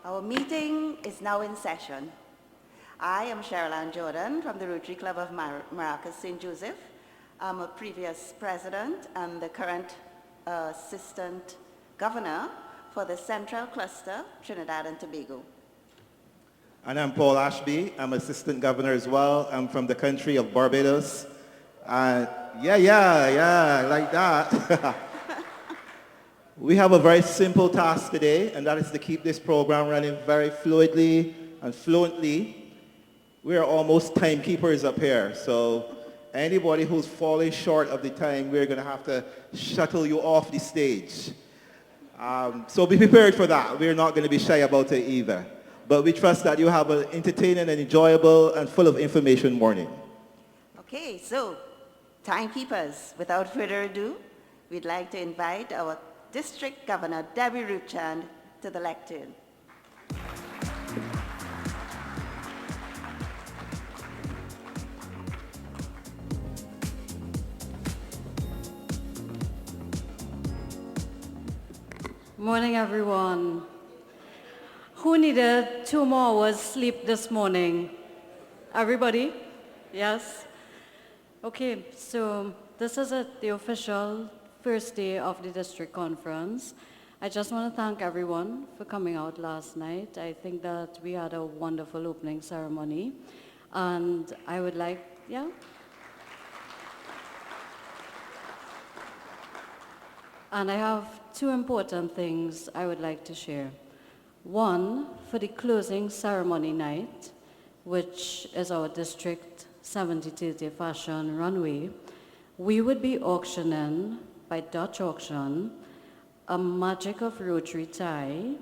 Our meeting is now in session. I am Cheryl Ann Jordan from the Rotary Club of Maracas St. Joseph. I'm a previous president and the current assistant governor for the Central Cluster, Trinidad and Tobago. And I'm Paul Ashby. I'm assistant governor as well. I'm from the country of Barbados. Yeah, like that. We have a very simple task today, and that is to keep this program running very fluidly and fluently. We are almost timekeepers up here, so anybody who's falling short of the time, we're going to have to shuttle you off the stage. So be prepared for that. We're not going to be shy about it either. But we trust that you have an entertaining and enjoyable and full of information morning. Okay, so timekeepers, without further ado, we'd like to invite our District Governor Debbie Ruchand to the lectern. Morning, everyone. Who needed 2 more hours sleep this morning? Everybody? Yes? Okay, so this is the official first day of the district conference. I just want to thank everyone for coming out last night. I think that we had a wonderful opening ceremony. And I would like, And I have 2 important things I would like to share. One, for the closing ceremony night, which is our district 70-30 fashion runway, we would be auctioning by Dutch auction a Magic of Rotary tie,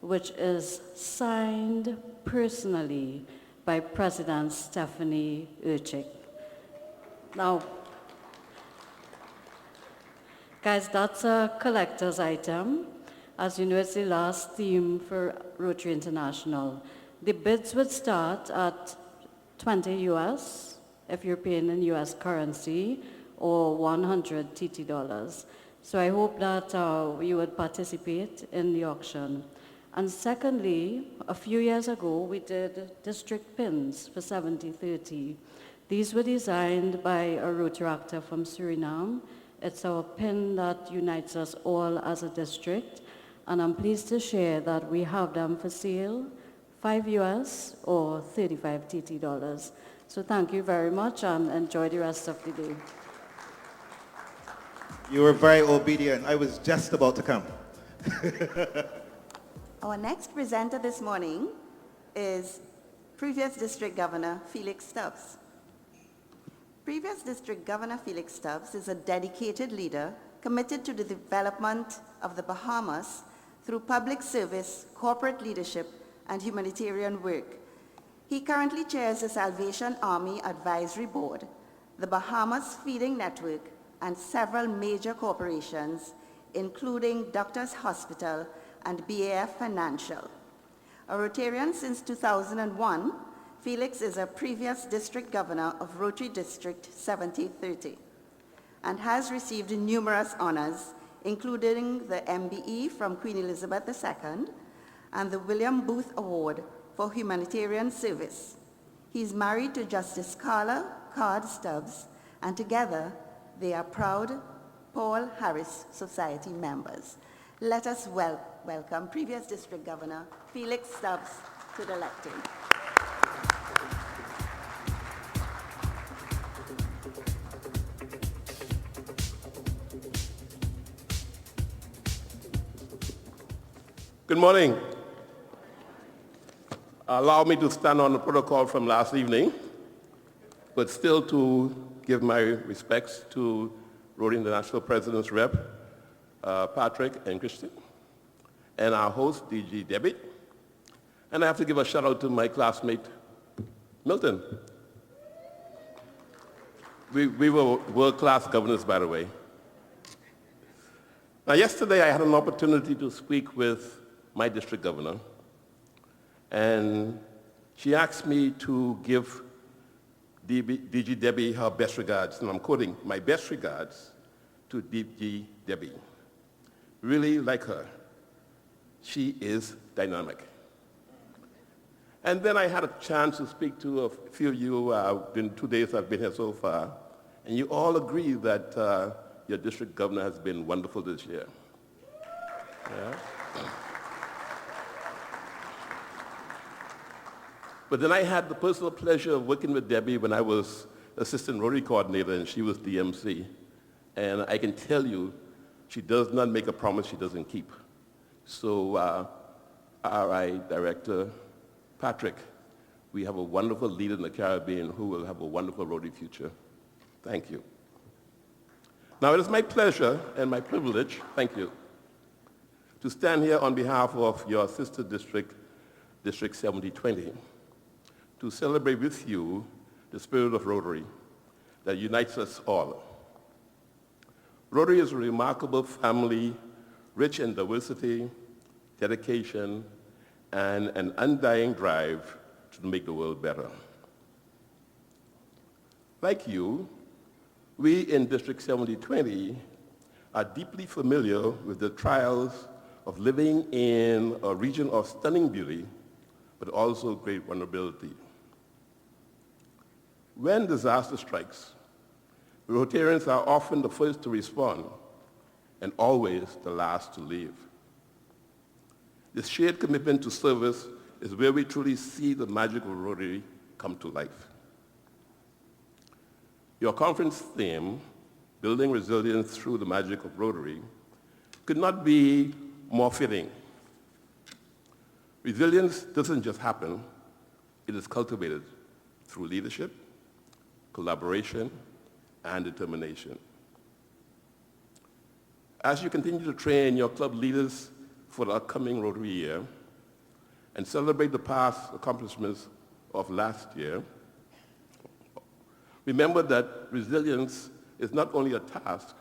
which is signed personally by President Stephanie Urchik. Now, guys, that's a collector's item. As you know, it's the last theme for Rotary International. The bids would start at 20 US, if you're paying in US currency, or 100 TT dollars. So I hope that you would participate in the auction. And secondly, a few years ago, we did district pins for 70-30. These were designed by a Rotaractor from Suriname. It's our pin that unites us all as a district. And I'm pleased to share that we have them for sale, 5 US or 35 TT dollars. So thank you very much and enjoy the rest of the day. You were very obedient. I was just about to come. Our next presenter this morning is previous District Governor Felix Stubbs. Previous District Governor Felix Stubbs is a dedicated leader committed to the development of the Bahamas through public service, corporate leadership, and humanitarian work. He currently chairs the Salvation Army Advisory Board, the Bahamas Feeding Network, and several major corporations, including Doctors Hospital and BAF Financial. A Rotarian since 2001, Felix is a previous district governor of Rotary District 70-30 and has received numerous honors, including the MBE from Queen Elizabeth II and the William Booth Award for Humanitarian Service. He's married to Justice Carla Card Stubbs, and together they are proud Paul Harris Society members. Let us welcome previous District Governor Felix Stubbs to the lectern. Good morning. Allow me to stand on the protocol from last evening, but still to give my respects to Rotary International President's Rep, Patrick and Christian, and our host, DG Debbie. And I have to give a shout out to my classmate, Milton. We were world-class governors, by the way. Now, yesterday I had an opportunity to speak with my district governor, and she asked me to give DG Debbie her best regards, and I'm quoting, my best regards to DG Debbie. Really like her. She is dynamic. And then I had a chance to speak to a few of you in 2 days I've been here so far, and you all agree that your district governor has been wonderful this year. Yeah? But then I had the personal pleasure of working with Debbie when I was assistant Rotary coordinator and she was DMC. And I can tell you, she does not make a promise she doesn't keep. So, RI Director Patrick, we have a wonderful leader in the Caribbean who will have a wonderful Rotary future. Thank you. Now, it is my pleasure and my privilege, thank you, to stand here on behalf of your sister district, District 7020, to celebrate with you the spirit of Rotary that unites us all. Rotary is a remarkable family, rich in diversity, dedication, and an undying drive to make the world better. Like you, we in District 7020 are deeply familiar with the trials of living in a region of stunning beauty, but also great vulnerability. When disaster strikes, Rotarians are often the first to respond and always the last to leave. This shared commitment to service is where we truly see the magic of Rotary come to life. Your conference theme, Building Resilience Through the Magic of Rotary, could not be more fitting. Resilience doesn't just happen, it is cultivated through leadership, collaboration, and determination. As you continue to train your club leaders for the upcoming Rotary year and celebrate the past accomplishments of last year, remember that resilience is not only a task,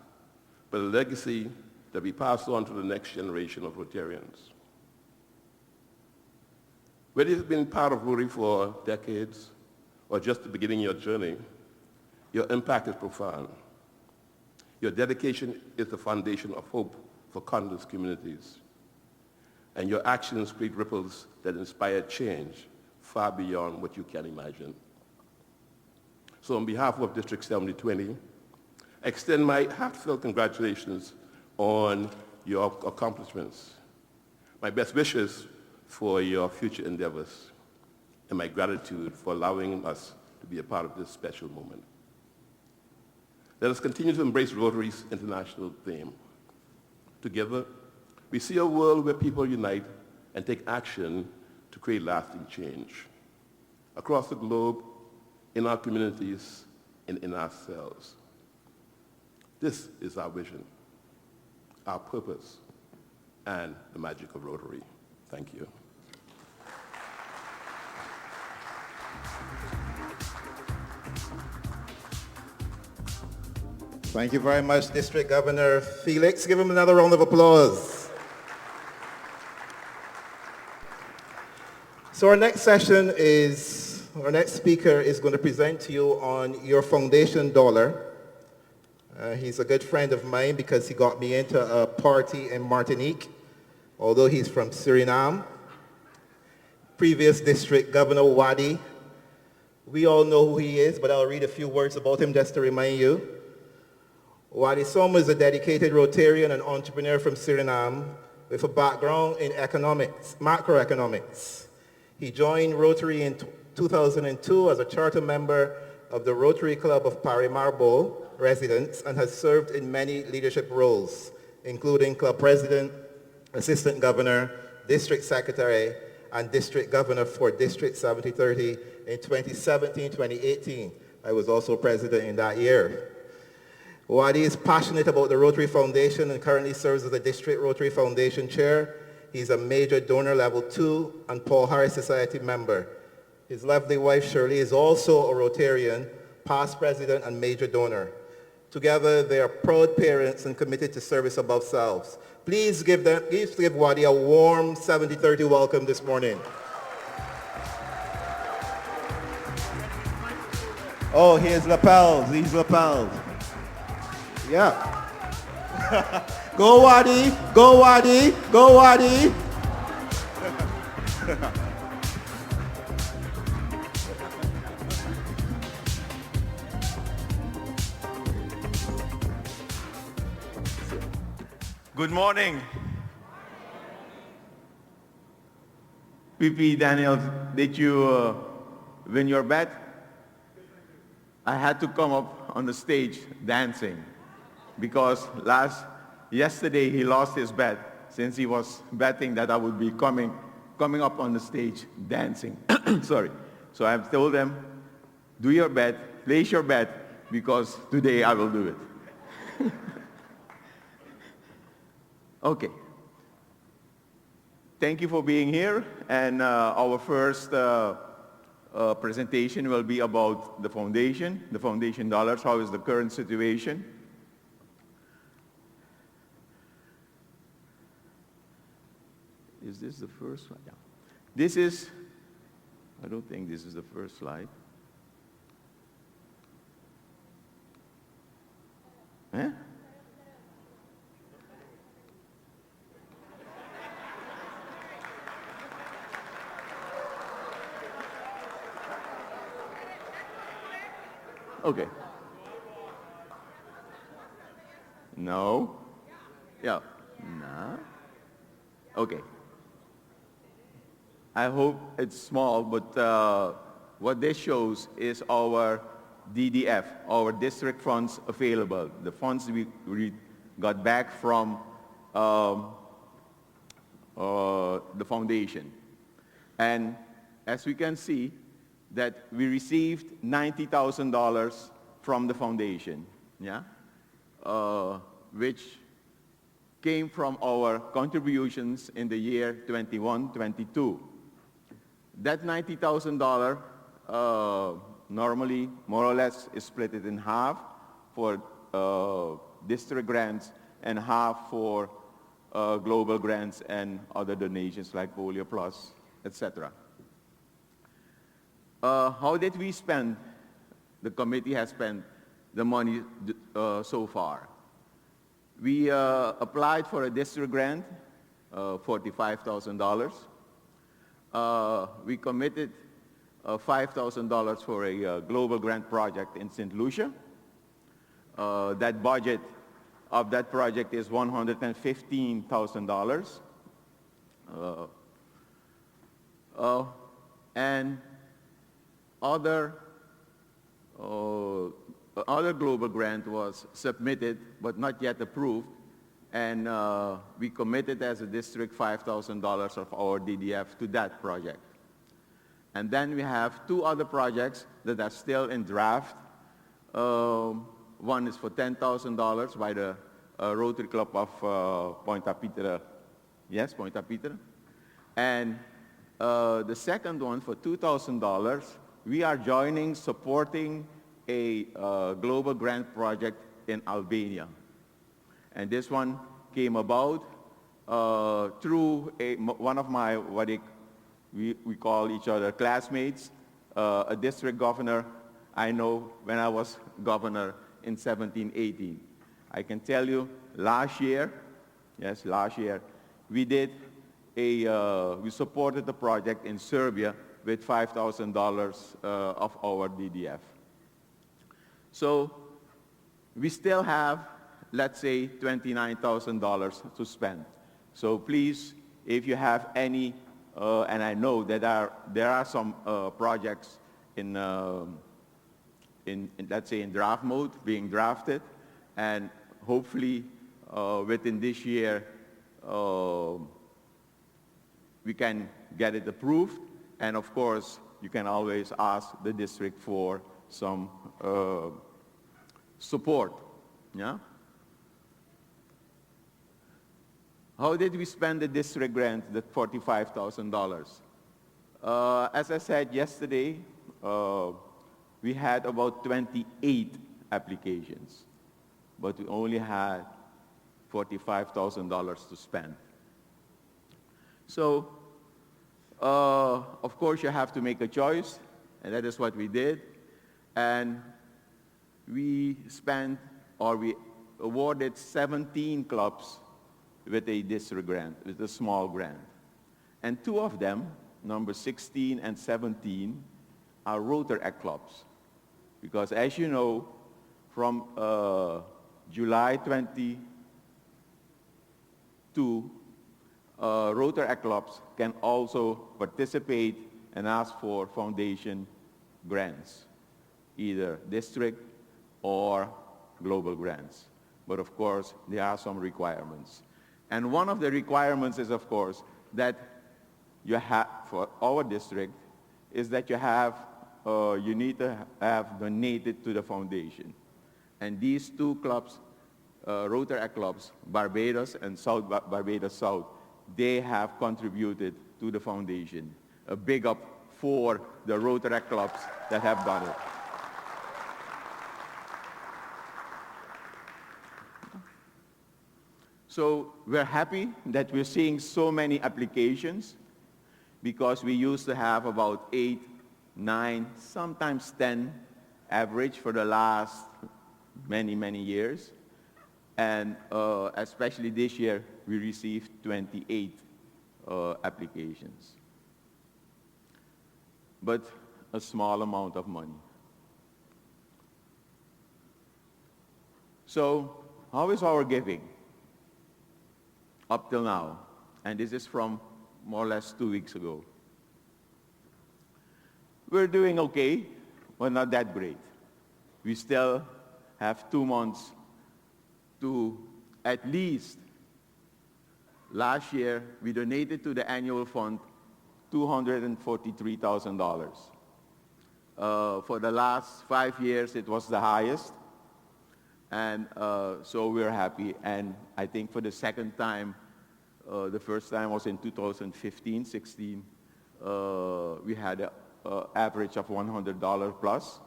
but a legacy that we pass on to the next generation of Rotarians. Whether you've been part of Rotary for decades or just the beginning of your journey, your impact is profound. Your dedication is the foundation of hope for countless communities. And your actions create ripples that inspire change far beyond what you can imagine. So on behalf of District 7020, I extend my heartfelt congratulations on your accomplishments, my best wishes for your future endeavors, and my gratitude for allowing us to be a part of this special moment. Let us continue to embrace Rotary's international theme. Together, we see a world where people unite and take action to create lasting change. Across the globe, in our communities, and in ourselves. This is our vision, our purpose, and the magic of Rotary. Thank you. Thank you very much, District Governor Felix. Give him another round of applause. So our next speaker is going to present to you on your foundation dollar. He's a good friend of mine because he got me into a party in Martinique, although he's from Suriname. Previous District Governor Wadi. We all know who he is, but I'll read a few words about him just to remind you. Wadi Soma is a dedicated Rotarian and entrepreneur from Suriname with a background in economics, macroeconomics. He joined Rotary in 2002 as a charter member of the Rotary Club of Paris-Marbeau residents and has served in many leadership roles, including club president, assistant governor, district secretary, and district governor for District 7030 in 2017-2018. I was also president in that year. Wadi is passionate about the Rotary Foundation and currently serves as the District Rotary Foundation Chair. He's a major donor level 2 and Paul Harris Society member. His lovely wife Shirley is also a Rotarian, past president and major donor. Together they are proud parents and committed to service above selves. Please give Wadi a warm 7030 welcome this morning. Oh, here's lapels, these lapels. Yeah. Go Wadi, go Wadi, go Wadi. Good morning. PP Daniels, did you win your bet? I had to come up on the stage dancing because yesterday he lost his bet since he was betting that I would be coming up on the stage dancing. Sorry. So I've told them, do your bet, place your bet, because today I will do it. Okay. Thank you for being here, and our first presentation will be about the foundation dollars. How is the current situation? Is this the first one? Yeah. I don't think this is the first slide. Eh? Okay. No? Yeah. No? Okay. I hope it's small, but what this shows is our DDF, our district funds available, the funds we got back from the foundation. And as we can see, that we received $90,000 from the foundation, yeah, which came from our contributions in the year 21-22. That $90,000 normally, more or less, is split it in half for district grants and half for global grants and other donations like Polio Plus, etc. How did we spend, the committee has spent the money so far? We applied for a district grant, $45,000. We committed $5,000 for a global grant project in St. Lucia. That budget of that project is $115,000. And other global grant was submitted but not yet approved, and we committed as a district $5,000 of our DDF to that project. And then we have two other projects that are still in draft. One is for $10,000 by the Rotary Club of Point Apitra. Yes, Point Apitra. And the second one for $2,000, we are supporting a global grant project in Albania. And this one came about through one of my, we call each other classmates, a district governor I know when I was governor in 1718. I can tell you last year, we we supported the project in Serbia with $5,000 of our DDF. So we still have, let's say, $29,000 to spend. So please, if you have any, and I know that there are some projects in, let's say, in draft mode, being drafted, and hopefully within this year we can get it approved. And of course, you can always ask the district for some support. Yeah? How did we spend the district grant, the $45,000? As I said yesterday, we had about 28 applications, but we only had $45,000 to spend. So, of course, you have to make a choice, and that is what we did. And we awarded 17 clubs with a district grant, with a small grant. And two of them, number 16 and 17, are Rotary Act clubs. Because as you know, from July 20, 2, Rotaract clubs can also participate and ask for foundation grants, either district or global grants. But of course, there are some requirements. And one of the requirements is, of course, that you have, for our district, is that you need to have donated to the foundation. And these 2 clubs, Rotaract clubs, Barbados and South Barbados South, they have contributed to the foundation. A big up for the Rotaract clubs that have done it. So we're happy that we're seeing so many applications, because we used to have about 8, 9, sometimes 10 average for the last many, many years. And especially this year, we received 28 applications. But a small amount of money. So how is our giving up till now? And this is from more or less 2 weeks ago. We're doing okay, but not that great. We still have 2 months to at least. Last year, we donated to the annual fund $243,000. For the last 5 years, it was the highest. And so we're happy. And I think for the second time, the first time was in 2015, 16, we had an average of $100 plus.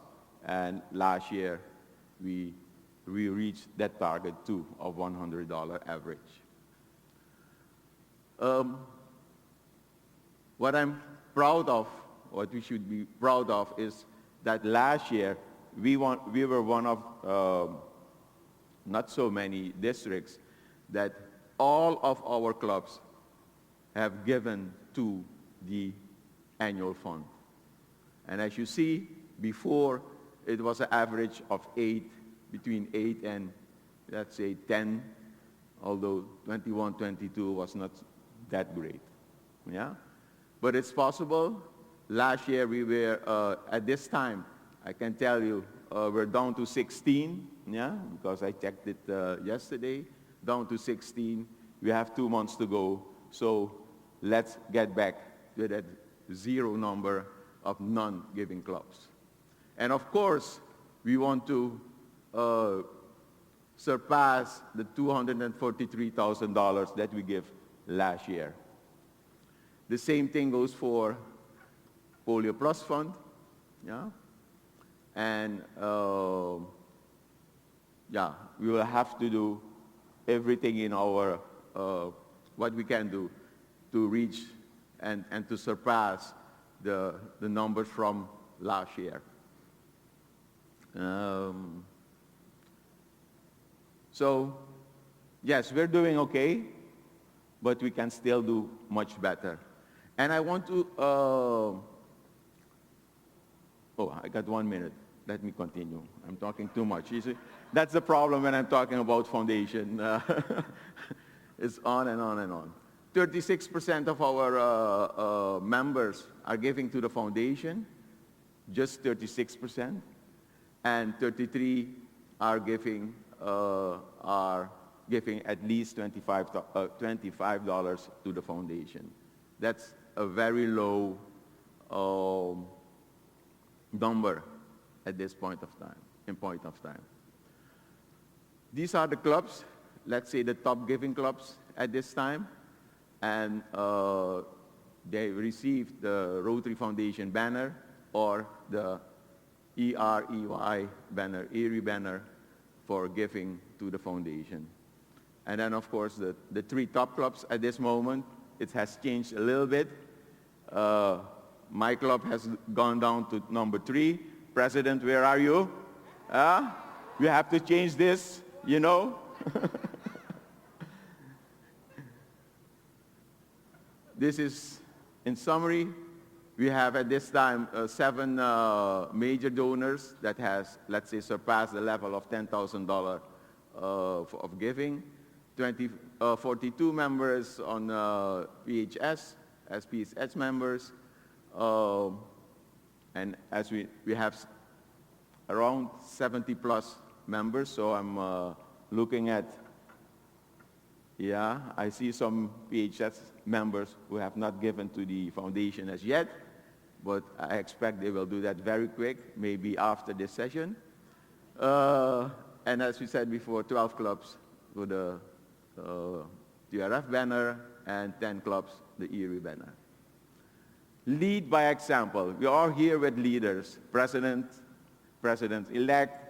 And last year, we reached that target too of $100 average. What I'm proud of, what we should be proud of, is that last year we were one of not so many districts that all of our clubs have given to the annual fund. And as you see, before it was an average of 8, between 8 and let's say 10, although 21, 22 was not that great. Yeah? But it's possible. Last year we were, at this time, I can tell you, we're down to 16, yeah, because I checked it yesterday, down to 16. We have 2 months to go, so let's get back to that 0 number of non-giving clubs. And of course, we want to surpass the $243,000 that we give last year. The same thing goes for Polio Plus Fund, yeah? And yeah, we will have to do everything in our, what we can do to reach and to surpass the numbers from last year. So, yes, we're doing okay, but we can still do much better. And I want to, oh, I got 1 minute. Let me continue. I'm talking too much. You see, that's the problem when I'm talking about foundation. It's on and on and on. 36% of our members are giving to the foundation, just 36%, and 33 are giving at least $25 to the foundation. That's a very low number at this point of time. These are the clubs, let's say the top giving clubs at this time, and they received the Rotary Foundation banner or the EREY banner, ERI banner, for giving to the foundation. And then of course the 3 top clubs at this moment, it has changed a little bit. My club has gone down to number 3. President, where are you? We have to change this, you know. This is, in summary, we have at this time 7 major donors that has, let's say, surpassed the level of $10,000 of giving. 42 members on PHS, as PHS members, and as we have around 70 plus members, so I'm looking at, yeah, I see some PHS members who have not given to the foundation as yet, but I expect they will do that very quick, maybe after this session. And as we said before, 12 clubs with the TRF banner and 10 clubs, the Erie banner. Lead by example. We are here with leaders, president-elect,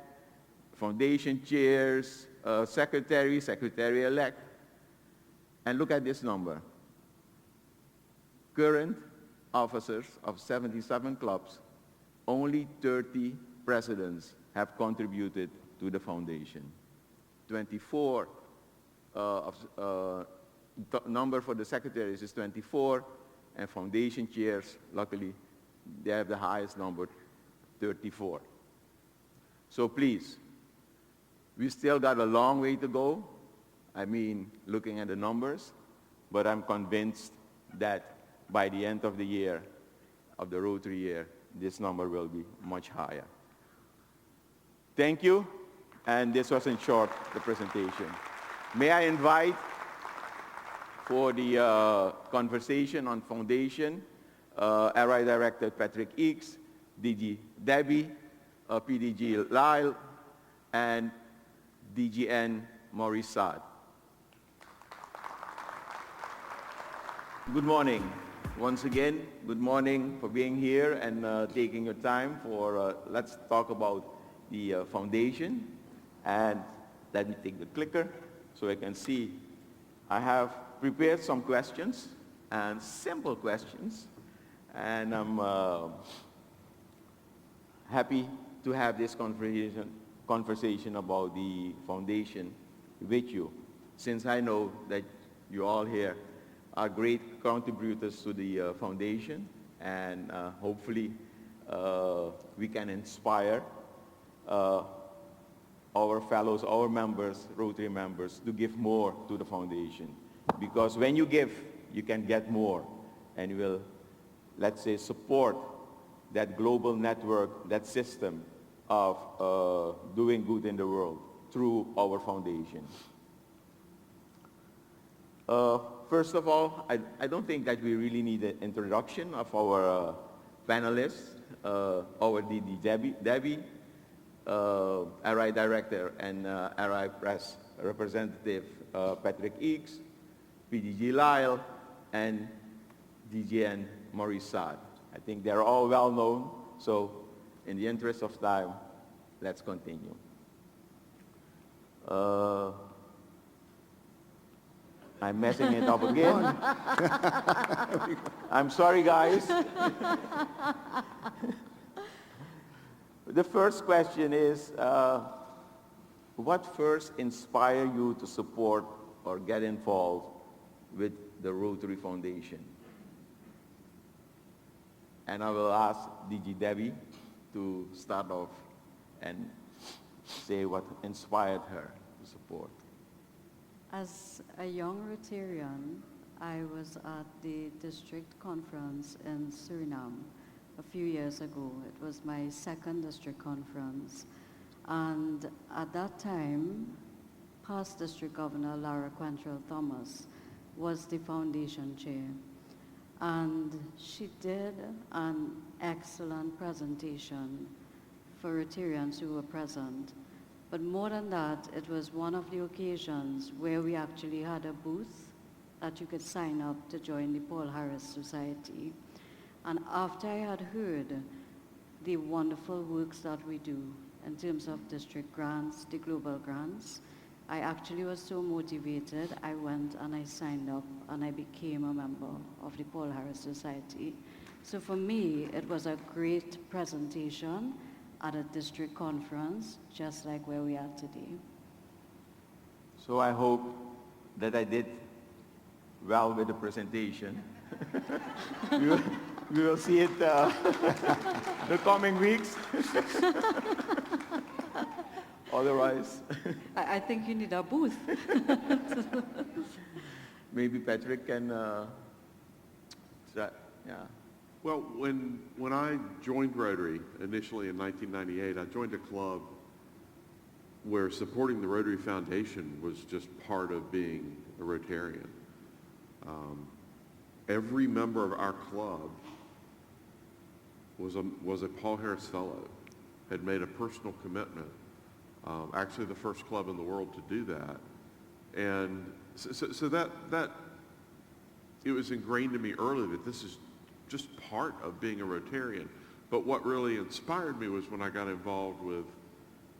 foundation chairs, secretary-elect. And look at this number. Current officers of 77 clubs, only 30 presidents have contributed to the foundation. 24 number for the secretaries is 24, and foundation chairs, luckily, they have the highest number, 34. So please, we still got a long way to go. I mean, looking at the numbers, but I'm convinced that by the end of the year, of the Rotary year, this number will be much higher. Thank you, and this was in short the presentation. May I invite for the conversation on foundation, RI Director Patrick Eakes, DG Debbie, PDG Lyle, and DGN Maurice Saad. Good morning. Once again, good morning for being here and taking your time for, let's talk about the foundation. And let me take the clicker so I can see. I have prepared some questions, and simple questions, and I'm happy to have this conversation about the foundation with you, since I know that you all here are great contributors to the foundation, and hopefully we can inspire our fellows, our members, Rotary members, to give more to the foundation. Because when you give, you can get more, and you will, let's say, support that global network, that system of doing good in the world through our foundation. First of all, I don't think that we really need an introduction of our panelists, our DD Debbie, RI Director and RI Press Representative Patrick Eakes, PDG Lyle, and DGN Maurice Saad. I think they're all well known, so in the interest of time, let's continue. I'm messing it up again. I'm sorry, guys. The first question is, what first inspired you to support or get involved with the Rotary Foundation? And I will ask DG Debbie to start off and say what inspired her to support. As a young Rotarian, I was at the district conference in Suriname a few years ago. It was my second district conference. And at that time, past District Governor Lara Quantrill Thomas was the foundation chair. And she did an excellent presentation for Rotarians who were present. But more than that, it was one of the occasions where we actually had a booth that you could sign up to join the Paul Harris Society. And after I had heard the wonderful works that we do in terms of district grants, the global grants, I actually was so motivated, I went and I signed up and I became a member of the Paul Harris Society. So for me, it was a great presentation at a district conference, just like where we are today. So I hope that I did well with the presentation. we will see it the coming weeks. Otherwise. I think you need a booth. maybe Patrick can, yeah. Well, when I joined Rotary initially in 1998, I joined a club where supporting the Rotary Foundation was just part of being a Rotarian. Every member of our club was a Paul Harris Fellow, had made a personal commitment, actually the first club in the world to do that. And so that it was ingrained in me early that this is just part of being a Rotarian. But what really inspired me was when I got involved with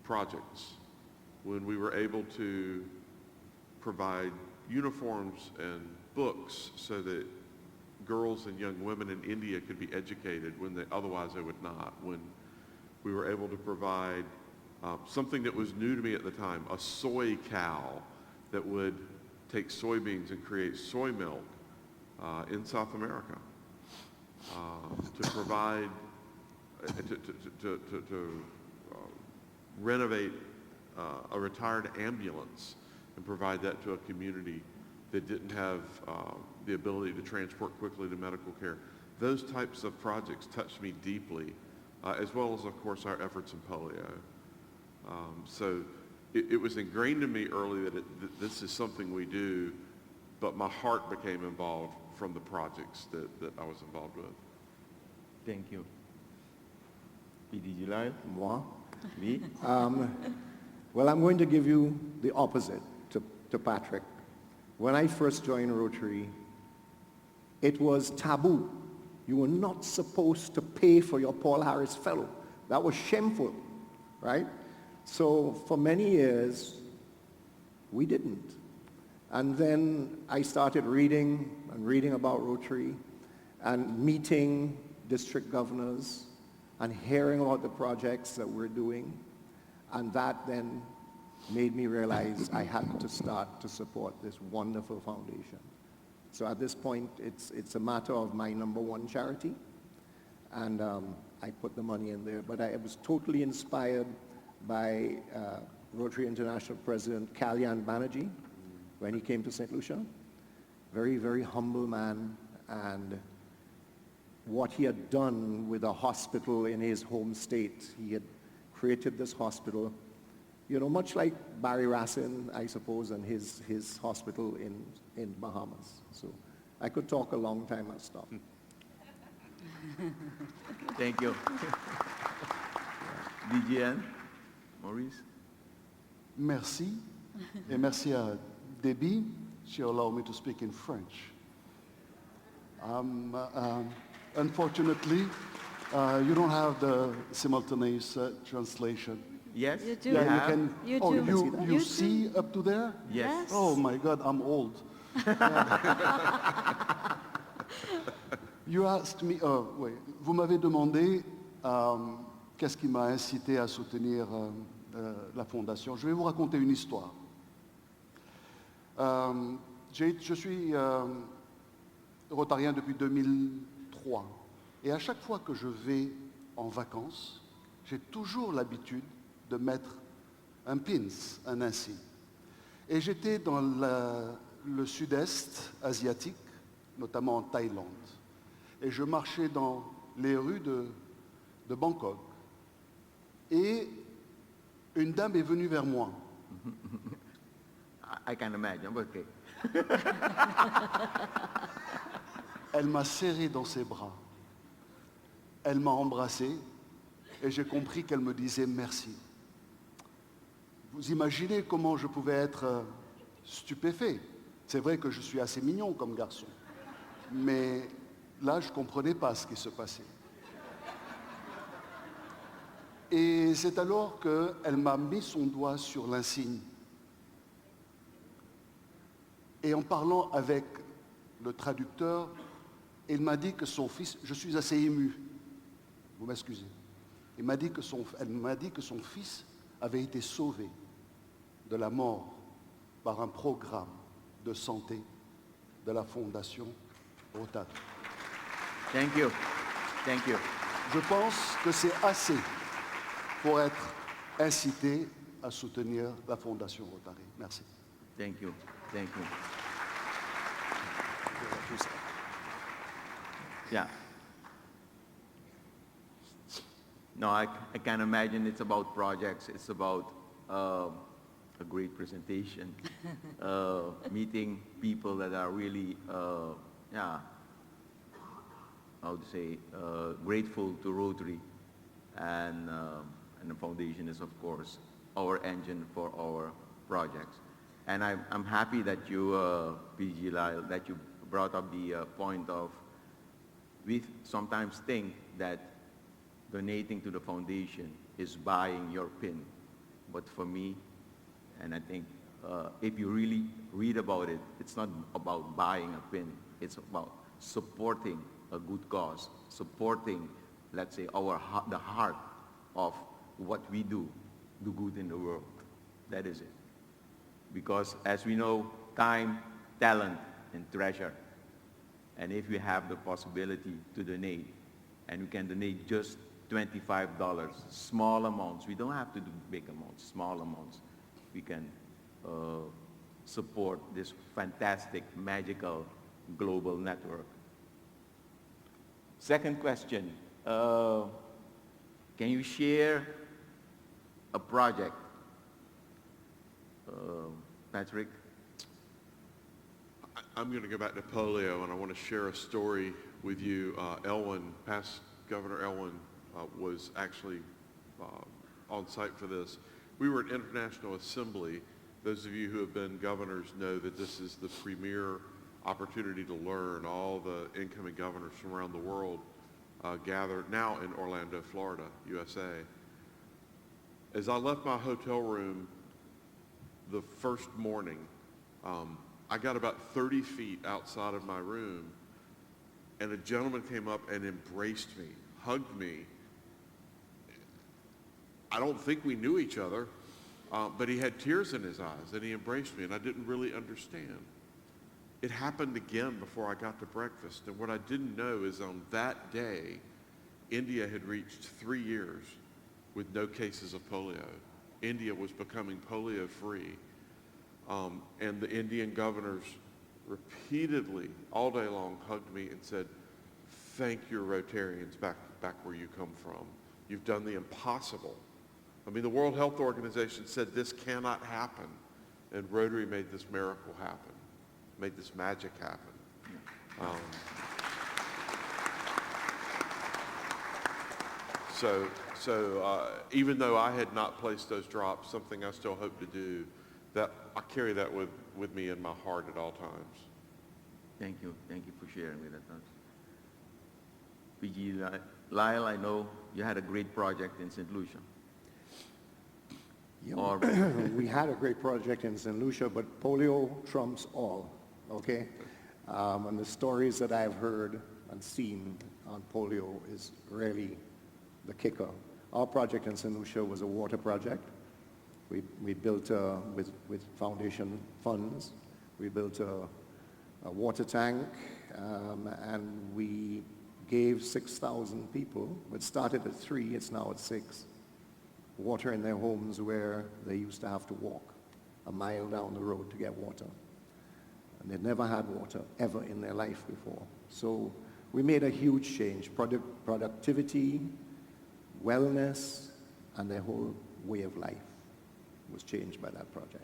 projects, when we were able to provide uniforms and books so that girls and young women in India could be educated when otherwise they would not, when we were able to provide something that was new to me at the time, a soy cow that would take soybeans and create soy milk in South America, to provide, to renovate a retired ambulance and provide that to a community that didn't have the ability to transport quickly to medical care. Those types of projects touched me deeply, as well as, of course, our efforts in polio. So it was ingrained in me early that this is something we do, but my heart became involved from the projects that I was involved with. Thank you. PDG Lyle? Moi? Me? Well, I'm going to give you the opposite to Patrick. When I first joined Rotary, it was taboo. You were not supposed to pay for your Paul Harris Fellow. That was shameful, right? So for many years, we didn't. And then I started reading about Rotary and meeting district governors and hearing about the projects that we're doing. And that then made me realize I had to start to support this wonderful foundation. So at this point, it's a matter of my number one charity. And I put the money in there. But I was totally inspired by Rotary International President Kalyan Banerjee when he came to St. Lucia. Very, very humble man. And what he had done with a hospital in his home state, he had created this hospital, you know, much like Barry Racine, I suppose, and his hospital in Bahamas. So I could talk a long time and stop. Thank you. DGN? Maurice? Merci. Et merci à Debbie. She allowed me to speak in French. Unfortunately, you don't have the simultaneous translation. Yes? You do. You Yeah, have? can. You Oh, do. you You see do. up to there? Yes. Oh my God, I'm old. You asked me. Oui. Vous m'avez demandé qu'est-ce qui m'a incité à soutenir la fondation. Je vais vous raconter une histoire. Je suis rotarien depuis 2003. Et à chaque fois que je vais en vacances, j'ai toujours l'habitude de mettre un pins, un insigne. Et j'étais dans le sud-est asiatique, notamment en Thaïlande. Et je marchais dans les rues de Bangkok. Et une dame est venue vers moi. I can imagine, but okay. Elle m'a serré dans ses bras. Elle m'a embrassé et j'ai compris qu'elle me disait merci. Vous imaginez comment je pouvais être stupéfait. C'est vrai que je suis assez mignon comme garçon. Mais là, je ne comprenais pas ce qui se passait. Et c'est alors qu'elle m'a mis son doigt sur l'insigne. Et en parlant avec le traducteur, il m'a dit que son fils, je suis assez ému, vous m'excusez, elle m'a dit que son fils avait été sauvé de la mort par un programme de santé de la Fondation Rotary. Thank you. Thank you. Je pense que c'est assez pour être incité à soutenir la Fondation Rotary. Merci. Thank you. Thank you. Yeah. No, I can imagine it's about projects. It's about a great presentation, meeting people that are really, yeah, how to say, grateful to Rotary. And the foundation is, of course, our engine for our projects. And I'm happy that you, PG Lyle, that you brought up the point of, we sometimes think that donating to the foundation is buying your pin. But for me, and I think if you really read about it, it's not about buying a pin. It's about supporting a good cause, supporting, let's say, the heart of what we do good in the world. That is it. Because as we know, time, talent, and treasure. And if we have the possibility to donate, and we can donate just $25, small amounts, we don't have to do big amounts, small amounts, we can support this fantastic, magical global network. Second question, can you share a project? Patrick? I'm going to go back to polio, and I want to share a story with you. Past Governor Elwin was actually on site for this. We were at International Assembly. Those of you who have been governors know that this is the premier opportunity to learn. All the incoming governors from around the world gathered now in Orlando, Florida, USA. As I left my hotel room the first morning, I got about 30 feet outside of my room, and a gentleman came up and embraced me, hugged me. I don't think we knew each other, but he had tears in his eyes, and he embraced me, and I didn't really understand. It happened again before I got to breakfast, and what I didn't know is on that day, India had reached 3 years with no cases of polio. India was becoming polio-free. And the Indian governors repeatedly, all day long, hugged me and said, thank your Rotarians back where you come from. You've done the impossible. I mean, the World Health Organization said this cannot happen, and Rotary made this miracle happen, made this magic happen. So even though I had not placed those drops, something I still hope to do, that I carry that with me in my heart at all times. Thank you for sharing with us. PG Lyle, I know you had a great project in St. Lucia. Yeah, we had a great project in St. Lucia, but polio trumps all, okay? And the stories that I've heard and seen on polio is really the kicker. Our project in St. Lucia was a water project. We built, with foundation funds, we built a water tank, and we gave 6,000 people. It started at 3, it's now at 6. Water in their homes where they used to have to walk a mile down the road to get water. And they'd never had water ever in their life before. So we made a huge change. Productivity, wellness, and their whole way of life was changed by that project.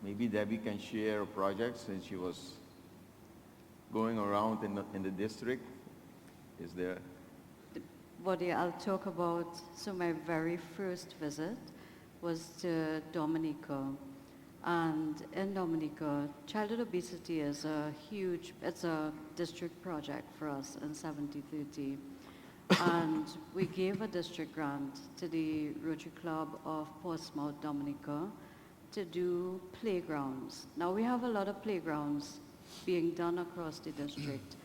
Maybe Debbie can share a project since she was going around in the district. Is there? What I'll talk about, so my very first visit was to Dominica. And in Dominica, childhood obesity is it's a district project for us in 7030. And we gave a district grant to the Rotary Club of Portsmouth, Dominica, to do playgrounds. Now we have a lot of playgrounds being done across the district,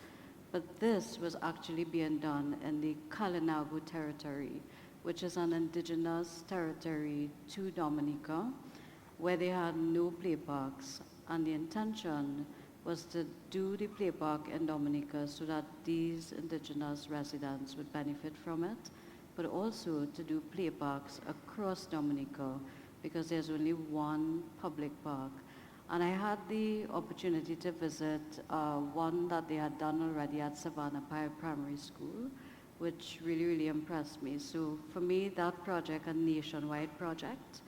but this was actually being done in the Kalinago territory, which is an indigenous territory to Dominica, where they had no play parks, and the intention was to do the play park in Dominica so that these indigenous residents would benefit from it, but also to do play parks across Dominica because there's only one public park. And I had the opportunity to visit one that they had done already at Savannah Primary School, which really, really impressed me. So for me, that project, a nationwide project,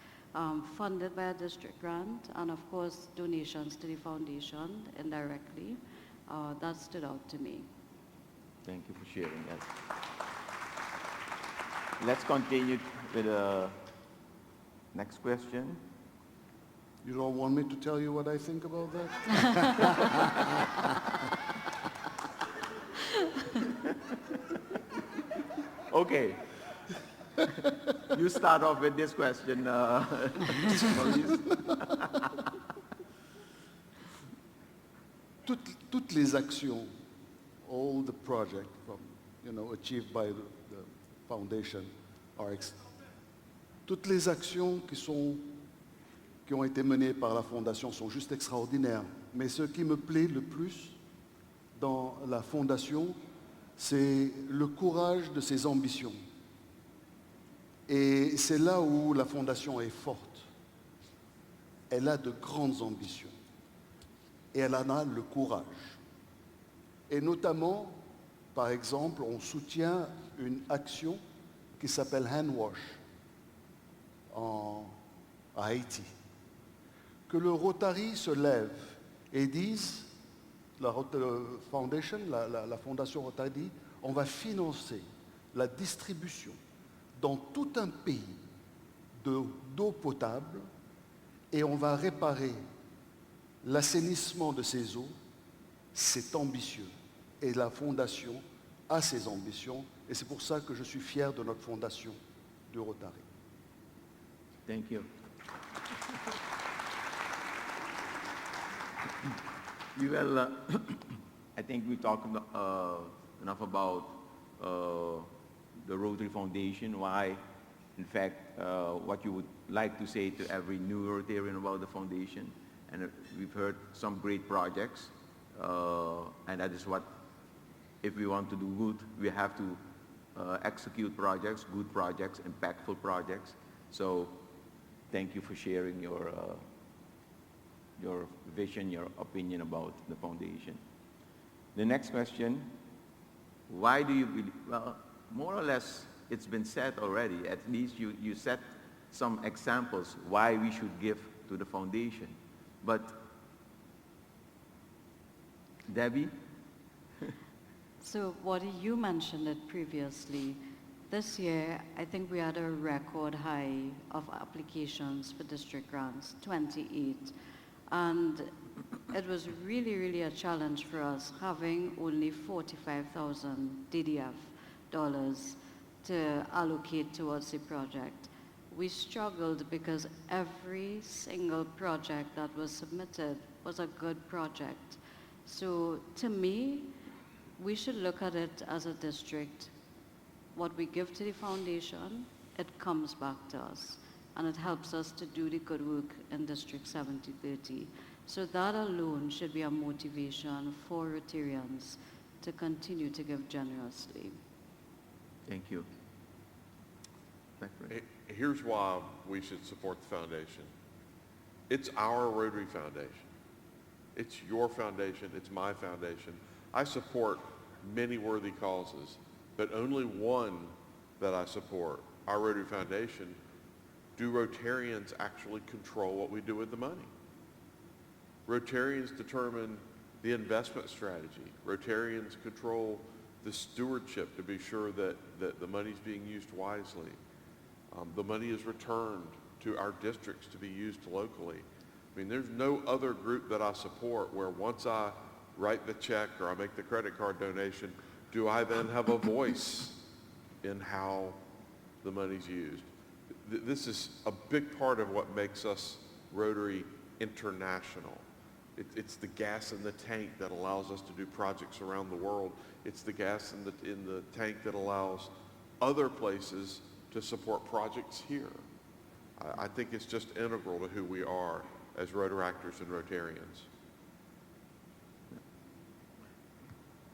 funded by a district grant, and of course, donations to the foundation indirectly, that stood out to me. Thank you for sharing that. Let's continue with the next question. You don't want me to tell you what I think about that? Okay. You start off with this question, Maurice. Toutes les actions, all the projects achieved by the foundation toutes les actions qui ont été menées par la fondation sont juste extraordinaires. Mais ce qui me plaît le plus dans la fondation, c'est le courage de ses ambitions. Et c'est là où la fondation est forte. Elle a de grandes ambitions. Et elle en a le courage. Et notamment, par exemple, on soutient une action qui s'appelle Hand Wash à Haïti. Que le Rotary se lève et dise, la Foundation, la Fondation Rotary dit, on va financer la distribution dans tout un pays d'eau potable et on va réparer l'assainissement de ces eaux. C'est ambitieux. Et la Fondation a ses ambitions et c'est pour ça que je suis fier de notre fondation du Rotary. Thank you. Well, I think we talked enough about the Rotary Foundation, why, in fact, what you would like to say to every new Rotarian about the foundation. And we've heard some great projects, and that is what, if we want to do good, we have to execute projects, good projects, impactful projects. So thank you for sharing your vision, your opinion about the foundation. The next question, why do you believe, well, more or less it's been said already, at least you set some examples why we should give to the foundation. But Debbie? So what you mentioned it previously. This year, I think we had a record high of applications for district grants, 28. And it was really, really a challenge for us having only 45,000 DDF dollars to allocate towards the project. We struggled because every single project that was submitted was a good project. So to me, we should look at it as a district. What we give to the foundation, it comes back to us. And it helps us to do the good work in District 7030. So that alone should be a motivation for Rotarians to continue to give generously. Thank you. Here's why we should support the foundation. It's our Rotary Foundation. It's your foundation. It's my foundation. I support many worthy causes, but only one that I support, our Rotary Foundation. Do Rotarians actually control what we do with the money? Rotarians determine the investment strategy. Rotarians control the stewardship to be sure that the money is being used wisely. The money is returned to our districts to be used locally. I mean, there's no other group that I support where once I write the check or I make the credit card donation, do I then have a voice in how the money's used? This is a big part of what makes us Rotary International. It's the gas in the tank that allows us to do projects around the world. It's the gas in the tank that allows other places to support projects here. I think it's just integral to who we are as Rotaractors and Rotarians.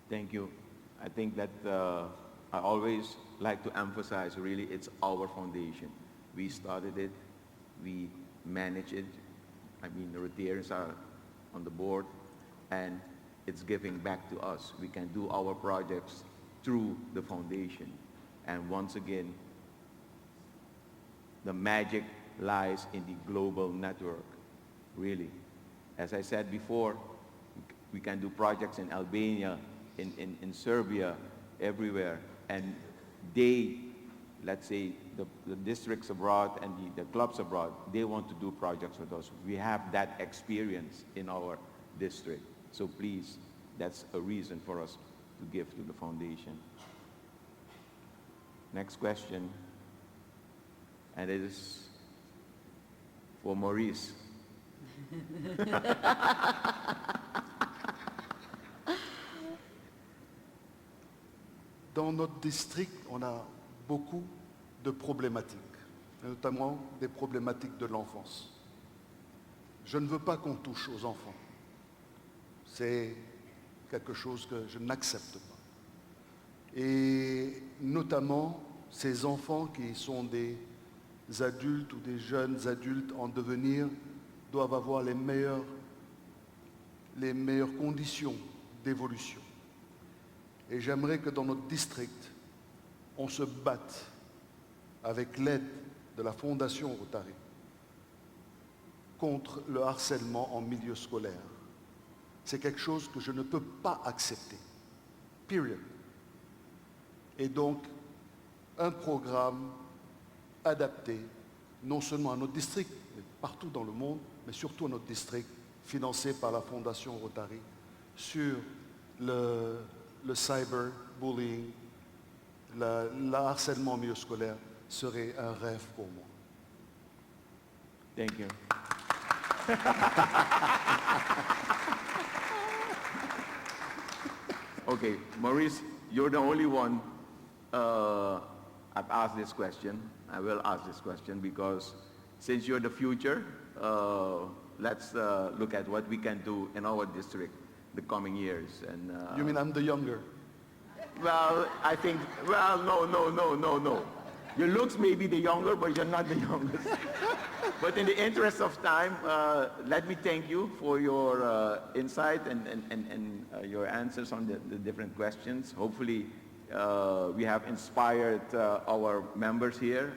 Thank you. I think that I always like to emphasize, really, it's our foundation. We started it, we manage it, the Rotarians are on the board, and it's giving back to us. We can do our projects through the foundation. And once again, the magic lies in the global network, really. As I said before, we can do projects in Albania, in Serbia, everywhere. And they, let's say, the districts abroad and the clubs abroad, they want to do projects with us. We have that experience in our district. So please, that's a reason for us to give to the foundation. Next question, and it is for Maurice. Dans notre district, on a beaucoup de problématiques, et notamment des problématiques de l'enfance. Je ne veux pas qu'on touche aux enfants. C'est quelque chose que je n'accepte pas. Et notamment ces enfants qui sont des adultes ou des jeunes adultes en devenir doivent avoir les meilleures conditions d'évolution. Et j'aimerais que dans notre district, on se batte avec l'aide de la Fondation Rotary contre le harcèlement en milieu scolaire. C'est quelque chose que je ne peux pas accepter. Period. Et donc, un programme adapté, non seulement à notre district, mais partout dans le monde, mais surtout à notre district, financé par la Fondation Rotary, sur le cyberbullying, le harcèlement en milieu scolaire, serait un rêve pour moi. Thank you. Okay, Maurice, you're the only one I've asked this question. I will ask this question because since you're the future, let's look at what we can do in our district the coming years. And You mean I'm the younger? well, I think, well, no. Your looks may be the younger, but you're not the youngest. But in the interest of time, let me thank you for your insight and your answers on the different questions. Hopefully, we have inspired our members here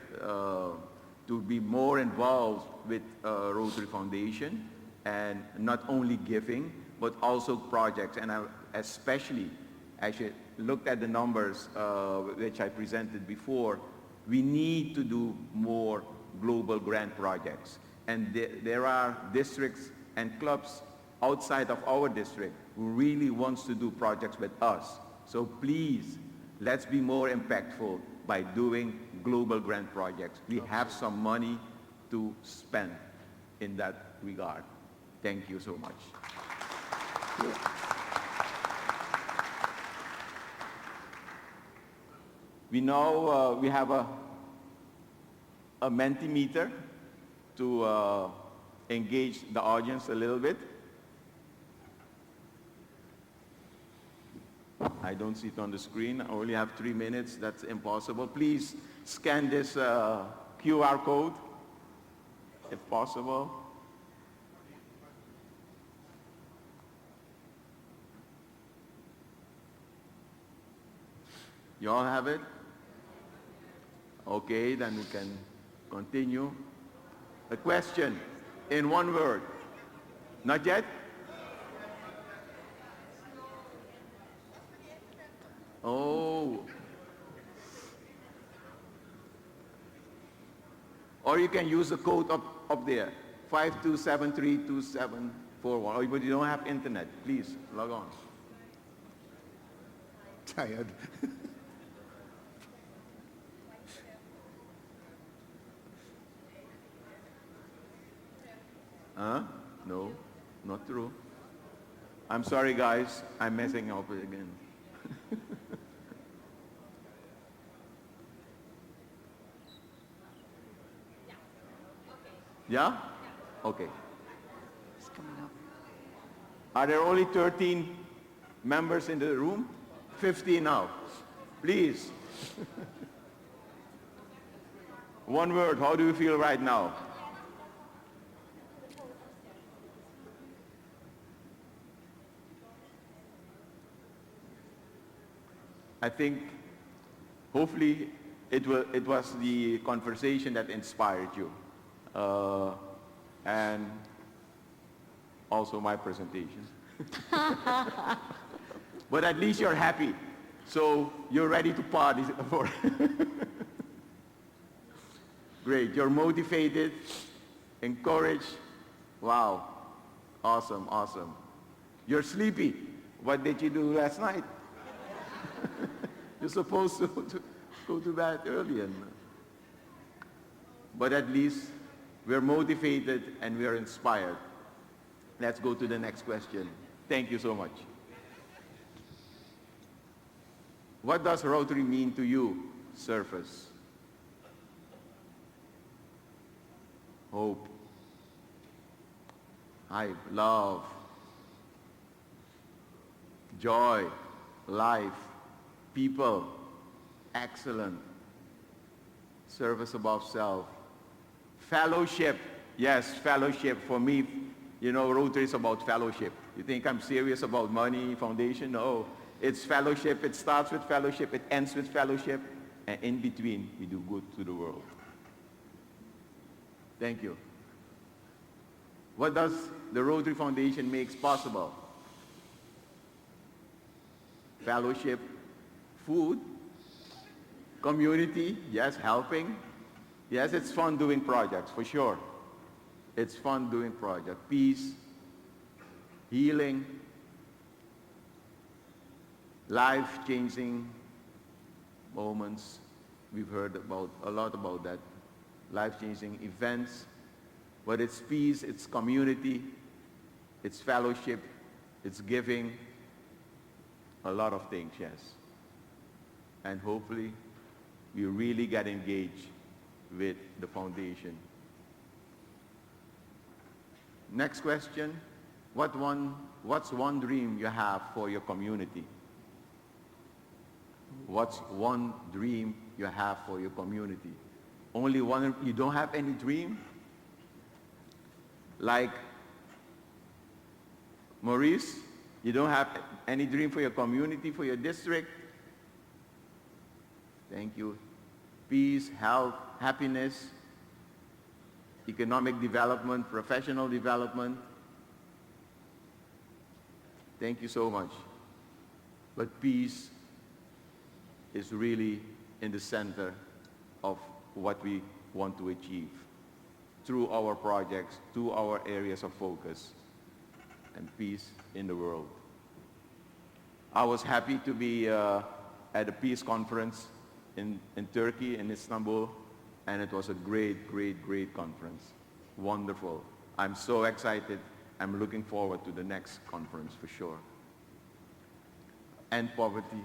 to be more involved with Rotary Foundation, and not only giving, but also projects. And I especially looked at the numbers which I presented before. We need to do more global grant projects. And there are districts and clubs outside of our district who really wants to do projects with us. So please, let's be more impactful by doing global grant projects. We have some money to spend in that regard. Thank you so much. We now we have a Mentimeter to engage the audience a little bit. I don't see it on the screen. I only have 3 minutes. That's impossible. Please scan this QR code, if possible. You all have it? Okay, then we can continue. A question in one word. Not yet? Oh. Or you can use the code up there, 52732741. Or but you don't have internet, please log on. Tired. Huh? No, not true. I'm sorry, guys. I'm messing up again. Yeah? Okay. It's coming up. Are there only 13 members in the room? 50 now. Please. One word. How do you feel right now? I think hopefully it was the conversation that inspired you. And also my presentation. But at least you're happy. So you're ready to party for Great, you're motivated, encouraged. Wow, awesome, awesome. You're sleepy. What did you do last night? You're supposed to go to bed early. But at least we're motivated and we're inspired. Let's go to the next question. Thank you so much. What does Rotary mean to you, Surface? Hope, hype, love, joy, life, people, excellent, service above self, fellowship. Yes, fellowship. For me, you know, Rotary is about fellowship. You think I'm serious about money, foundation? No. It's fellowship. It starts with fellowship. It ends with fellowship. And in between, we do good to the world. Thank you. What does the Rotary Foundation makes possible? Fellowship, food, community, yes, helping. Yes, it's fun doing projects, for sure. It's fun doing projects. Peace, healing, life-changing moments. We've heard a lot about that. Life-changing events. But it's peace, it's community, it's fellowship, it's giving. A lot of things, yes. And hopefully, we really get engaged with the foundation. Next question. What's one dream you have for your community? What's one dream you have for your community? Only one? You don't have any dream? Like Maurice, you don't have any dream for your community, for your district? Thank you. Peace, health, happiness, economic development, professional development. Thank you so much. But peace is really in the center of what we want to achieve through our projects, through our areas of focus, and peace in the world. I was happy to be at a peace conference in Turkey, in Istanbul, and it was a great, great, great conference. Wonderful. I'm so excited. I'm looking forward to the next conference for sure. End poverty.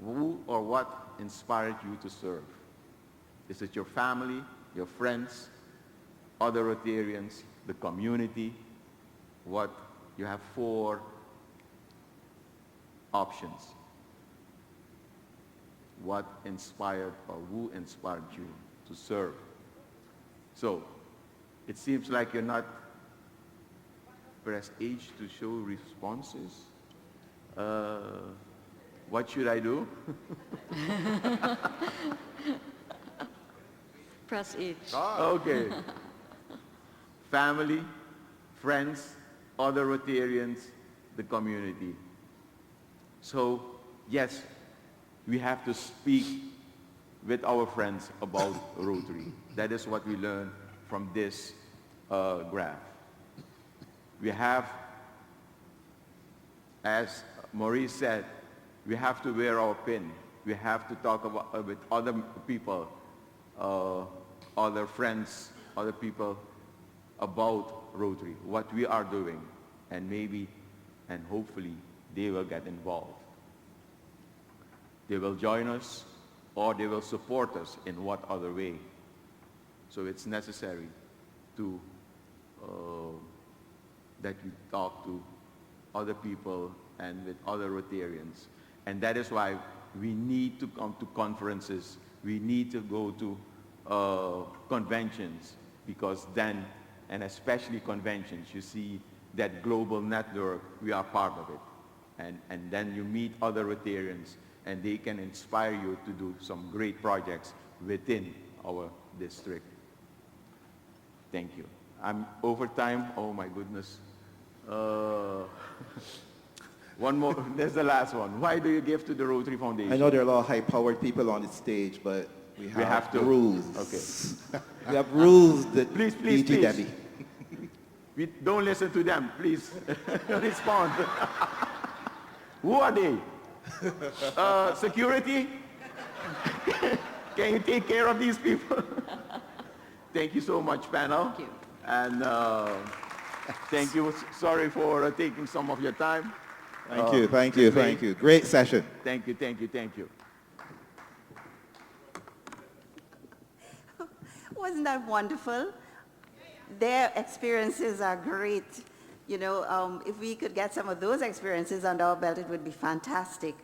Who or what inspired you to serve? Is it your family, your friends, other Rotarians, the community? What? You have 4 options. What inspired or who inspired you to serve? So, it seems like you're not press H to show responses. What should I do? Press H. Okay. Family, friends, other Rotarians, the community. So, yes, we have to speak with our friends about Rotary. That is what we learned from this graph. We have, as Maurice said, we have to wear our pin. We have to talk about, with other people, other friends, other people about Rotary, what we are doing, and maybe and hopefully they will get involved. They will join us or they will support us in what other way. So it's necessary to that we talk to other people and with other Rotarians. And that is why we need to come to conferences. We need to go to conventions, because then, and especially conventions, you see that global network, we are part of it. and then you meet other Rotarians, and they can inspire you to do some great projects within our district. Thank you. I'm over time. Oh my goodness. One more. There's the last one. Why do you give to the Rotary Foundation? I know there are a lot of high-powered people on the stage, but we have to. rules. Okay. We have rules that Please, DG Debbie. We don't listen to them. Please respond. Who are they? Security? Can you take care of these people? Thank you so much, panel. Thank you. And thank you. Sorry for taking some of your time. Thank you, thank you, thank you. Great session. Thank you, thank you, thank you. Wasn't that wonderful? Their experiences are great. You know, if we could get some of those experiences under our belt, it would be fantastic.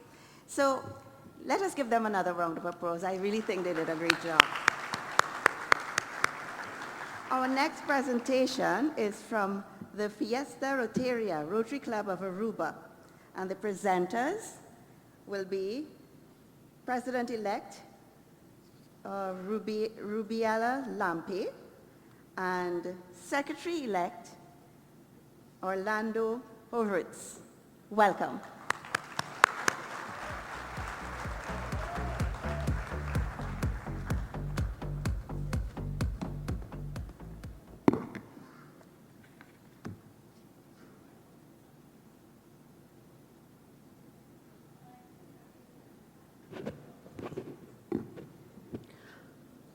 So let us give them another round of applause. I really think they did a great job. Our next presentation is from the Fiesta Rotaria Rotary Club of Aruba. And the presenters will be President-elect Rubiela Lampe and Secretary-elect Orlando Hovertz. Welcome.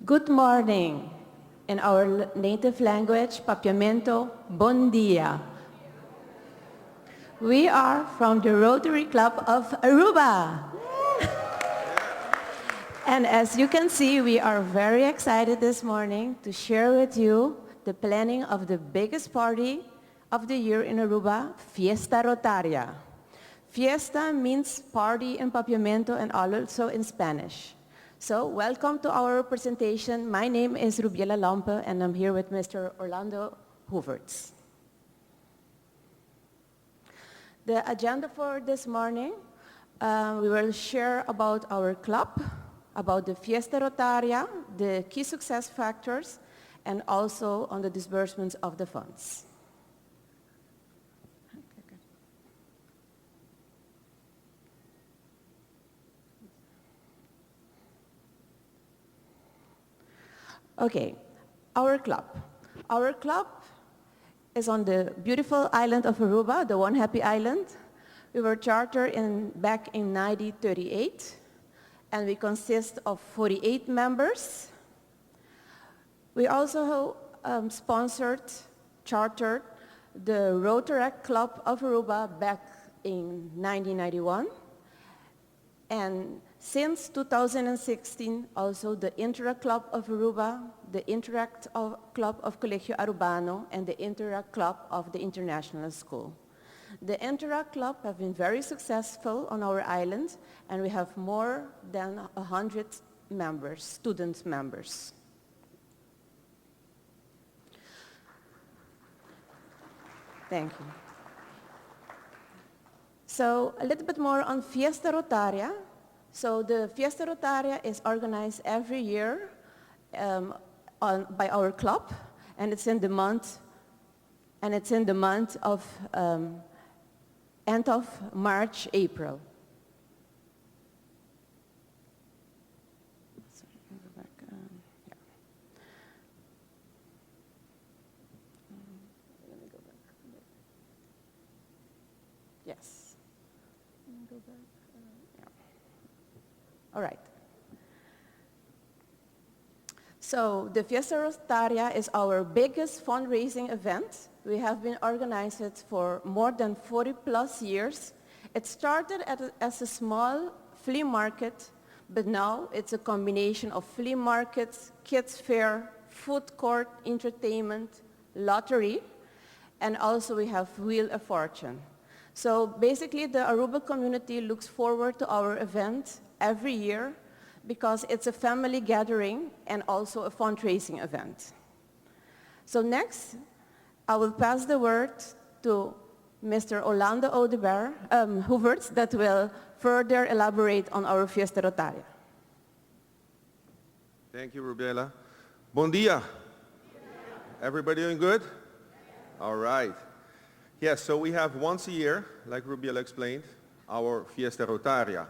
Good morning. In our native language, Papiamento, bon dia. We are from the Rotary Club of Aruba. And as you can see, we are very excited this morning to share with you the planning of the biggest party of the year in Aruba, Fiesta Rotaria. Fiesta means party in Papiamento and also in Spanish. So welcome to our presentation. My name is Rubiela Lampe and I'm here with Mr. Orlando Hovertz. The agenda for this morning, we will share about our club, about the Fiesta Rotaria, the key success factors, and also on the disbursements of the funds. Okay, our club. Our club is on the beautiful island of Aruba, the One Happy Island. We were chartered back in 1938, and we consist of 48 members. We also chartered the Rotaract Club of Aruba back in 1991. And since 2016, also the Interact Club of Aruba, the Interact Club of Colegio Arubano, and the Interact Club of the International School. The Interact Club have been very successful on our island, and we have more than 100 members, student members. Thank you. So a little bit more on Fiesta Rotaria. So the Fiesta Rotaria is organized every year by our club, and it's in the month of end of March, April. Sorry, can I go back? Yeah. Let me go back. Yes. Let me go back. Yeah. All right. So the Fiesta Rotaria is our biggest fundraising event. We have been organizing it for more than 40 plus years. It started as a small flea market, but now it's a combination of flea markets, kids fair, food court, entertainment, lottery, and also we have Wheel of Fortune. So basically the Aruba community looks forward to our event every year because it's a family gathering and also a fundraising event. So next, I will pass the word to Mr. Orlando Hooverts, that will further elaborate on our Fiesta Rotaria. Thank you, Rubiela. Bon dia. Everybody doing good? All right. Yes, so we have once a year, like Rubiela explained, our Fiesta Rotaria.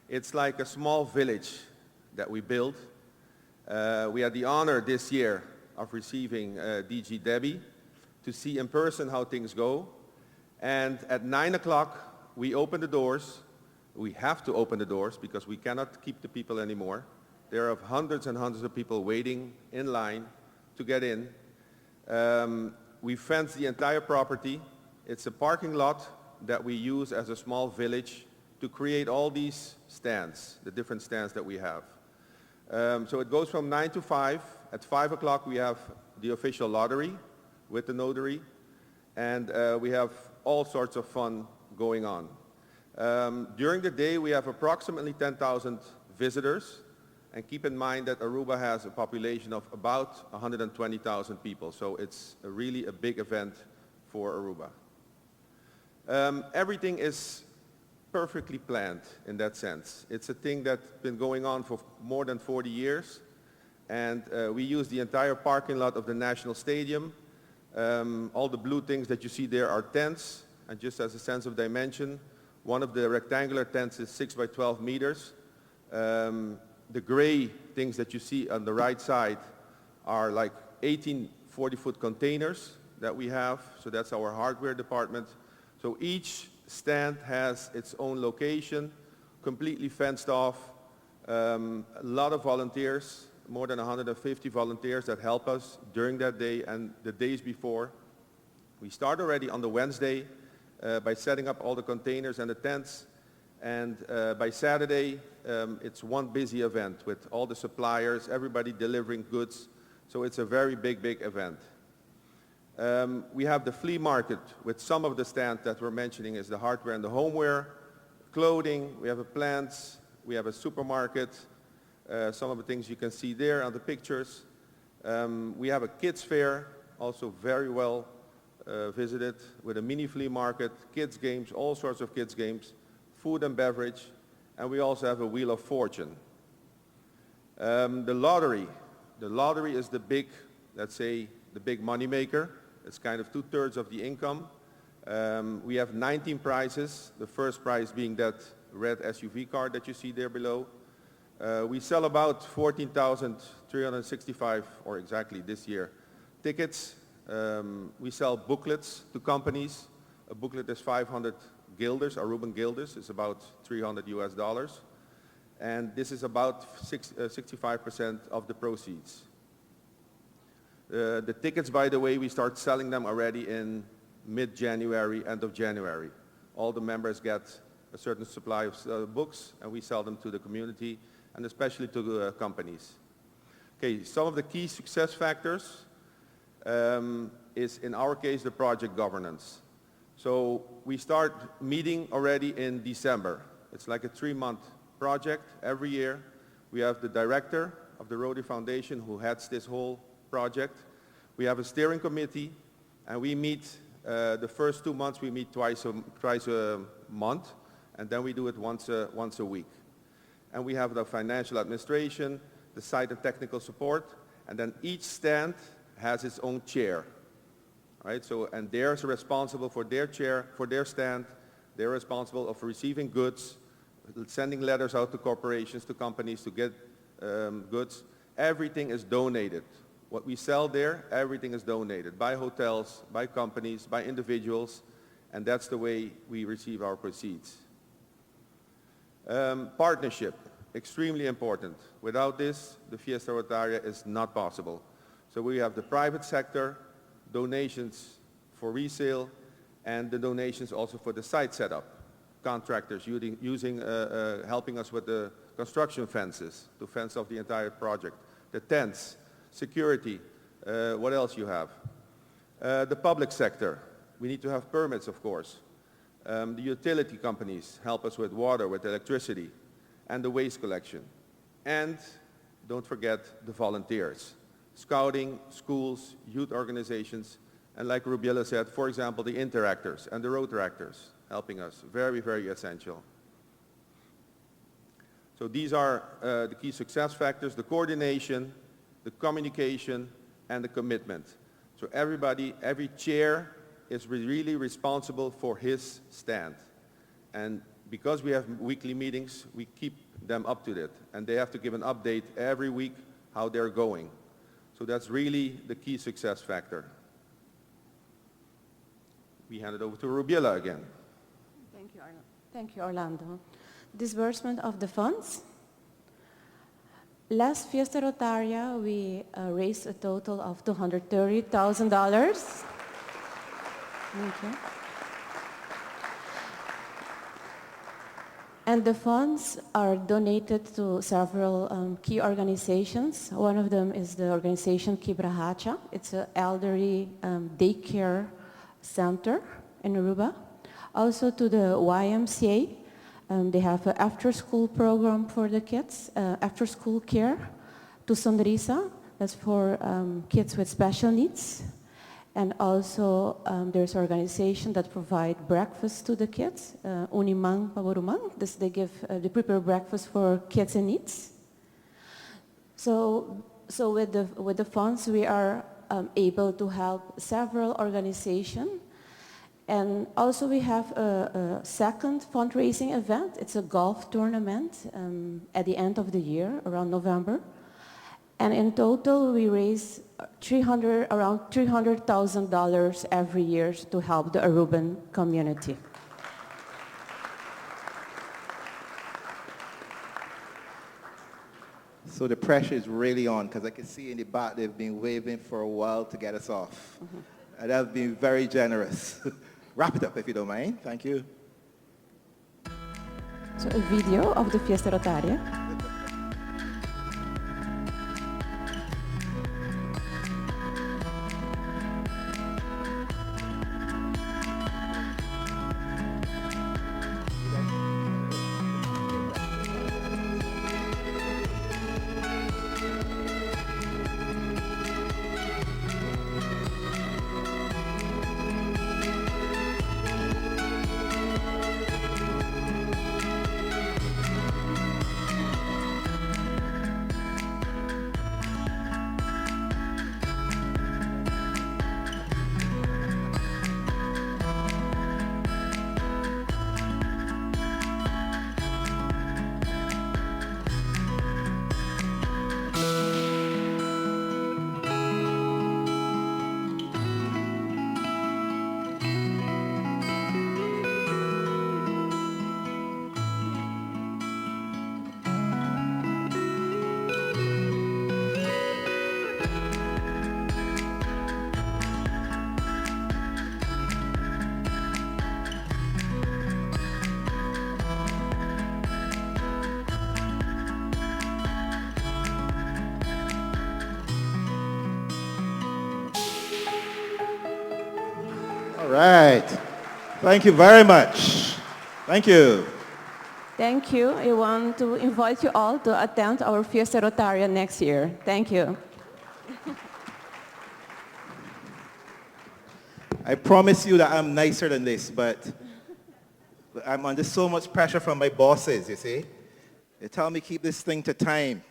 It's like a small village that we build. We had the honor this year of receiving DG Debbie to see in person how things go. And at 9 o'clock, we open the doors. We have to open the doors because we cannot keep the people anymore. There are hundreds and hundreds of people waiting in line to get in. We fence the entire property. It's a parking lot that we use as a small village to create all these stands, the different stands that we have. So it goes from 9 to 5. At 5 o'clock, we have the official lottery with the notary. And we have all sorts of fun going on. During the day, we have approximately 10,000 visitors. And keep in mind that Aruba has a population of about 120,000 people. So it's really a big event for Aruba. Everything is perfectly planned in that sense. It's a thing that's been going on for more than 40 years. And we use the entire parking lot of the National Stadium. All the blue things that you see there are tents. And just as a sense of dimension, one of the rectangular tents is 6 by 12 meters. The gray things that you see on the right side are like 18 40-foot containers that we have. So that's our hardware department. So each stand has its own location, completely fenced off. A lot of volunteers, more than 150 volunteers that help us during that day and the days before. We start already on the Wednesday by setting up all the containers and the tents. And by Saturday, it's one busy event with all the suppliers, everybody delivering goods. So it's a very big, big event. We have the flea market with some of the stands that we're mentioning is the hardware and the homeware, clothing, we have a plants, we have a supermarket, some of the things you can see there on the pictures. We have a kids fair, also very well visited, with a mini flea market, kids games, all sorts of kids games, food and beverage, and we also have a Wheel of Fortune. The lottery is the big, let's say, the big money maker. It's kind of 2/3 of the income. We have 19 prizes, the first prize being that red SUV car that you see there below. We sell about 14,365, or exactly this year, tickets. We sell booklets to companies. A booklet is 500 guilders, Aruban guilders, is about $300 US. And this is about 65% of the proceeds. The tickets, by the way, we start selling them already in mid-January, end of January. All the members get a certain supply of books, and we sell them to the community, and especially to the companies. Okay, some of the key success factors is, in our case, the project governance. So we start meeting already in December. It's like a 3-month project every year. We have the director of the Rotary Foundation who heads this whole project. We have a steering committee, and we meet, the first 2 months we meet twice a month, and then we do it once a week. And we have the financial administration, the site and technical support, and then each stand has its own chair. Right, so, and they're responsible for their chair, for their stand. They're responsible for receiving goods, sending letters out to corporations, to companies to get goods. Everything is donated. What we sell there, everything is donated by hotels, by companies, by individuals, and that's the way we receive our proceeds. Partnership, extremely important. Without this, the Fiesta Rotaria is not possible. So we have the private sector, donations for resale, and the donations also for the site setup. Contractors helping us with the construction fences to fence off the entire project. The tents, security, what else you have? The public sector, we need to have permits, of course. The utility companies help us with water, with electricity, and the waste collection. And don't forget the volunteers. Scouting, schools, youth organizations, And like Rubiela said, for example, the interactors and the rotaractors helping us, very, very essential. So these are the key success factors: the coordination, the communication, and the commitment. So everybody, every chair is really responsible for his stand. And because we have weekly meetings, we keep them up to date. And they have to give an update every week how they're going. So that's really the key success factor. We hand it over to Rubiela again. Thank you, Orlando. Disbursement of the funds. Last Fiesta Rotaria, we raised a total of $230,000. Thank you. And the funds are donated to several key organizations. One of them is the organization Kibrahacha. It's an elderly daycare center in Aruba. Also to the YMCA. They have an after-school program for the kids, after-school care. To Sonrisa, that's for kids with special needs. And also there's an organization that provide breakfast to the kids, Unimang Paborumang. They prepare breakfast for kids in needs. So with the funds, we are able to help several organizations. And also we have a second fundraising event. It's a golf tournament at the end of the year, around November. And in total, we raise around $300,000 every year to help the Aruban community. So the pressure is really on, because I can see in the back they've been waving for a while to get us off. And they've been very generous. Wrap it up if you don't mind. Thank you. So a video of the Fiesta Rotaria. All right. Thank you very much. Thank you. Thank you. I want to invite you all to attend our Fiesta Rotaria next year. Thank you. I promise you that I'm nicer than this, but I'm under so much pressure from my bosses, you see. They tell me keep this thing to time.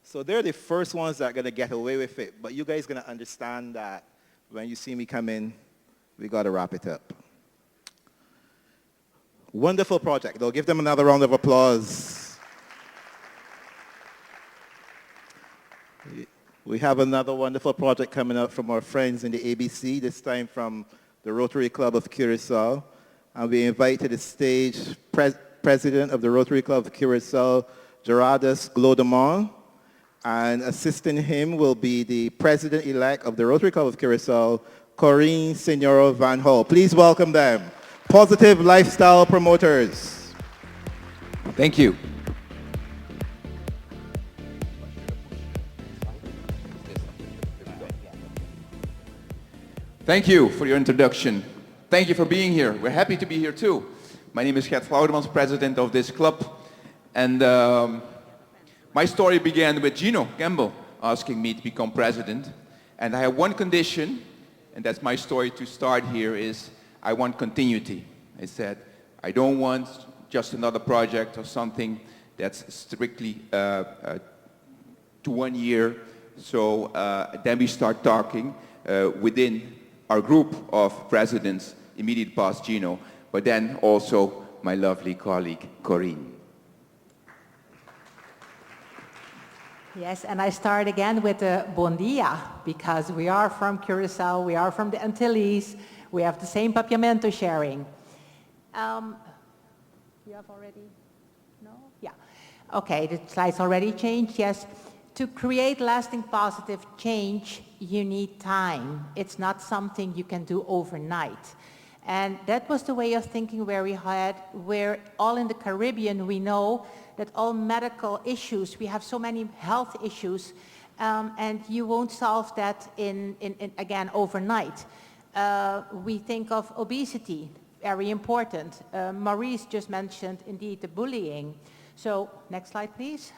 So they're the first ones that are going to get away with it. But you guys are going to understand that when you see me come in, we got to wrap it up. Wonderful project, though. Give them another round of applause. We have another wonderful project coming up from our friends in the ABC, this time from the Rotary Club of Curacao. And we invite to the stage President of the Rotary Club of Curacao, Gerardus Glodemont. And assisting him will be the President-elect of the Rotary Club of Curacao, Corinne Senoro Van Hol. Please welcome them. Positive lifestyle promoters. Thank you. Thank you for your introduction. Thank you for being here. We're happy to be here too. My name is Gert Glaudemans, president of this club. And my story began with Gino Campbell asking me to become president. And I have one condition. and that's my story to start here, is I want continuity. I said, I don't want just another project or something that's strictly to 1 year. So then we start talking within our group of presidents, immediate past Gino, but then also my lovely colleague, Corinne. Yes, and I start again with the bon dia, because we are from Curacao, we are from the Antilles, we have the same papiamento sharing. You have already, no? Yeah. Okay, the slide's already changed, yes. To create lasting positive change, you need time. It's not something you can do overnight. And that was the way of thinking where all in the Caribbean, we know that all medical issues, we have so many health issues, and you won't solve that again overnight. We think of obesity, very important. Maurice just mentioned indeed the bullying. So next slide, please.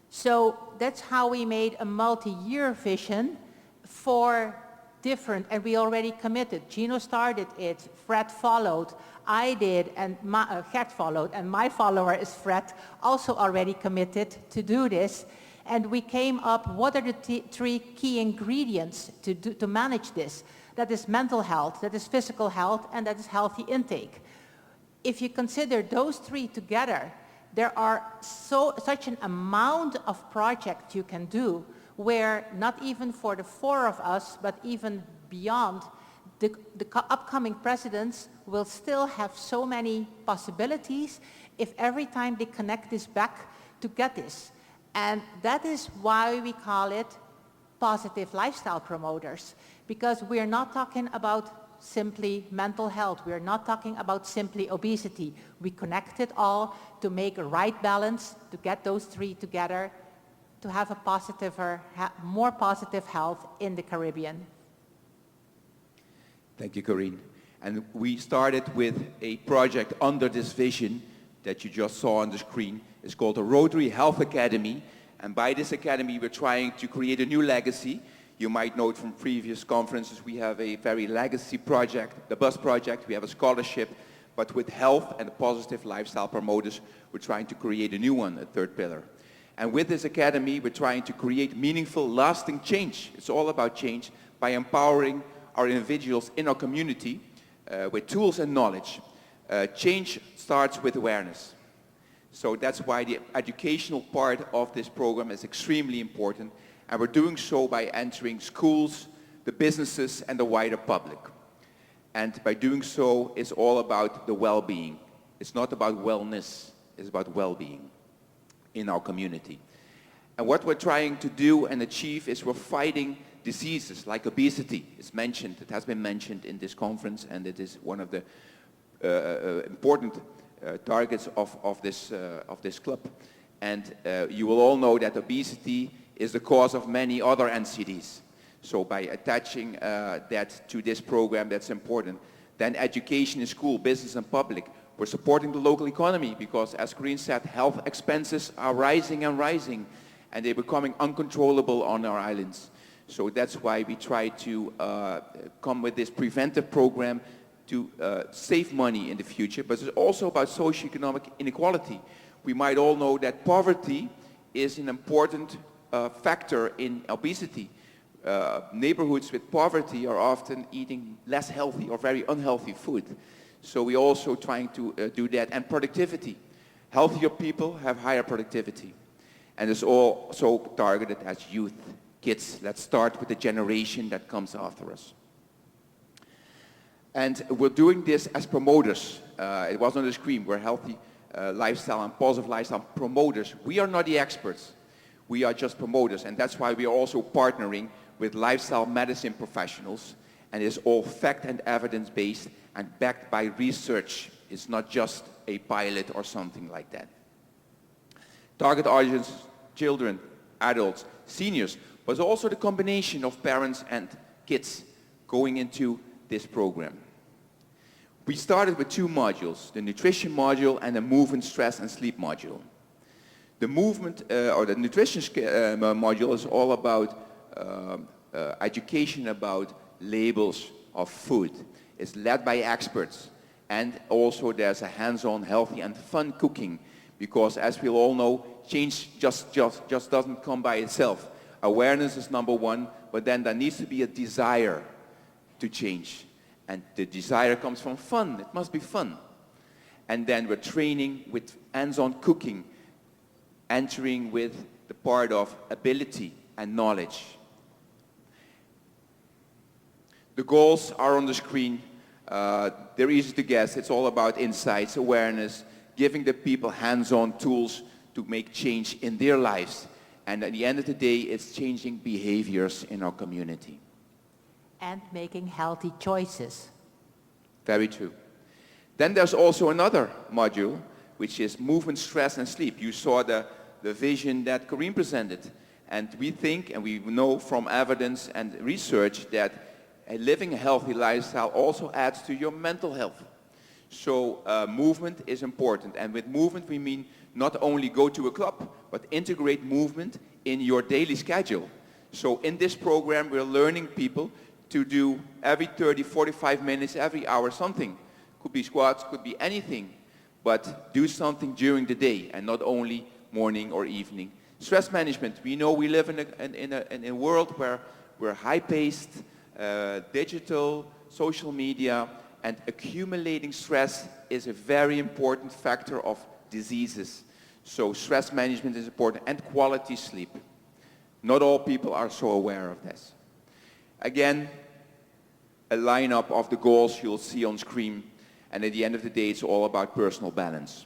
So that's how we made a multi-year vision for different, and we already committed. Gino started it, Fred followed, I did, and Gert followed, and my follower is Fred, also already committed to do this. And we came up, what are the three key ingredients to manage this? That is mental health, that is physical health, and that is healthy intake. If you consider those three together, there are such an amount of projects you can do where not even for the four of us, but even beyond, the upcoming presidents will still have so many possibilities if every time they connect this back to get this. And that is why we call it positive lifestyle promoters, because we're not talking about simply mental health. We're not talking about simply obesity. We connect it all to make a right balance, to get those three together, to have a more positive health in the Caribbean. Thank you, Corinne. And we started with a project under this vision that you just saw on the screen. It's called the Rotary Health Academy. And by this academy, we're trying to create a new legacy. You might know it from previous conferences, we have a very legacy project, the BUS project, we have a scholarship, but with health and positive lifestyle promoters, we're trying to create a new one, a third pillar. And with this academy, we're trying to create meaningful, lasting change. It's all about change by empowering our individuals in our community with tools and knowledge. Change starts with awareness. So that's why the educational part of this program is extremely important. And we're doing so by entering schools, the businesses, and the wider public. And by doing so, it's all about the well-being. It's not about wellness, it's about well-being in our community. And what we're trying to do and achieve is we're fighting diseases like obesity. It's mentioned, it has been mentioned in this conference, and it is one of the important targets of this club. And you will all know that obesity is the cause of many other NCDs. So by attaching that to this program, that's important. Then education in school, business and public. We're supporting the local economy because, as Corinne said, health expenses are rising and rising, and they're becoming uncontrollable on our islands. So that's why we try to come with this preventive program to save money in the future, but it's also about socioeconomic inequality. We might all know that poverty is an important factor in obesity. Neighborhoods with poverty are often eating less healthy or very unhealthy food. So we're also trying to do that. And productivity. Healthier people have higher productivity. And it's also targeted at youth, kids. Let's start with the generation that comes after us. And we're doing this as promoters. It was on the screen. We're healthy lifestyle and positive lifestyle promoters. We are not the experts. We are just promoters, and that's why we are also partnering with lifestyle medicine professionals, and it's all fact and evidence-based and backed by research. It's not just a pilot or something like that. Target audience, children, adults, seniors, but also the combination of parents and kids going into this program. We started with two modules, the nutrition module and the movement, stress, and sleep module. The movement or the nutrition module is all about education about labels of food. It's led by experts. And also there's a hands-on, healthy and fun cooking, because as we all know, change just doesn't come by itself. Awareness is number one, but then there needs to be a desire to change. And the desire comes from fun. It must be fun. And then we're training with hands-on cooking, entering with the part of ability and knowledge. The goals are on the screen. They're easy to guess. It's all about insights, awareness, giving the people hands-on tools to make change in their lives. And at the end of the day, it's changing behaviors in our community. And making healthy choices. Very true. Then there's also another module, which is movement, stress, and sleep. You saw the vision that Corinne presented. And we think, and we know from evidence and research, that living a healthy lifestyle also adds to your mental health. So movement is important. And with movement, we mean not only go to a club, but integrate movement in your daily schedule. So in this program, we're learning people to do every 30, 45 minutes, every hour something. Could be squats, could be anything, but do something during the day and not only morning or evening. Stress management. We know we live in a world where we're high-paced, digital, social media, and accumulating stress is a very important factor of diseases. So stress management is important, and quality sleep. Not all people are so aware of this. Again, a lineup of the goals you'll see on screen, and at the end of the day, it's all about personal balance.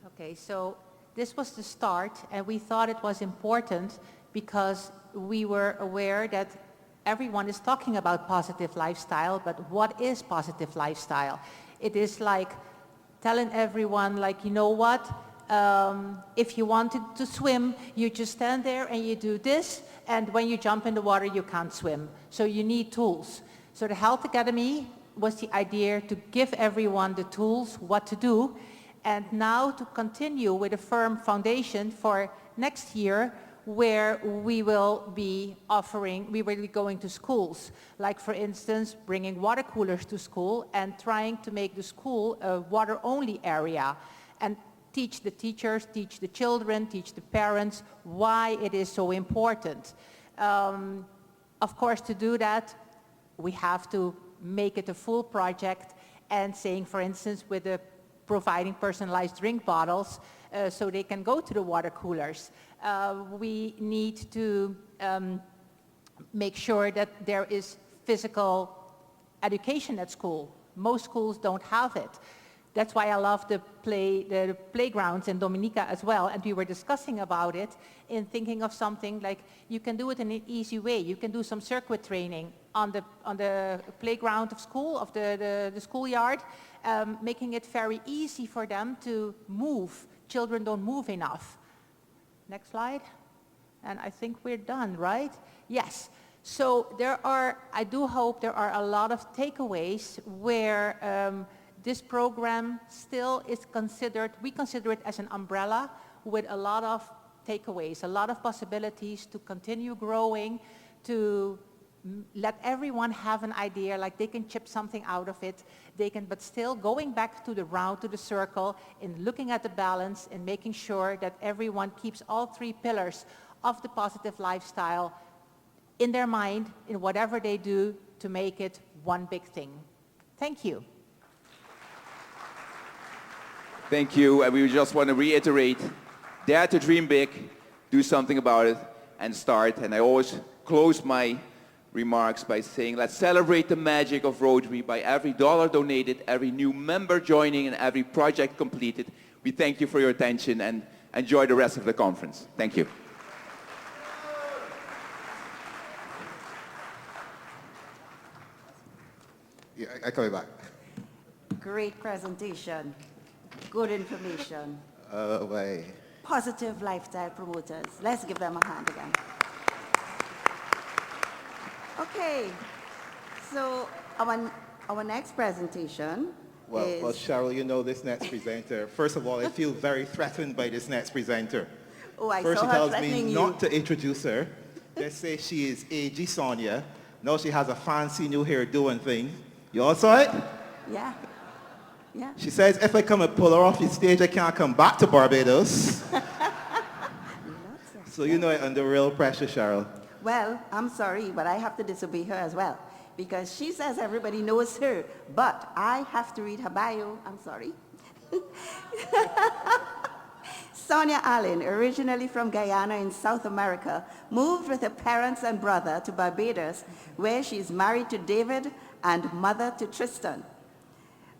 Okay, so this was the start, and we thought it was important because we were aware that everyone is talking about positive lifestyle, but what is positive lifestyle? It is like telling everyone, like, you know what, if you wanted to swim, you just stand there and you do this, and when you jump in the water, you can't swim. So you need tools. So the Health Academy was the idea to give everyone the tools, what to do, and now to continue with a firm foundation for next year, where we will be going to schools, like for instance, bringing water coolers to school and trying to make the school a water-only area, and teach the teachers, teach the children, teach the parents why it is so important. Of course, to do that, we have to make it a full project, and saying, for instance, with the providing personalized drink bottles so they can go to the water coolers. We need to make sure that there is physical education at school. Most schools don't have it. That's why I love the playgrounds in Dominica as well, and we were discussing about it in thinking of something like you can do it in an easy way. You can do some circuit training on the playground of school, of the schoolyard, making it very easy for them to move. Children don't move enough. Next slide. And I think we're done, right? Yes. So I do hope there are a lot of takeaways where this program still is we consider it as an umbrella with a lot of takeaways, a lot of possibilities to continue growing, to let everyone have an idea, like they can chip something out of it, but still going back to the round, to the circle, and looking at the balance and making sure that everyone keeps all three pillars of the positive lifestyle in their mind in whatever they do to make it one big thing. Thank you. Thank you, and we just want to reiterate, dare to dream big, do something about it, and start. And I always close my remarks by saying, let's celebrate the magic of Rotary by every dollar donated, every new member joining, and every project completed. We thank you for your attention, and enjoy the rest of the conference. Thank you. Yeah, I call you back. Great presentation. Good information. Oh, boy. Positive lifestyle promoters. Let's give them a hand again. Okay, so our next presentation Well, Cheryl, you know this next presenter. First of all, I feel very threatened by this next presenter. Oh, I First saw she her tells threatening me you. not to introduce her. Let's say she is AG Sonia. Now she has a fancy new hair doing thing. You all saw it? Yeah. Yeah. She says if I come and pull her off the stage, I can't come back to Barbados. So you know it under real pressure, Cheryl. Well, I'm sorry, but I have to disobey her as well. Because she says everybody knows her, but I have to read her bio. I'm sorry. Sonia Allen, originally from Guyana in South America, moved with her parents and brother to Barbados, where she is married to David and mother to Tristan.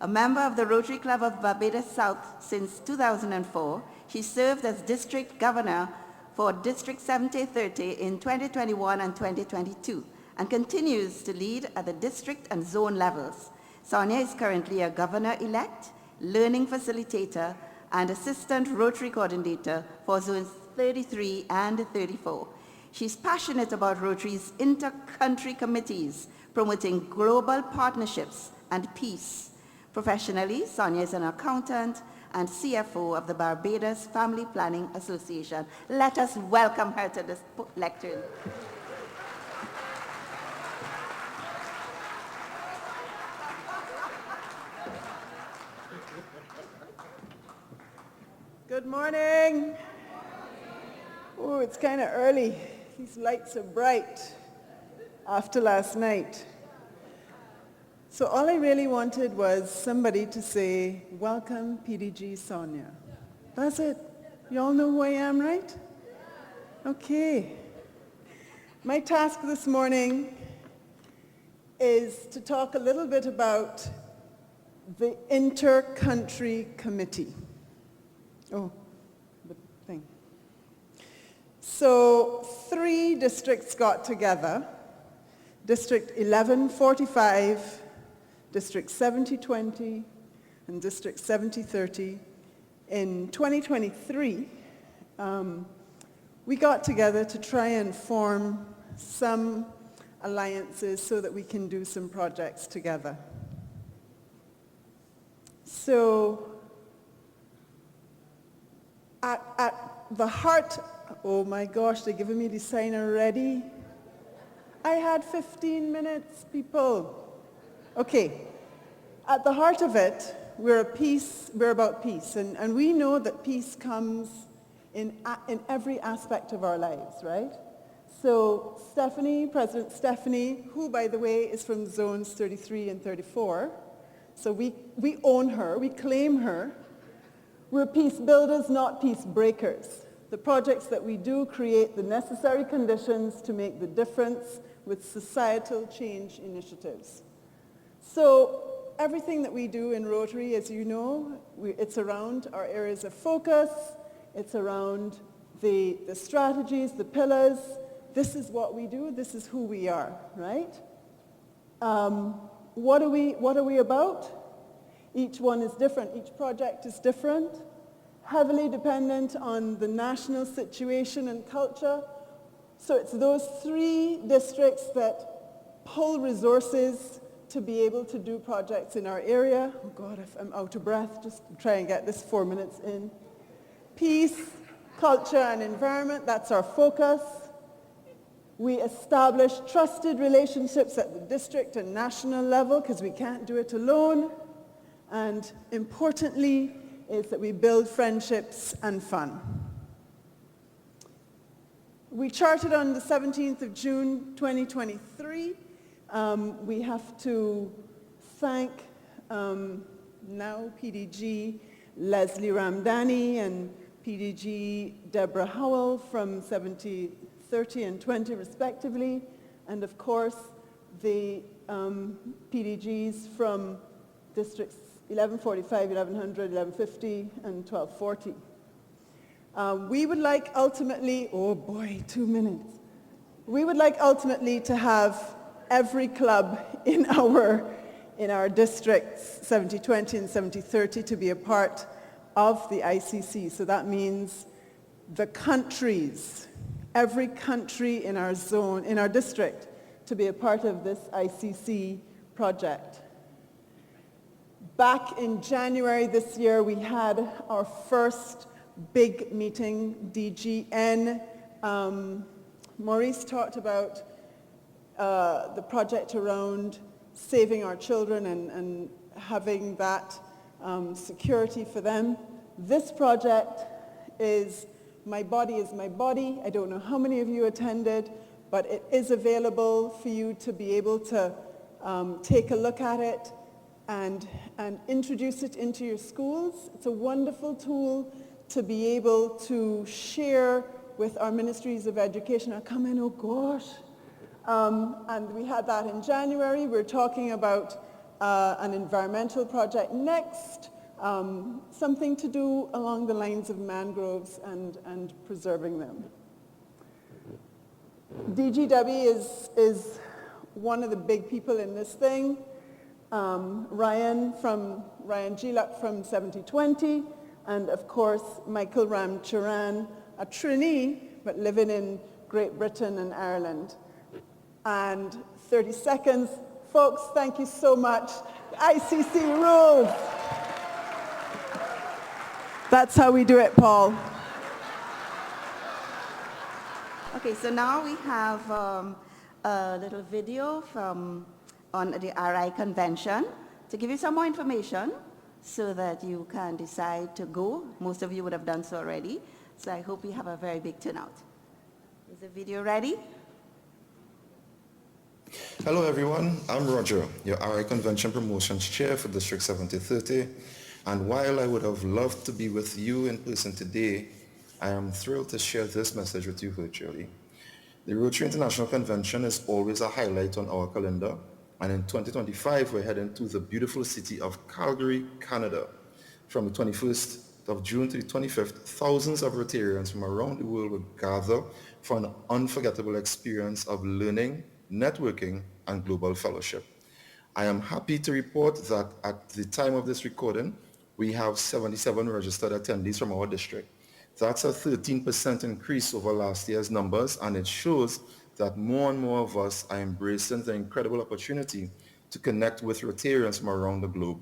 A member of the Rotary Club of Barbados South since 2004, she served as district governor for District 7030 in 2021 and 2022, and continues to lead at the district and zone levels. Sonia is currently a governor-elect, learning facilitator, and assistant Rotary coordinator for zones 33 and 34. She's passionate about Rotary's inter-country committees, promoting global partnerships and peace. Professionally, Sonia is an accountant and CFO of the Barbados Family Planning Association. Let us welcome her to this lectern. Good morning. Oh, it's kind of early. These lights are bright after last night. So all I really wanted was somebody to say, welcome PDG Sonia. That's it. You all know who I am, right? Okay. My task this morning is to talk a little bit about the Inter-Country Committee. Oh, the thing. So 3 districts got together, District 1145, District 7020, and District 7030. In 2023, we got together to try and form some alliances so that we can do some projects together. So at the heart, oh my gosh, they're giving me the sign already. I had 15 minutes, people. Okay, at the heart of it, we're about peace, and we know that peace comes in every aspect of our lives, right? So Stephanie, President Stephanie, who by the way is from zones 33 and 34, so we own her, we claim her. We're peace builders, not peace breakers. The projects that we do create the necessary conditions to make the difference with societal change initiatives. So everything that we do in Rotary, as you know, it's around our areas of focus, it's around the strategies, the pillars. This is what we do, this is who we are, right? What are we about? Each one is different, each project is different, heavily dependent on the national situation and culture. So it's those 3 districts that pull resources to be able to do projects in our area. Oh God, I'm out of breath, just try and get this 4 minutes in. Peace, culture, and environment, that's our focus. We establish trusted relationships at the district and national level because we can't do it alone. And importantly is that we build friendships and fun. We charted on the 17th of June 2023. We have to thank now PDG Leslie Ramdani and PDG Deborah Howell from 7030 and 20 respectively, and of course the PDGs from districts 1145, 1100, 1150, and 1240. We would like ultimately, oh boy, 2 minutes. We would like ultimately to have every club in our districts, 7020 and 7030, to be a part of the ICC. So that means the countries, every country in our zone, in our district, to be a part of this ICC project. Back in January this year, we had our first big meeting, DGN. Maurice talked about the project around saving our children and having that security for them. This project is My Body is My Body. I don't know how many of you attended, but it is available for you to be able to take a look at it and introduce it into your schools. It's a wonderful tool to be able to share with our ministries of education. I come in, oh gosh. And we had that in January. We're talking about an environmental project next, something to do along the lines of mangroves and preserving them. DGW is one of the big people in this thing. Ryan Gilak from 7020, and of course Michael Ramcharan, a Trini, but living in Great Britain and Ireland. And 30 seconds. Folks, thank you so much. ICC rules. That's how we do it, Paul. Okay, so now we have a little video on the RI convention to give you some more information so that you can decide to go. Most of you would have done so already. So I hope we have a very big turnout. Is the video ready? Hello everyone, I'm Roger, your RI Convention Promotions Chair for District 7030. And while I would have loved to be with you in person today, I am thrilled to share this message with you virtually. The Rotary International Convention is always a highlight on our calendar, and in 2025 we're heading to the beautiful city of Calgary, Canada. From the 21st of June to the 25th, thousands of Rotarians from around the world will gather for an unforgettable experience of learning, networking, and global fellowship. I am happy to report that at the time of this recording, we have 77 registered attendees from our district. That's a 13% increase over last year's numbers, and it shows that more and more of us are embracing the incredible opportunity to connect with Rotarians from around the globe.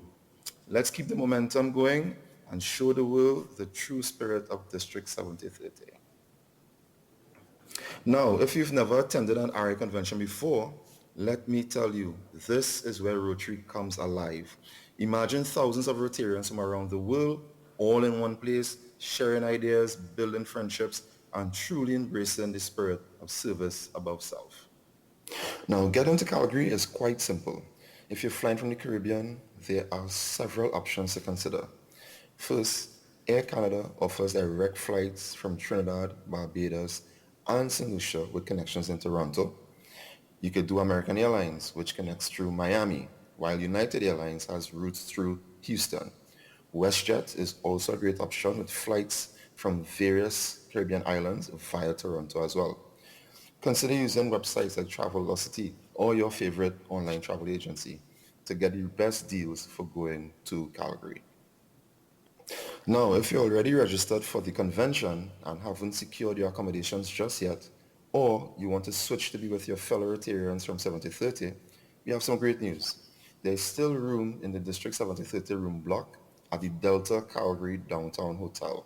Let's keep the momentum going and show the world the true spirit of District 7030. Now, if you've never attended an RI convention before, let me tell you, this is where Rotary comes alive. Imagine thousands of Rotarians from around the world, all in one place, sharing ideas, building friendships, and truly embracing the spirit of service above self. Now, getting to Calgary is quite simple. If you're flying from the Caribbean, there are several options to consider. First, Air Canada offers direct flights from Trinidad, Barbados, and St. Lucia with connections in Toronto. You could do American Airlines, which connects through Miami, while United Airlines has routes through Houston. WestJet is also a great option with flights from various Caribbean islands via Toronto as well. Consider using websites like Travelocity or your favorite online travel agency to get the best deals for going to Calgary. Now, if you're already registered for the convention and haven't secured your accommodations just yet, or you want to switch to be with your fellow Rotarians from 7030, we have some great news. There's still room in the District 7030 room block at the Delta Calgary Downtown Hotel.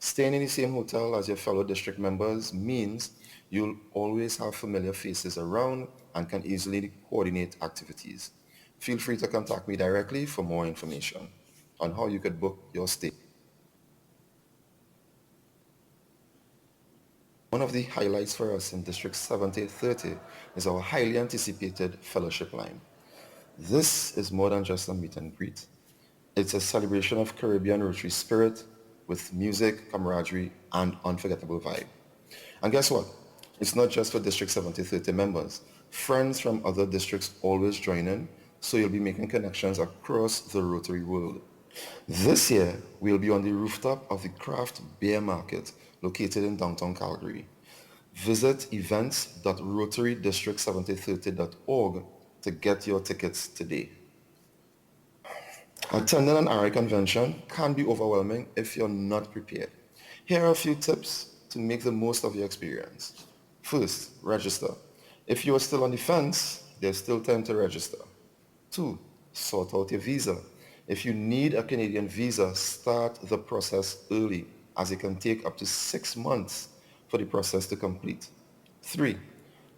Staying in the same hotel as your fellow district members means you'll always have familiar faces around and can easily coordinate activities. Feel free to contact me directly for more information on how you could book your stay. One of the highlights for us in District 7030 is our highly anticipated fellowship line. This is more than just a meet and greet. It's a celebration of Caribbean Rotary spirit with music, camaraderie, and unforgettable vibe. And guess what? It's not just for District 7030 members. Friends from other districts always join in, so you'll be making connections across the Rotary world. This year, we'll be on the rooftop of the Craft Beer Market located in downtown Calgary. Visit events.rotarydistrict7030.org to get your tickets today. Attending an RI convention can be overwhelming if you're not prepared. Here are a few tips to make the most of your experience. First, register. If you are still on the fence, there's still time to register. 2, sort out your visa. If you need a Canadian visa, start the process early as it can take up to 6 months for the process to complete. 3.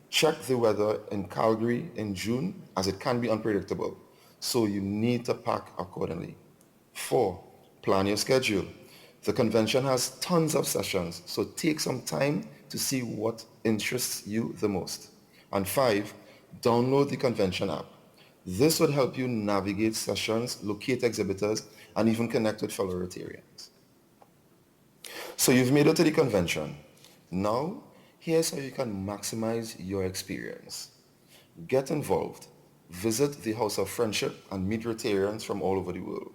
Check the weather in Calgary in June, as it can be unpredictable, so you need to pack accordingly. 4. Plan your schedule. The convention has tons of sessions, so take some time to see what interests you the most. And 5. Download the convention app. This would help you navigate sessions, locate exhibitors, and even connect with fellow Rotarians. So you've made it to the convention. Now, here's how you can maximize your experience. Get involved. Visit the House of Friendship and meet Rotarians from all over the world.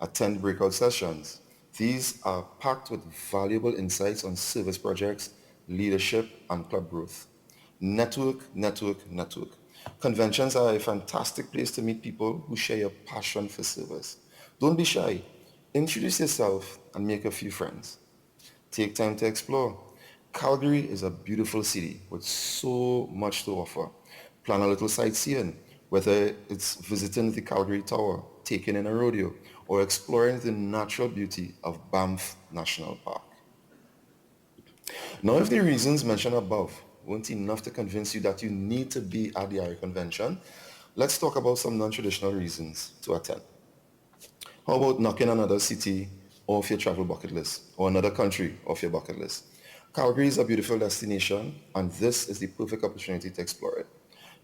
Attend breakout sessions. These are packed with valuable insights on service projects, leadership, and club growth. Network, network, network. Conventions are a fantastic place to meet people who share your passion for service. Don't be shy. Introduce yourself and make a few friends. Take time to explore. Calgary is a beautiful city with so much to offer. Plan a little sightseeing, whether it's visiting the Calgary Tower, taking in a rodeo, or exploring the natural beauty of Banff National Park. Now, if the reasons mentioned above weren't enough to convince you that you need to be at the ARI convention, let's talk about some non-traditional reasons to attend. How about knocking another city off your travel bucket list, or another country off your bucket list? Calgary is a beautiful destination, and this is the perfect opportunity to explore it.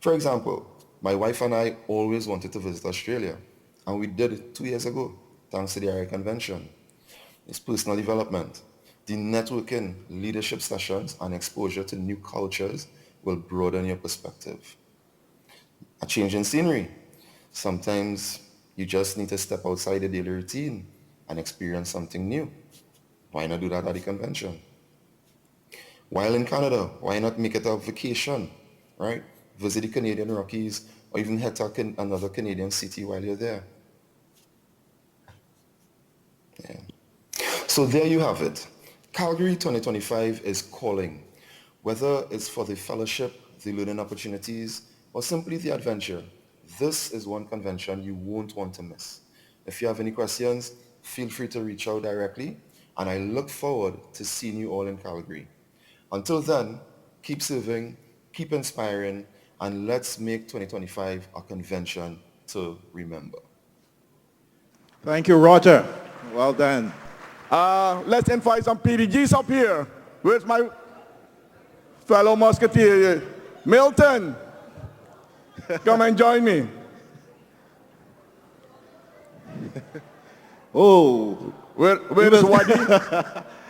For example, my wife and I always wanted to visit Australia, and we did it 2 years ago, thanks to the ARI convention. It's personal development. The networking, leadership sessions, and exposure to new cultures will broaden your perspective. A change in scenery. Sometimes you just need to step outside the daily routine and experience something new. Why not do that at the convention? While in Canada, why not make it a vacation, right? Visit the Canadian Rockies, or even head to another Canadian city while you're there. Yeah. So there you have it. Calgary 2025 is calling. Whether it's for the fellowship, the learning opportunities, or simply the adventure, this is one convention you won't want to miss. If you have any questions, feel free to reach out directly, and I look forward to seeing you all in Calgary. Until then, keep serving, keep inspiring, and let's make 2025 a convention to remember. Thank you, Roger. Well done. Let's invite some PDGs up here. Where's my fellow musketeer? Milton, come and join me. Oh. Where is Wadi?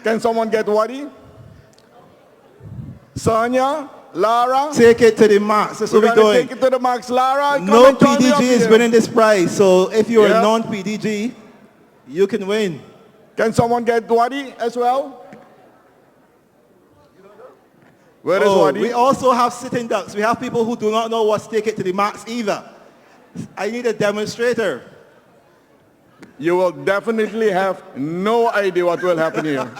Can someone get Wadi? Sonia, Lara? Take it to the max. That's what we're doing. Take it to the max. Lara, come No and join me up PDG is here. winning this prize, so if you're a non-PDG, you can win. Can someone get Wadi as well? Where is Wadi? We also have sitting ducks. We have people who do not know what's take it to the max either. I need a demonstrator. You will definitely have no idea what will happen here.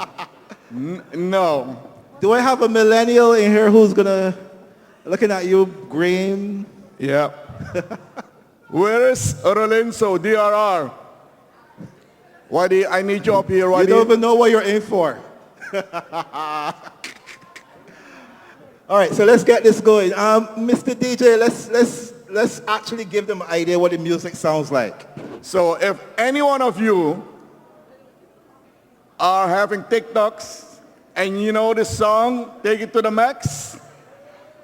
No. Do I have a millennial in here who's gonna, looking at you, Graham? Yeah. Where is Rolenso, DRR? Wadi, I need you up here, Wadi. You don't even know what you're in for. All right, so let's get this going. Mr. DJ, let's actually give them an idea what the music sounds like. So if any one of you are having TikToks and you know this song, Take It to the Max,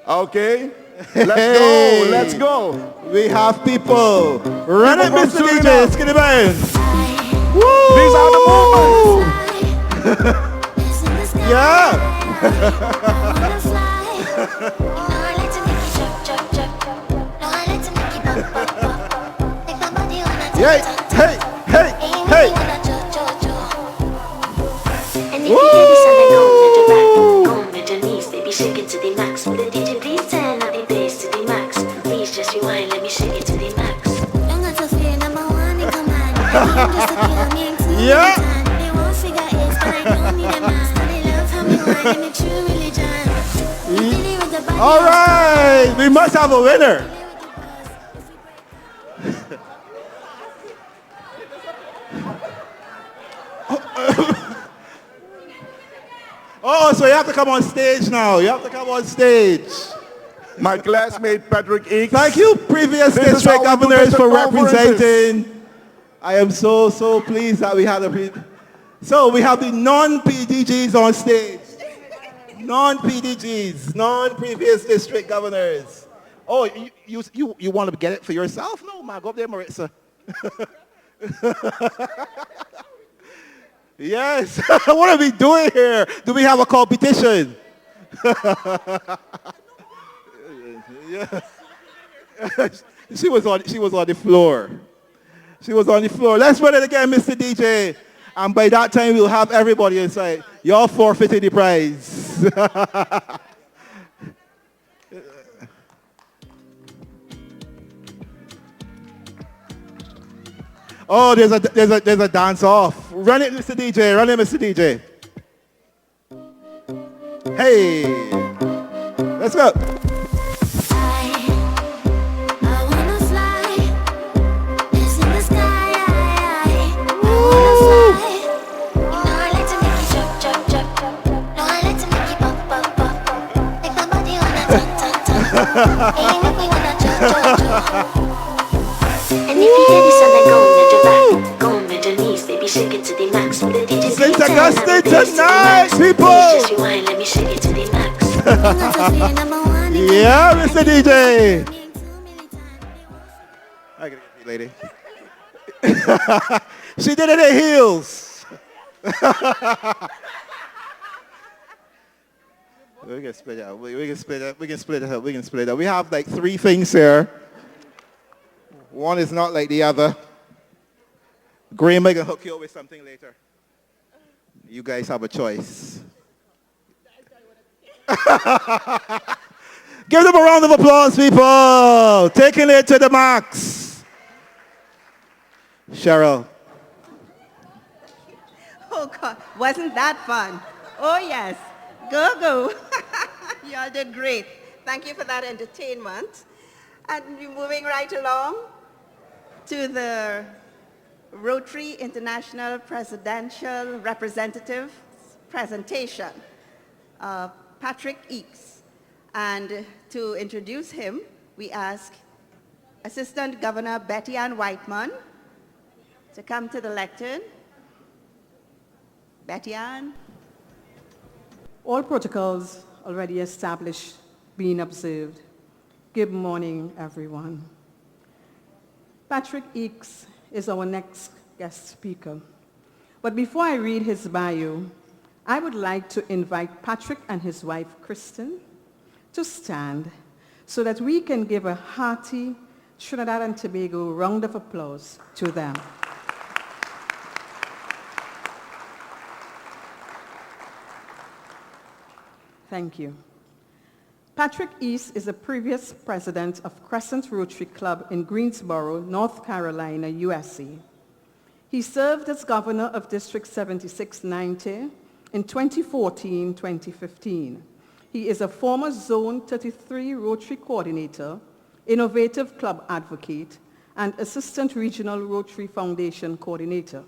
okay? Let's go. We have people. Run it, People Mr. from DJ, Suriname. Skinny Bands. These are the movements. Yeah. Hey, hey, hey, hey. Woo! Shake it to the max. With the DJ, please turn up the bass to the max. Please just rewind, let me shake it to the max. Don't got to feel number one in command. Yeah. They won't figure it, but I don't need a man. They love how me wine and me true religion. All right, we must have a winner. Oh, so you have to come on stage now. You have to come on stage. My classmate Patrick Eakes. Thank you, previous This is district how we do governors, for district conferences. representing. I am so pleased that we had So we have the non-PDGs on stage. Non-PDGs, non-previous district governors. Oh, you want to get it for yourself? No, man, go up there, Maritza. Yes. What are we doing here? Do we have a competition? Yeah. She was on the floor. She was on the floor. Let's run it again, Mr. DJ. And by that time, we'll have everybody inside. Y'all forfeited the prize. Oh, there's a dance off. Run it, Mr. DJ. Run it, Mr. DJ. Hey, let's go. And if you hear this song, then go on your back, go on your knees, baby, shake it to the max. With the DJ St. beat, Augustine tonight, people. Just rewind, let me shake it to the max. Yeah, Mr. DJ. I gotta get you, lady. She did it in heels. We can split it up. We can split it up. We can split it up. We can split it up. We have like 3 things here. One is not like the other. Graham, I can hook you up with something later. You guys have a choice. Give them a round of applause, people. Taking it to the max. Cheryl. Oh, God. Wasn't that fun? Oh, yes. Go. You all did great. Thank you for that entertainment. And we're moving right along to the Rotary International Presidential Representative presentation, Patrick Eakes. And to introduce him, we ask Assistant Governor Betty Ann Whiteman to come to the lectern. Betty Ann. All protocols already established being observed. Good morning, everyone. Patrick Eakes is our next guest speaker. But before I read his bio, I would like to invite Patrick and his wife, Kristen, to stand so that we can give a hearty Trinidad and Tobago round of applause to them. Thank you. Patrick Eakes is a previous president of Crescent Rotary Club in Greensboro, North Carolina, USA. He served as governor of District 7690 in 2014-2015. He is a former Zone 33 Rotary coordinator, innovative club advocate, and assistant regional Rotary Foundation coordinator.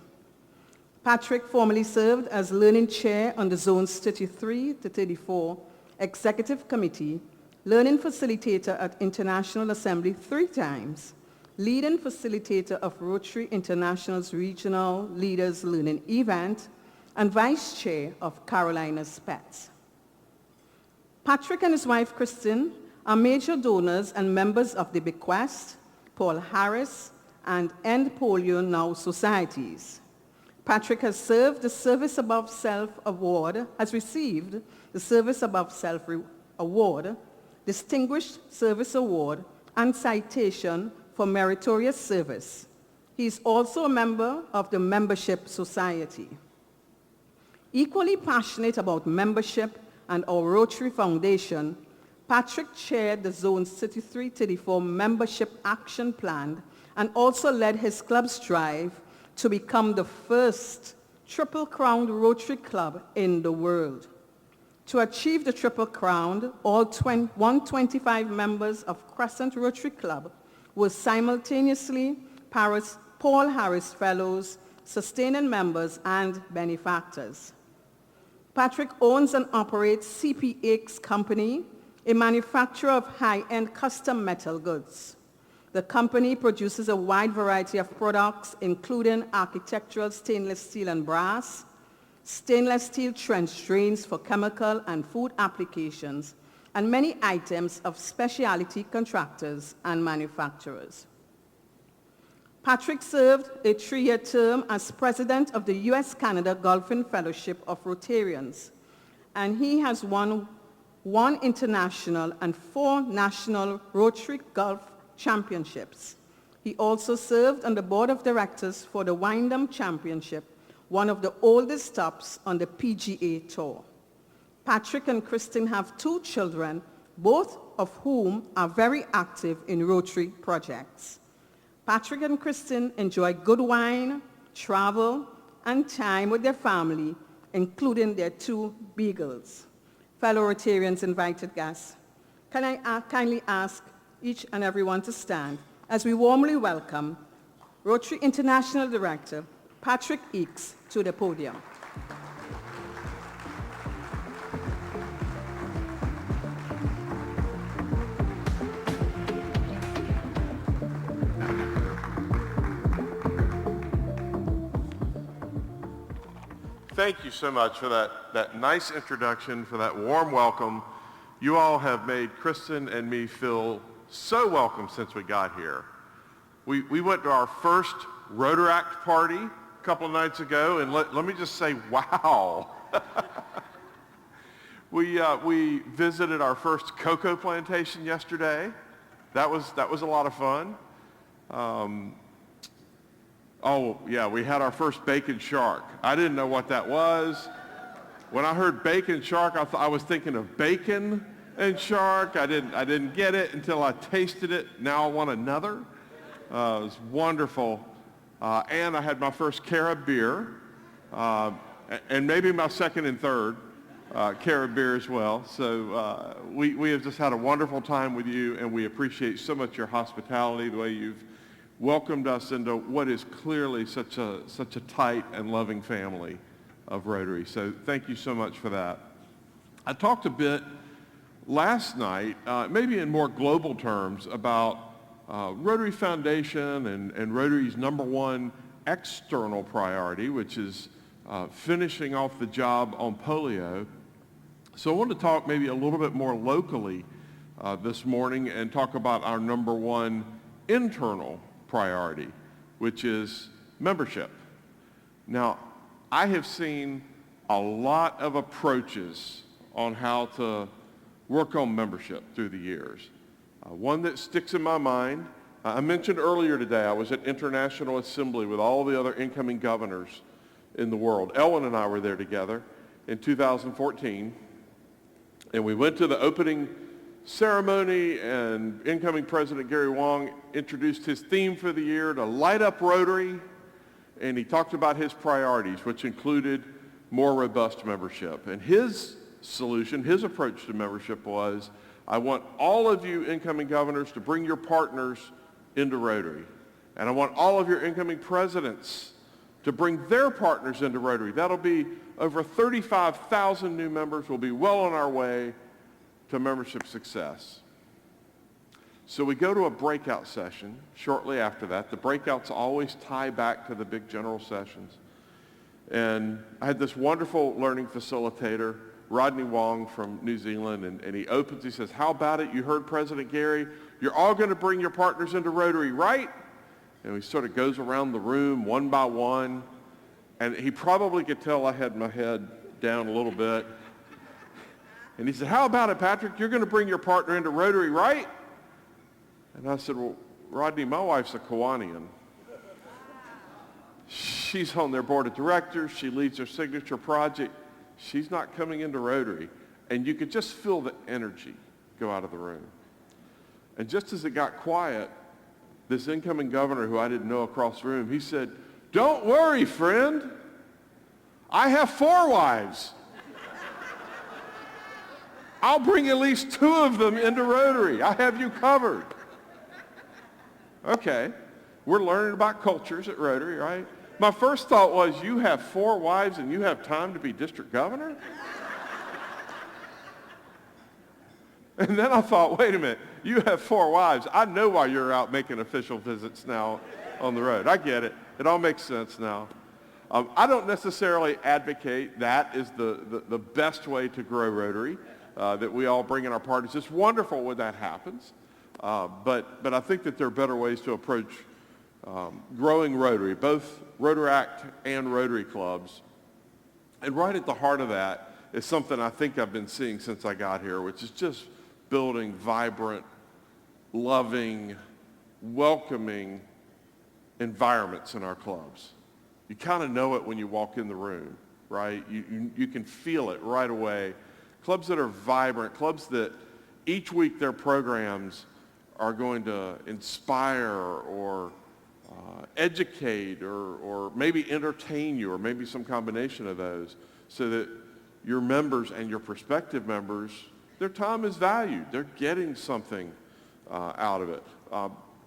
Patrick formerly served as learning chair on the Zones 33 to 34 Executive Committee, learning facilitator at International Assembly 3 times, leading facilitator of Rotary International's Regional Leaders Learning Event, and vice chair of Carolina's Pets. Patrick and his wife, Kristen, are major donors and members of the Bequest, Paul Harris, and End Polio Now societies. Patrick has served the Service Above Self Award, has received the Service Above Self Award, Distinguished Service Award, and citation for meritorious service. He is also a member of the Membership Society. Equally passionate about membership and our Rotary Foundation, Patrick chaired the Zone 33-34 Membership Action Plan and also led his club's drive to become the first Triple Crown Rotary Club in the world. To achieve the Triple Crown, all 125 members of Crescent Rotary Club were simultaneously Paul Harris Fellows, sustaining members, and benefactors. Patrick owns and operates CPX Company, a manufacturer of high-end custom metal goods. The company produces a wide variety of products, including architectural stainless steel and brass, stainless steel trench drains for chemical and food applications, and many items of specialty contractors and manufacturers. Patrick served a 3-year term as president of the U.S.-Canada Golfing Fellowship of Rotarians, and he has won 1 international and 4 national Rotary Golf championships. He also served on the board of directors for the Wyndham Championship, one of the oldest stops on the PGA Tour. Patrick and Kristen have 2 children, both of whom are very active in Rotary projects. Patrick and Kristen enjoy good wine, travel, and time with their family, including their 2 beagles. Fellow Rotarians, invited guests, can I kindly ask each and everyone to stand as we warmly welcome Rotary International Director Patrick Eakes to the podium. Thank you so much for that nice introduction, for that warm welcome. You all have made Kristen and me feel so welcome since we got here. We went to our first Rotaract party a couple of nights ago, and let me just say, wow. We visited our first cocoa plantation yesterday. That was a lot of fun. Oh, yeah, we had our first bacon shark. I didn't know what that was. When I heard bacon shark, I was thinking of bacon and shark. I didn't get it until I tasted it. Now I want another. It was wonderful. And I had my first Carib beer, and maybe my second and third Carib beer as well. So we have just had a wonderful time with you, and we appreciate so much your hospitality, the way you've welcomed us into what is clearly such a tight and loving family of Rotary. So thank you so much for that. I talked a bit last night, maybe in more global terms, about Rotary Foundation and Rotary's #1 external priority, which is finishing off the job on polio. So I want to talk maybe a little bit more locally this morning and talk about our #1 internal priority, which is membership. Now, I have seen a lot of approaches on how to work on membership through the years. One that sticks in my mind, I mentioned earlier today, I was at International Assembly with all the other incoming governors in the world. Ellen and I were there together in 2014, and we went to the opening ceremony, and incoming President Gary Wong introduced his theme for the year to light up Rotary, and he talked about his priorities, which included more robust membership. And his solution, his approach to membership was, I want all of you incoming governors to bring your partners into Rotary. And I want all of your incoming presidents to bring their partners into Rotary. That'll be over 35,000 new members. We'll be well on our way to membership success. So we go to a breakout session shortly after that. The breakouts always tie back to the big general sessions. And I had this wonderful learning facilitator, Rodney Wong from New Zealand, and he opens, he says, how about it? You heard President Gary, you're all going to bring your partners into Rotary, right? And he sort of goes around the room one by one, and he probably could tell I had my head down a little bit. And he said, how about it, Patrick? You're going to bring your partner into Rotary, right? And I said, well, Rodney, my wife's a Kiwanian. She's on their board of directors. She leads their signature project. She's not coming into Rotary. And you could just feel the energy go out of the room. And just as it got quiet, this incoming governor, who I didn't know across the room, he said, don't worry, friend. I have 4 wives. I'll bring at least 2 of them into Rotary. I have you covered. Okay, we're learning about cultures at Rotary, right? my first thought was, you have 4 wives and you have time to be district governor? And then I thought, wait a minute, you have 4 wives. I know why you're out making official visits now on the road. I get it. It all makes sense now. I don't necessarily advocate that is the best way to grow Rotary, that we all bring in our parties. It's wonderful when that happens, but I think that there are better ways to approach growing Rotary, both Rotaract and Rotary clubs. And right at the heart of that is something I think I've been seeing since I got here, which is just building vibrant, loving, welcoming environments in our clubs. You kind of know it when you walk in the room, right? You can feel it right away. Clubs that are vibrant, clubs that each week their programs are going to inspire or educate or maybe entertain you, or maybe some combination of those, so that your members and your prospective members, their time is valued. They're getting something out of it.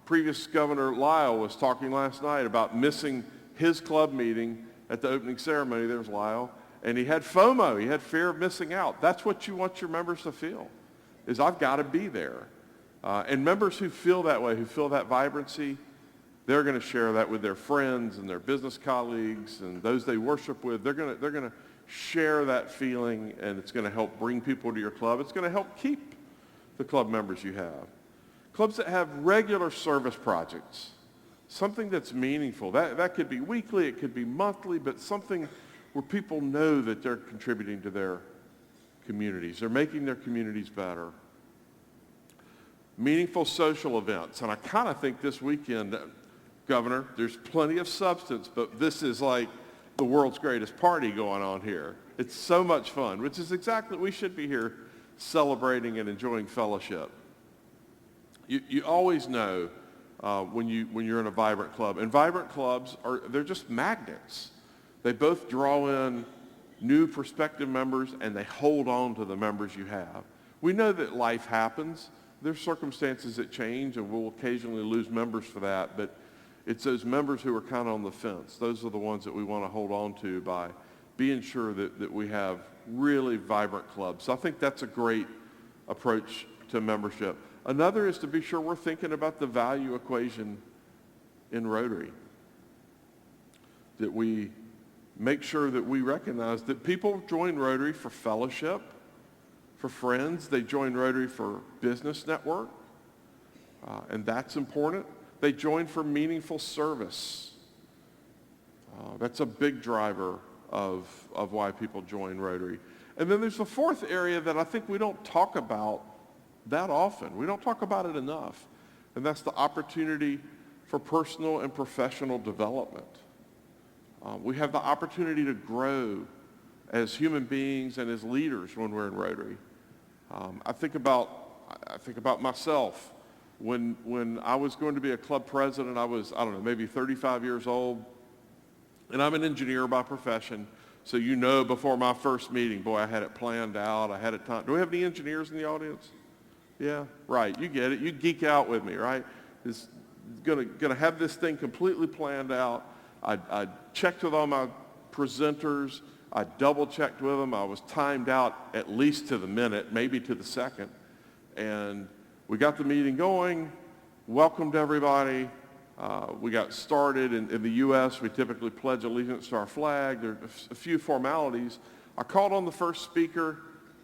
Previous Governor Lyle was talking last night about missing his club meeting at the opening ceremony. There's Lyle. And he had FOMO. He had fear of missing out. That's what you want your members to feel, is I've got to be there. And members who feel that way, who feel that vibrancy, they're going to share that with their friends and their business colleagues and those they worship with. They're going to share that feeling, and it's going to help bring people to your club. It's going to help keep the club members you have. Clubs that have regular service projects, something that's meaningful. That could be weekly, it could be monthly, but something where people know that they're contributing to their communities. They're making their communities better. Meaningful social events. And I kind of think this weekend, Governor, there's plenty of substance, but this is like the world's greatest party going on here. It's so much fun, which is exactly what we should be here celebrating and enjoying fellowship. You always know when you're in a vibrant club. And vibrant clubs, they're just magnets. They both draw in new prospective members, and they hold on to the members you have. We know that life happens. There's circumstances that change, and we'll occasionally lose members for that, but it's those members who are kind of on the fence. Those are the ones that we want to hold on to by being sure that we have really vibrant clubs. So I think that's a great approach to membership. Another is to be sure we're thinking about the value equation in Rotary. That we make sure that we recognize that people join Rotary for fellowship, for friends. They join Rotary for business network, and that's important. They join for meaningful service. That's a big driver of why people join Rotary. And then there's the fourth area that I think we don't talk about that often. We don't talk about it enough, and that's the opportunity for personal and professional development. We have the opportunity to grow as human beings and as leaders when we're in Rotary. I think about myself. When I was going to be a club president, I was, maybe 35 years old, and I'm an engineer by profession. So before my first meeting, boy, I had it planned out. I had it timed. Do we have any engineers in the audience? Yeah, right. You get it. You geek out with me, right? It's gonna have this thing completely planned out. I checked with all my presenters. I double-checked with them. I was timed out at least to the minute, maybe to the second. And we got the meeting going, welcomed everybody. We got started. In the U.S., we typically pledge allegiance to our flag. There are a few formalities. I called on the first speaker,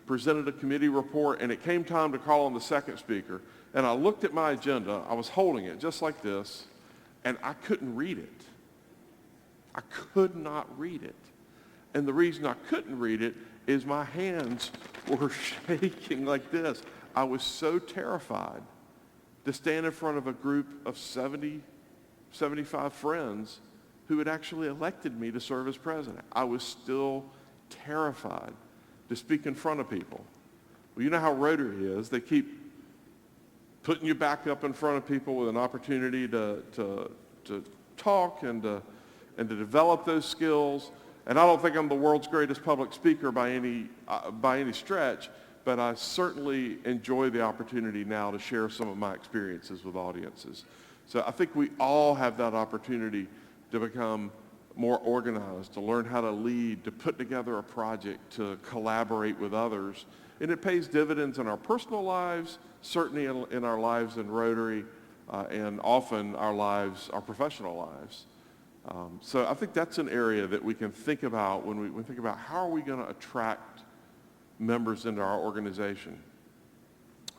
presented a committee report, and it came time to call on the second speaker. And I looked at my agenda. I was holding it just like this, and I couldn't read it. I could not read it. And the reason I couldn't read it is my hands were shaking like this. I was so terrified to stand in front of a group of 70, 75 friends who had actually elected me to serve as president. I was still terrified to speak in front of people. Well, you know how Rotary is. They keep putting you back up in front of people with an opportunity to talk and to develop those skills. And I don't think I'm the world's greatest public speaker by any stretch, but I certainly enjoy the opportunity now to share some of my experiences with audiences. So I think we all have that opportunity to become more organized, to learn how to lead, to put together a project, to collaborate with others. And it pays dividends in our personal lives, certainly in our lives in Rotary, and often our professional lives. So I think that's an area that we can think about when we think about how are we going to attract members into our organization.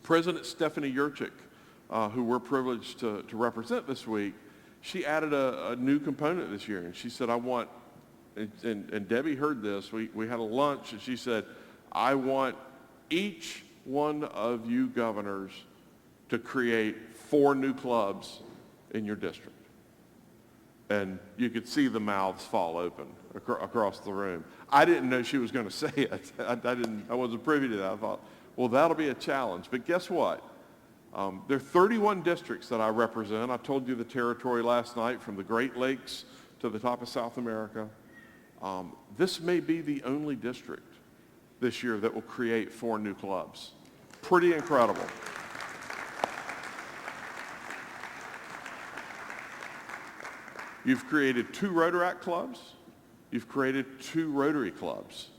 President Stephanie Yurchik, who we're privileged to represent this week, she added a new component this year, and she said, I want, and Debbie heard this, we had a lunch, and she said, I want each one of you governors to create 4 new clubs in your district. And you could see the mouths fall open across the room. I didn't know she was going to say it. I wasn't privy to that. I thought, well, that'll be a challenge. But guess what? There are 31 districts that I represent. I told you the territory last night, from the Great Lakes to the top of South America. This may be the only district this year that will create 4 new clubs. Pretty incredible. You've created 2 Rotaract clubs. You've created 2 Rotary clubs.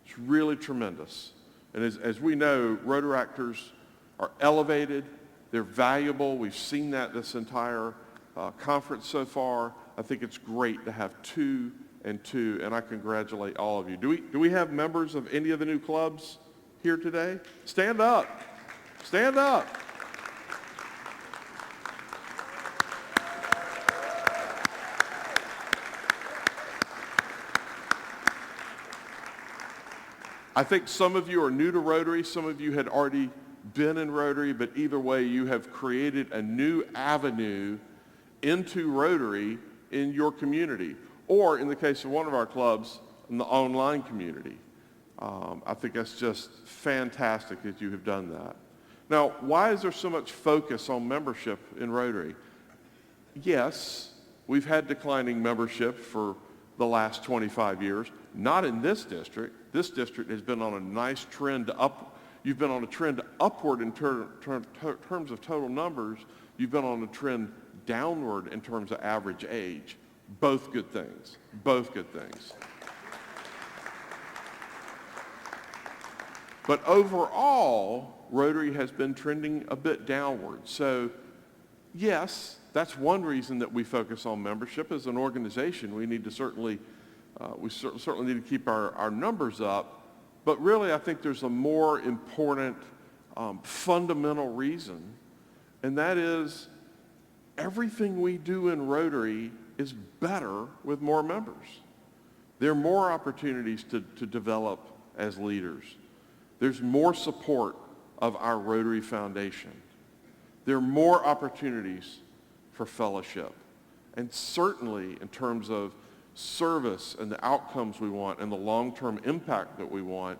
It's really tremendous. And as we know, Rotaractors are elevated. They're valuable. We've seen that this entire conference so far. I think it's great to have 2 and 2, and I congratulate all of you. Do we have members of any of the new clubs here today? Stand up. Stand up. I think some of you are new to Rotary. Some of you had already been in Rotary, but either way, you have created a new avenue into Rotary in your community, or in the case of one of our clubs, in the online community. I think that's just fantastic that you have done that. Now, why is there so much focus on membership in Rotary? Yes, we've had declining membership for the last 25 years. Not in this district. This district has been on a nice trend up. You've been on a trend upward in terms of total numbers. You've been on a trend downward in terms of average age. Both good things. Both good things. But overall, Rotary has been trending a bit downward. So yes, that's one reason that we focus on membership. As an organization, we need to certainly need to keep our numbers up. But really, I think there's a more important fundamental reason, and that is everything we do in Rotary is better with more members. There are more opportunities to develop as leaders. There's more support of our Rotary Foundation. There are more opportunities for fellowship. And certainly in terms of service and the outcomes we want and the long-term impact that we want,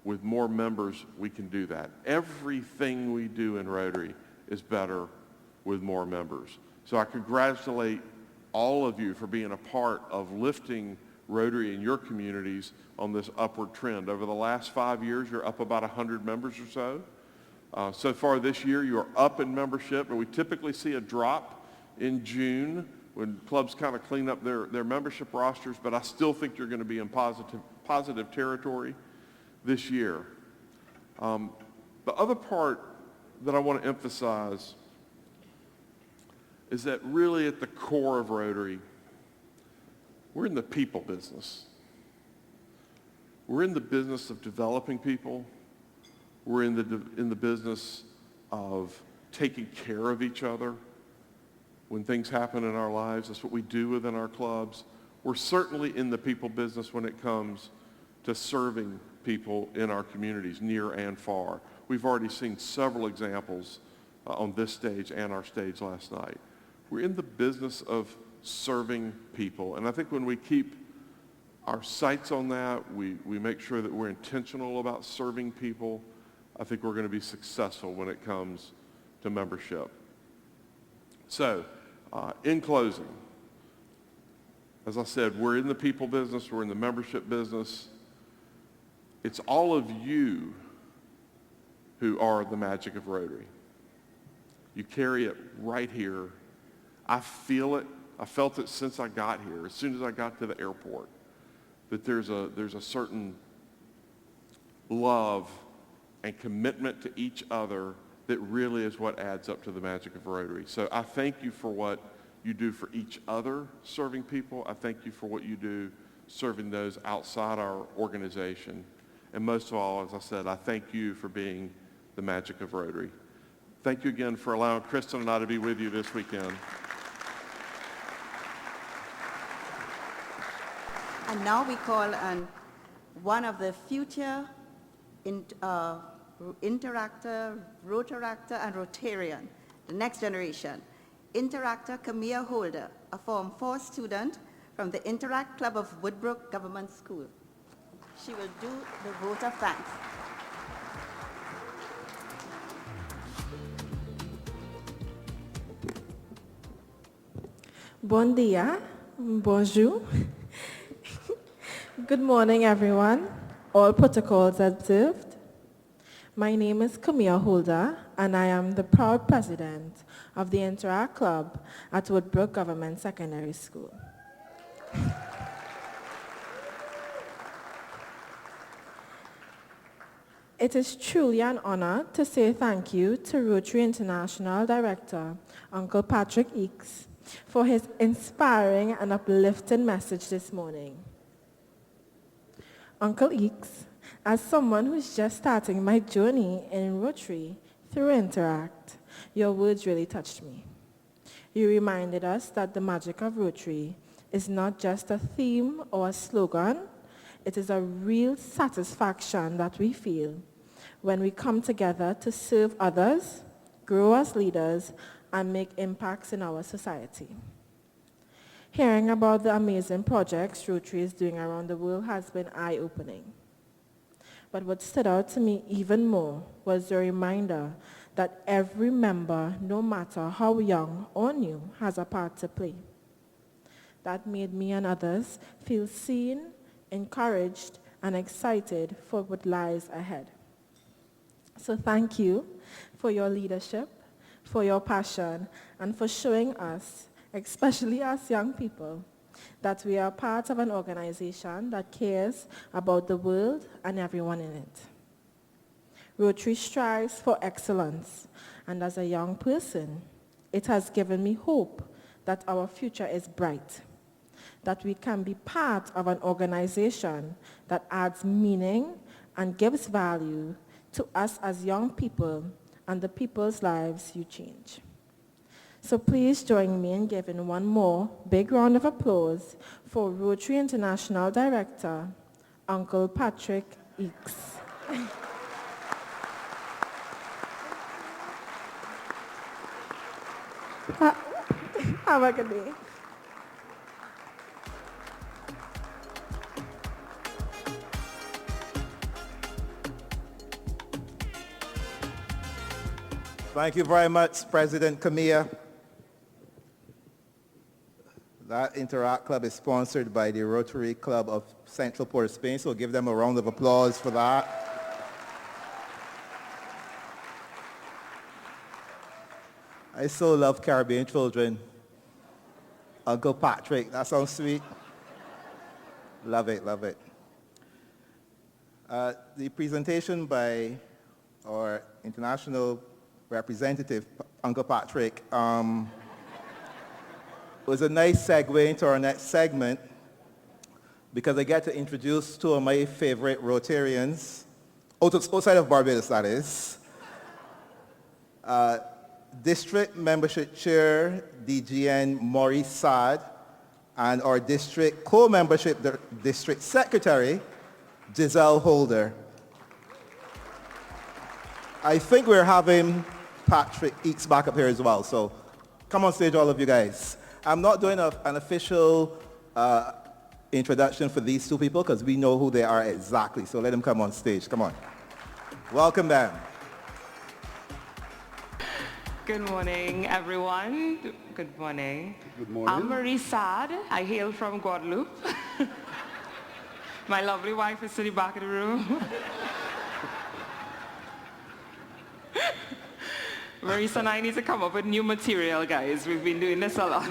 with more members, we can do that. Everything we do in Rotary is better with more members. So I congratulate all of you for being a part of lifting Rotary in your communities on this upward trend. Over the last 5 years, you're up about 100 members or so. So far this year, you're up in membership, and we typically see a drop in June when clubs kind of clean up their membership rosters, but I still think you're going to be in positive territory this year. The other part that I want to emphasize is that really at the core of Rotary, we're in the people business. We're in the business of developing people. We're in the business of taking care of each other when things happen in our lives. That's what we do within our clubs. We're certainly in the people business when it comes to serving people in our communities, near and far. We've already seen several examples on this stage and our stage last night. We're in the business of serving people. And I think when we keep our sights on that, we make sure that we're intentional about serving people, I think we're going to be successful when it comes to membership. So, in closing, as I said, we're in the people business, we're in the membership business. It's all of you who are the magic of Rotary. You carry it right here. I feel it. I felt it since I got here, as soon as I got to the airport, that there's a certain love and commitment to each other that really is what adds up to the magic of Rotary. So I thank you for what you do for each other serving people. I thank you for what you do serving those outside our organization. And most of all, as I said, I thank you for being the magic of Rotary. Thank you again for allowing Kristen and I to be with you this weekend. And now we call on one of the future Interactor, Rotaractor, and Rotarian, the next generation. Interactor Camille Holder, a Form 4 student from the Interact Club of Woodbrook Government School. She will do the vote of thanks. Bon dia, bonjour. Good morning, everyone. All protocols observed. My name is Camille Holder, and I am the proud president of the Interact Club at Woodbrook Government Secondary School. It is truly an honor to say thank you to Rotary International Director, Uncle Patrick Eakes, for his inspiring and uplifting message this morning. Uncle Eakes, as someone who's just starting my journey in Rotary through Interact, your words really touched me. You reminded us that the magic of Rotary is not just a theme or a slogan. It is a real satisfaction that we feel when we come together to serve others, grow as leaders, and make impacts in our society. Hearing about the amazing projects Rotary is doing around the world has been eye-opening. But what stood out to me even more was the reminder that every member, no matter how young or new, has a part to play. That made me and others feel seen, encouraged, and excited for what lies ahead. So thank you for your leadership, for your passion, and for showing us, especially as young people, that we are part of an organization that cares about the world and everyone in it. Rotary strives for excellence, and as a young person, it has given me hope that our future is bright, that we can be part of an organization that adds meaning and gives value to us as young people and the people's lives you change. So please join me in giving one more big round of applause for Rotary International Director, Uncle Patrick Eakes. Have a good day. Thank you very much, President Camilla. That Interact Club is sponsored by the Rotary Club of Central Port-au-Prince, so give them a round of applause for that. I so love Caribbean children. Uncle Patrick, that sounds sweet. Love it, love it. The presentation by our international representative, Uncle Patrick, was a nice segue into our next segment because I get to introduce two of my favorite Rotarians, outside of Barbados, that is. District Membership Chair, DGN Maurice Saad, and our District Co-Membership District Secretary, Giselle Holder. I think we're having Patrick Eakes back up here as well, so come on stage, all of you guys. I'm not doing an official introduction for these two people because we know who they are exactly, so let them come on stage. Come on. Welcome them. Good morning, everyone. Good morning. Good morning. I'm Marie Saad. I hail from Guadeloupe. My lovely wife is sitting back in the room. Marisa and I need to come up with new material, guys. We've been doing this a lot.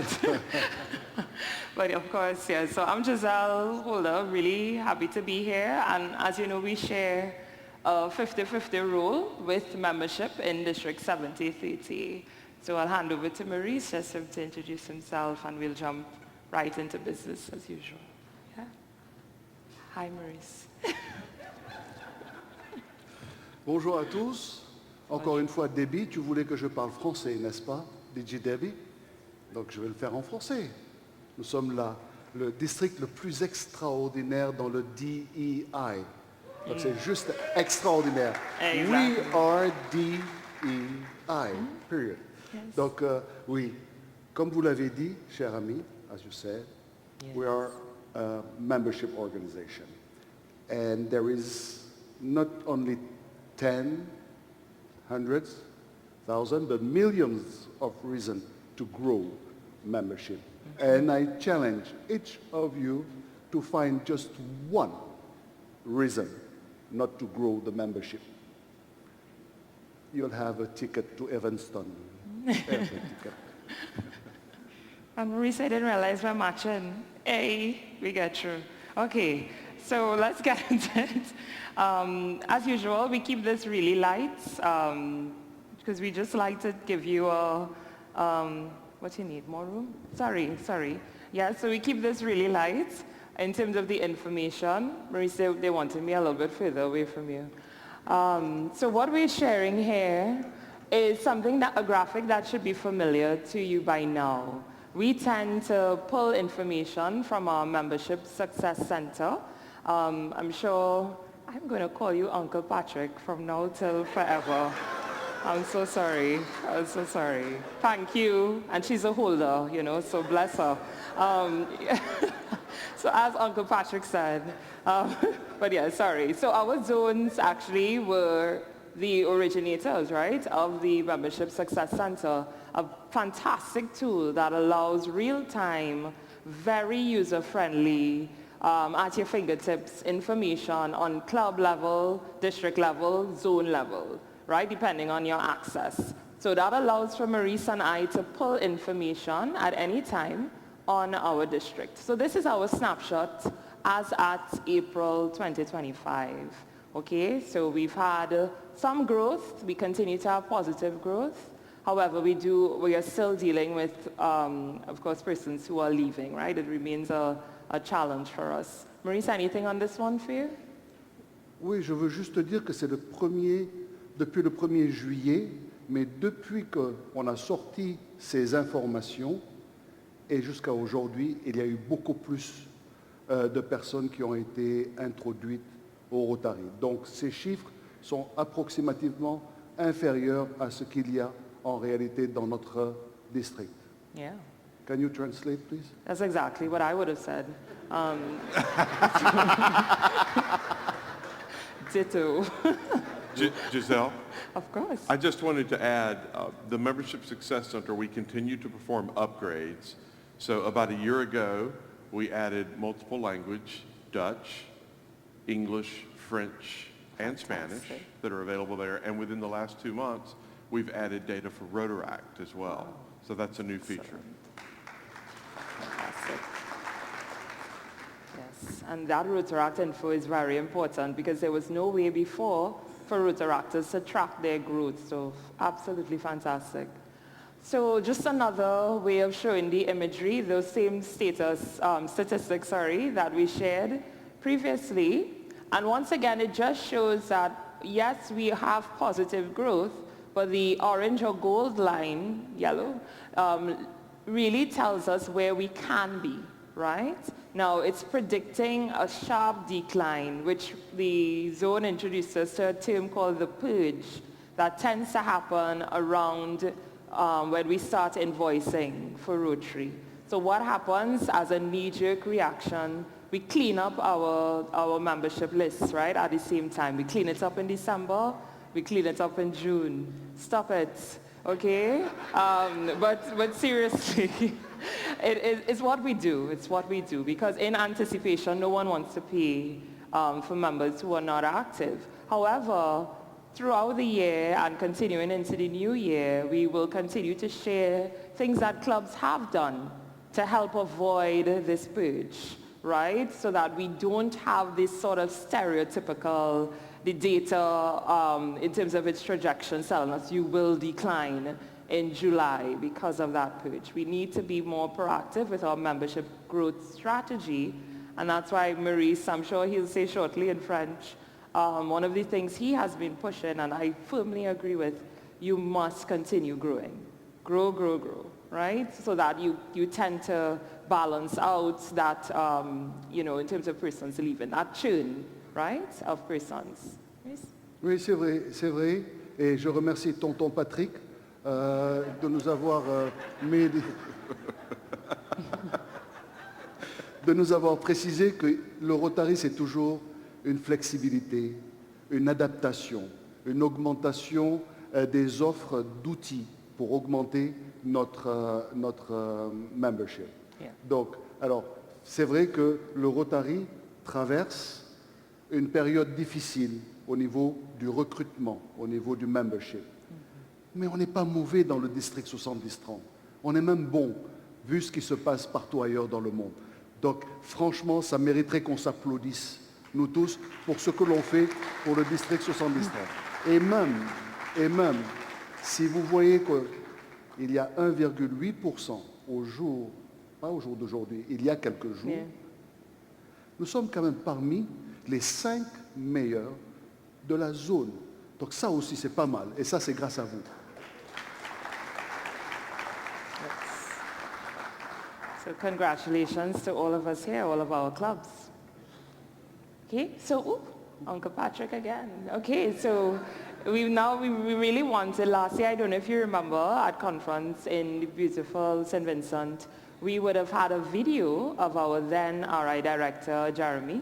But of course, yeah, so I'm Giselle Holder, really happy to be here. And as you know, we share a 50-50 rule with membership in District 7030. So I'll hand over to Maurice just to introduce himself, and we'll jump right into business as usual. Yeah? Hi, Maurice. Bonjour à tous. Encore une fois, Debbie, tu voulais que je parle français, n'est-ce pas, DJ Debbie? Donc je vais le faire en français. Nous sommes là, le district le plus extraordinaire dans le DEI. Donc c'est juste extraordinaire. Exactly. We are DEI, period. Yes. Donc oui, comme vous l'avez dit, cher ami, as you said, we are a membership organization. And there is not only 10, hundreds, thousands, but millions of reasons to grow membership. And I challenge each of you to find just one reason not to grow the membership. You'll have a ticket to Evanston. Airplane ticket. And Maurice, I didn't realize we're matching. Hey, we get through. Okay, so let's get into it. As usual, we keep this really light because we just like to give you a, what you need, more room? Sorry. Yeah, so we keep this really light in terms of the information. Maurice, they wanted me a little bit further away from you. So what we're sharing here is something a graphic that should be familiar to you by now. We tend to pull information from our Membership Success Center. I'm sure I'm going to call you Uncle Patrick from now till forever. I'm so sorry. Thank you. And she's a holder, so bless her. So as Uncle Patrick said, but yeah, sorry. So our zones actually were the originators, right, of the Membership Success Center, a fantastic tool that allows real-time, very user-friendly, at your fingertips information on club level, district level, zone level, right, depending on your access. So that allows for Maurice and I to pull information at any time on our district. So this is our snapshot as at April 2025. Okay, so we've had some growth. We continue to have positive growth. However, we are still dealing with, of course, persons who are leaving, right? It remains a challenge for us. Maurice, anything on this one for you? Oui, je veux juste dire que c'est depuis le 1er juillet, mais depuis qu'on a sorti ces informations et jusqu'à aujourd'hui, il y a eu beaucoup plus de personnes qui ont été introduites au Rotary. Donc ces chiffres sont approximativement inférieurs à ce qu'il y a en réalité dans notre district. Yeah. Can you translate, please? That's exactly what I would have said. Ditto. Giselle? Of course. I just wanted to add, the Membership Success Center, we continue to perform upgrades. So about a year ago, we added multiple language, Dutch, English, French, and Spanish that are available there. And within the last 2 months, we've added data for Rotaract as well. So that's a new feature. Fantastic. Yes, and that Rotaract info is very important because there was no way before for Rotaractors to track their growth. So absolutely fantastic. So just another way of showing the imagery, those same statistics, that we shared previously. And once again, it just shows that, yes, we have positive growth, but the orange or gold line, yellow, really tells us where we can be, right? Now, it's predicting a sharp decline, which the zone introduced us to a term called the purge that tends to happen around when we start invoicing for Rotary. So what happens as a knee-jerk reaction, we clean up our membership lists, right, at the same time. We clean it up in December, we clean it up in June. Stop it, okay? But seriously, it's what we do. It's what we do because in anticipation, no one wants to pay for members who are not active. However, throughout the year and continuing into the new year, we will continue to share things that clubs have done to help avoid this purge, right? So that we don't have this sort of stereotypical, the data in terms of its trajectory telling us you will decline in July because of that purge. We need to be more proactive with our membership growth strategy, and that's why Maurice, I'm sure he'll say shortly in French, one of the things he has been pushing, and I firmly agree with, you must continue growing. Grow, grow, grow, right? So that you tend to balance out that, in terms of persons leaving, that churn, right, of persons. Yes? Oui, c'est vrai. Et je remercie Tonton Patrick de nous avoir de nous avoir précisé que le Rotary, c'est toujours une flexibilité, une adaptation, une augmentation des offres d'outils pour augmenter notre membership. Yeah. Donc, alors, c'est vrai que le Rotary traverse une période difficile au niveau du recrutement, au niveau du membership. Mais on n'est pas mauvais dans le district 70-30. On est même bon, vu ce qui se passe partout ailleurs dans le monde. Donc, franchement, ça mériterait qu'on s'applaudisse, nous tous, pour ce que l'on fait pour le district 70-30. Et même, si vous voyez qu'il y a 1,8% au jour, pas au jour d'aujourd'hui, il y a quelques jours, Yeah. nous sommes quand même parmi les 5 meilleurs de la zone. Donc ça aussi, c'est pas mal. Et ça, c'est grâce à vous. So congratulations to all of us here, all of our clubs. Okay, so Uncle Patrick again. Okay, so we really wanted, last year, I don't know if you remember, at conference in the beautiful St. Vincent, we would have had a video of our then RI director, Jeremy.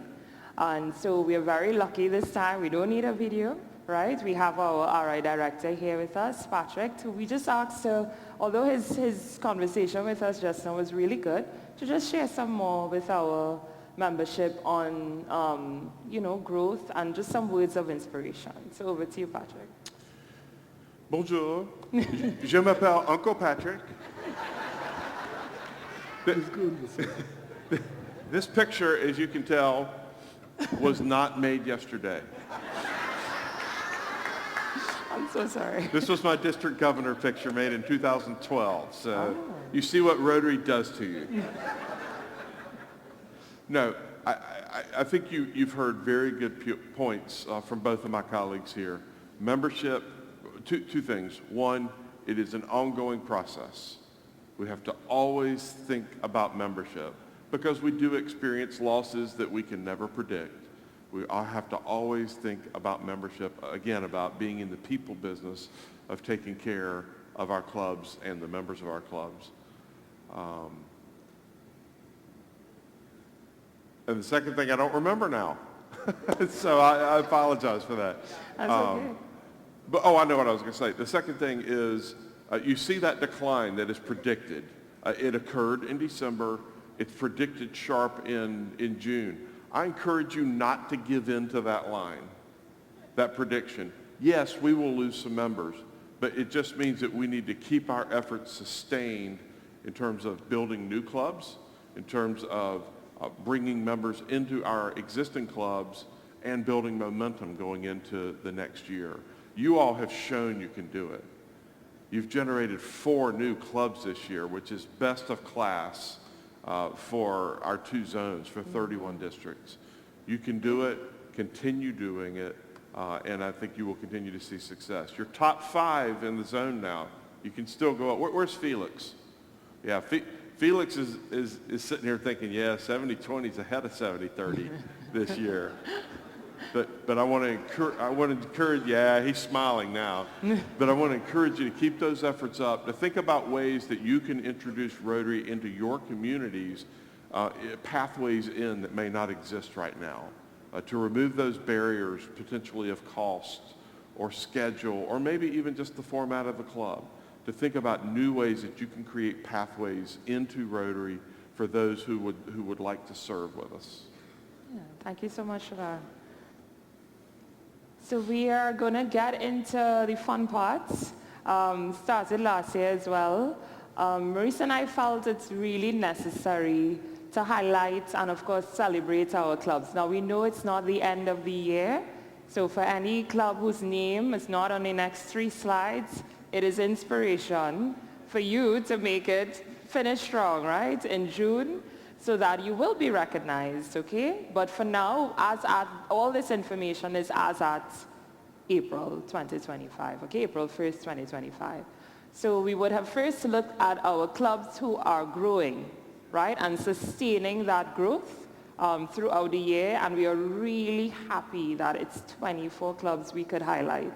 And so we are very lucky this time. We don't need a video, right? We have our RI director here with us, Patrick, who we just asked to, although his conversation with us just now was really good, to just share some more with our membership on, growth and just some words of inspiration. So over to you, Patrick. Bonjour, je m'appelle Uncle Patrick. This picture, as you can tell, was not made yesterday. I'm so sorry. This was my district governor picture made in 2012. So you see what Rotary does to you. No, I think you've heard very good points from both of my colleagues here. Membership, two things. One, it is an ongoing process. We have to always think about membership because we do experience losses that we can never predict. We all have to always think about membership, again, about being in the people business of taking care of our clubs and the members of our clubs. And the second thing I don't remember now. So I apologize for that. That's okay. But, I know what I was going to say. The second thing is you see that decline that is predicted. It occurred in December. It's predicted sharp in June. I encourage you not to give in to that line, that prediction. Yes, we will lose some members, but it just means that we need to keep our efforts sustained in terms of building new clubs, in terms of bringing members into our existing clubs, and building momentum going into the next year. You all have shown you can do it. You've generated 4 new clubs this year, which is best of class for our 2 zones, for 31 districts. You can do it, continue doing it, and I think you will continue to see success. You're top 5 in the zone now. You can still go up. Where's Felix? Yeah, Felix is sitting here thinking, yeah, 70-20 is ahead of 70-30 this year. But I want to encourage, yeah, he's smiling now. But I want to encourage you to keep those efforts up, to think about ways that you can introduce Rotary into your communities, pathways in that may not exist right now, to remove those barriers potentially of cost or schedule, or maybe even just the format of the club, to think about new ways that you can create pathways into Rotary for those who would like to serve with us. Yeah, thank you so much for that. So we are going to get into the fun parts. Started last year as well. Maurice and I felt it's really necessary to highlight and of course celebrate our clubs. Now we know it's not the end of the year, so for any club whose name is not on the next 3 slides, it is inspiration for you to make it finish strong, right, in June, so that you will be recognized, okay? But for now, all this information is as at April 2025, okay, April 1st, 2025. So we would have first looked at our clubs who are growing, right, and sustaining that growth throughout the year, and we are really happy that it's 24 clubs we could highlight.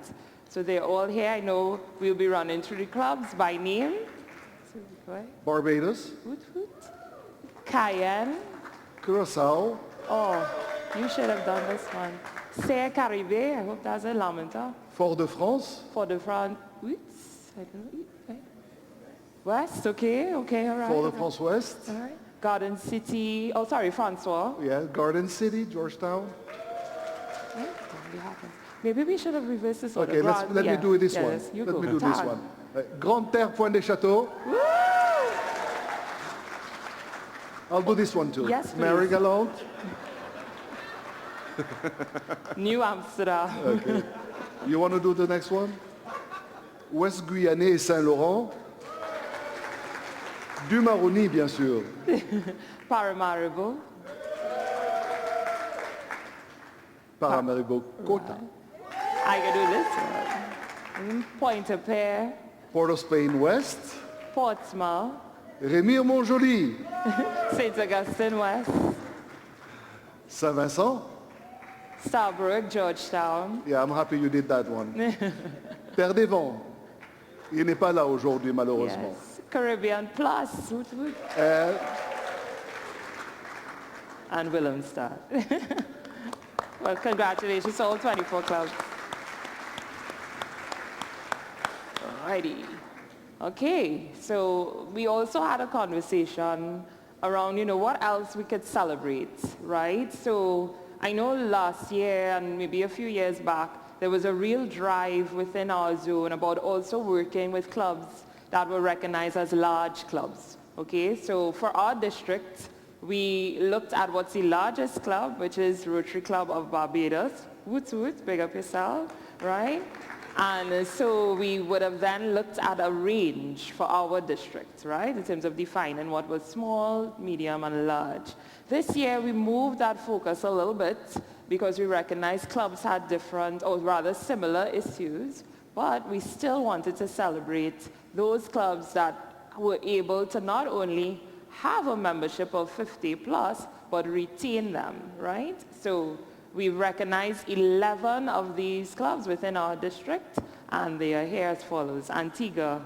So they're all here. I know we'll be running through the clubs by name. So, go ahead. Barbados. Hoot, hoot. Cayenne. Curaçao. Oh, you should have done this one. Serre Caribe, I hope that's a Lamenta. Fort-de-France. Fort-de-France. Oops, I don't know. Okay. West, okay, okay, all right. Fort-de-France West. All right. Garden City, oh sorry, Francois. Yeah, Garden City, Georgetown. Maybe we should have reversed this order. Okay, let me do this one. Yes, Let me do this one. Grande Terre, Pointe des Châteaux. Woo! I'll do this one too. Yes, please. Marie-Galante. New Amsterdam. Okay. You want to do the next one? Ouest Guyanais et Saint-Laurent. Du Maroni, bien sûr. Paramaribo. Paramaribo Kota. I can do this one. Pointe-à-Pierre. Port-of-Spain West. Portsmouth. Remire-Montjoly. Saint-Augustine West. Saint-Vincent. Starborough, Georgetown. Yeah, I'm happy you did that one. Terre des Vents. Il n'est pas là aujourd'hui, malheureusement. Yes. Caribbean Plus. And Willemstad. Well, congratulations to all 24 clubs. Alrighty. Okay, so we also had a conversation around, what else we could celebrate, right? So I know last year and maybe a few years back, there was a real drive within our zone about also working with clubs that were recognized as large clubs, okay? So for our district, we looked at what's the largest club, which is Rotary Club of Barbados. Woot woot, big up yourself, right? And so we would have then looked at a range for our district, right, in terms of defining what was small, medium, and large. This year we moved that focus a little bit because we recognized clubs had different, or rather similar issues, but we still wanted to celebrate those clubs that were able to not only have a membership of 50 plus, but retain them, right? So we recognize 11 of these clubs within our district, and they are here as follows. Antigua.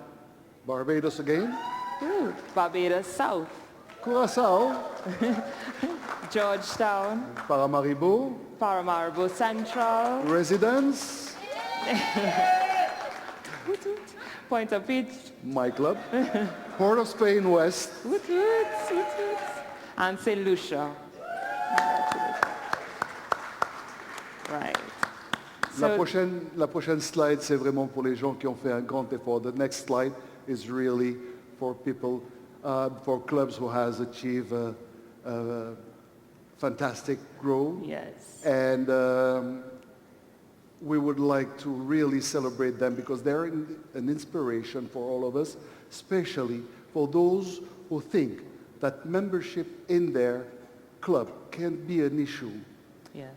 Barbados again. Ooh, Barbados South. Curaçao. Georgetown. Paramaribo. Paramaribo Central. Residence. Pointe-à-Pitre. My club. Port-of-Spain West. And St. Lucia. Right. La prochaine slide, c'est vraiment pour les gens qui ont fait un grand effort. The next slide is really for people, for clubs who has achieved fantastic growth. Yes. And we would like to really celebrate them because they're an inspiration for all of us, especially for those who think that membership in their club can be an issue. Yes.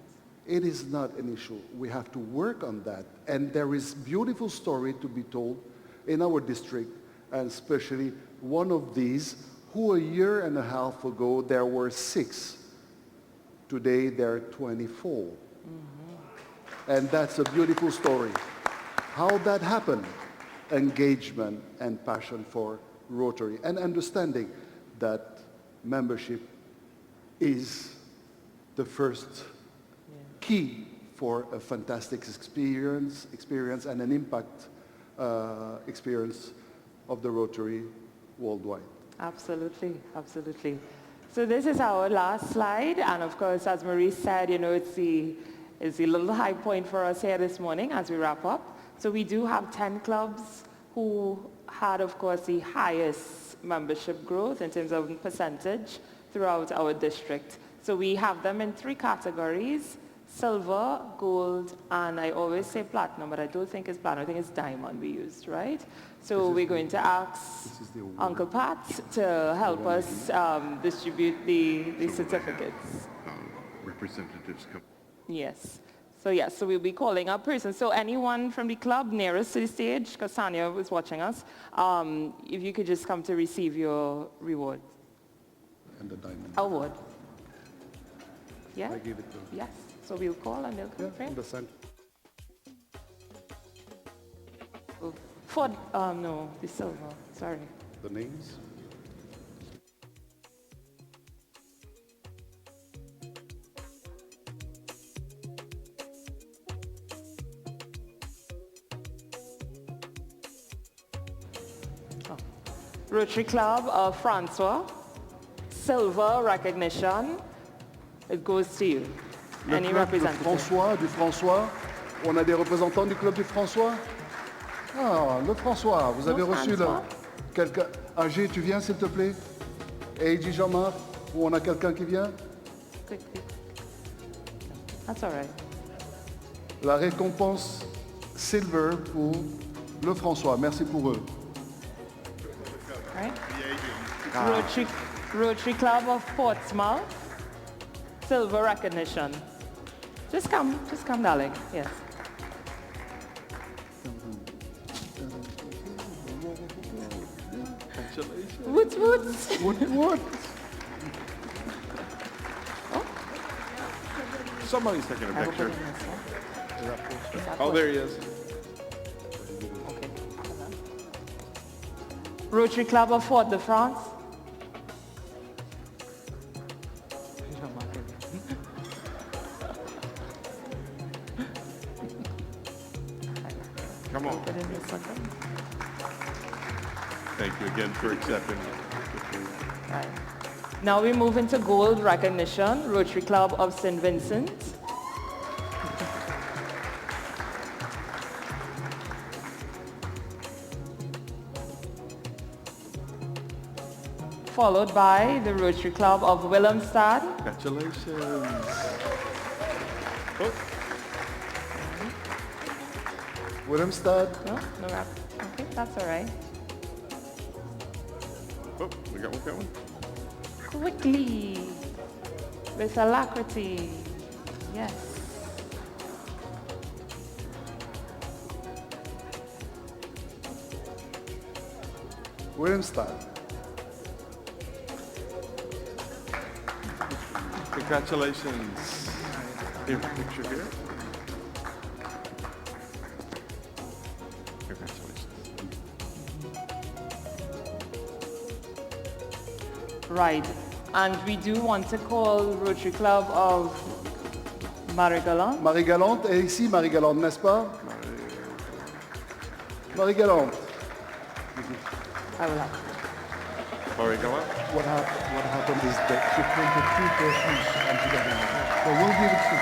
It is not an issue. We have to work on that. And there is beautiful story to be told in our district, and especially one of these, who a year and a half ago, there were 6. Today, there are 24. And that's a beautiful story. How that happened? Engagement and passion for Rotary, and understanding that membership is the first key for a fantastic experience and an impact experience of the Rotary worldwide. Absolutely, absolutely. So this is our last slide, and of course, as Marie said, it's is a little high point for us here this morning as we wrap up. So we do have 10 clubs who had, of course, the highest membership growth in terms of percentage throughout our district. So we have them in 3 categories: silver, gold, and I always say platinum, but I don't think it's platinum, I think it's diamond we used, right? So we're going to ask Uncle Pat to help us distribute the certificates. Representatives come. Yes. So we'll be calling up persons. So anyone from the club nearest to the stage, because Tanya was watching us, if you could just come to receive your reward. And the diamond. Award. Yeah? I gave it to Yes. So we'll call and they'll come. Yeah, in the center. For, no, the silver, sorry. The names? Rotary Club of Francois, silver recognition. It goes to you. Any club representative? du François. On a des représentants du club du François? Ah, le François, vous avez reçu quelqu'un. AG, tu viens s'il te plaît? Et dit Jean-Marc, ou on a quelqu'un qui vient? Quickly. That's all right. La récompense silver pour le François. Merci pour eux. Right? Rotary Club of Portsmouth, silver recognition. Just come, darling. Yes. Woots, woots. What? Somebody's taking a picture. Oh, there he is. Rotary Club of Fort de France. Come on. Thank you again for accepting. Right. Now we move into gold recognition, Rotary Club of St. Vincent. Followed by the Rotary Club of Willemstad. Congratulations. Oh. Willemstad. No rap. Okay, that's all right. Oh, we got one coming. Quickly, with alacrity. Yes. Willemstad. Congratulations. Here's a picture here. Congratulations. Right. And we do want to call Rotary Club of Marie-Galante. Marie-Galante est ici, Marie-Galante, n'est-ce pas? Marie-Galante. I will have. Marie-Galante. What happened is that she printed 2 persons and she got them. So we'll give it to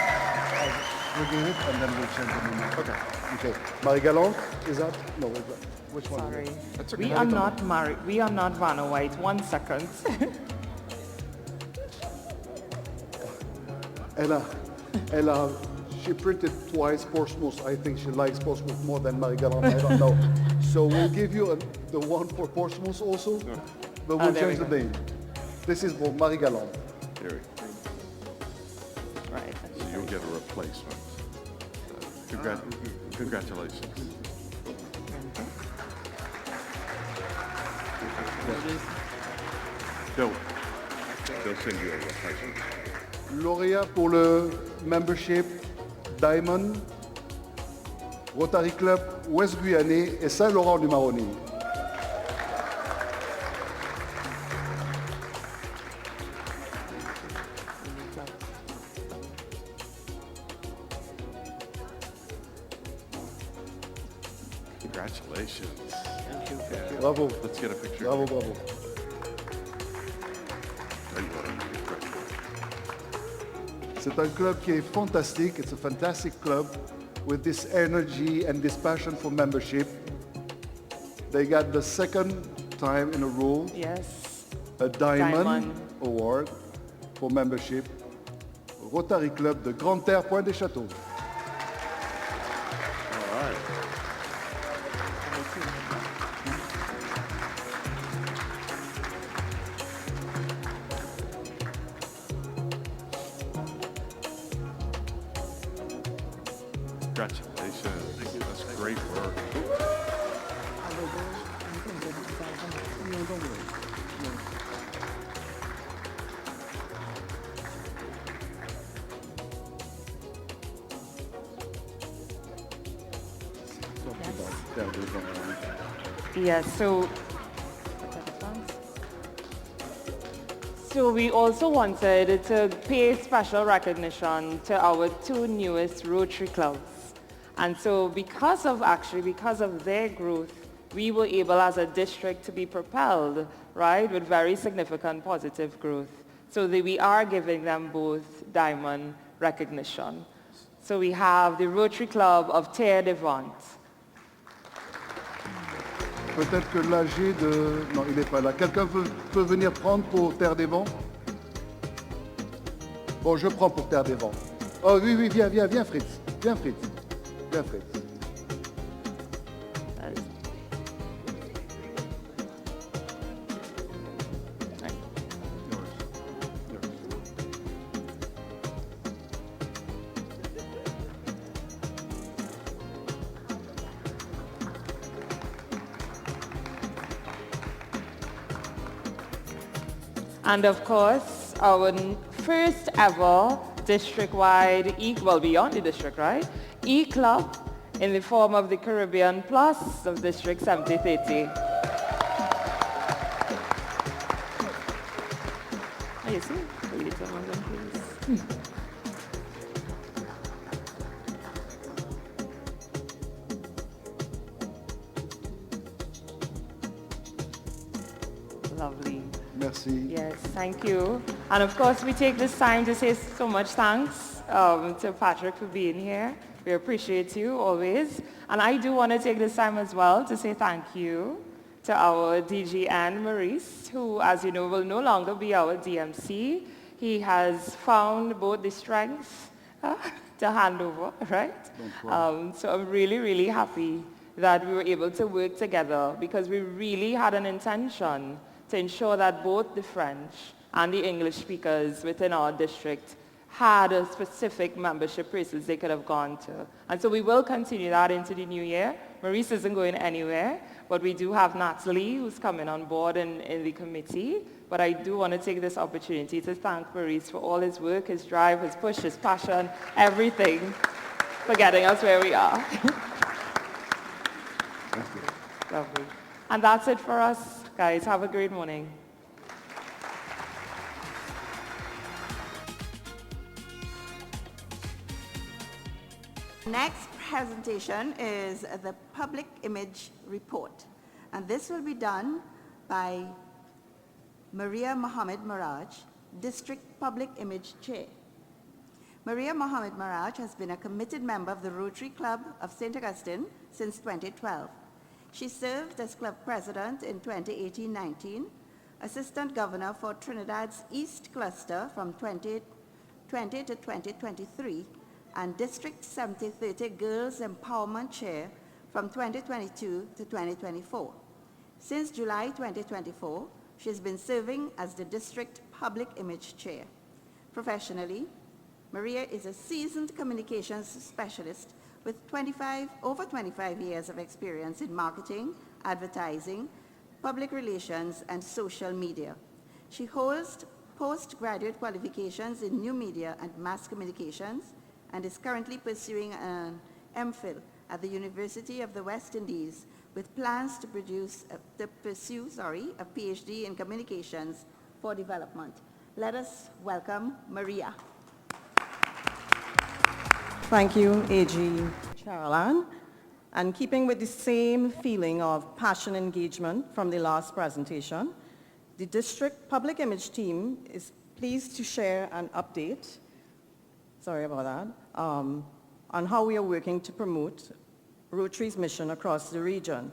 we'll give it and then we'll change the name. Okay. Okay. Marie-Galante, is that? No, is that? Which one? Sorry. That's okay. We are not married. We are not Vanna White. 1 second. She printed twice Portsmouth. I think she likes Portsmouth more than Marie-Galante. I don't know. So we'll give you the one for Portsmouth also, but we'll change the name. This is for Marie-Galante. There we go. Right. So you'll get a replacement. Congratulations. They'll send you a replacement. Lauréat pour le membership Diamond, Rotary Club Ouest Guyanais et Saint-Laurent du Maroni. Congratulations. Thank you. Yeah. Bravo. Let's get a picture. Bravo, bravo. C'est un club qui est fantastique. It's a fantastic club with this energy and this passion for membership. They got the second time in a row Yes. a Diamond Diamond. Award for membership. Rotary Club de Grande-Terre, Pointe-des-Châteaux. All right. Congratulations. Thank you. That's great work. Yes, so we also wanted to pay special recognition to our two newest Rotary clubs. And so because of their growth, we were able as a district to be propelled, right, with very significant positive growth. So we are giving them both diamond recognition. So we have the Rotary Club of Terre-des-Ventes. Peut-être que l'AG de... Non, il n'est pas là. Quelqu'un peut venir prendre pour Terre-des-Vents? Bon, je prends pour Terre-des-Vents. Oh oui, oui, viens Fritz. Viens Fritz. Viens Fritz. And of course, our first ever district-wide, well, beyond the district, right? E-Club in the form of the Caribbean Plus of District 7030. Oh, you see? Read it one of them, please. Lovely. Merci. Yes, thank you. And of course, we take this time to say so much thanks to Patrick for being here. We appreciate you always. And I do want to take this time as well to say thank you to our DG Anne Maurice, who, as you know, will no longer be our DMC. He has found both the strength to hand over, right? So I'm really, really happy that we were able to work together because we really had an intention to ensure that both the French and the English speakers within our district had a specific membership races they could have gone to. And so we will continue that into the new year. Maurice isn't going anywhere, but we do have Natalie who's coming on board in the committee. But I do want to take this opportunity to thank Maurice for all his work, his drive, his push, his passion, everything for getting us where we are. Lovely. And that's it for us. Guys, have a great morning. Next presentation is the Public Image Report. And this will be done by Maria Mohammed Maraj, District Public Image Chair. Maria Mohammed Maraj has been a committed member of the Rotary Club of St. Augustine since 2012. She served as club president in 2018-19, assistant governor for Trinidad's East Cluster from 2020 to 2023, and District 7030 Girls Empowerment Chair from 2022 to 2024. Since July 2024, she has been serving as the District Public Image Chair. Professionally, Maria is a seasoned communications specialist with over 25 years of experience in marketing, advertising, public relations, and social media. She holds postgraduate qualifications in new media and mass communications and is currently pursuing an MPhil at the University of the West Indies with plans to pursue a PhD in communications for development. Let us welcome Maria. Thank you, AG Caroline. And keeping with the same feeling of passion and engagement from the last presentation, the District Public Image team is pleased to share an update sorry about that, on how we are working to promote Rotary's mission across the region.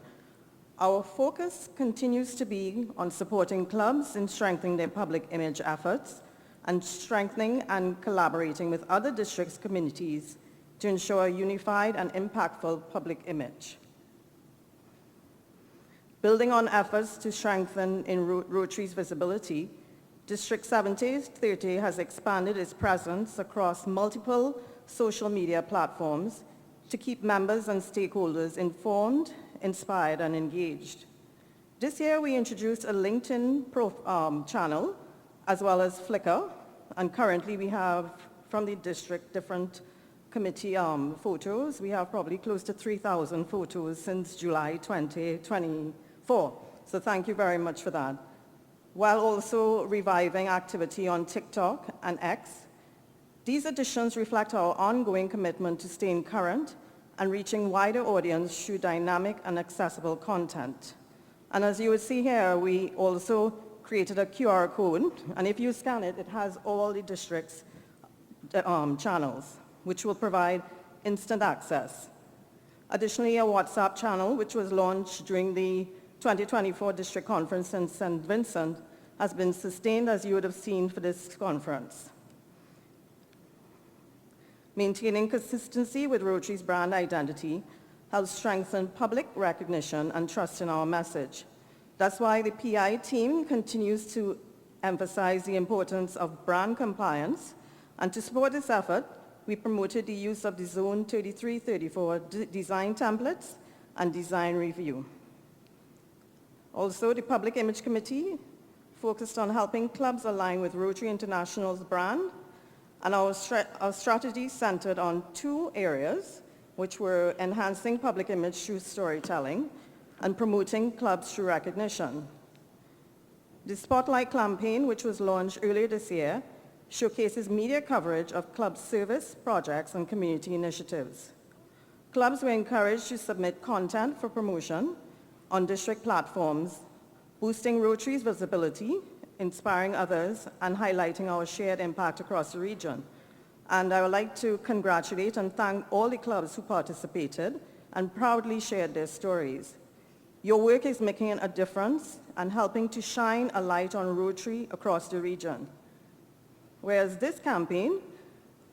Our focus continues to be on supporting clubs in strengthening their public image efforts and strengthening and collaborating with other districts' communities to ensure a unified and impactful public image. Building on efforts to strengthen in Rotary's visibility, District 7030 has expanded its presence across multiple social media platforms to keep members and stakeholders informed, inspired, and engaged. This year, we introduced a LinkedIn channel, as well as Flickr, and currently we have, from the district, different committee photos. We have probably close to 3,000 photos since July 2024. So thank you very much for that. While also reviving activity on TikTok and X, these additions reflect our ongoing commitment to staying current and reaching wider audience through dynamic and accessible content. And as you will see here, we also created a QR code, and if you scan it, it has all the district's channels, which will provide instant access. Additionally, a WhatsApp channel, which was launched during the 2024 District Conference in St. Vincent, has been sustained, as you would have seen for this conference. Maintaining consistency with Rotary's brand identity helps strengthen public recognition and trust in our message. That's why the PI team continues to emphasize the importance of brand compliance, and to support this effort, we promoted the use of the Zone 3334 design templates and design review. Also, the Public Image Committee focused on helping clubs align with Rotary International's brand, and our strategy centered on two areas, which were enhancing public image through storytelling and promoting clubs through recognition. The Spotlight campaign, which was launched earlier this year, showcases media coverage of club service, projects, and community initiatives. Clubs were encouraged to submit content for promotion on district platforms, boosting Rotary's visibility, inspiring others, and highlighting our shared impact across the region. And I would like to congratulate and thank all the clubs who participated and proudly shared their stories. Your work is making a difference and helping to shine a light on Rotary across the region. Whereas this campaign,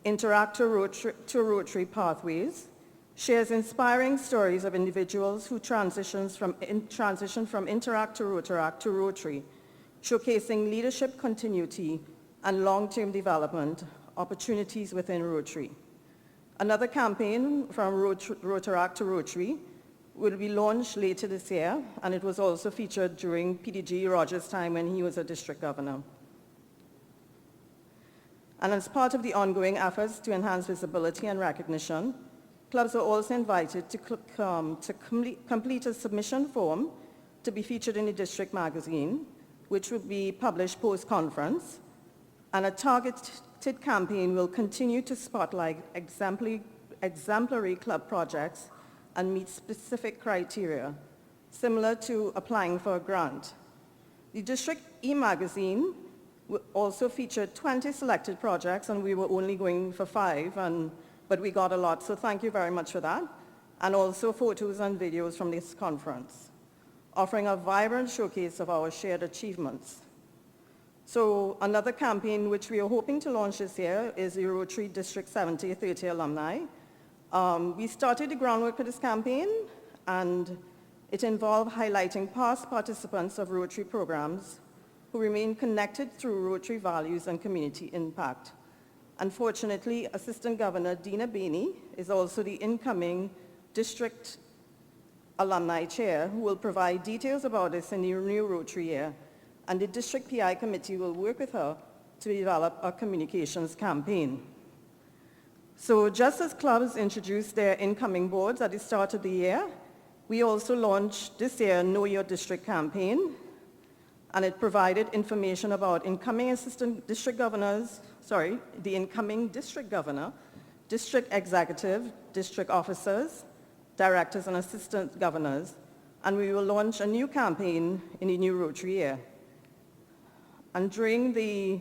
Interact to Rotary Pathways, shares inspiring stories of individuals who transition from Interact to Rotaract to Rotary, showcasing leadership continuity and long-term development opportunities within Rotary. Another campaign from Rotaract to Rotary will be launched later this year, and it was also featured during PDG Rogers' time when he was a district governor. And as part of the ongoing efforts to enhance visibility and recognition, clubs were also invited to complete a submission form to be featured in the district magazine, which will be published post-conference, and a targeted campaign will continue to spotlight exemplary club projects and meet specific criteria, similar to applying for a grant. The district e-magazine also featured 20 selected projects, and we were only going for 5, but we got a lot, so thank you very much for that, and also photos and videos from this conference, offering a vibrant showcase of our shared achievements. So another campaign which we are hoping to launch this year is the Rotary District 7030 Alumni. We started the groundwork for this campaign, and it involved highlighting past participants of Rotary programs who remain connected through Rotary values and community impact. Unfortunately, Assistant Governor Dina Bainey is also the incoming district alumni chair, who will provide details about this in the new Rotary year, and the district PI committee will work with her to develop a communications campaign. So just as clubs introduced their incoming boards at the start of the year, we also launched this year Know Your District campaign, and it provided information about incoming district governor, district executive, district officers, directors, and assistant governors, and we will launch a new campaign in the new Rotary year. And during the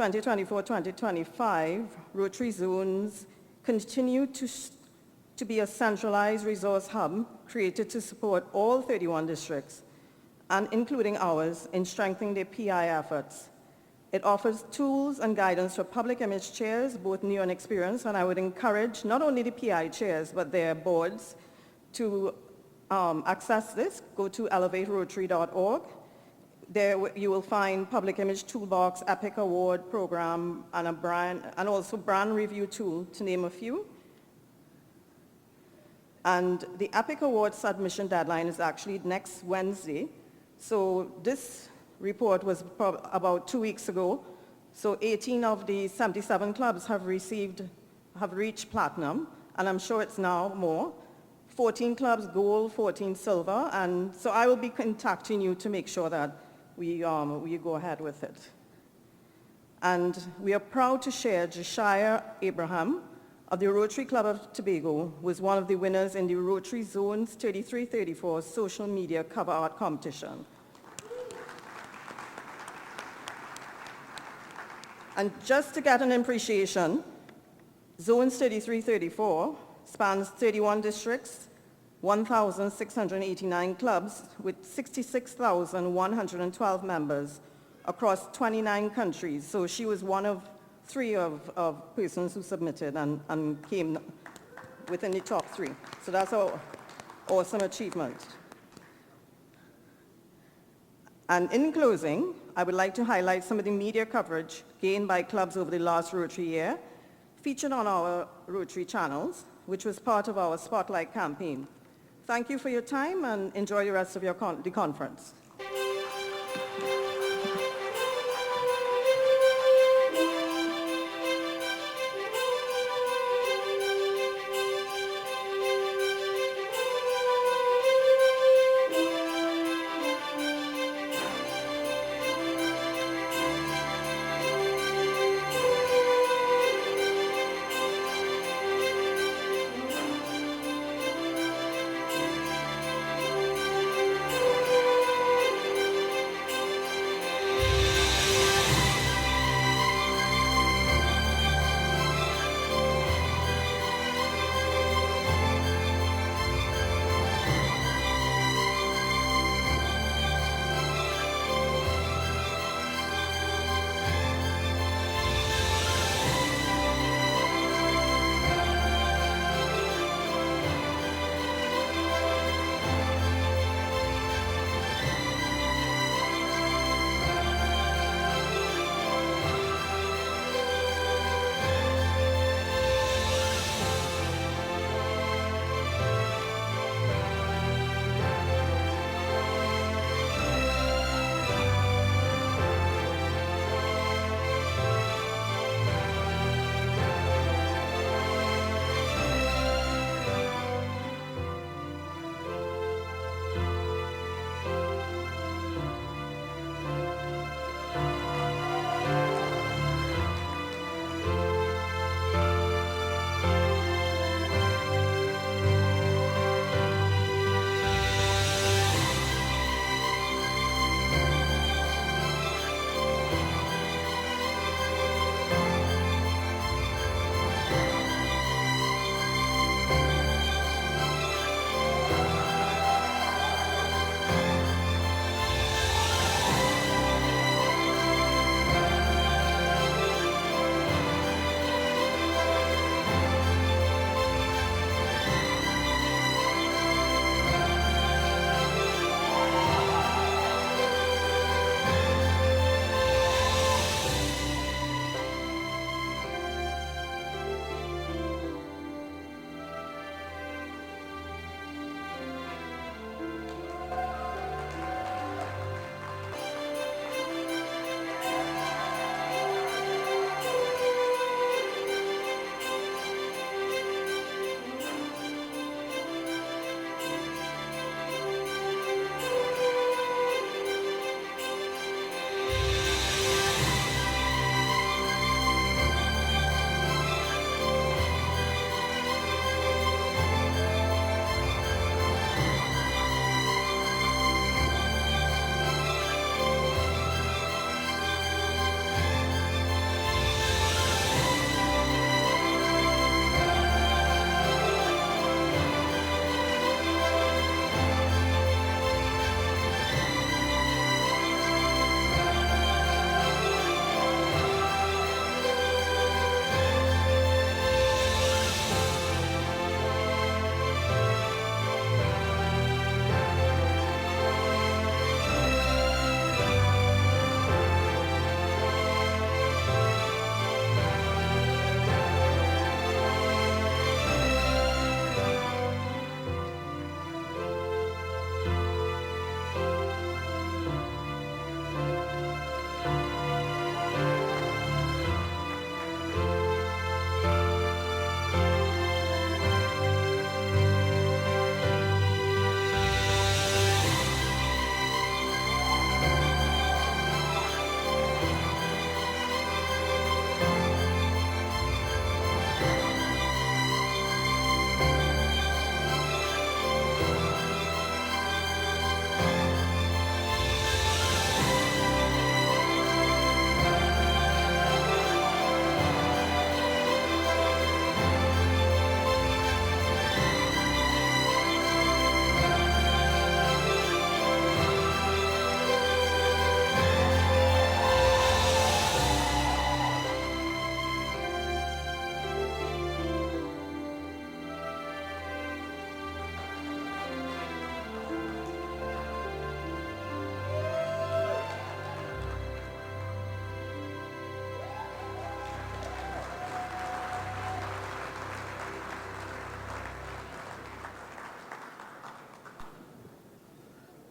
2024-2025, Rotary Zones continue to be a centralized resource hub created to support all 31 districts, and including ours, in strengthening their PI efforts. It offers tools and guidance for public image chairs, both new and experienced, and I would encourage not only the PI chairs, but their boards to access this. Go to elevaterotary.org. There you will find Public Image Toolbox, Epic Award Program, and also brand review tool, to name a few. And the Epic Award submission deadline is actually next Wednesday. So this report was about 2 weeks ago. So 18 of the 77 clubs have reached platinum, and I'm sure it's now more. 14 clubs gold, 14 silver, and so I will be contacting you to make sure that we go ahead with it. And we are proud to share Josiah Abraham of the Rotary Club of Tobago was one of the winners in the Rotary Zones 33-34 social media cover art competition. And just to get an appreciation, Zones 33-34 spans 31 districts, 1,689 clubs with 66,112 members across 29 countries. So she was one of 3 of persons who submitted and came within the top 3. So that's an awesome achievement. And in closing, I would like to highlight some of the media coverage gained by clubs over the last Rotary year, featured on our Rotary channels, which was part of our Spotlight campaign. Thank you for your time and enjoy the rest of the conference.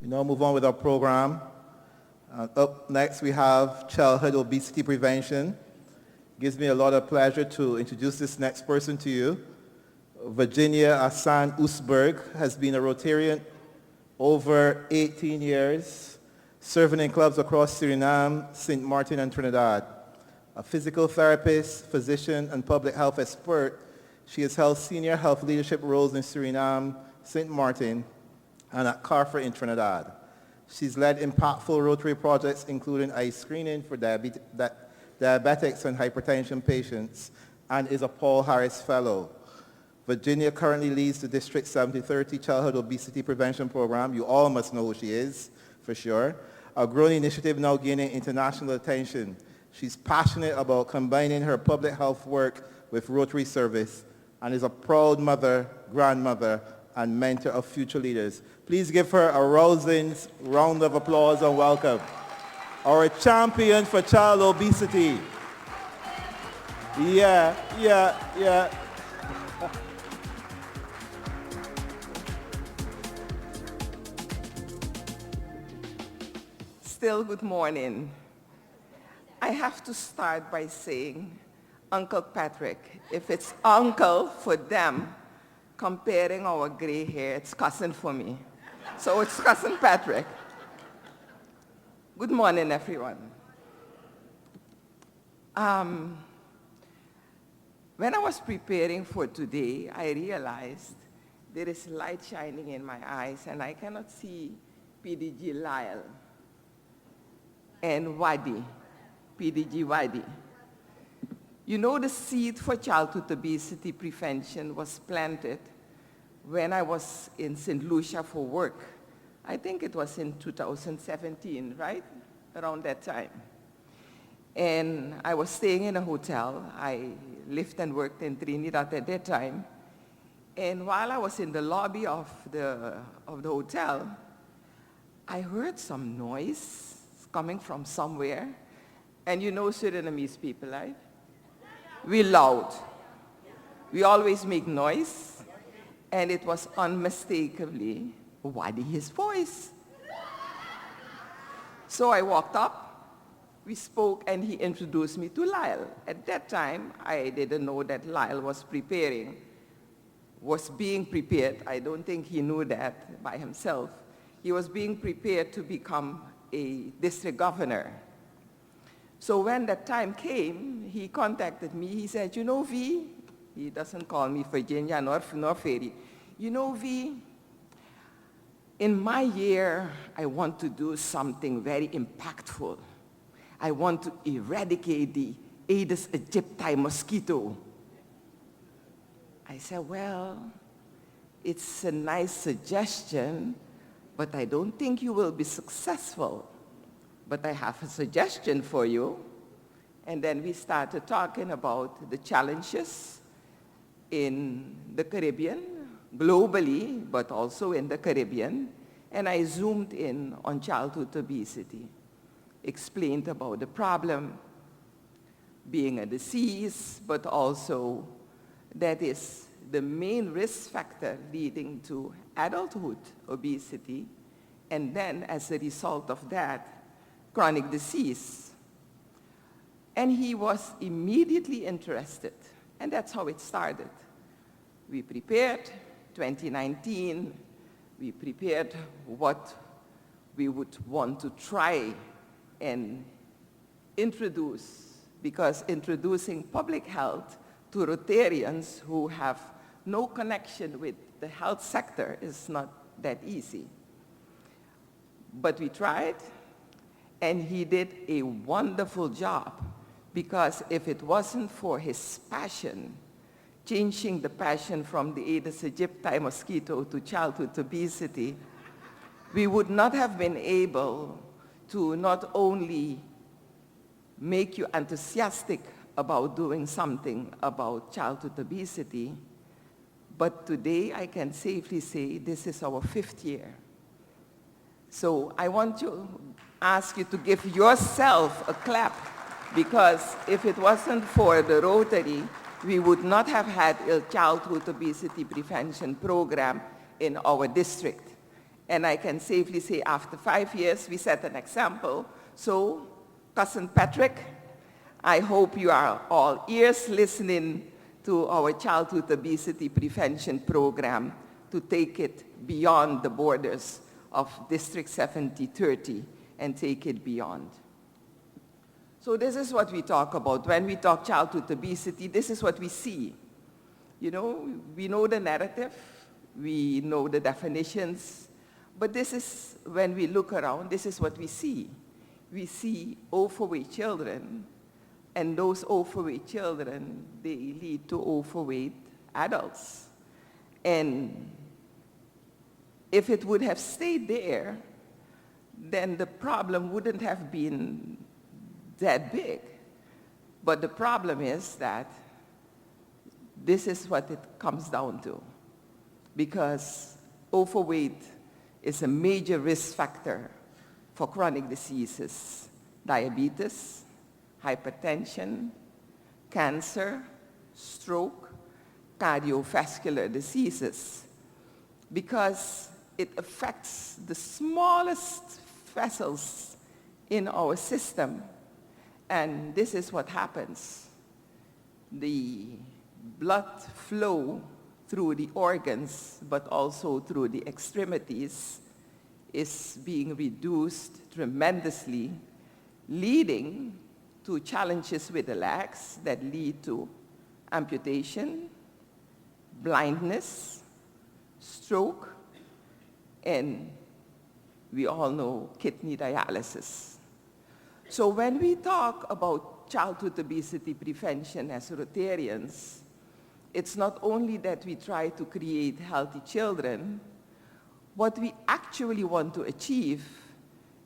now move on with our program. Up next we have childhood obesity prevention. Gives me a lot of pleasure to introduce this next person to you. Virginia Asan Oostburg has been a Rotarian over 18 years, serving in clubs across Suriname, St. Martin, and Trinidad. A physical therapist, physician, and public health expert, she has held senior health leadership roles in Suriname, St. Martin, and at Carrefour in Trinidad. She's led impactful Rotary projects, including eye screening for diabetics and hypertension patients, and is a Paul Harris Fellow. Virginia currently leads the District 7030 Childhood Obesity Prevention Program. You all must know who she is, for sure. A growing initiative now gaining international attention. She's passionate about combining her public health work with Rotary service and is a proud mother, grandmother, and mentor of future leaders. Please give her a rousing round of applause and welcome. Our champion for child obesity. Yeah. Still good morning. I have to start by saying, Uncle Patrick, if it's uncle for them, comparing our gray hair, it's cousin for me. So it's cousin Patrick. Good morning, everyone. When I was preparing for today, I realized there is light shining in my eyes and I cannot see PDG Lyle and Wadi, PDG Wadi. You know, the seed for childhood obesity prevention was planted when I was in St. Lucia for work. I think it was in 2017, right? Around that time. And I was staying in a hotel. I lived and worked in Trinidad at that time. And while I was in the lobby of the hotel, I heard some noise coming from somewhere. And you know Surinamese people, right? We're loud. We always make noise. And it was unmistakably Wadi's voice. So I walked up, we spoke, and he introduced me to Lyle. At that time, I didn't know that Lyle was being prepared. I don't think he knew that by himself. He was being prepared to become a district governor. So when that time came, he contacted me. He said, you know, V, he doesn't call me Virginia nor Ferry. You know, V, in my year, I want to do something very impactful. I want to eradicate the Aedes aegypti mosquito. I said, well, it's a nice suggestion, but I don't think you will be successful. But I have a suggestion for you. And then we started talking about the challenges in the Caribbean, globally, but also in the Caribbean. And I zoomed in on childhood obesity, explained about the problem being a disease, but also that is the main risk factor leading to adulthood obesity, and then as a result of that, chronic disease. And he was immediately interested, and that's how it started. We prepared 2019, we prepared what we would want to try and introduce, because introducing public health to Rotarians who have no connection with the health sector is not that easy. But we tried, and he did a wonderful job, because if it wasn't for his passion, changing the passion from the Aedes aegypti mosquito to childhood obesity, we would not have been able to not only make you enthusiastic about doing something about childhood obesity, but today I can safely say this is our 5th year. So I want to ask you to give yourself a clap, because if it wasn't for the Rotary, we would not have had a childhood obesity prevention program in our district. And I can safely say after 5 years, we set an example. So, Cousin Patrick, I hope you are all ears listening to our childhood obesity prevention program to take it beyond the borders of District 7030 and take it beyond. So this is what we talk about. When we talk childhood obesity, this is what we see. You know, we know the narrative, we know the definitions, but this is, when we look around, this is what we see. We see overweight children, and those overweight children, they lead to overweight adults. And if it would have stayed there, then the problem wouldn't have been that big. But the problem is that this is what it comes down to, because overweight is a major risk factor for chronic diseases, diabetes, hypertension, cancer, stroke, cardiovascular diseases, because it affects the smallest vessels in our system. And this is what happens. The blood flow through the organs, but also through the extremities, is being reduced tremendously, leading to challenges with the legs that lead to amputation, blindness, stroke, and we all know kidney dialysis. So when we talk about childhood obesity prevention as Rotarians, it's not only that we try to create healthy children. What we actually want to achieve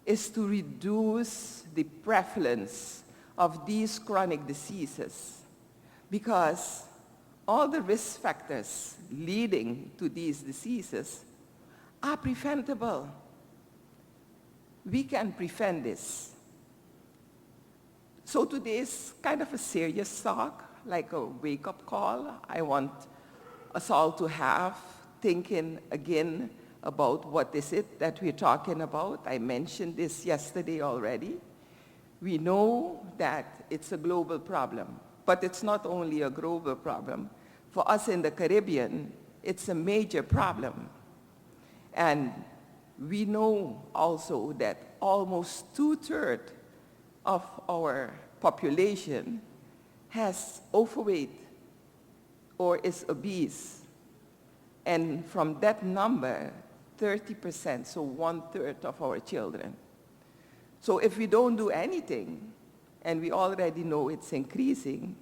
is to reduce the prevalence of these chronic diseases, because all the risk factors leading to these diseases are preventable. We can prevent this. So today is kind of a serious talk, like a wake-up call. I want us all to have, thinking again about what is it that we're talking about. I mentioned this yesterday already. We know that it's a global problem, but it's not only a global problem. For us in the Caribbean, it's a major problem. And we know also that almost 2/3 of our population has overweight or is obese. And from that number, 30%, so 1/3 of our children. So if we don't do anything, and we already know it's increasing,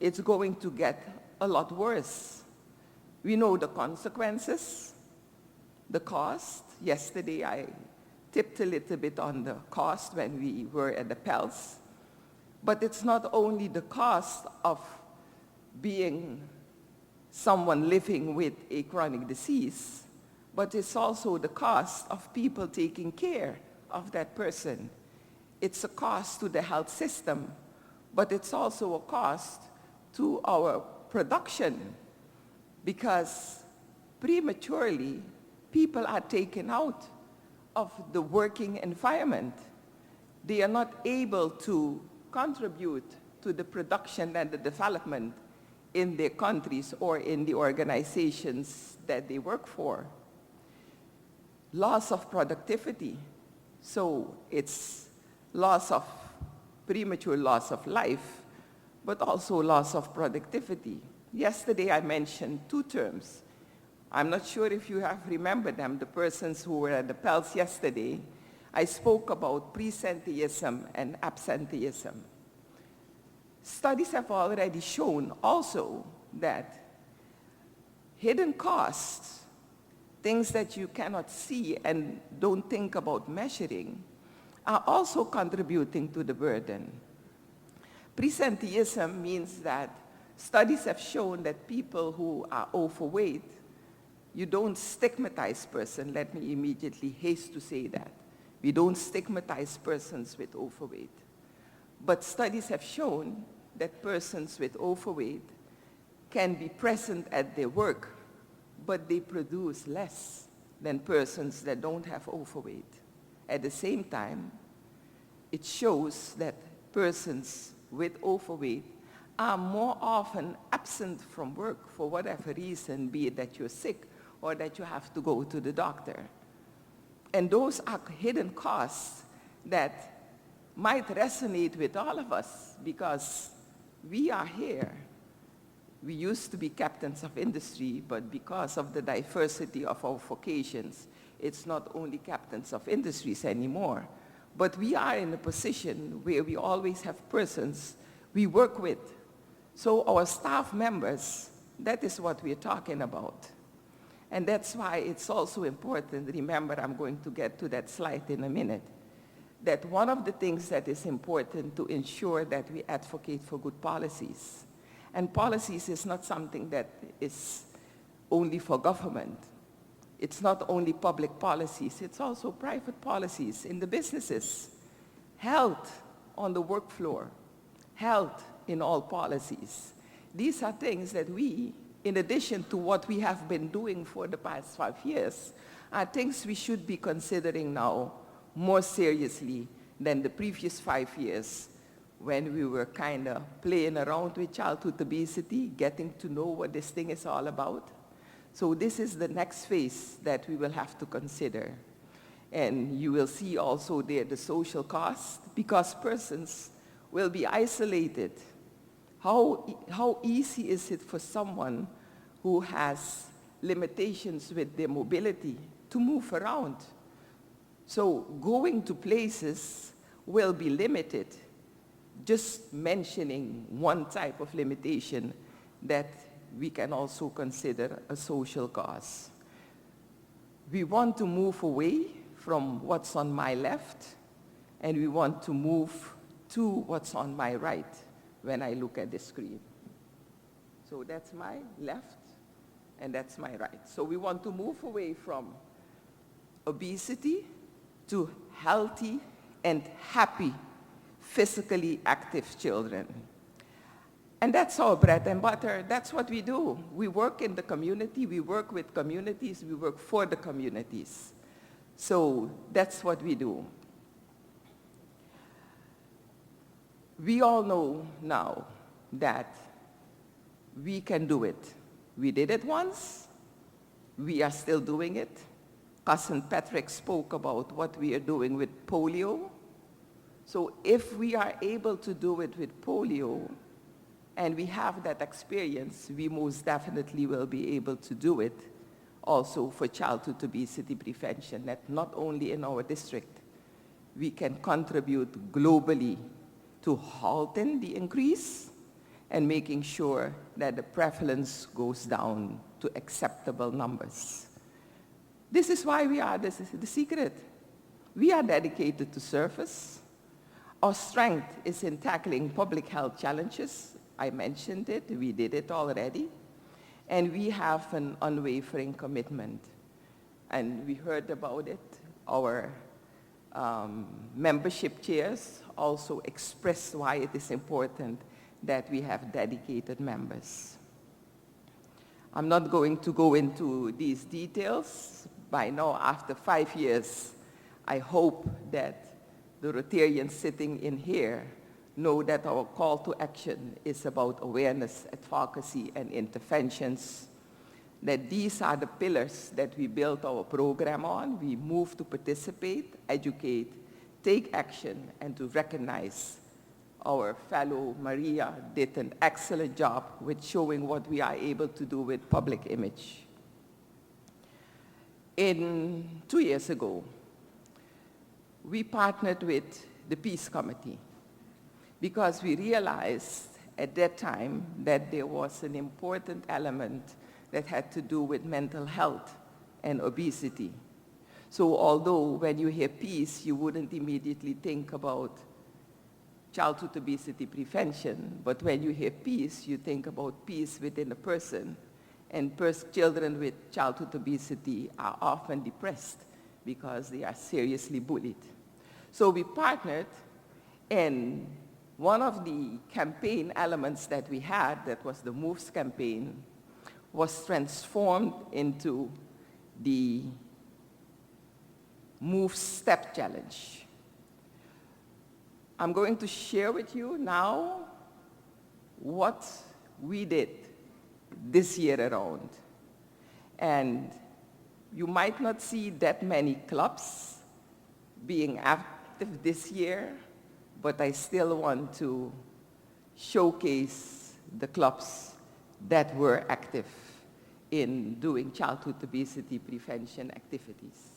it's going to get a lot worse. We know the consequences, the cost. Yesterday I tipped a little bit on the cost when we were at the PELS. But it's not only the cost of being someone living with a chronic disease, but it's also the cost of people taking care of that person. It's a cost to the health system, but it's also a cost to our production, because prematurely people are taken out of the working environment. They are not able to contribute to the production and the development in their countries or in the organizations that they work for. Loss of productivity. So it's premature loss of life, but also loss of productivity. Yesterday I mentioned 2 terms. I'm not sure if you have remembered them, the persons who were at the PELS yesterday. I spoke about presenteeism and absenteeism. Studies have already shown also that hidden costs, things that you cannot see and don't think about measuring, are also contributing to the burden. Presenteeism means that studies have shown that people who are overweight, you don't stigmatize persons. Let me immediately haste to say that. We don't stigmatize persons with overweight. But studies have shown that persons with overweight can be present at their work, but they produce less than persons that don't have overweight. At the same time, it shows that persons with overweight are more often absent from work for whatever reason, be it that you're sick or that you have to go to the doctor. And those are hidden costs that might resonate with all of us because we are here. We used to be captains of industry, but because of the diversity of our vocations, it's not only captains of industries anymore, but we are in a position where we always have persons we work with. So our staff members, that is what we're talking about. And that's why it's also important, remember, I'm going to get to that slide in a minute, that one of the things that is important to ensure that we advocate for good policies. And policies is not something that is only for government. It's not only public policies, it's also private policies in the businesses. Health on the work floor, health in all policies. These are things that we, in addition to what we have been doing for the past 5 years, are things we should be considering now more seriously than the previous 5 years when we were kind of playing around with childhood obesity, getting to know what this thing is all about. So this is the next phase that we will have to consider. And you will see also there the social cost, because persons will be isolated. How easy is it for someone who has limitations with their mobility to move around? So going to places will be limited. Just mentioning one type of limitation that we can also consider a social cause. We want to move away from what's on my left, and we want to move to what's on my right when I look at the screen. So that's my left, and that's my right. So we want to move away from obesity to healthy and happy, physically active children. And that's our bread and butter. That's what we do. We work in the community, we work with communities, we work for the communities. So that's what we do. We all know now that we can do it. We did it once, we are still doing it. Cousin Patrick spoke about what we are doing with polio. So if we are able to do it with polio, and we have that experience, we most definitely will be able to do it also for childhood obesity prevention, that not only in our district, we can contribute globally to halting the increase and making sure that the prevalence goes down to acceptable numbers. This is why we are, this is the secret. We are dedicated to service. Our strength is in tackling public health challenges. I mentioned it, we did it already. And we have an unwavering commitment. And we heard about it. Our membership chairs also expressed why it is important that we have dedicated members. I'm not going to go into these details. By now, after 5 years, I hope that the Rotarians sitting in here know that our call to action is about awareness, advocacy, and interventions, that these are the pillars that we built our program on. We move to participate, educate, take action, and to recognize. Our fellow Maria did an excellent job with showing what we are able to do with public image. 2 years ago, we partnered with the Peace Committee because we realized at that time that there was an important element that had to do with mental health and obesity. So although when you hear peace, you wouldn't immediately think about childhood obesity prevention, but when you hear peace, you think about peace within a person. And children with childhood obesity are often depressed because they are seriously bullied. So we partnered, and one of the campaign elements that we had, that was the MOVES campaign, was transformed into the Move Step Challenge. I'm going to share with you now what we did this year around. And you might not see that many clubs being active this year, but I still want to showcase the clubs that were active in doing childhood obesity prevention activities.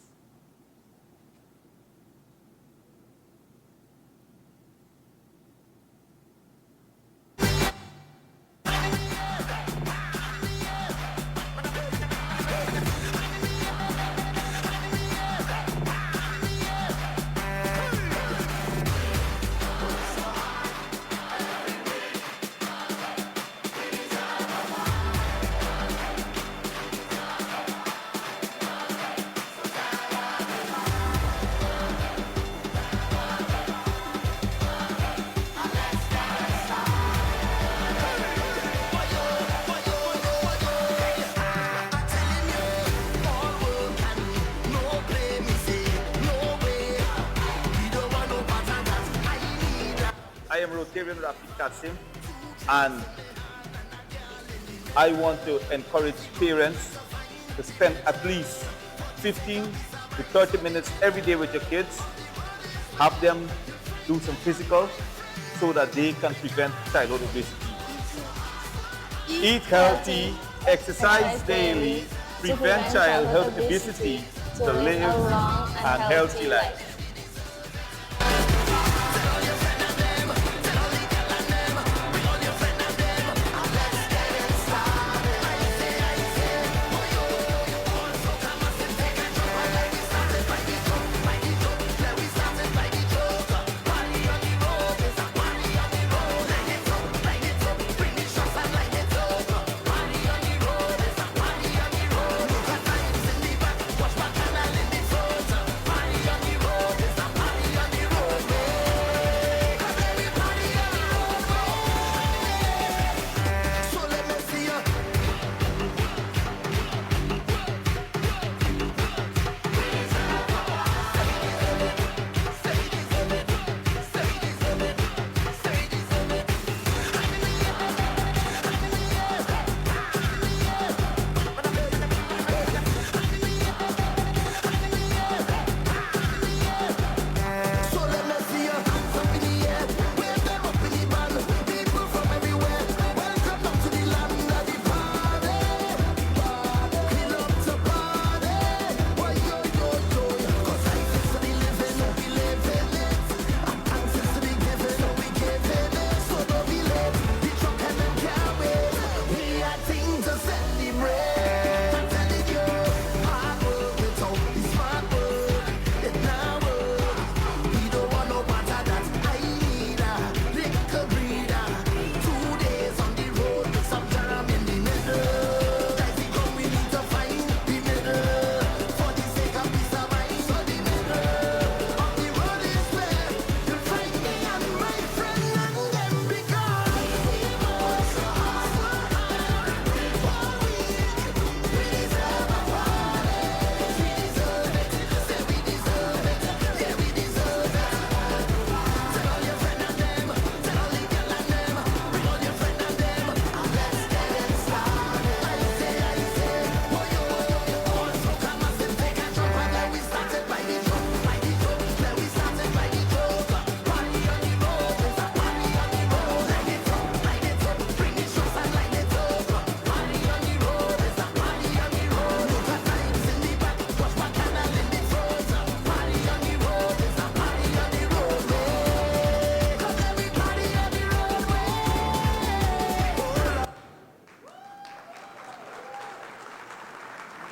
I am Rotarian Rafi Kasim, and I want to encourage parents to spend at least 15 to 30 minutes every day with your kids. Have them do some physical so that they can prevent childhood obesity. Eat healthy, exercise daily, prevent childhood obesity to live a healthy life.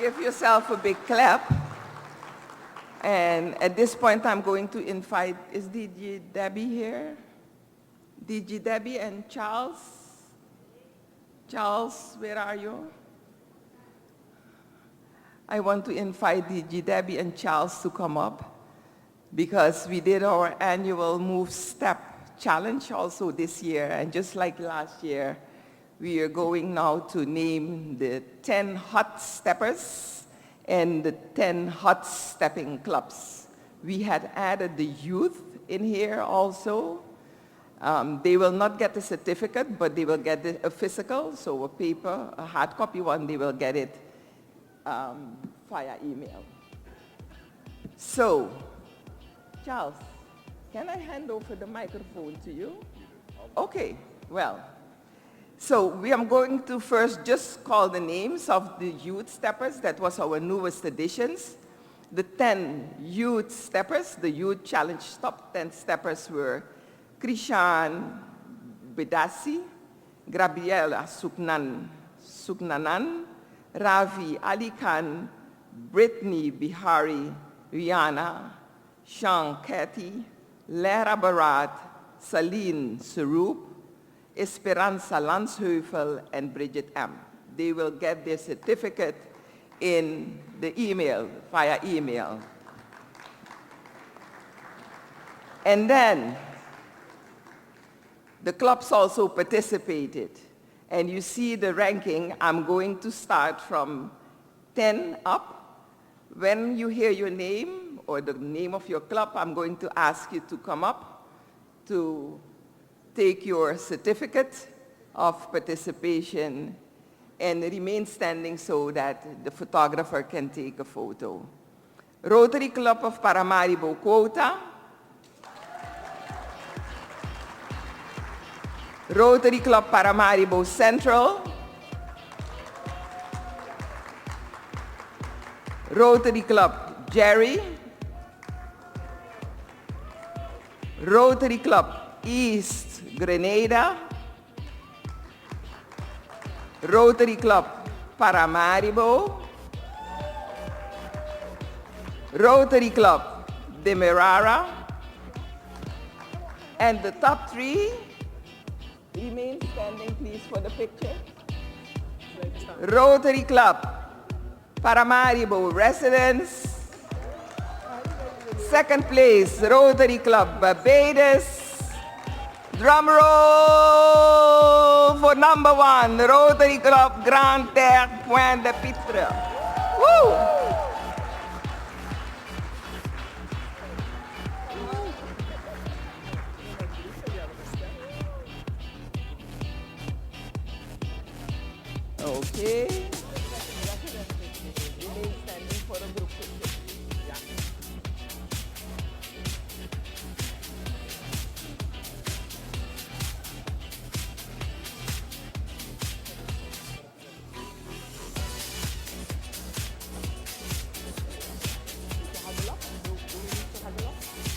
Give yourself a big clap. And at this point, I'm going to invite, is DG Debbie here? DG Debbie and Charles? Charles, where are you? I want to invite DG Debbie and Charles to come up because we did our annual Move Step Challenge also this year. And just like last year, we are going now to name the 10 hot steppers and the 10 hot stepping clubs. we had added the youth in here also. They will not get a certificate, but they will get a physical, so a paper, a hard copy one, they will get it via email. So, Charles, can I hand over the microphone to you? Okay, well, so we are going to first just call the names of the youth steppers. That was our newest additions. The 10 youth steppers, the Youth Challenge top 10 steppers were Krishan Bedasi, Gabriela Suknanan, Ravi Ali Khan, Brittany Bihari, Rihanna, Sean Ketty, Lara Barat, Celine Sarup, Esperanza Lansheuvel, and Bridget M. They will get their certificate in the email, via email. And then the clubs also participated. And you see the ranking. I'm going to start from 10 up. When you hear your name or the name of your club, I'm going to ask you to come up to take your certificate of participation and remain standing so that the photographer can take a photo. Rotary Club of Paramaribo Quota, Rotary Club Paramaribo Central, Rotary Club Jerry, Rotary Club East Grenada, Rotary Club Paramaribo, Rotary Club Demerara, and the top 3 remain standing, please, for the picture. Rotary Club Paramaribo Residence. Second place, Rotary Club Barbados. Drum roll for number 1, Rotary Club Grande Terre Pointe-de-Pitre. Woo! Okay. Remain standing for a group picture. Yeah.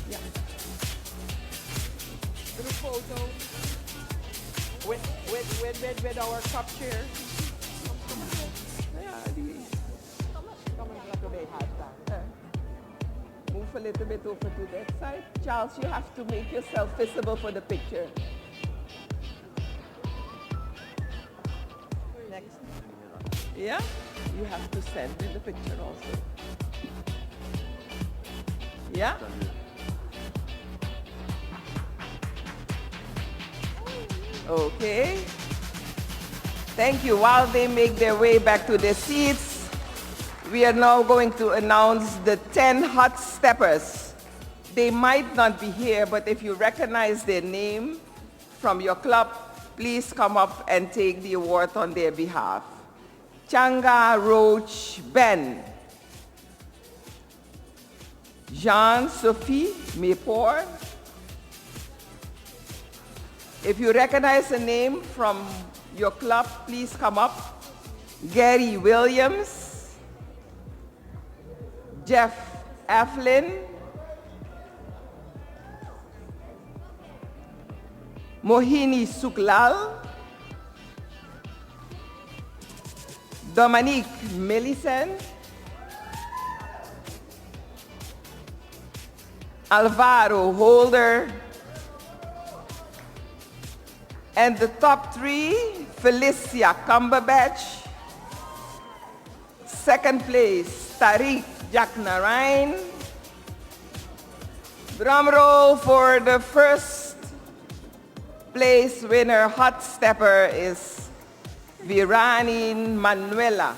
Yeah. Group photo with our cup chair. Move a little bit over to that side. Charles, you have to make yourself visible for the picture. Next. Yeah? You have to send in the picture also. Yeah? Okay. Thank you. While they make their way back to their seats, we are now going to announce the 10 hot steppers. They might not be here, but if you recognize their name from your club, please come up and take the award on their behalf. Changa Roach Ben, Jean-Sophie Mepor. If you recognize a name from your club, please come up. Gary Williams, Jeff Afflin, Mohini Suklal, Dominique Millicent, Alvaro Holder, and the top 3, Felicia Cumberbatch. Second place, Tariq Jaknarain. Drum roll for the first place winner, hot stepper, is Virani Manuela.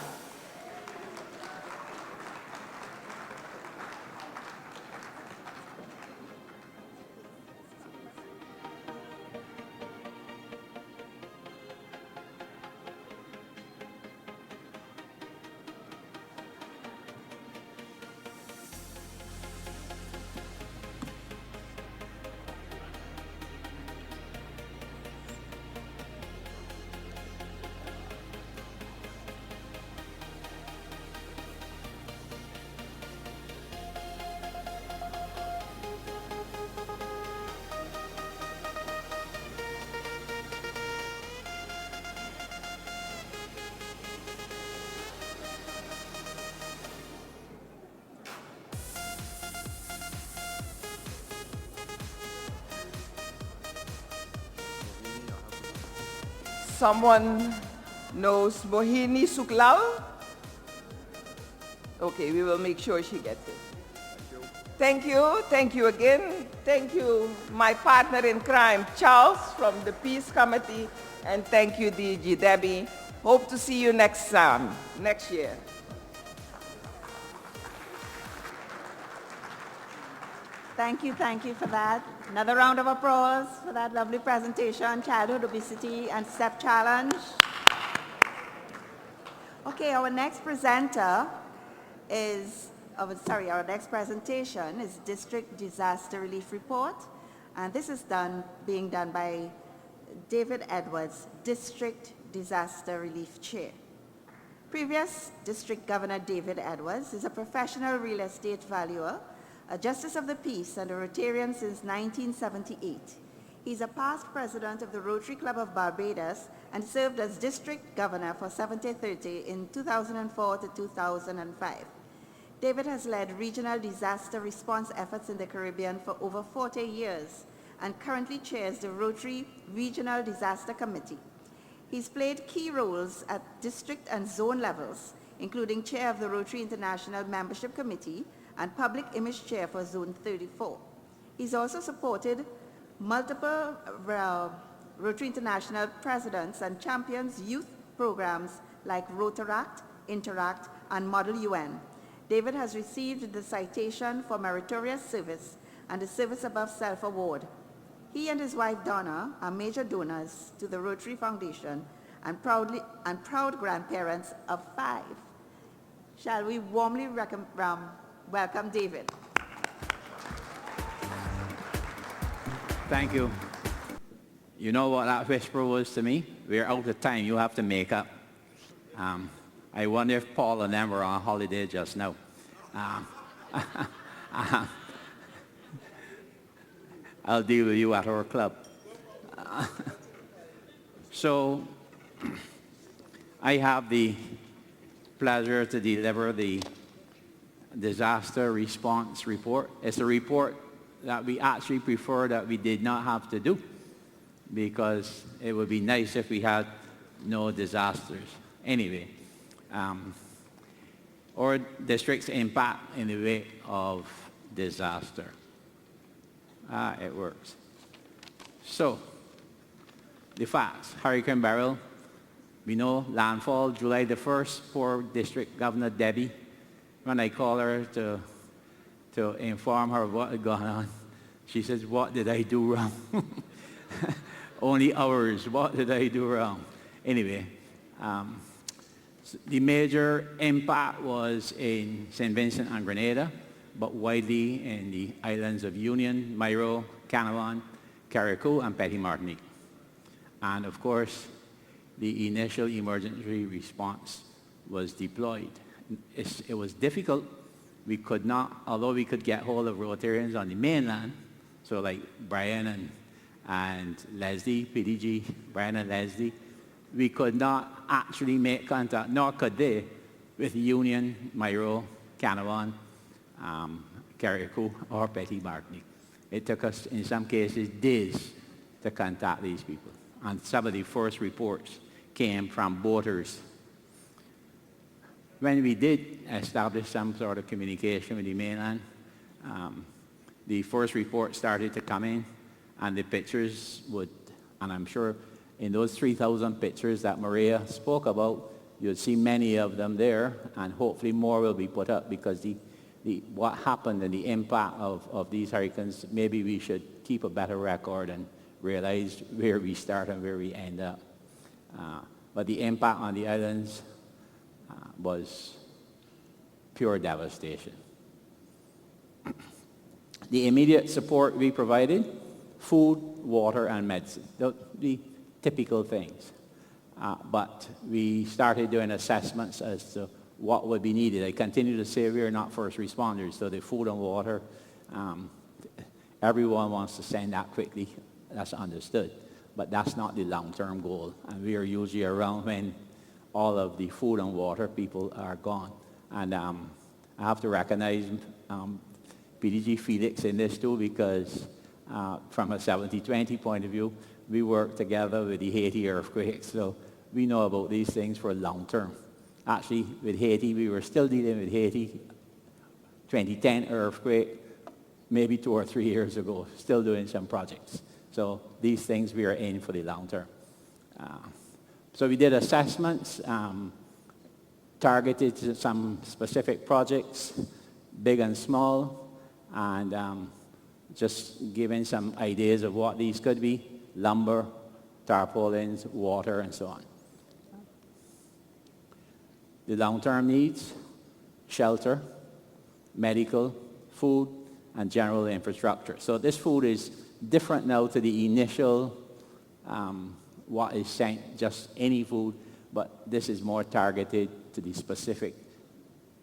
someone knows Mohini Suklal? Okay, we will make sure she gets it. Thank you again. Thank you, my partner in crime, Charles from the Peace Committee, and thank you, DG Debbie. Hope to see you next year. Thank you for that. Another round of applause for that lovely presentation, Childhood Obesity and Step Challenge. Okay, our next presentation is District Disaster Relief Report, and this is being done by David Edwards, District Disaster Relief Chair. Previous District Governor David Edwards is a professional real estate valuer, a Justice of the Peace, and a Rotarian since 1978. He's a past president of the Rotary Club of Barbados and served as District Governor for 7030 in 2004 to 2005. David has led regional disaster response efforts in the Caribbean for over 40 years and currently chairs the Rotary Regional Disaster Committee. He's played key roles at district and zone levels, including chair of the Rotary International Membership Committee and public image chair for Zone 34. He's also supported multiple Rotary International presidents and champions youth programs like Rotaract, Interact, and Model UN. David has received the Citation for Meritorious Service and the Service Above Self Award. He and his wife Donna are major donors to the Rotary Foundation and proud grandparents of 5. Shall we warmly welcome David? Thank you. You know what that whisper was to me? We're out of time. You have to make up. I wonder if Paul and them were on holiday just now. I'll deal with you at our club. So I have the pleasure to deliver the disaster response report. It's a report that we actually prefer that we did not have to do because it would be nice if we had no disasters. Anyway, or district's impact in the wake of disaster. It works. So, the facts. Hurricane Beryl, we know landfall July the 1st, poor District Governor Debbie. When I call her to inform her what had gone on, she says, what did I do wrong? Only hours, what did I do wrong? Anyway, the major impact was in St. Vincent and Grenada, but widely in the islands of Union, Mayro, Canarvan, Carriacou, and Petit Martinique. And of course, the initial emergency response was deployed. It was difficult. We could not, although we could get hold of Rotarians on the mainland, so like Brian and Leslie, PDG, Brian and Leslie, we could not actually make contact, nor could they, with Union, Mayro, Canarvan, Carriacou, or Petit Martinique. It took us, in some cases, days to contact these people. And some of the first reports came from boaters. When we did establish some sort of communication with the mainland, the first report started to come in, and the pictures would, and I'm sure in those 3,000 pictures that Maria spoke about, you'll see many of them there, and hopefully more will be put up because what happened and the impact of these hurricanes, maybe we should keep a better record and realize where we start and where we end up. But the impact on the islands was pure devastation. The immediate support we provided, food, water, and medicine, the typical things. But we started doing assessments as to what would be needed. I continue to say we are not first responders, so the food and water, everyone wants to send that quickly. That's understood. But that's not the long-term goal. And we are usually around when all of the food and water people are gone. And I have to recognize PDG Felix in this too, because from a 70-20 point of view. We worked together with the Haiti earthquake, so we know about these things for long term. Actually, with Haiti, we were still dealing with Haiti, 2010 earthquake, maybe 2 or 3 years ago, still doing some projects. So these things we are in for the long term. So we did assessments, targeted to some specific projects, big and small, and just giving some ideas of what these could be: lumber, tarpaulins, water, and so on. The long-term needs: shelter, medical, food, and general infrastructure. So this food is different now to the initial, what is sent, just any food, but this is more targeted to the specific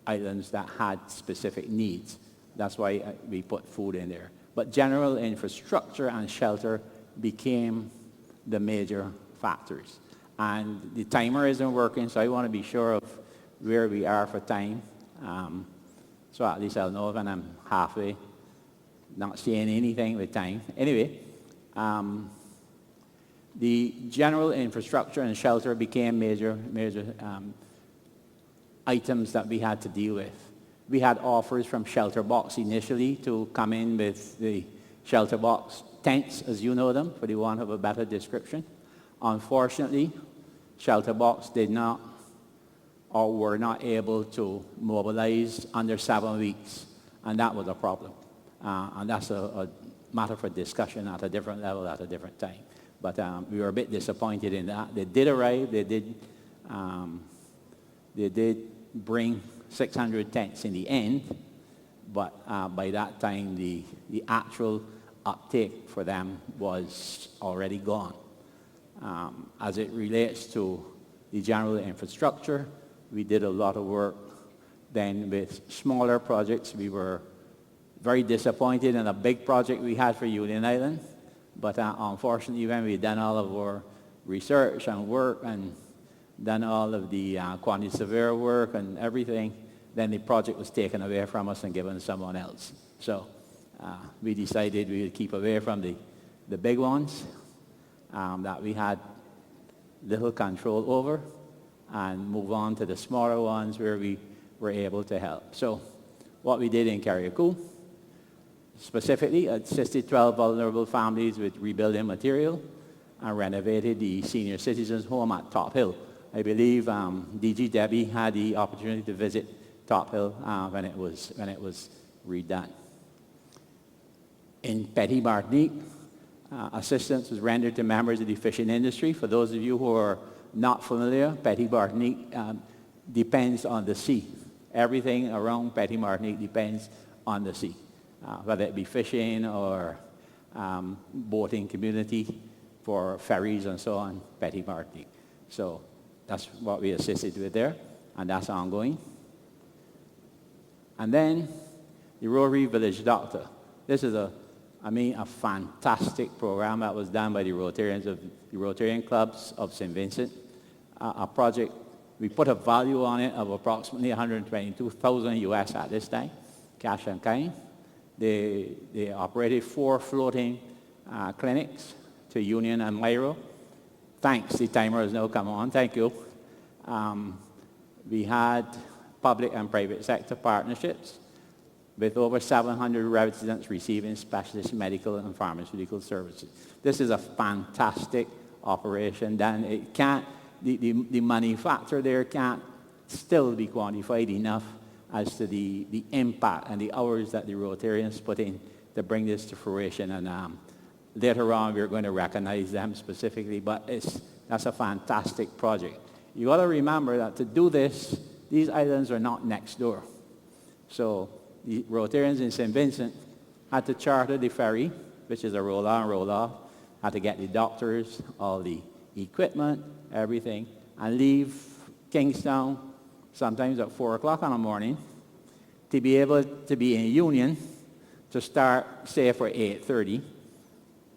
islands that had specific needs. That's why we put food in there. But general infrastructure and shelter became the major factors. And the timer isn't working, so I want to be sure of where we are for time. So at least I'll know when I'm halfway, not seeing anything with time. Anyway, the general infrastructure and shelter became major items that we had to deal with. We had offers from Shelter Box initially to come in with the Shelter Box tents, as you know them, for the want of a better description. Unfortunately, Shelter Box did not or were not able to mobilize under 7 weeks, and that was a problem. And that's a matter for discussion at a different level at a different time. But we were a bit disappointed in that. They did arrive. They did bring 600 tents in the end, but by that time the actual uptake for them was already gone. As it relates to the general infrastructure, we did a lot of work then with smaller projects. We were very disappointed in a big project we had for Union Island, but unfortunately when we done all of our research and work and done all of the quantity surveyor work and everything, then the project was taken away from us and given to someone else. So we decided we would keep away from the big ones that we had little control over and move on to the smaller ones where we were able to help. So what we did in Carriacou, specifically assisted 12 vulnerable families with rebuilding material and renovated the senior citizens home at Top Hill. I believe DG Debbie had the opportunity to visit Top Hill when it was redone. In Petit Martinique, assistance was rendered to members of the fishing industry. For those of you who are not familiar, Petit Martinique depends on the sea. Everything around Petit Martinique depends on the sea, whether it be fishing or boating community for ferries and so on, Petit Martinique. So that's what we assisted with there, and that's ongoing. And then the Rotary Village Doctor. This is a fantastic program that was done by the Rotarians of the Rotarian Clubs of St. Vincent. A project, we put a value on it of approximately $122,000 US at this time, cash and kind. They operated 4 floating clinics to Union and Myro. Thanks, the timer has now come on, thank you. We had public and private sector partnerships with over 700 residents receiving specialist medical and pharmaceutical services. This is a fantastic operation. Dan, it can't, the money factor there can't still be quantified enough as to the impact and the hours that the Rotarians put in to bring this to fruition. And later on, we're going to recognize them specifically, but that's a fantastic project. You got to remember that to do this, these islands are not next door. So the Rotarians in St. Vincent had to charter the ferry, which is a roll-on, roll-off, had to get the doctors, all the equipment, everything, and leave Kingstown sometimes at 4 o'clock in the morning to be able to be in Union to start, say, for 8:30,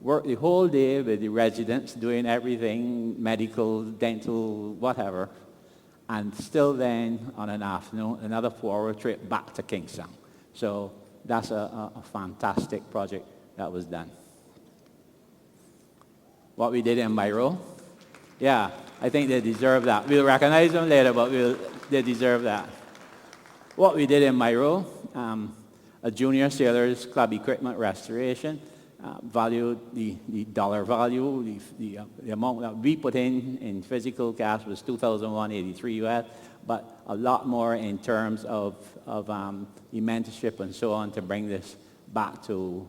work the whole day with the residents doing everything, medical, dental, whatever, and still then on an afternoon, another 4-hour trip back to Kingstown. So that's a fantastic project that was done. what we did in Myro. Yeah, I think they deserve that. We'll recognize them later, but they deserve that. What we did in Myro, a junior sailors club equipment restoration, valued the dollar value, the amount that we put in physical cash was $2,183 US, but a lot more in terms of the mentorship and so on to bring this back to,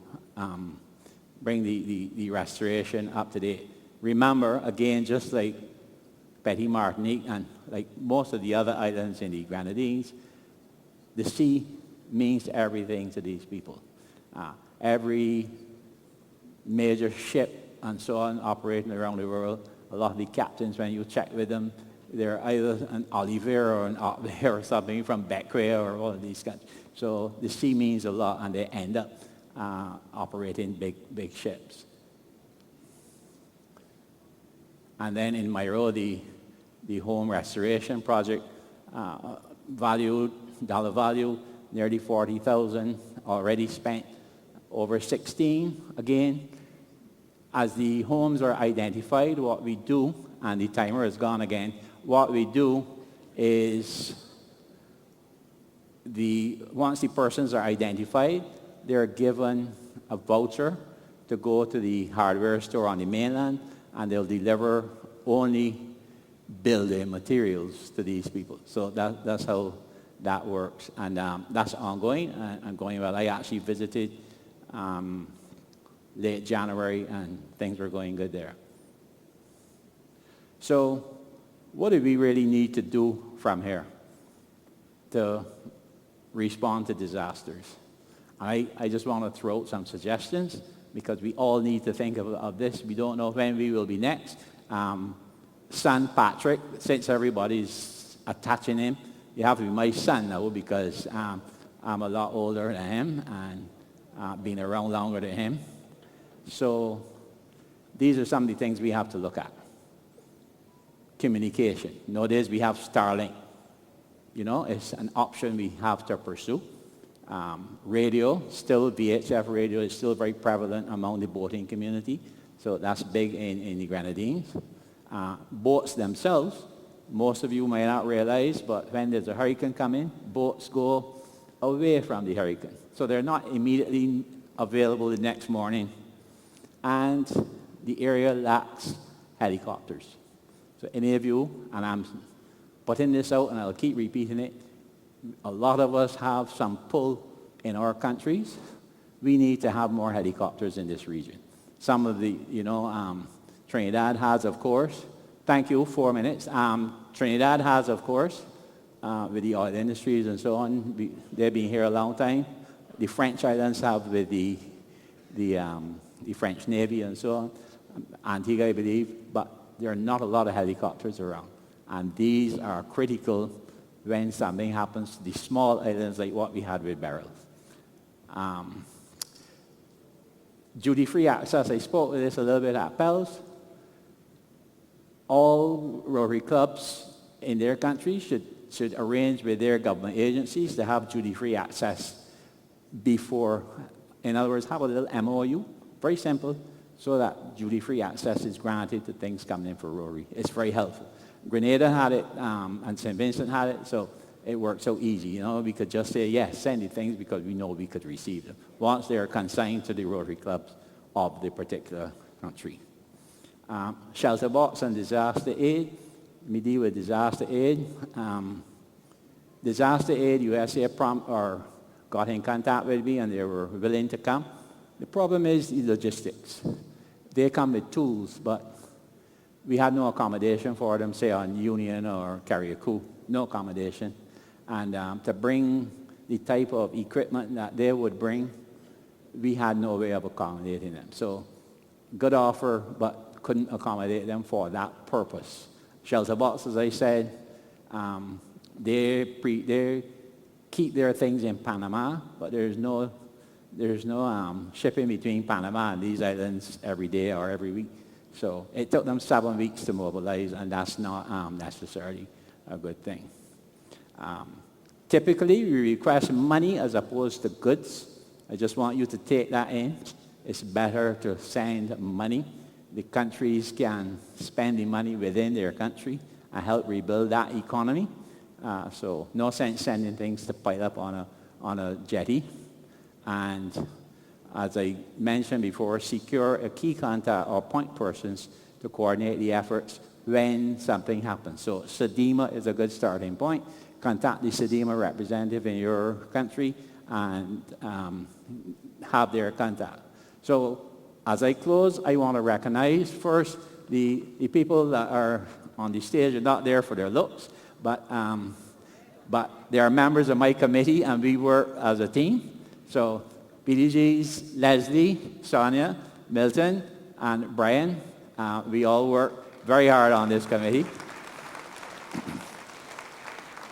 bring the restoration up to date. Remember, again, just like Petit Martinique and like most of the other islands in the Grenadines, the sea means everything to these people. Every major ship and so on operating around the world, a lot of the captains, when you check with them, they're either an Oliver or an Otler or something from Becquerel or all of these guys. So the sea means a lot, and they end up operating big ships. And then in Myro, the home restoration project dollar value, nearly 40,000 already spent, over 16 again. As the homes are identified, what we do, and the timer is gone again, what we do is once the persons are identified, they're given a voucher to go to the hardware store on the mainland, and they'll deliver only building materials to these people. So that's how that works, and that's ongoing and going well. I actually visited late January, and things were going good there. So what do we really need to do from here to respond to disasters? I just want to throw out some suggestions, because we all need to think of this. We don't know when we will be next. Son Patrick, since everybody's attaching him, you have to be my son now, because I'm a lot older than him and been around longer than him. So these are some of the things we have to look at. Communication. Nowadays we have Starlink. You know, it's an option we have to pursue. Radio, still VHF radio is still very prevalent among the boating community. So that's big in the Grenadines. Boats themselves, most of you may not realize, but when there's a hurricane coming, boats go away from the hurricane. So they're not immediately available the next morning. And the area lacks helicopters. So any of you, and I'm putting this out and I'll keep repeating it, a lot of us have some pull in our countries. We need to have more helicopters in this region. Some of the, Trinidad has, of course. Thank you, 4 minutes. Trinidad has, of course, with the oil industries and so on. They've been here a long time. The French islands have with the French Navy and so on. Antigua, I believe, but there are not a lot of helicopters around. And these are critical when something happens to the small islands like what we had with Beryl. Duty-free access, I spoke with this a little bit at Pels. All Rotary clubs in their country should arrange with their government agencies to have duty-free access before, in other words, have a little MOU, very simple, so that duty-free access is granted to things coming in for Rotary. It's very helpful. Grenada had it, and St. Vincent had it, so it worked so easy, we could just say, yes, send the things because we know we could receive them once they are consigned to the Rotary clubs of the particular country. Shelter box and disaster aid. Me deal with disaster aid. Disaster aid, USA got in contact with me and they were willing to come. The problem is the logistics. They come with tools, but we had no accommodation for them, say on Union or Carriacou, no accommodation. And to bring the type of equipment that they would bring, we had no way of accommodating them. So good offer, but couldn't accommodate them for that purpose. Shelter box, as I said, they keep their things in Panama, but there's no shipping between Panama and these islands every day or every week. So it took them 7 weeks to mobilize, and that's not necessarily a good thing. Typically, we request money as opposed to goods. I just want you to take that in. It's better to send money the countries can spend the money within their country and help rebuild that economy. So no sense sending things to pile up on a jetty. And as I mentioned before, secure a key contact or point persons to coordinate the efforts when something happens. So SEDEMA is a good starting point. Contact the SEDEMA representative in your country and have their contact. So as I close, I want to recognize first the people that are on the stage are not there for their looks, but they are members of my committee and we work as a team. So PDGs, Leslie, Sonia, Milton, and Brian, we all work very hard on this committee.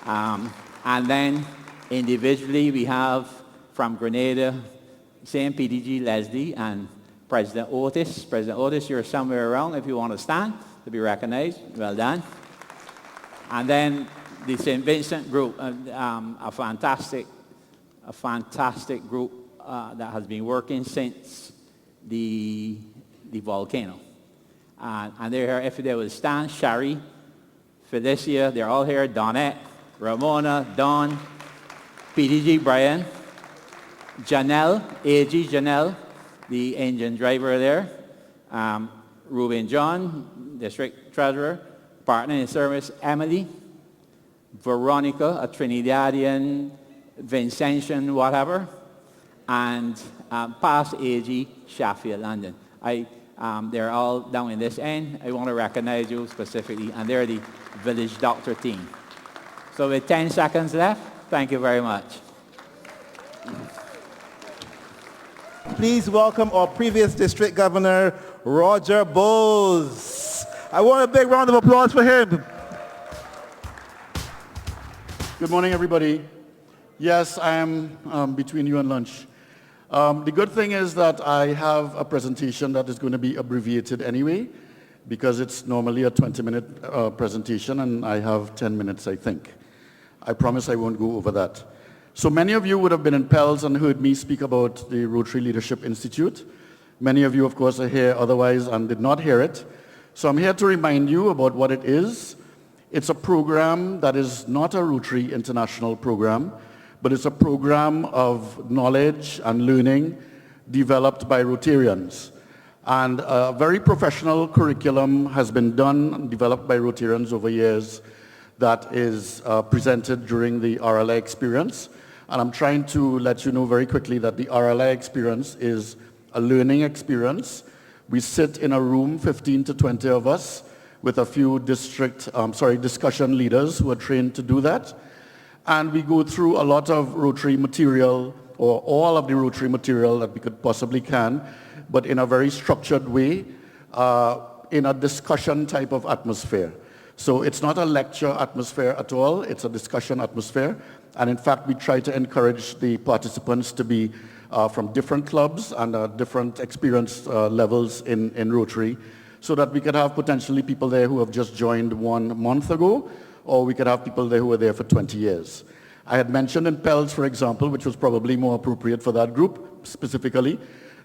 And then individually we have from Grenada, same PDG, Leslie, and President Otis. President Otis, you're somewhere around if you want to stand to be recognized. Well done. And then the St. Vincent group, a fantastic group that has been working since the volcano. And they're here, if they will stand, Shari, Felicia, they're all here, Donette, Ramona, Dawn, PDG, Brian, Janelle, AG Janelle, the engine driver there, Ruben John, District Treasurer, Partner in Service, Emily, Veronica, a Trinidadian, Vincentian, whatever, and past AG, Sheffield, London. They're all down in this end. I want to recognize you specifically, and they're the village doctor team. So with 10 seconds left, thank you very much. Please welcome our previous district governor, Roger Bowles. I want a big round of applause for him. Good morning, everybody. Yes, I am between you and lunch. The good thing is that I have a presentation that is going to be abbreviated anyway, because it's normally a 20-minute presentation, and I have 10 minutes, I think. I promise I won't go over that. So many of you would have been in Pels and heard me speak about the Rotary Leadership Institute. Many of you, of course, are here otherwise and did not hear it. So I'm here to remind you about what it is. It's a program that is not a Rotary International program, but it's a program of knowledge and learning developed by Rotarians. And a very professional curriculum has been done and developed by Rotarians over years that is presented during the RLA experience. And I'm trying to let you know very quickly that the RLA experience is a learning experience. We sit in a room, 15 to 20 of us, with a few discussion leaders who are trained to do that. And we go through a lot of Rotary material, or all of the Rotary material that we could possibly can, but in a very structured way, in a discussion type of atmosphere. So it's not a lecture atmosphere at all, it's a discussion atmosphere. And in fact, we try to encourage the participants to be from different clubs and different experience levels in Rotary, so that we could have potentially people there who have just joined 1 month ago, or we could have people there who were there for 20 years. I had mentioned in Pels, for example, which was probably more appropriate for that group specifically,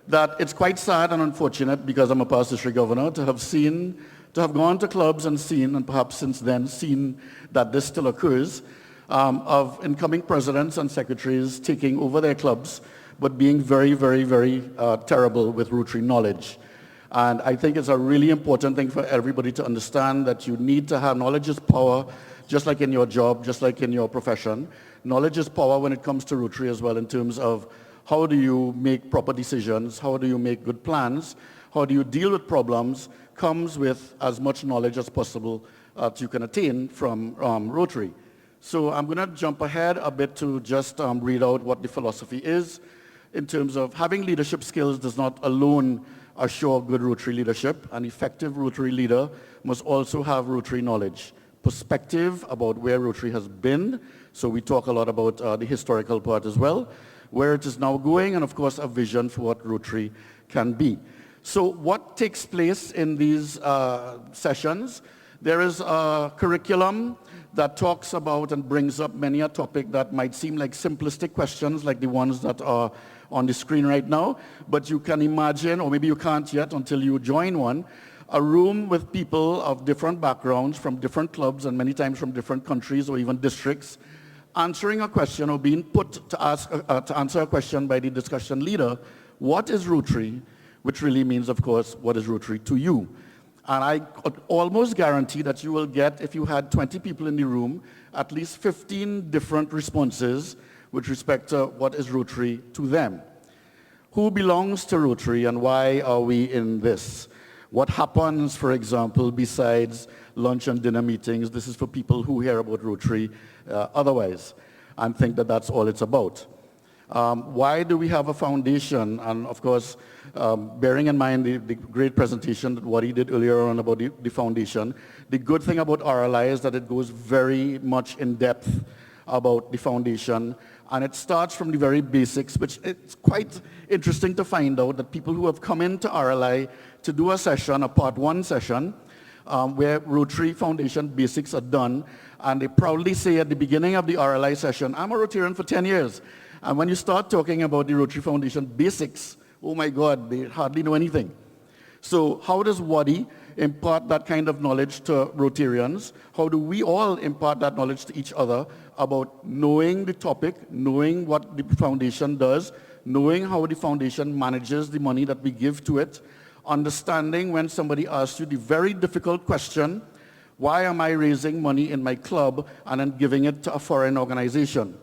that it's quite sad and unfortunate, because I'm a past district governor, to have gone to clubs and seen, and perhaps since then seen that this still occurs, of incoming presidents and secretaries taking over their clubs, but being very, very, very terrible with Rotary knowledge. And I think it's a really important thing for everybody to understand that you need to have knowledge is power, just like in your job, just like in your profession. Knowledge is power when it comes to Rotary as well, in terms of how do you make proper decisions, how do you make good plans, how do you deal with problems, comes with as much knowledge as possible that you can attain from Rotary. So I'm going to jump ahead a bit to just read out what the philosophy is, in terms of having leadership skills does not alone assure good Rotary leadership. An effective Rotary leader must also have Rotary knowledge, perspective about where Rotary has been. So we talk a lot about the historical part as well, where it is now going, and of course a vision for what Rotary can be. So what takes place in these sessions? There is a curriculum that talks about and brings up many a topic that might seem like simplistic questions like the ones that are on the screen right now, but you can imagine, or maybe you can't yet until you join one, a room with people of different backgrounds from different clubs and many times from different countries or even districts, answering a question or being put to answer a question by the discussion leader, what is Rotary? Which really means, of course, what is Rotary to you? And I could almost guarantee that you will get, if you had 20 people in the room, at least 15 different responses with respect to what is Rotary to them. Who belongs to Rotary and why are we in this? What happens, for example, besides lunch and dinner meetings? This is for people who hear about Rotary otherwise and think that that's all it's about. Why do we have a foundation? And of course, bearing in mind the great presentation that Wadi did earlier on about the foundation, the good thing about RLI is that it goes very much in depth about the foundation, and it starts from the very basics, which it's quite interesting to find out that people who have come into RLI to do a session, a part one session, where Rotary Foundation basics are done, and they proudly say at the beginning of the RLI session, I'm a Rotarian for 10 years. And when you start talking about the Rotary Foundation basics, oh my God, they hardly know anything. So how does Wadi impart that kind of knowledge to Rotarians? How do we all impart that knowledge to each other about knowing the topic, knowing what the foundation does, knowing how the foundation manages the money that we give to it, understanding when somebody asks you the very difficult question, why am I raising money in my club and then giving it to a foreign organization?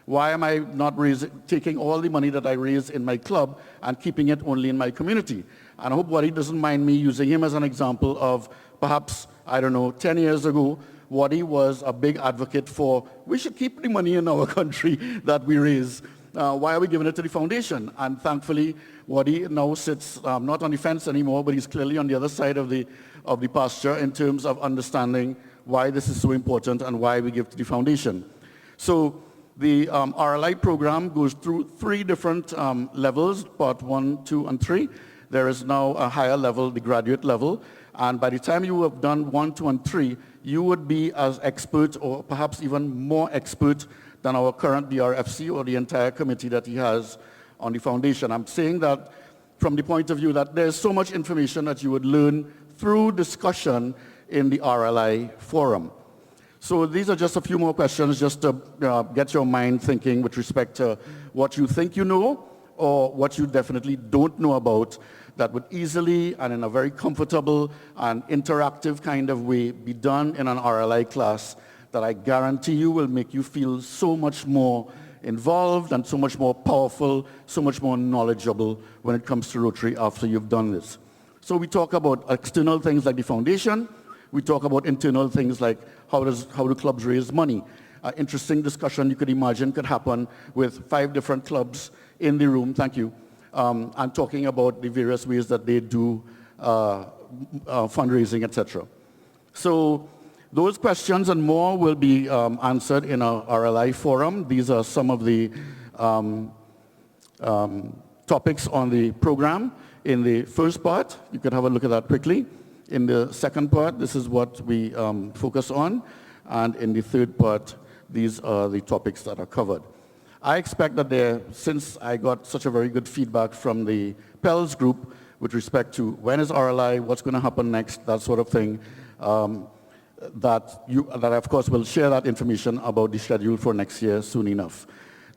Why am I not taking all the money that I raise in my club and keeping it only in my community? And I hope Wadi doesn't mind me using him as an example of perhaps, I don't know, 10 years ago, Wadi was a big advocate for, we should keep the money in our country that we raise. Why are we giving it to the foundation? And thankfully, Wadi now sits not on the fence anymore, but he's clearly on the other side of the pasture in terms of understanding why this is so important and why we give to the foundation. So the RLI program goes through 3 different levels, part 1, 2, and 3. There is now a higher level, the graduate level. And by the time you have done 1, 2, and 3, you would be as expert or perhaps even more expert than our current DRFC or the entire committee that he has on the foundation. I'm saying that from the point of view that there's so much information that you would learn through discussion in the RLI forum. So these are just a few more questions just to get your mind thinking with respect to what you think you know or what you definitely don't know about that would easily and in a very comfortable and interactive kind of way be done in an RLI class that I guarantee you will make you feel so much more involved and so much more powerful, so much more knowledgeable when it comes to Rotary after you've done this. So we talk about external things like the foundation. We talk about internal things like how do clubs raise money. An interesting discussion you could imagine could happen with 5 different clubs in the room, thank you, and talking about the various ways that they do fundraising, etc. So those questions and more will be answered in our RLI forum. These are some of the topics on the program. In the first part, you could have a look at that quickly. In the second part, this is what we focus on. And in the third part, these are the topics that are covered. I expect that since I got such a very good feedback from the PELS group with respect to when is RLI, what's going to happen next, that sort of thing, that I, of course, will share that information about the schedule for next year soon enough.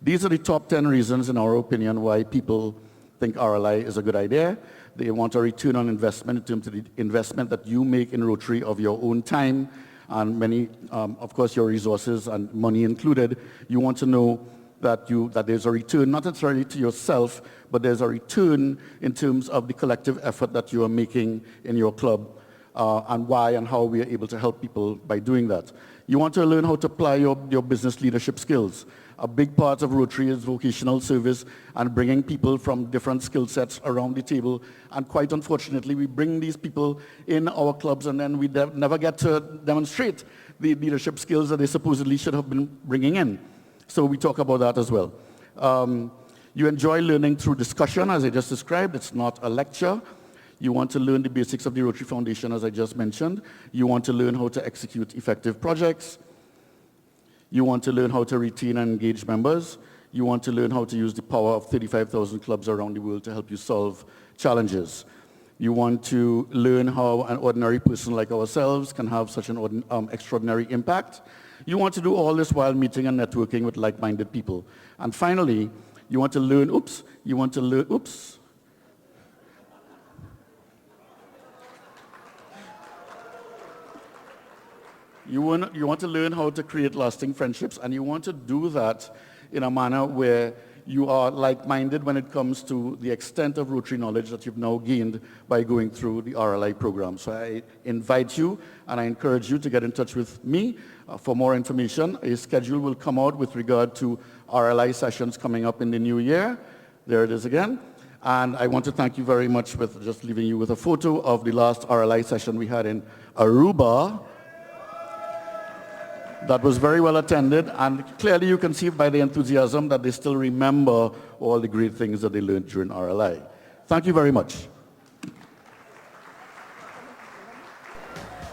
These are the top 10 reasons, in our opinion, why people think RLI is a good idea. They want a return on investment in terms of the investment that you make in Rotary of your own time and many, of course, your resources and money included. You want to know that there's a return, not necessarily to yourself, but there's a return in terms of the collective effort that you are making in your club and why and how we are able to help people by doing that. You want to learn how to apply your business leadership skills. A big part of Rotary is vocational service and bringing people from different skill sets around the table. And quite unfortunately, we bring these people in our clubs and then we never get to demonstrate the leadership skills that they supposedly should have been bringing in. So we talk about that as well. You enjoy learning through discussion, as I just described. It's not a lecture. You want to learn the basics of the Rotary Foundation, as I just mentioned. You want to learn how to execute effective projects. You want to learn how to retain and engage members. You want to learn how to use the power of 35,000 clubs around the world to help you solve challenges. You want to learn how an ordinary person like ourselves can have such an extraordinary impact. You want to do all this while meeting and networking with like-minded people. And finally, you want to learn, you want to learn how to create lasting friendships, and you want to do that in a manner where you are like-minded when it comes to the extent of Rotary knowledge that you've now gained by going through the RLI program. So I invite you and I encourage you to get in touch with me for more information. A schedule will come out with regard to RLI sessions coming up in the new year. There it is again. And I want to thank you very much with just leaving you with a photo of the last RLI session we had in Aruba. That was very well attended, and clearly you can see by the enthusiasm that they still remember all the great things that they learned during RLI. Thank you very much.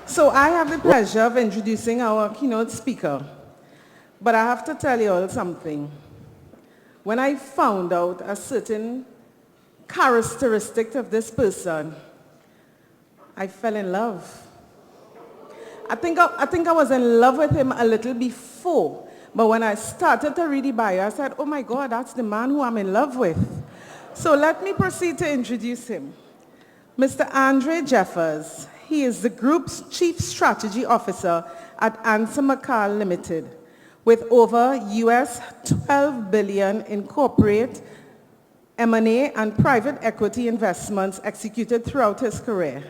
So I have the pleasure of introducing our keynote speaker, but I have to tell you all something. When I found out a certain characteristic of this person, I fell in love. I think I was in love with him a little before, but when I started to read the bio, I said, oh my God, that's the man who I'm in love with. So let me proceed to introduce him. Mr. Andre Jeffers. He is the group's Chief Strategy Officer at Anser McCall Limited, with over US $12 billion in corporate, M&A, and private equity investments executed throughout his career.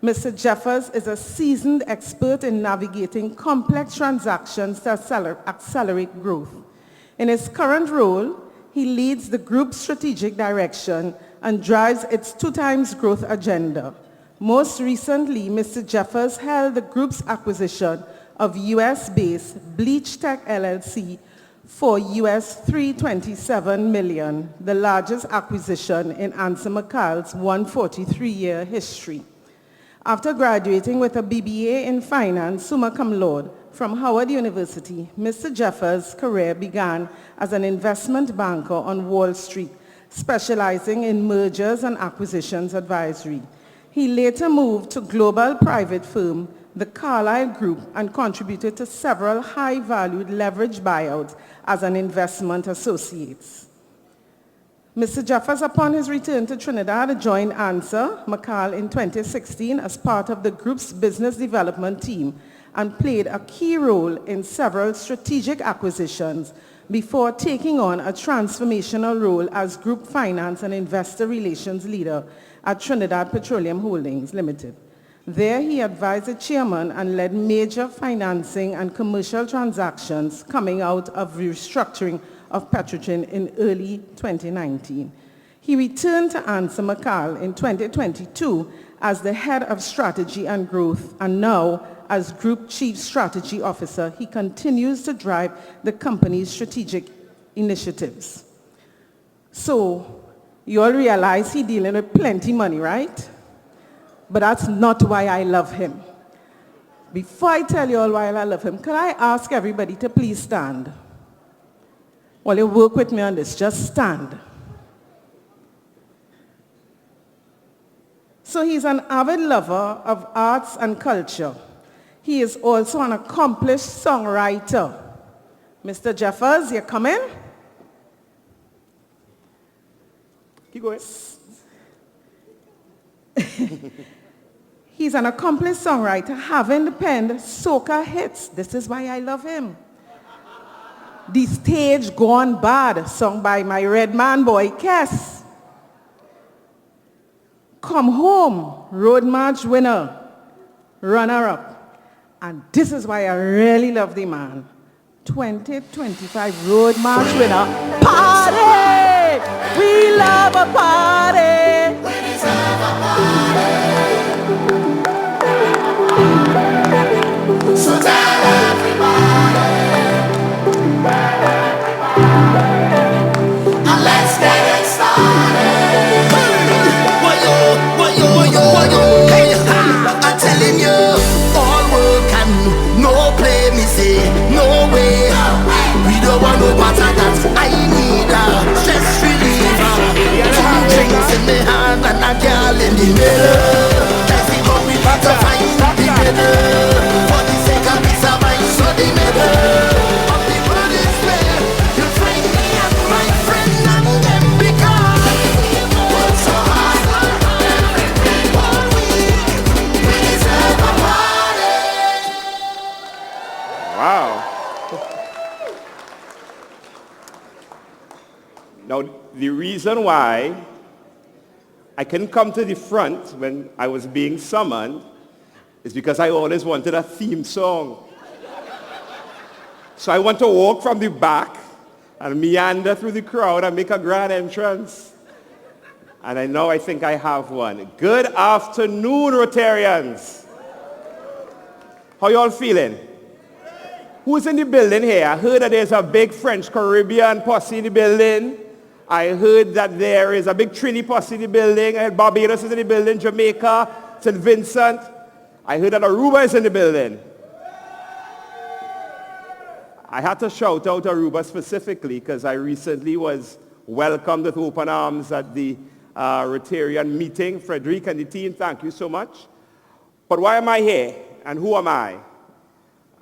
Mr. Jeffers is a seasoned expert in navigating complex transactions to accelerate growth. In his current role, he leads the group's strategic direction and drives its 2x growth agenda. Most recently, Mr. Jeffers held the group's acquisition of US-based Bleach Tech LLC for US $327 million, the largest acquisition in Anser McCall's 143-year history. After graduating with a BBA in Finance, summa cum laude, from Howard University, Mr. Jeffers' career began as an investment banker on Wall Street, specializing in mergers and acquisitions advisory. He later moved to global private firm, the Carlyle Group, and contributed to several high-valued leveraged buyouts as an investment associate. Mr. Jeffers, upon his return to Trinidad, joined Anser McCall in 2016 as part of the group's business development team and played a key role in several strategic acquisitions before taking on a transformational role as group finance and investor relations leader at Trinidad Petroleum Holdings Limited. There he advised the chairman and led major financing and commercial transactions coming out of restructuring of Petrogen in early 2019. He returned to Anser McCall in 2022 as the head of strategy and growth, and now as Group Chief Strategy Officer, he continues to drive the company's strategic initiatives. So, you all realize he's dealing with plenty money, right? But that's not why I love him. Before I tell you all why I love him, can I ask everybody to please stand? Well, you work with me on this, just stand. So he's an avid lover of arts and culture. He is also an accomplished songwriter. Mr. Jeffers, you come in? Keep going. He's an accomplished songwriter, having penned soca hits. This is why I love him. The Stage Gone Bad, sung by my red man boy, Kes. Come Home, Road March winner, runner-up. And this is why I really love the man. 2025 Road March winner, party! We love a party! We deserve a party! So tell everybody! And let's get it started. Hey, I'm telling you, all work and no play, me say, no way. the reason why I couldn't come to the front when I was being summoned is because I always wanted a theme song. So I want to walk from the back and meander through the crowd and make a grand entrance. And I think I have one. Good afternoon, Rotarians. How y'all feeling? Who's in the building here? I heard that there's a big French Caribbean posse in the building. I heard that there is a big Trini posse in the building. I heard Barbados is in the building, Jamaica, St. Vincent. I heard that Aruba is in the building. I had to shout out Aruba specifically because I recently was welcomed with open arms at the Rotarian meeting. Frederic and the team, thank you so much. But why am I here and who am I?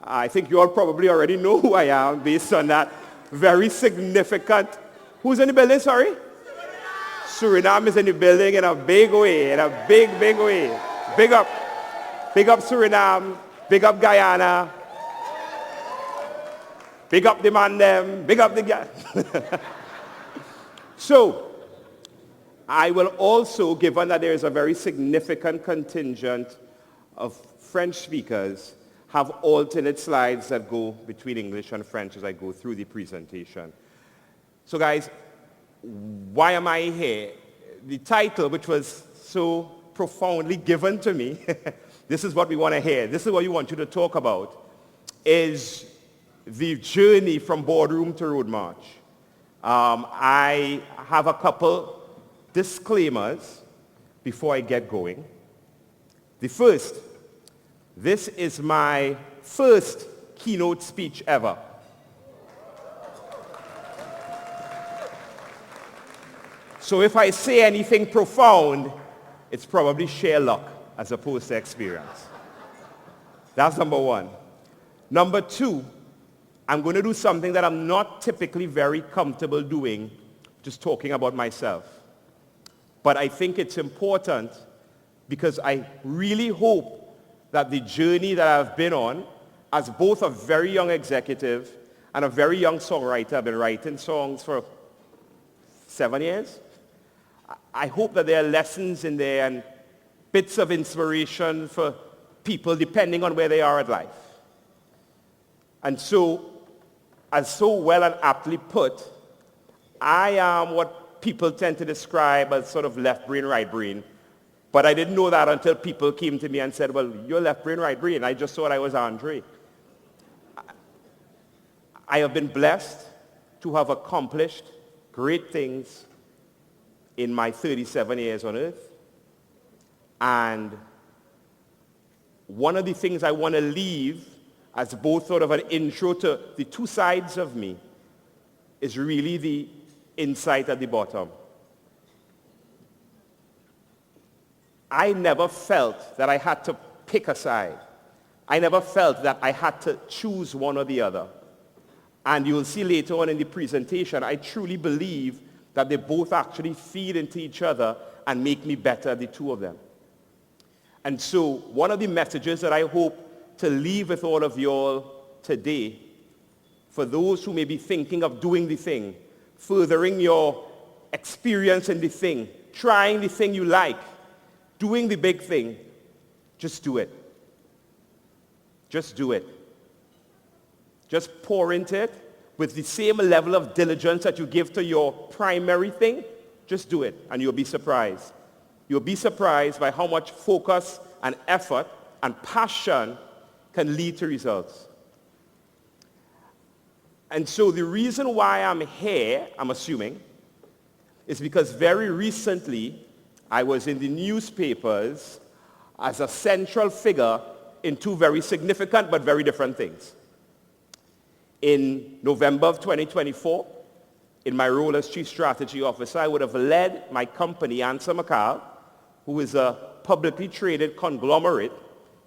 I think you all probably already know who I am based on that very significant. Who's in the building, sorry? Suriname is in the building in a big way, in a big, big way. Big up Suriname, big up Guyana, big up the man them, big up the guy. So, I will also, given that there is a very significant contingent of French speakers, have alternate slides that go between English and French as I go through the presentation. So guys, why am I here? The title, which was so profoundly given to me, this is what we want to hear, this is what we want you to talk about, is the journey from boardroom to road march. I have a couple disclaimers before I get going. The first, this is my first keynote speech ever. So if I say anything profound, it's probably sheer luck as opposed to experience. That's number one. Number two, I'm going to do something that I'm not typically very comfortable doing, just talking about myself. But I think it's important because I really hope that the journey that I've been on as both a very young executive and a very young songwriter, I've been writing songs for 7 years. I hope that there are lessons in there and bits of inspiration for people depending on where they are at life. And so, as so well and aptly put, I am what people tend to describe as sort of left brain, right brain. But I didn't know that until people came to me and said, well, you're left brain, right brain. I just thought I was Andre. I have been blessed to have accomplished great things in my 37 years on earth. And one of the things I want to leave as both sort of an intro to the two sides of me is really the insight at the bottom. I never felt that I had to pick a side. I never felt that I had to choose one or the other. And you'll see later on in the presentation, I truly believe that they both actually feed into each other and make me better, the two of them. And so one of the messages that I hope to leave with all of you all today, for those who may be thinking of doing the thing, furthering your experience in the thing, trying the thing you like, doing the big thing, just do it. Just do it. Just pour into it with the same level of diligence that you give to your primary thing. Just do it, and you'll be surprised. You'll be surprised by how much focus and effort and passion can lead to results. And so the reason why I'm here, I'm assuming, is because very recently I was in the newspapers as a central figure in two very significant but very different things. In November of 2024, in my role as Chief Strategy Officer, I would have led my company, Answer McCall, who is a publicly traded conglomerate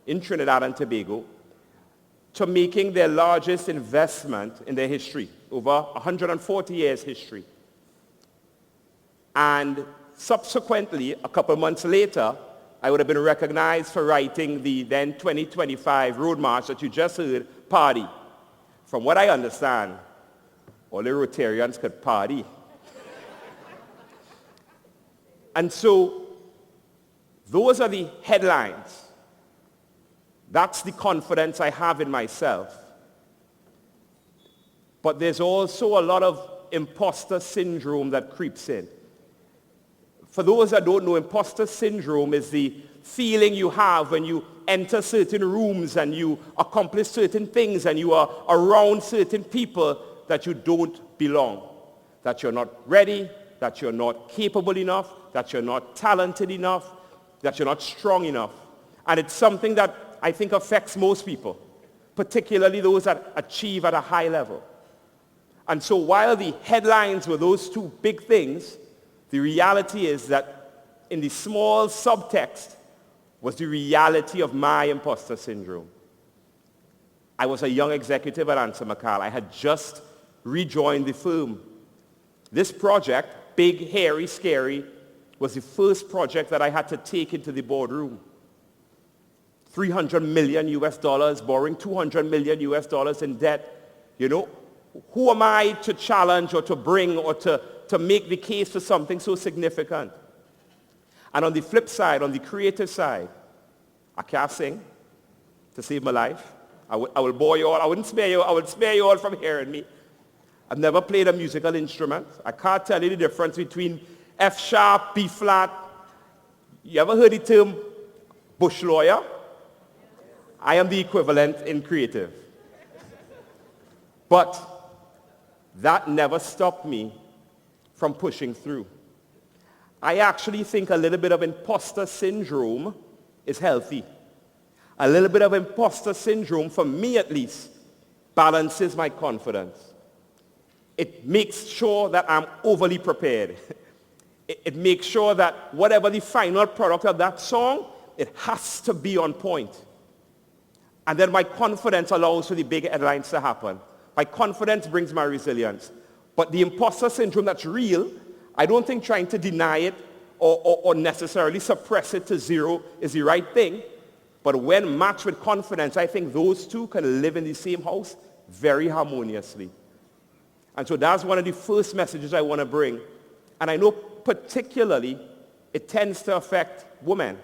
in Trinidad and Tobago, to making their largest investment in their history, over 140 years history. And subsequently, a couple months later, I would have been recognized for writing the then 2025 Road March that you just heard, Party. From what I understand, all the Rotarians could party. And so those are the headlines. That's the confidence I have in myself. But there's also a lot of imposter syndrome that creeps in. For those that don't know, imposter syndrome is the feeling you have when you enter certain rooms and you accomplish certain things and you are around certain people that you don't belong, that you're not ready, that you're not capable enough, that you're not talented enough, that you're not strong enough. And it's something that I think affects most people, particularly those that achieve at a high level. And so while the headlines were those two big things, the reality is that in the small subtext was the reality of my imposter syndrome. I was a young executive at Ansel McCall. I had just rejoined the firm. This project, big, hairy, scary, was the first project that I had to take into the boardroom. $300 million US, borrowing $200 million US in debt. You know, who am I to challenge or to bring or to make the case for something so significant? And on the flip side, on the creative side, I can't sing to save my life. I will bore you all. I wouldn't spare you. I would spare you all from hearing me. I've never played a musical instrument. I can't tell you the difference between F sharp, B flat. You ever heard the term bush lawyer? I am the equivalent in creative. But that never stopped me from pushing through. I actually think a little bit of imposter syndrome is healthy. A little bit of imposter syndrome, for me at least, balances my confidence. It makes sure that I'm overly prepared. It makes sure that whatever the final product of that song, it has to be on point. And then my confidence allows for the big headlines to happen. My confidence brings my resilience. But the imposter syndrome that's real, I don't think trying to deny it or necessarily suppress it to zero is the right thing. But when matched with confidence, I think those two can live in the same house very harmoniously. And so that's one of the first messages I want to bring. And I know particularly it tends to affect women.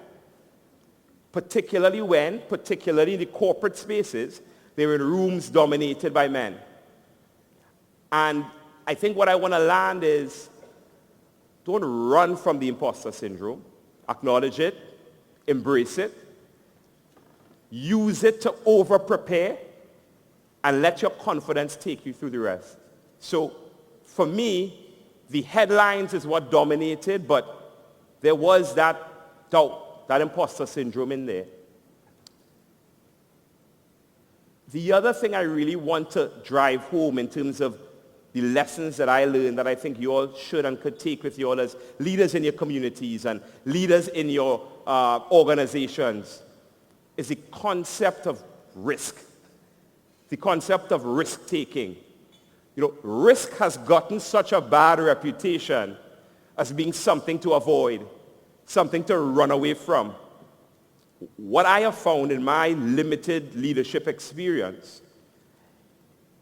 Particularly in the corporate spaces, they're in rooms dominated by men. And I think what I want to land is, don't run from the imposter syndrome. Acknowledge it, embrace it, use it to over-prepare, and let your confidence take you through the rest. So for me, the headlines is what dominated, but there was that doubt, that imposter syndrome in there. The other thing I really want to drive home in terms of the lessons that I learned that I think you all should and could take with you all as leaders in your communities and leaders in your organizations is the concept of risk. The concept of risk-taking. You know, risk has gotten such a bad reputation as being something to avoid, something to run away from. What I have found in my limited leadership experience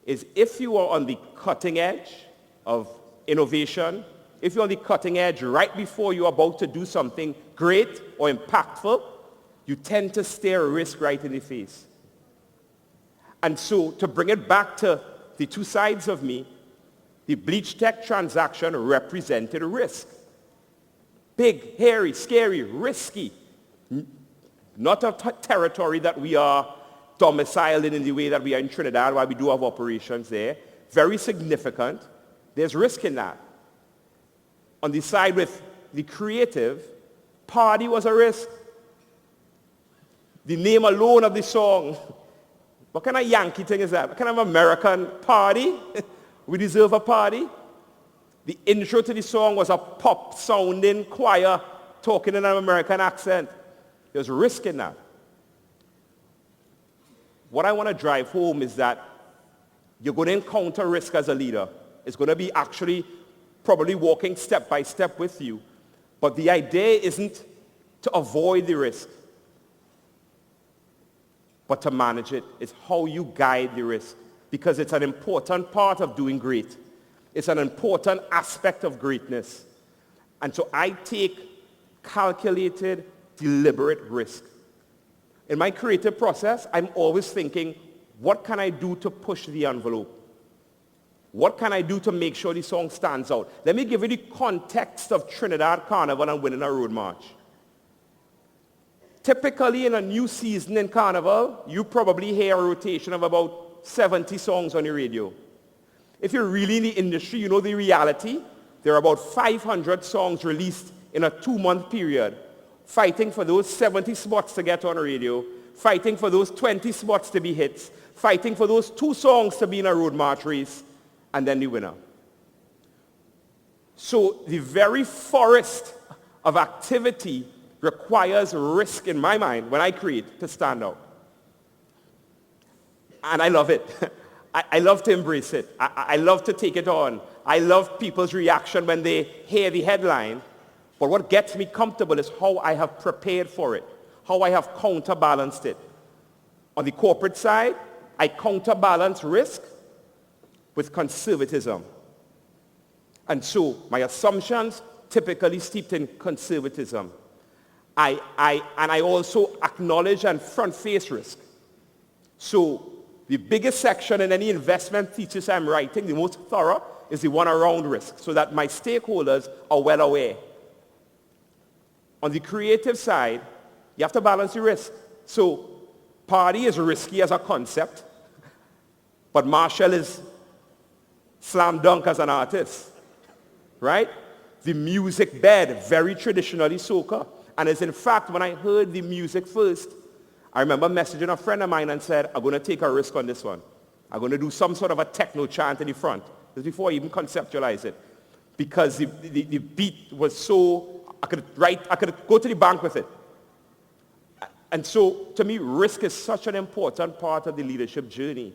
is if you are on the cutting edge of innovation, if you're on the cutting edge right before you're about to do something great or impactful, you tend to stare risk right in the face. And so to bring it back to the two sides of me, the Bleach Tech transaction represented risk. Big, hairy, scary, risky. Not a territory that we are domiciled in the way that we are in Trinidad, while we do have operations there. Very significant. There's risk in that. On the side with the creative, party was a risk. The name alone of the song, what kind of Yankee thing is that? What kind of American party? We deserve a party. The intro to the song was a pop-sounding choir talking in an American accent. There's risk in that. What I want to drive home is that you're going to encounter risk as a leader. It's going to be actually probably walking step by step with you. But the idea isn't to avoid the risk, but to manage it. It's how you guide the risk, because it's an important part of doing great. It's an important aspect of greatness. And so I take calculated, deliberate risk. In my creative process, I'm always thinking, what can I do to push the envelope? What can I do to make sure the song stands out? Let me give you the context of Trinidad Carnival and Winning a Road March. Typically in a new season in Carnival, you probably hear a rotation of about 70 songs on the radio. If you're really in the industry, you know the reality. There are about 500 songs released in a 2-month period, fighting for those 70 spots to get on the radio, fighting for those 20 spots to be hits, fighting for those 2 songs to be in a road march race, and then the winner. So the very forest of activity requires risk in my mind when I create to stand out. And I love it. I love to embrace it. I love to take it on. I love people's reaction when they hear the headline. But what gets me comfortable is how I have prepared for it, how I have counterbalanced it. On the corporate side, I counterbalance risk with conservatism. And so my assumptions typically steeped in conservatism. I also acknowledge and front-face risk. So the biggest section in any investment thesis I'm writing, the most thorough, is the one around risk, so that my stakeholders are well aware. On the creative side, you have to balance the risk. So Party is risky as a concept, but Marshall is slam dunk as an artist, right? The music bed, very traditionally soca. And it's in fact, when I heard the music first, I remember messaging a friend of mine and said, I'm going to take a risk on this one. I'm going to do some sort of a techno chant in the front. This before I even conceptualize it. Because the beat was so, I could go to the bank with it. And so, to me, risk is such an important part of the leadership journey.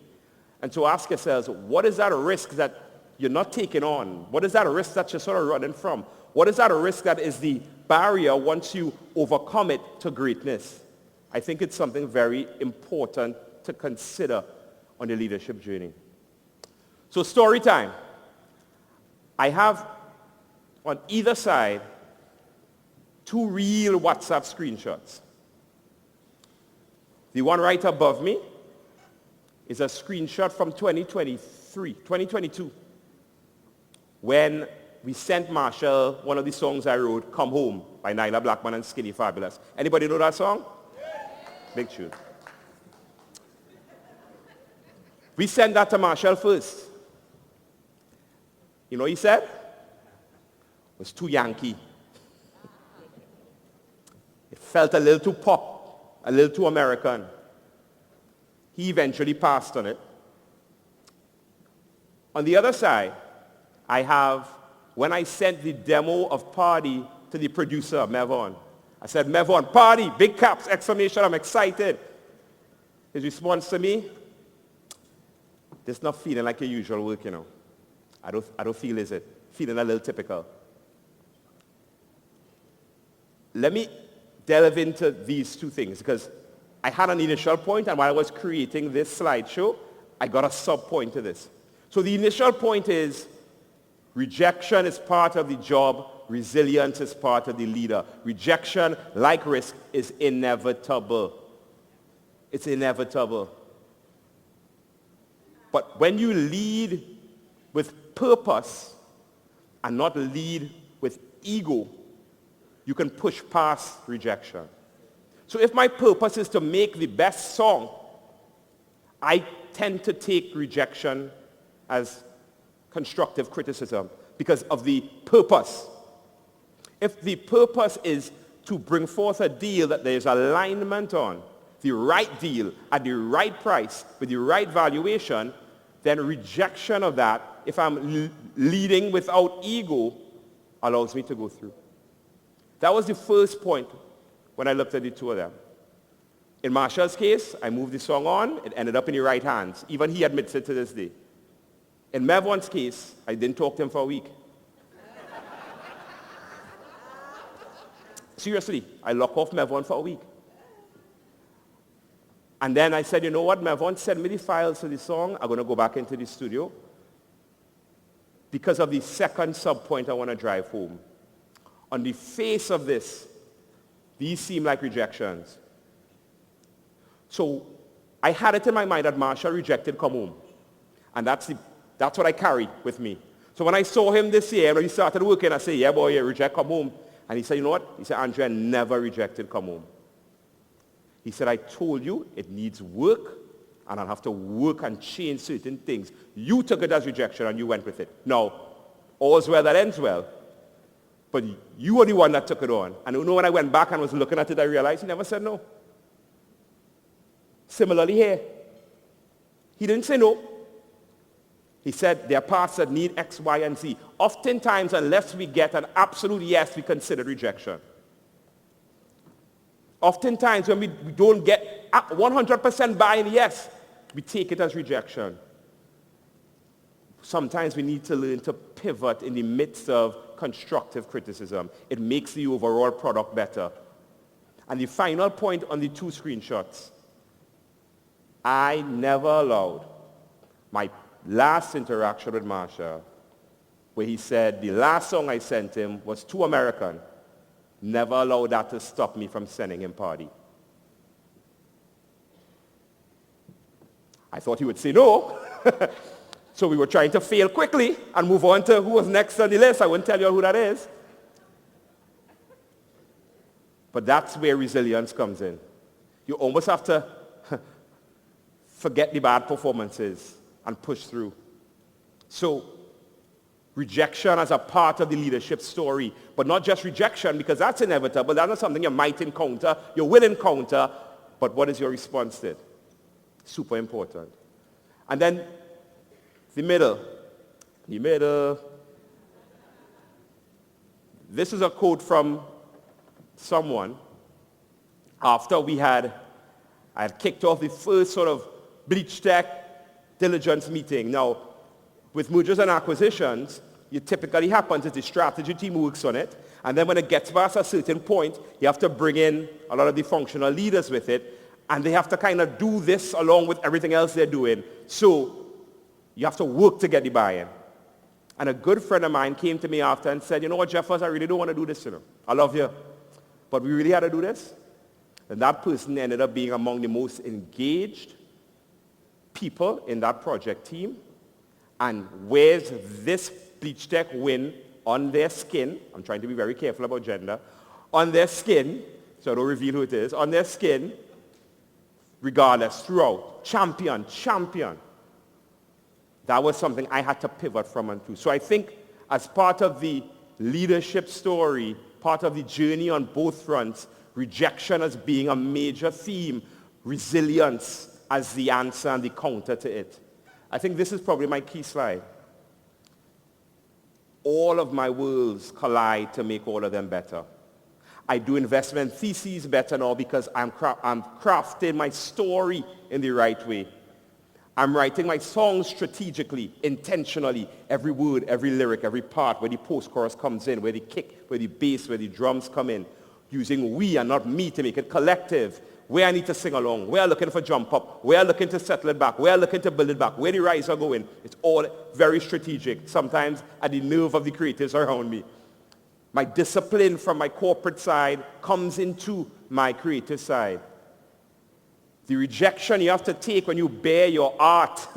And so ask yourselves, what is that risk that you're not taking on? What is that risk that you're sort of running from? What is that risk that is the barrier once you overcome it to greatness? I think it's something very important to consider on the leadership journey. So story time. I have on either side 2 real WhatsApp screenshots. The one right above me is a screenshot from 2022, when we sent Marshall one of the songs I wrote, Come Home, by Nyla Blackman and Skinny Fabulous. Anybody know that song? Big tune. We sent that to Marshall first. You know what he said? It was too Yankee. It felt a little too pop, a little too American. He eventually passed on it. On the other side, I have, when I sent the demo of Party to the producer, Mevon, I said, Mevon, Party, big caps, exclamation, I'm excited. His response to me, this not feeling like your usual work, you know. I don't feel is it. Feeling a little typical. Let me delve into these 2 things, because I had an initial point, and while I was creating this slideshow, I got a sub-point to this. So the initial point is, rejection is part of the job, resilience is part of the leader. Rejection, like risk, is inevitable. It's inevitable. But when you lead with purpose and not lead with ego, you can push past rejection. So if my purpose is to make the best song, I tend to take rejection as constructive criticism because of the purpose. If the purpose is to bring forth a deal that there is alignment on, the right deal at the right price with the right valuation, then rejection of that, if I'm leading without ego, allows me to go through. That was the first point when I looked at the 2 of them. In Marshall's case, I moved the song on, it ended up in the right hands. Even he admits it to this day. In Mevon's case, I didn't talk to him for a week. Seriously, I locked off Mevon for a week. And then I said, you know what, Mevon, send me the files for the song. I'm going to go back into the studio. Because of the second sub-point I want to drive home. On the face of this, These seem like rejections. So I had it in my mind that Marshall rejected come home. And that's what I carry with me. So when I saw him this year, when he started working, I said, yeah, boy, you reject come home. And he said, you know what? He said, Andrea never rejected come home. He said, I told you it needs work, and I'll have to work and change certain things. You took it as rejection, and you went with it. No, all's well that ends well. But you were the one that took it on. And you know, when I went back and was looking at it, I realized he never said no. Similarly here, he didn't say no. He said there are parts that need X, Y, and Z. Oftentimes, unless we get an absolute yes, we consider rejection. Oftentimes, when we don't get 100% buy-in yes, we take it as rejection. Sometimes we need to learn to pivot in the midst of constructive criticism. It makes the overall product better. And the final point on the 2 screenshots, I never allowed my last interaction with Marshall, where he said the last song I sent him was too American, never allowed that to stop me from sending him party. I thought he would say no. So we were trying to fail quickly and move on to who was next on the list. I wouldn't tell you who that is. But that's where resilience comes in. You almost have to forget the bad performances and push through. So rejection as a part of the leadership story, but not just rejection, because that's inevitable. That's not something you might encounter, you will encounter, but what is your response to it? Super important. And then the middle. This is a quote from someone after I had kicked off the first sort of Bleach Tech diligence meeting. Now, with mergers and acquisitions, it typically happens is the strategy team works on it, and then when it gets past a certain point, you have to bring in a lot of the functional leaders with it, and they have to kind of do this along with everything else they're doing. So you have to work to get the buy-in. And a good friend of mine came to me after and said, you know what, Jeffers, I really don't want to do this, you know. I love you, but we really had to do this. And that person ended up being among the most engaged people in that project team, and wears this Bleach Tech win on their skin. I'm trying to be very careful about gender. On their skin, so I don't reveal who it is, on their skin, regardless, throughout. Champion. That was something I had to pivot from and through. So I think as part of the leadership story, part of the journey on both fronts, rejection as being a major theme, resilience as the answer and the counter to it. I think this is probably my key slide. All of my worlds collide to make all of them better. I do investment theses better now because I'm crafting my story in the right way. I'm writing my songs strategically, intentionally, every word, every lyric, every part, where the post-chorus comes in, where the kick, where the bass, where the drums come in, using we and not me to make it collective, where I need to sing along, where I'm looking for jump up, where I'm looking to settle it back, where I'm looking to build it back, where the rise are going. It's all very strategic, sometimes at the nerve of the creatives around me. My discipline from my corporate side comes into my creative side. The rejection you have to take when you bear your art.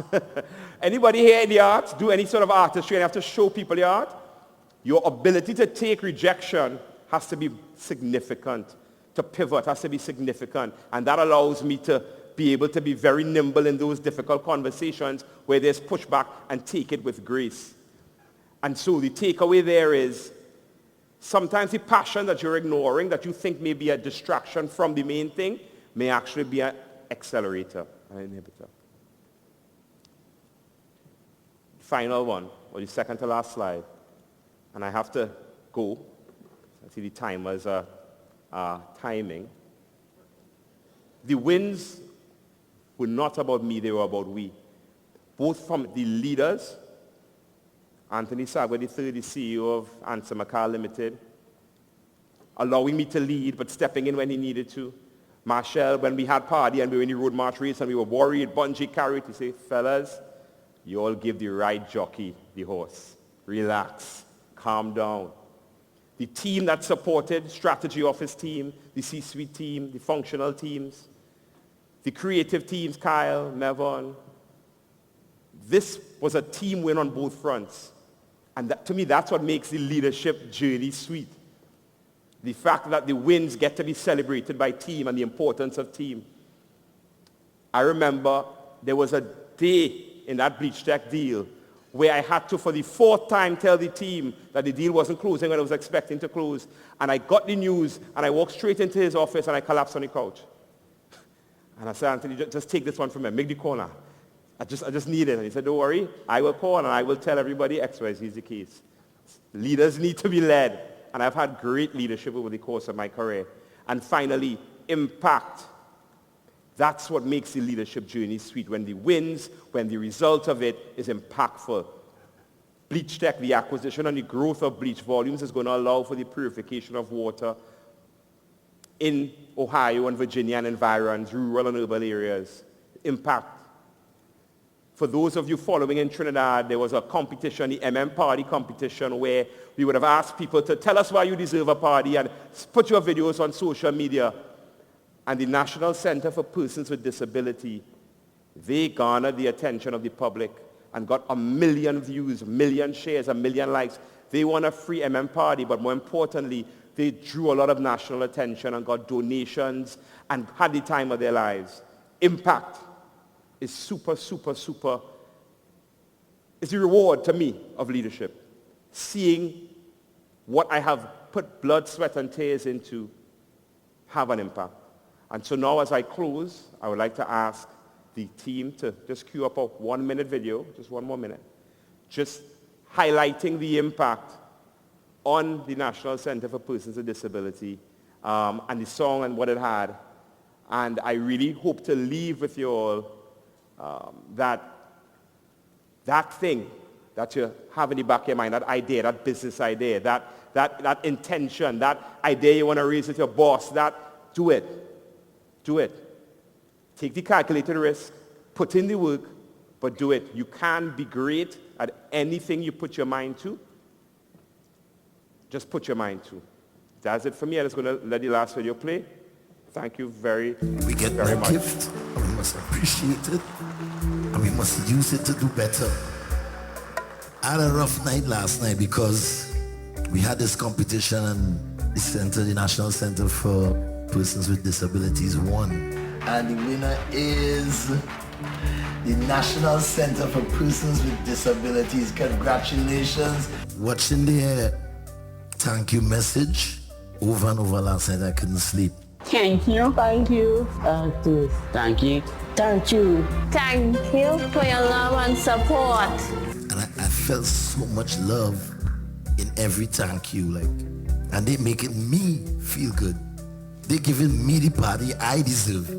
Anybody here in the arts do any sort of artistry and have to show people your art? Your ability to take rejection has to be significant. To pivot has to be significant. And that allows me to be able to be very nimble in those difficult conversations where there's pushback and take it with grace. And so the takeaway there is sometimes the passion that you're ignoring, that you think may be a distraction from the main thing, may actually be an accelerator, an inhibitor. Final one, or the second to last slide. And I have to go. I see the timers are timing. The wins were not about me, they were about we. Both from the leaders, Anthony Sagwa III, the CEO of Answer McCall Limited, allowing me to lead but stepping in when he needed to. Marshall, when we had party and we were in the road march race and we were worried, Bungie carried, he said, fellas, you all give the right jockey the horse. Relax, calm down. the team that supported, strategy office team, the C-suite team, the functional teams, the creative teams, Kyle, Mevon. This was a team win on both fronts. And that, to me, that's what makes the leadership journey sweet. The fact that the wins get to be celebrated by team and the importance of team. I remember there was a day in that Bleach Tech deal where I had to, for the 4th time, tell the team that the deal wasn't closing when I was expecting to close. And I got the news, and I walked straight into his office, and I collapsed on the couch. And I said, Anthony, just take this one from me. Make the call now. I just need it. And he said, don't worry. I will call, and I will tell everybody X, Y, Z is the case. Leaders need to be led. And I've had great leadership over the course of my career. And finally, impact. That's what makes the leadership journey sweet. When the wins, when the result of it is impactful. Bleach Tech, the acquisition and the growth of bleach volumes is going to allow for the purification of water in Ohio and Virginia and environs, rural and urban areas. Impact. For those of you following in Trinidad, there was a competition, the MM Party competition, where we would have asked people to tell us why you deserve a party and put your videos on social media. And the National Center for Persons with Disability, they garnered the attention of the public and got 1 million views, 1 million shares, 1 million likes. They won a free MM Party, but more importantly, they drew a lot of national attention and got donations and had the time of their lives. Impact is super, super, super. It's the reward to me of leadership. Seeing what I have put blood, sweat, and tears into have an impact. And so now as I close, I would like to ask the team to just cue up a 1-minute video, just 1 more minute, just highlighting the impact on the National Center for Persons with Disability and the song and what it had. And I really hope to leave with you all that thing that you have in the back of your mind, that idea, that business idea, that intention, that idea you want to raise with your boss, do it. Do it. Take the calculated risk, put in the work, but do it. You can be great at anything you put your mind to. Just put your mind to. That's it for me. I'm just going to let the last video play. Thank you very, we get very much. Gift, and we must appreciate it, and we must use it to do better. I had a rough night last night because we had this competition and the National Center for Persons with Disabilities won. And the winner is the National Center for Persons with Disabilities. Congratulations. Watching the thank you message over and over last night, I couldn't sleep. Thank you. Thank you. Thank you. Thank you. Thank you. Thank you for your love and support. And I felt so much love in every thank you, and they making me feel good. They giving me the party I deserve.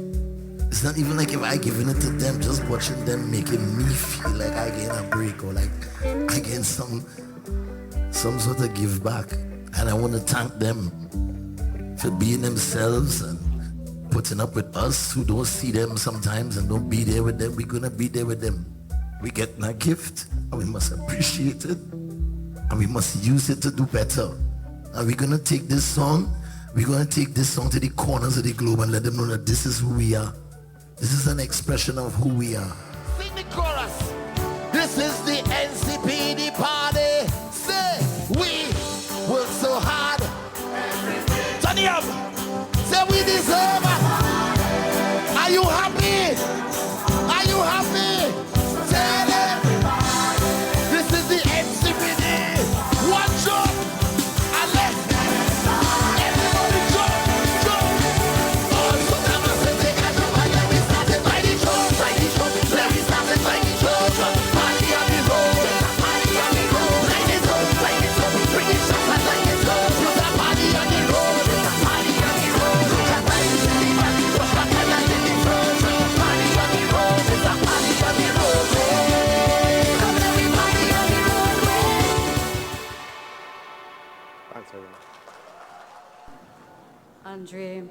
It's not even like if I giving it to them, just watching them making me feel like I getting a break or like I getting some sort of give back. And I want to thank them for being themselves and putting up with us who don't see them sometimes and don't be there with them. We're going to be there with them. We get a gift and we must appreciate it and we must use it to do better. And we're going to take this song to the corners of the globe and let them know that this is who we are. This is an expression of who we are. Sing the chorus. This is the NCPD party. Say, we work so hard. Turn it up. Say, we deserve it. Are you happy? Are you happy? Tell them. This is the NCPD. One shot. And let's everybody jump. Also, come and say, take a jump. And let me start it by the church. Let me start it by the church. Party on the road. Party on the road. Light it up. Light it up. Bring it up and light it up. Put a party on the road. Party on the road. Look at my city. Push back and light it in front. Party on the road. It's a party on the road. Come let me party on the road. Thanks, everyone. Andre,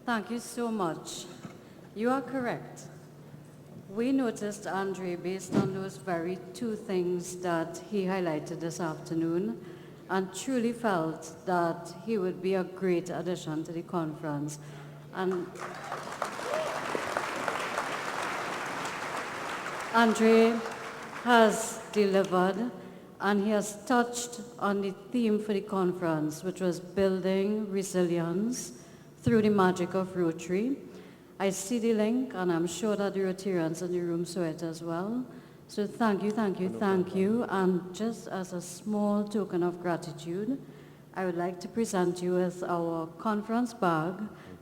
thank you so much. You are correct. We noticed, Andre, based on those very two things that he highlighted this afternoon, and truly felt that he would be a great addition to the conference. And Andre has delivered, and he has touched on the theme for the conference, which was building resilience through the magic of Rotary. I see the link, and I'm sure that the Rotarians in the room saw it as well. So thank you, thank you, thank you. And just as a small token of gratitude, I would like to present you with our conference bag.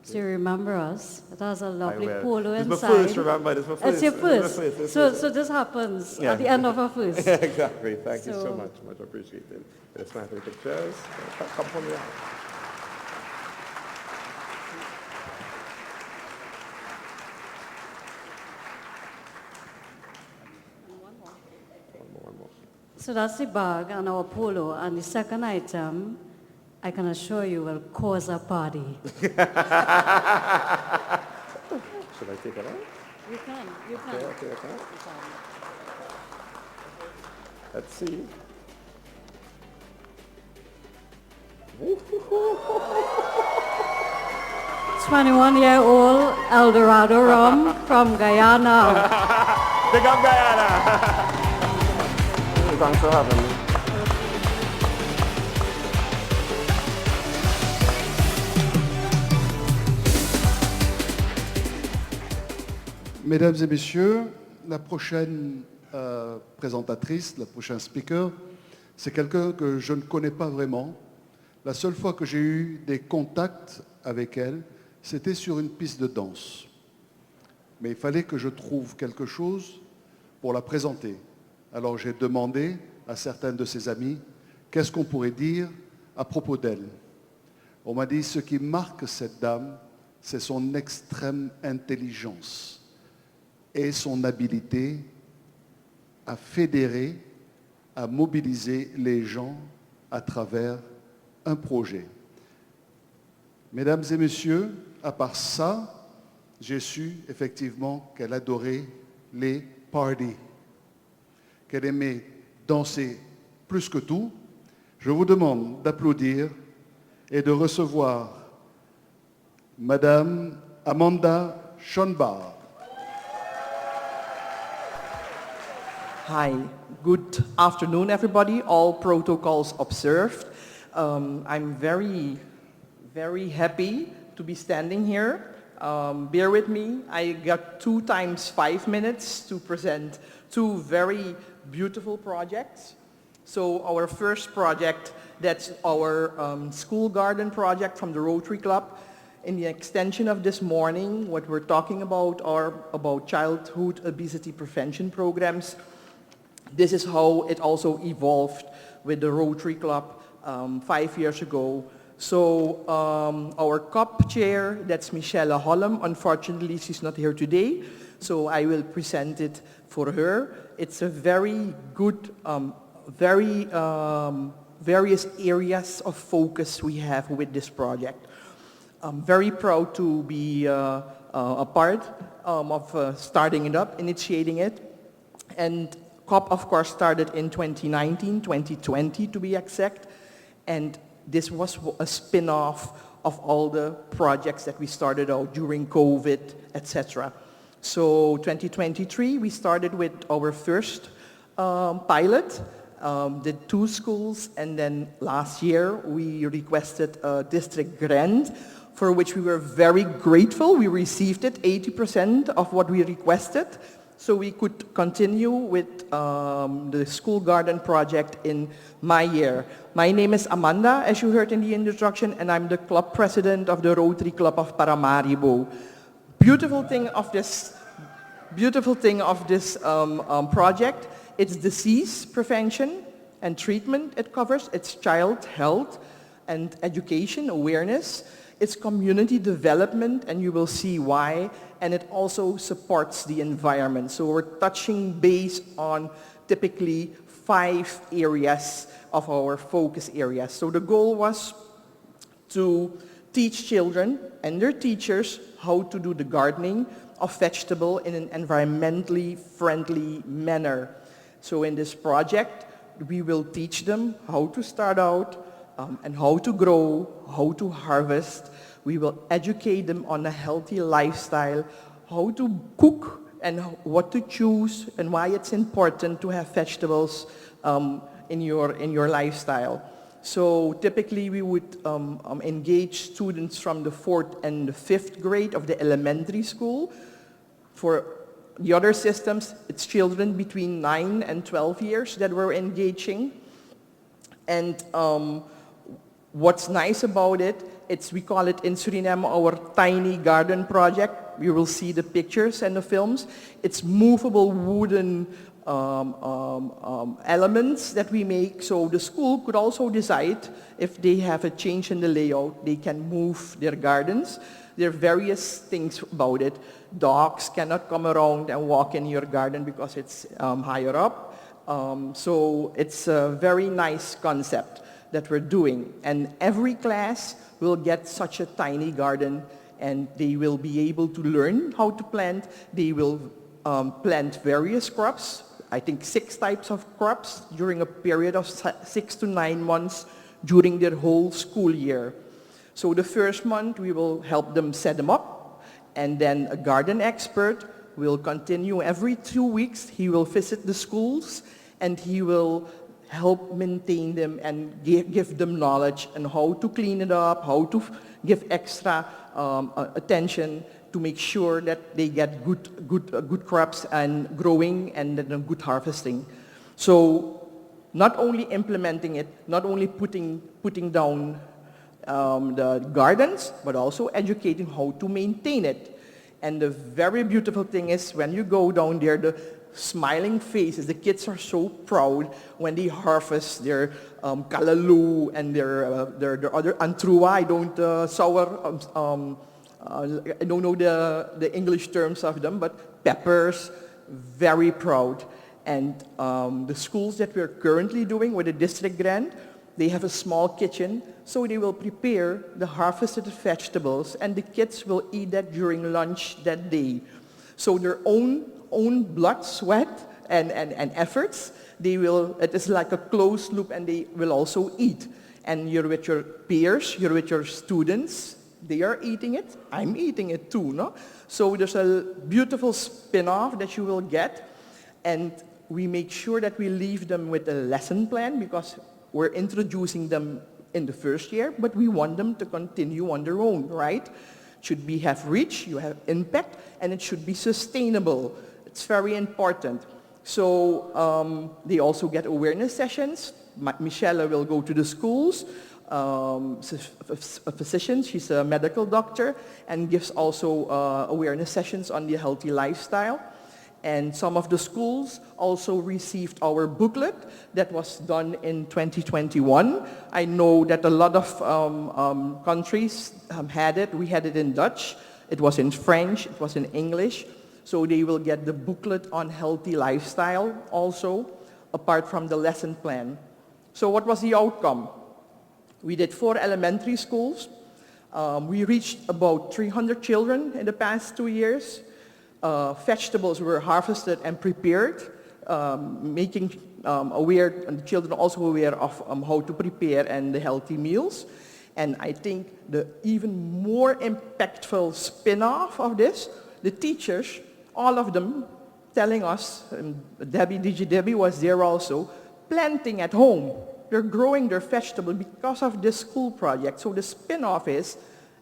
So you remember us. It has a lovely polo inside. It's my first, remember? It's my first. It's your first. It's my first. So this happens at the end of our first. Exactly. Thank you so much. Much appreciated. Let's make pictures. Come from here. So that's the bag and our polo. And the second item, I can assure you, will cause a party. Should I take it out? You can. Okay, I can. Let's see. 21-year-old Eldorado rum from Guyana. Big up Guyana. Thanks for having me. Mesdames et messieurs, la prochaine présentatrice, la prochaine speaker, c'est quelqu'un que je ne connais pas vraiment. La seule fois que j'ai eu des contacts avec elle, c'était sur une piste de danse. Mais il fallait que je trouve quelque chose pour la présenter. Alors j'ai demandé à certains de ses amis, qu'est-ce qu'on pourrait dire à propos d'elle? On m'a dit, ce qui marque cette dame, c'est son extrême intelligence et son habileté à fédérer, à mobiliser les gens à travers un projet. Mesdames et messieurs, à part ça, j'ai su effectivement qu'elle adorait les parties, qu'elle aimait danser plus que tout. Je vous demande d'applaudir et de recevoir Madame Amanda Schonbach. Hi, good afternoon, everybody. All protocols observed. I'm very, very happy to be standing here. Bear with me. I got 2 times 5 minutes to present 2 very beautiful projects. So our first project, that's our school garden project from the Rotary Club. In the extension of this morning, what we're talking about are about childhood obesity prevention programs. This is how it also evolved with the Rotary Club 5 years ago. So our COP chair, that's Michelle Hollem. Unfortunately, she's not here today, so I will present it for her. It's a very good, various areas of focus we have with this project. I'm very proud to be a part of starting it up, initiating it. And COP, of course, started in 2019, 2020 to be exact. And this was a spin-off of all the projects that we started out during COVID, etc. So 2023, we started with our first pilot, did 2 schools, and then last year we requested a district grant, for which we were very grateful. We received it, 80% of what we requested, so we could continue with the school garden project in my year. My name is Amanda, as you heard in the introduction, and I'm the club president of the Rotary Club of Paramaribo. Beautiful thing of this project, it's disease prevention and treatment it covers, it's child health and education awareness, it's community development, and you will see why, and it also supports the environment. So we're touching base on typically 5 areas of our focus areas. So the goal was to teach children and their teachers how to do the gardening of vegetable in an environmentally friendly manner. So in this project, we will teach them how to start out and how to grow, how to harvest. We will educate them on a healthy lifestyle, how to cook and what to choose and why it's important to have vegetables in your lifestyle. So typically we would engage students from the 4th and the 5th grade of the elementary school. For the other systems, it's children between 9 and 12 years that we're engaging. And what's nice about it, we call it in Suriname our tiny garden project. You will see the pictures and the films. It's movable wooden elements that we make, so the school could also decide if they have a change in the layout, they can move their gardens. There are various things about it. Dogs cannot come around and walk in your garden because it's higher up. So it's a very nice concept that we're doing. And every class will get such a tiny garden, and they will be able to learn how to plant. They will plant various crops, I think 6 types of crops during a period of 6 to 9 months during their whole school year. So the first month we will help them set them up, and then a garden expert will continue every 2 weeks. He will visit the schools and he will help maintain them and give them knowledge on how to clean it up, how to give extra attention to make sure that they get good crops and growing and then good harvesting. So not only implementing it, not only putting down the gardens, but also educating how to maintain it. And the very beautiful thing is when you go down there, the smiling faces, the kids are so proud when they harvest their kalalu and their other antrua. I don't I don't know the English terms of them, but peppers, very proud. And the schools that we're currently doing with the district grant, they have a small kitchen, so they will prepare the harvested vegetables and the kids will eat that during lunch that day. So their own blood, sweat, and efforts, it is like a closed loop, and they will also eat. And you're with your peers, you're with your students, they are eating it, I'm eating it too, no? So there's a beautiful spin-off that you will get, and we make sure that we leave them with a lesson plan because we're introducing them in the first year, but we want them to continue on their own, right? Should be have reach, you have impact, and it should be sustainable. It's very important. So they also get awareness sessions. Michelle will go to the schools, a physician, she's a medical doctor, and gives also awareness sessions on the healthy lifestyle. And some of the schools also received our booklet that was done in 2021. I know that a lot of countries had it. We had it in Dutch. It was in French. It was in English. So they will get the booklet on healthy lifestyle also, apart from the lesson plan. So what was the outcome? We did 4 elementary schools. We reached about 300 children in the past 2 years. Vegetables were harvested and prepared, making aware, and the children also aware of how to prepare and the healthy meals. And I think the even more impactful spin-off of this, the teachers, all of them telling us, DG Debbie was there also, planting at home. They're growing their vegetable because of this school project. So the spin-off is,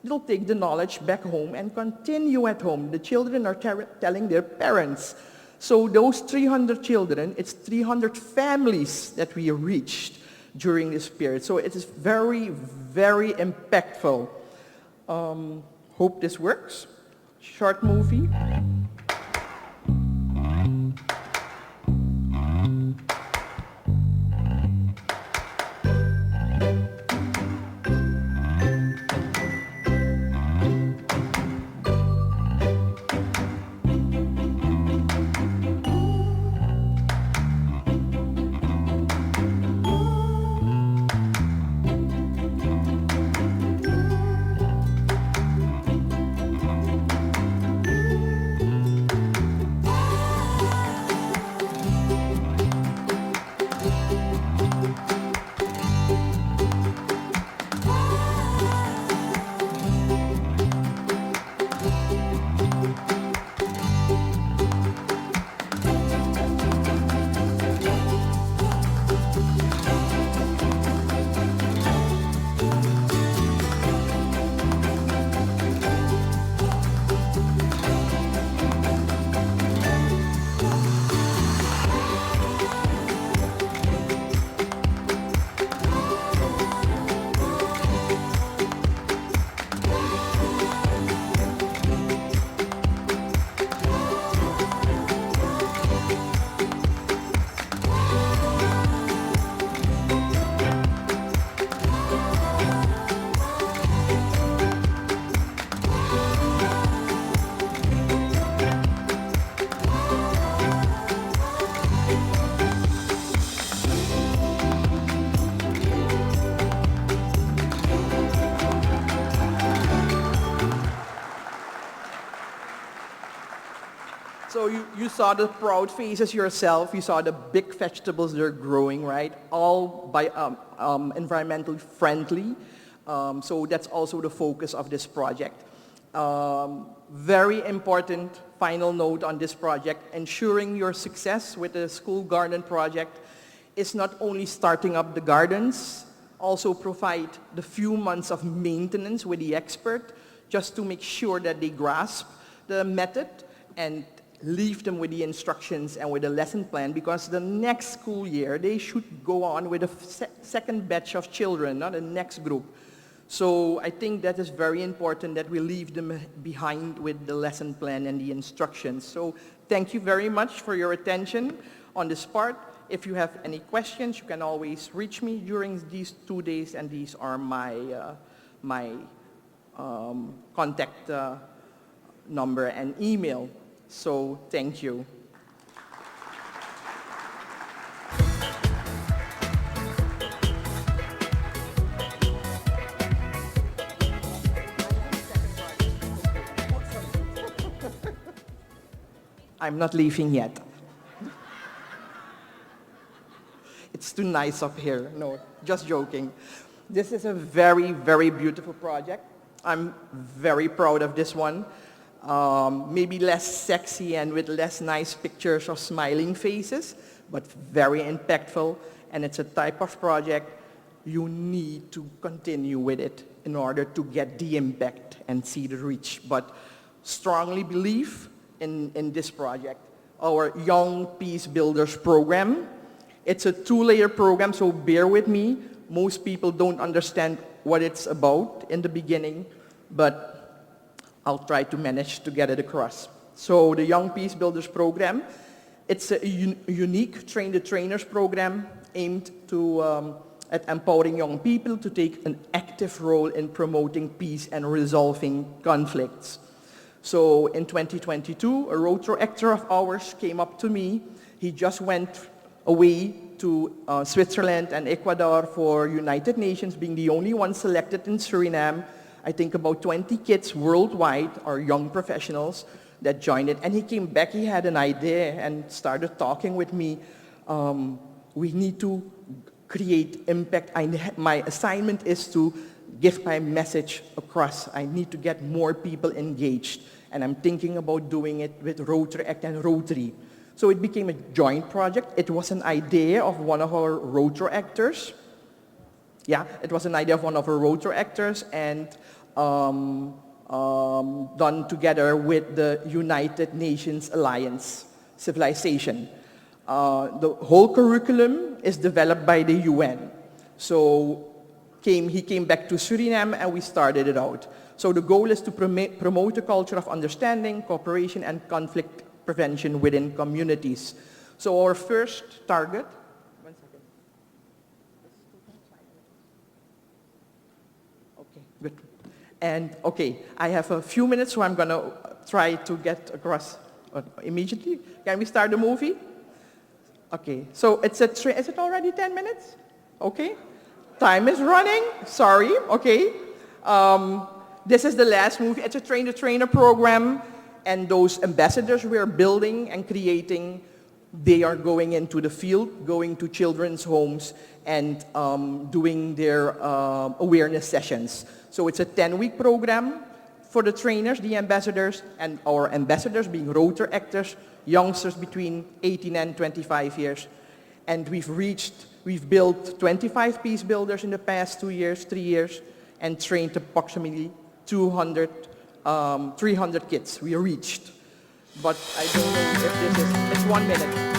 they'll take the knowledge back home and continue at home. The children are telling their parents. So those 300 children, it's 300 families that we reached during this period. So it is very, very impactful. Hope this works. Short movie. So you saw the proud faces yourself. You saw the big vegetables that are growing, right? All by environmentally friendly. So that's also the focus of this project. Very important final note on this project, ensuring your success with the school garden project is not only starting up the gardens, also provide the few months of maintenance with the expert just to make sure that they grasp the method and leave them with the instructions and with the lesson plan, because the next school year they should go on with a second batch of children, not the next group. So I think that is very important that we leave them behind with the lesson plan and the instructions. So thank you very much for your attention on this part. If you have any questions, you can always reach me during these 2 days, and these are my contact number and email. So thank you. I'm not leaving yet. It's too nice up here. No, just joking. This is a very, very beautiful project. I'm very proud of this one. Maybe less sexy and with less nice pictures of smiling faces, but very impactful. And it's a type of project you need to continue with it in order to get the impact and see the reach. But strongly believe in this project. Our Young Peace Builders program. It's a 2-layer program, so bear with me. Most people don't understand what it's about in the beginning, but I'll try to manage to get it across. So the Young Peace Builders program, it's a unique Train the Trainers program aimed at empowering young people to take an active role in promoting peace and resolving conflicts. So in 2022, a rotor actor of ours came up to me. He just went away to Switzerland and Ecuador for United Nations, being the only one selected in Suriname. I think about 20 kids worldwide are young professionals that joined it. And he came back, he had an idea and started talking with me. We need to create impact. My assignment is to give my message across. I need to get more people engaged. And I'm thinking about doing it with Rotary Act and Rotary. So it became a joint project. It was an idea of one of our Rotary actors. Yeah, it was an idea of one of our Rotary actors, and done together with the United Nations Alliance Civilization. The whole curriculum is developed by the UN. So he came back to Suriname and we started it out. So the goal is to promote a culture of understanding, cooperation, and conflict prevention within communities. So our first target, okay, good. And okay, I have a few minutes, so I'm gonna try to get across immediately. Can we start the movie? Okay, so is it already 10 minutes? Okay, time is running, sorry, okay. This is the last movie. It's a Train the Trainer program. And those ambassadors we are building and creating, they are going into the field, going to children's homes and doing their awareness sessions. So it's a 10-week program for the trainers, the ambassadors, and our ambassadors being Rotary actors, youngsters between 18 and 25 years. And we've built 25 peace builders in the past 2 years, 3 years, and trained approximately 300 kids we reached. But I don't know if this is, it's 1 minute.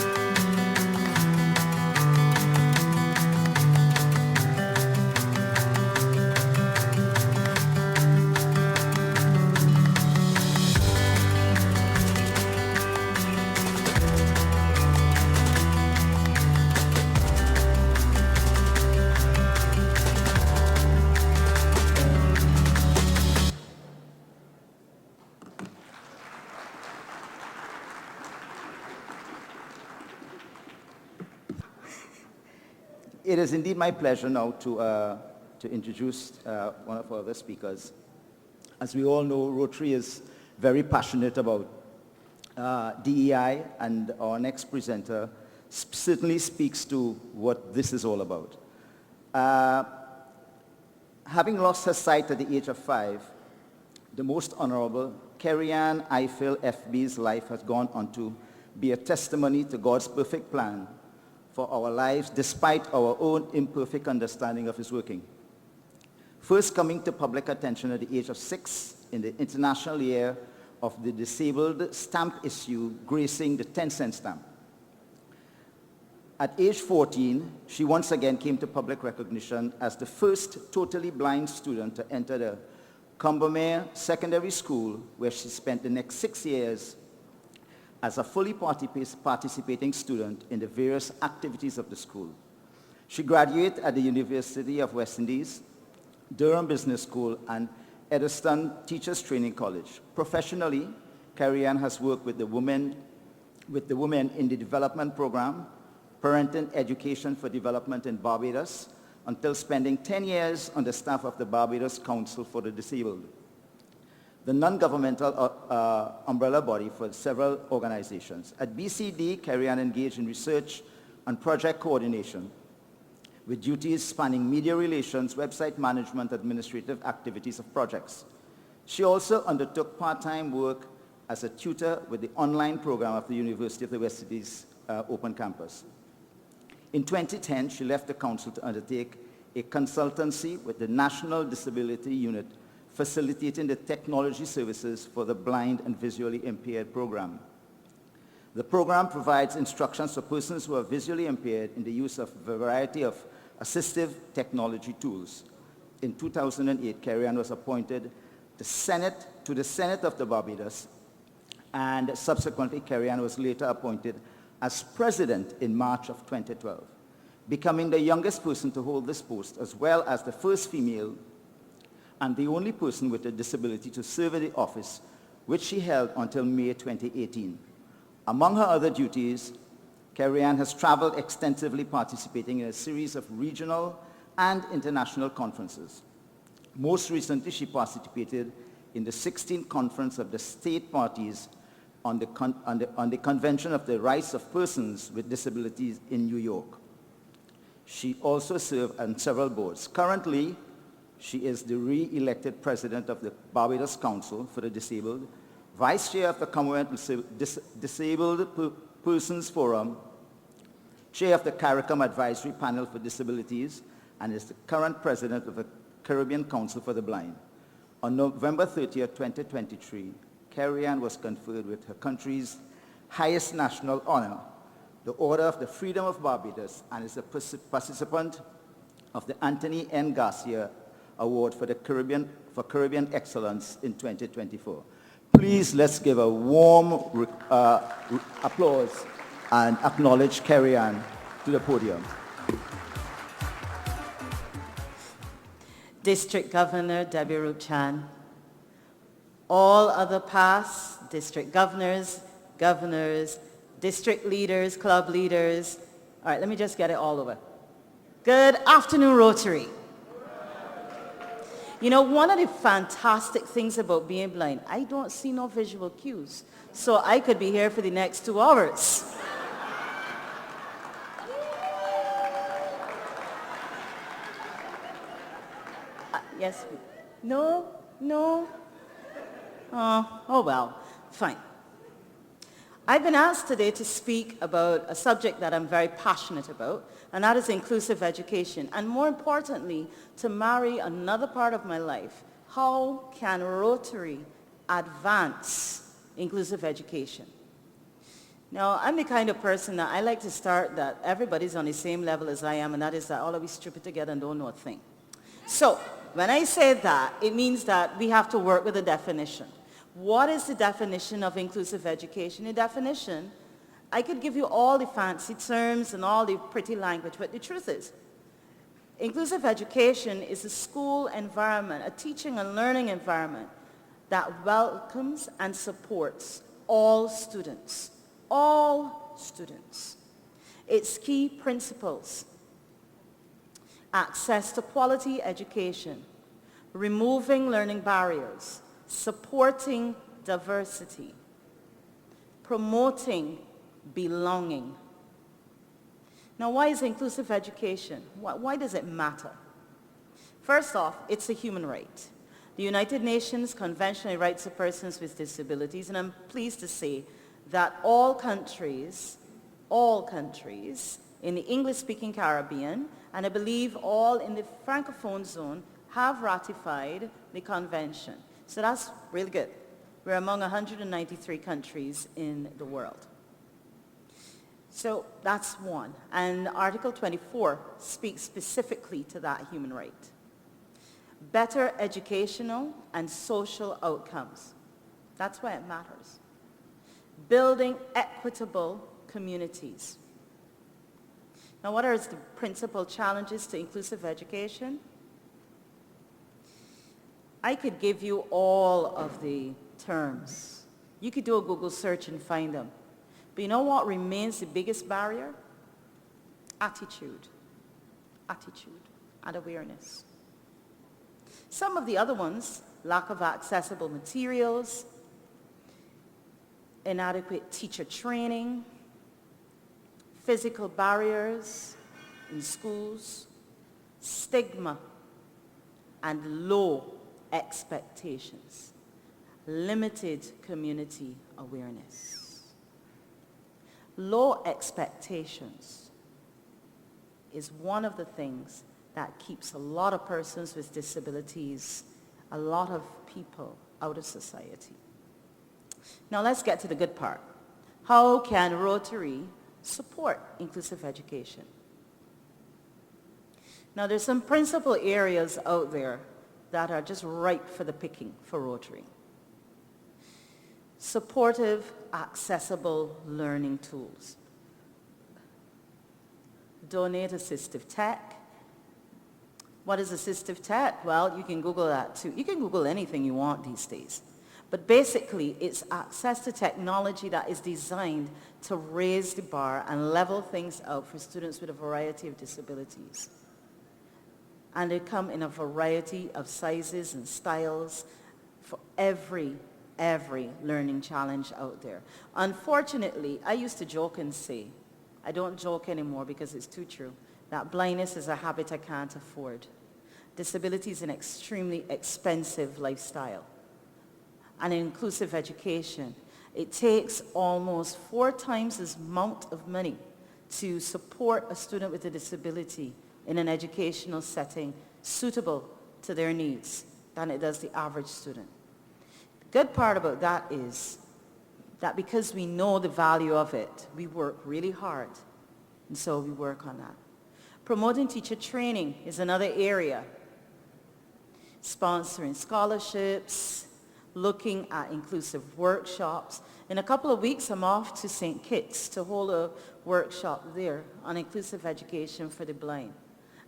It is indeed my pleasure now to introduce one of our other speakers. As we all know, Rotary is very passionate about DEI and our next presenter certainly speaks to what this is all about. Having lost her sight at the age of 5, the most honorable Kerry-Ann Ifill FB's life has gone on to be a testimony to God's perfect plan for our lives despite our own imperfect understanding of his working. First coming to public attention at the age of 6 in the International Year of the Disabled stamp issue gracing the 10-cent stamp. At age 14, she once again came to public recognition as the first totally blind student to enter the Combermere Secondary School, where she spent the next 6 years as a fully participating student in the various activities of the school. She graduated at the University of West Indies, Durham Business School, and Eddystone Teachers Training College. Professionally, Kerry-Ann has worked with the women in the development program, Parental Education for Development in Barbados, until spending 10 years on the staff of the Barbados Council for the Disabled, the non-governmental umbrella body for several organizations. At BCD, Kerry-Ann engaged in research and project coordination with duties spanning media relations, website management, administrative activities of projects. She also undertook part-time work as a tutor with the online program of the University of the West Indies Open Campus. In 2010, she left the council to undertake a consultancy with the National Disability Unit, facilitating the technology services for the blind and visually impaired program. The program provides instructions for persons who are visually impaired in the use of a variety of assistive technology tools. In 2008, Kerry-Ann was appointed to the Senate of the Barbados, and subsequently Kerry-Ann was later appointed as president in March of 2012, becoming the youngest person to hold this post, as well as the first female and the only person with a disability to serve in the office, which she held until May 2018. Among her other duties, Kerry-Ann has traveled extensively, participating in a series of regional and international conferences. Most recently, she participated in the 16th Conference of the State Parties on the Convention of the Rights of Persons with Disabilities in New York. She also served on several boards. Currently, she is the re-elected president of the Barbados Council for the Disabled, vice chair of the Commonwealth Disabled Persons Forum, chair of the CARICOM Advisory Panel for Disabilities, and is the current president of the Caribbean Council for the Blind. On November 30th, 2023, Kerry-Ann was conferred with her country's highest national honor, the Order of the Freedom of Barbados, and is a participant of the Anthony N. Garcia Award for Caribbean Excellence in 2024. Please, let's give a warm applause and acknowledge Kerry-Ann to the podium. District Governor Debbie Ruth-Chan, all other past district governors, district leaders, club leaders. All right, let me just get it all over. Good afternoon, Rotary. You know, one of the fantastic things about being blind, I don't see no visual cues, so I could be here for the next 2 hours. Yes? No? No? Oh well, fine. I've been asked today to speak about a subject that I'm very passionate about, and that is inclusive education. And more importantly, to marry another part of my life. How can Rotary advance inclusive education? Now, I'm the kind of person that I like to start that everybody's on the same level as I am, and that is that all of us strip it together and don't know a thing. So, when I say that, it means that we have to work with a definition. What is the definition of inclusive education? The definition, I could give you all the fancy terms and all the pretty language, but the truth is, inclusive education is a school environment, a teaching and learning environment that welcomes and supports all students. All students. Its key principles: access to quality education, removing learning barriers, supporting diversity, promoting belonging. Now, why is inclusive education? Why does it matter? First off, it's a human right. The United Nations Convention on the Rights of Persons with Disabilities, and I'm pleased to say that all countries in the English-speaking Caribbean, and I believe all in the Francophone zone, have ratified the convention. So that's really good. We're among 193 countries in the world. So that's one. And Article 24 speaks specifically to that human right. Better educational and social outcomes. That's why it matters. Building equitable communities. Now, what are the principal challenges to inclusive education? I could give you all of the terms. You could do a Google search and find them. But you know what remains the biggest barrier? Attitude and awareness. Some of the other ones, lack of accessible materials, inadequate teacher training, physical barriers in schools, stigma, and low expectations, limited community awareness. Low expectations is one of the things that keeps a lot of persons with disabilities, a lot of people out of society. Now let's get to the good part. How can Rotary support inclusive education? Now there's some principal areas out there that are just ripe for the picking for Rotary. Supportive, accessible learning tools. Donate assistive tech. What is assistive tech? Well, you can Google that too. You can Google anything you want these days. But basically, it's access to technology that is designed to raise the bar and level things out for students with a variety of disabilities. And they come in a variety of sizes and styles for every learning challenge out there. Unfortunately, I used to joke and say, I don't joke anymore because it's too true, that blindness is a habit I can't afford. Disability is an extremely expensive lifestyle. And in inclusive education, it takes almost 4 times as amount of money to support a student with a disability in an educational setting suitable to their needs than it does the average student. The good part about that is that because we know the value of it, we work really hard, and so we work on that. Promoting teacher training is another area. Sponsoring scholarships, looking at inclusive workshops. In a couple of weeks, I'm off to St. Kitts to hold a workshop there on inclusive education for the blind.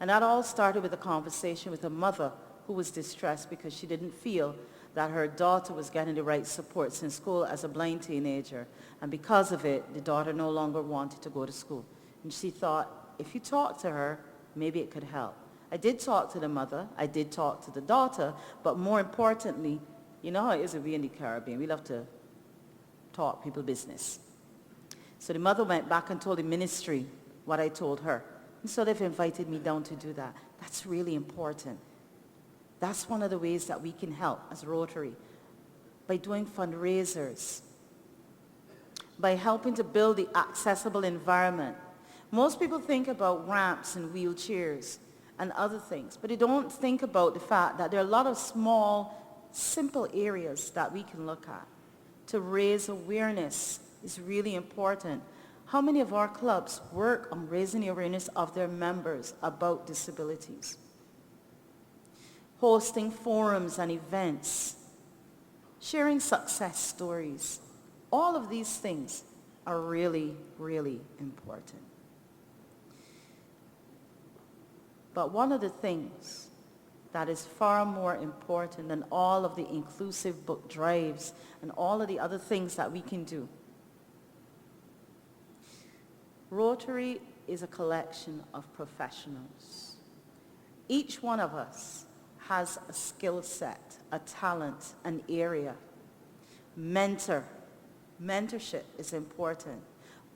And that all started with a conversation with a mother who was distressed because she didn't feel that her daughter was getting the right supports in school as a blind teenager. And because of it, the daughter no longer wanted to go to school. And she thought, if you talk to her, maybe it could help. I did talk to the mother, I did talk to the daughter, but more importantly, you know how it is if we're in the Caribbean, we love to talk people business. So the mother went back and told the ministry what I told her. And so they've invited me down to do that. That's really important. That's one of the ways that we can help as Rotary, by doing fundraisers, by helping to build the accessible environment. Most people think about ramps and wheelchairs and other things, but they don't think about the fact that there are a lot of small, simple areas that we can look at. To raise awareness is really important. How many of our clubs work on raising the awareness of their members about disabilities? Hosting forums and events, sharing success stories. All of these things are really, really important. But one of the things that is far more important than all of the inclusive book drives and all of the other things that we can do, Rotary is a collection of professionals. Each one of us has a skill set, a talent, an area. Mentor, Mentorship is important.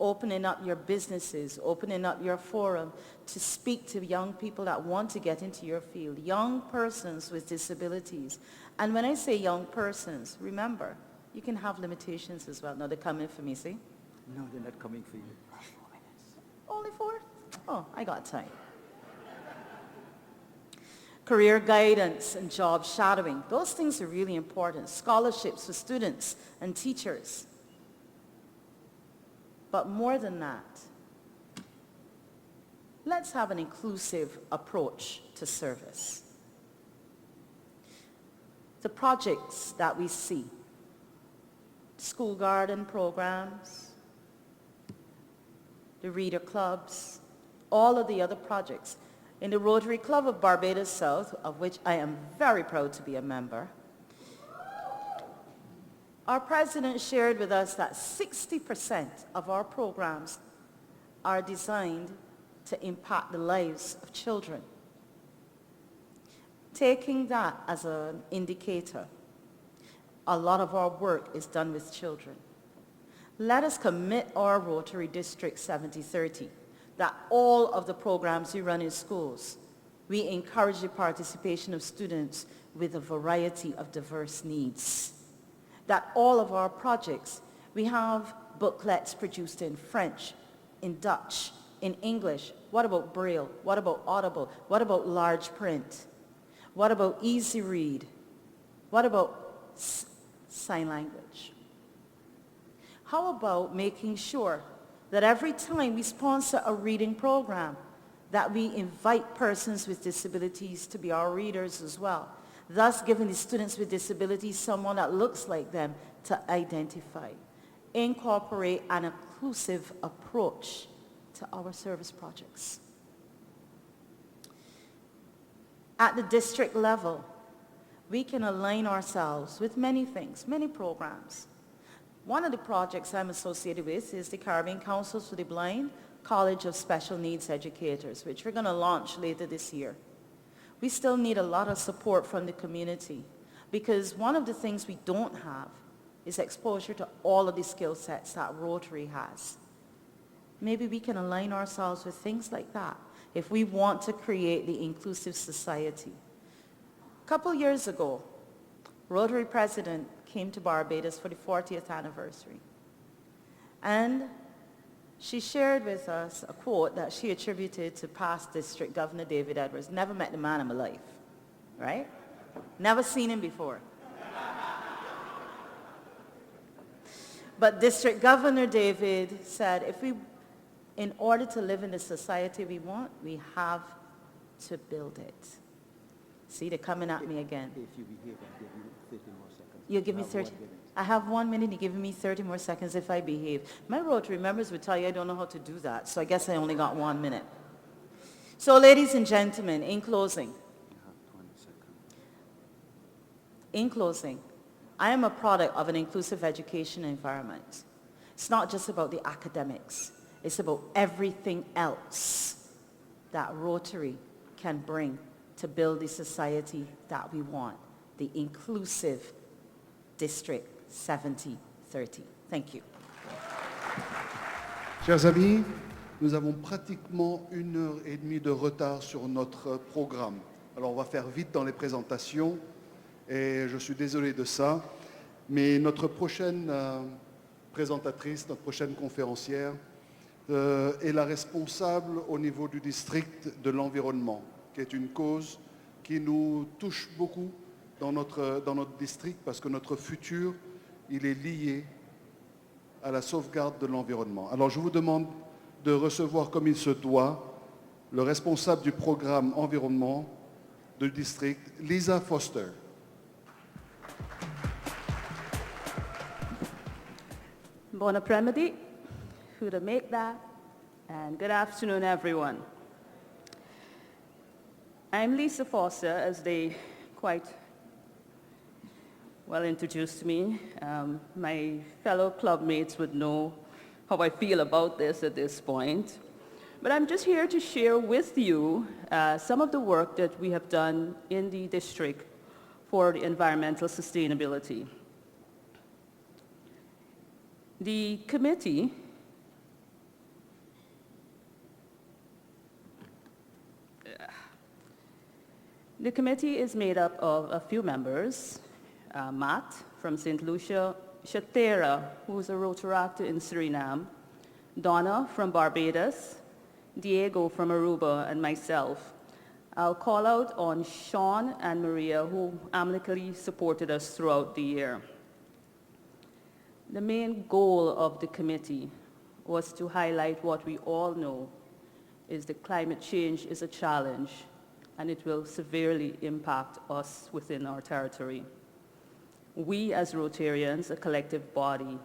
Opening up your businesses, opening up your forum to speak to young people that want to get into your field, young persons with disabilities. And when I say young persons, remember, you can have limitations as well. No, they're coming for me, see? No, they're not coming for you. Only 4? Oh, I got time. Career guidance and job shadowing. Those things are really important. Scholarships for students and teachers. But more than that, let's have an inclusive approach to service. The projects that we see, school garden programs, the reader clubs, all of the other projects. In the Rotary Club of Barbados South, of which I am very proud to be a member, our president shared with us that 60% of our programs are designed to impact the lives of children. Taking that as an indicator, a lot of our work is done with children. Let us commit our Rotary District 70-30 that all of the programs we run in schools, we encourage the participation of students with a variety of diverse needs. That all of our projects, we have booklets produced in French, in Dutch, in English. What about Braille? What about Audible? What about large print? What about easy read? What about sign language? How about making sure that every time we sponsor a reading program, that we invite persons with disabilities to be our readers as well, thus giving the students with disabilities someone that looks like them to identify. Incorporate an inclusive approach to our service projects. At the district level, we can align ourselves with many things, many programs. One of the projects I'm associated with is the Caribbean Councils for the Blind College of Special Needs Educators, which we're going to launch later this year. We still need a lot of support from the community because one of the things we don't have is exposure to all of the skill sets that Rotary has. Maybe we can align ourselves with things like that if we want to create the inclusive society. A couple years ago, Rotary President came to Barbados for the 40th anniversary. And she shared with us a quote that she attributed to past District Governor David Edwards. Never met the man in my life, right? Never seen him before. But District Governor David said, in order to live in the society we want, we have to build it. See, they're coming at me again. If you behave, I'll give you 30 more seconds. You'll give me 30. I have 1 minute, you're giving me 30 more seconds if I behave. My Rotary members would tell you I don't know how to do that, so I guess I only got 1 minute. So ladies and gentlemen, in closing, I am a product of an inclusive education environment. It's not just about the academics. It's about everything else that Rotary can bring to build the society that we want, the inclusive District 70-30. Thank you. Chers amis, nous avons pratiquement 1h30 de retard sur notre programme. Alors on va faire vite dans les présentations et je suis désolé de ça, mais notre prochaine présentatrice, notre prochaine conférencière est la responsable au niveau du district de l'environnement, qui est une cause qui nous touche beaucoup dans notre district parce que notre futur, il est lié à la sauvegarde de l'environnement. Alors je vous demande de recevoir comme il se doit le responsable du programme environnement du district, Lisa Foster. Bon après-midi, who to make that, and good afternoon, everyone. I'm Lisa Foster, as they quite well introduced me. My fellow club mates would know how I feel about this at this point. But I'm just here to share with you some of the work that we have done in the district for the environmental sustainability. The committee is made up of a few members. Matt from St. Lucia, Shatera, who's a Rotaractor in Suriname, Donna from Barbados, Diego from Aruba, and myself. I'll call out on Sean and Maria, who amicably supported us throughout the year. The main goal of the committee was to highlight what we all know is that climate change is a challenge and it will severely impact us within our territory. We as Rotarians, a collective body,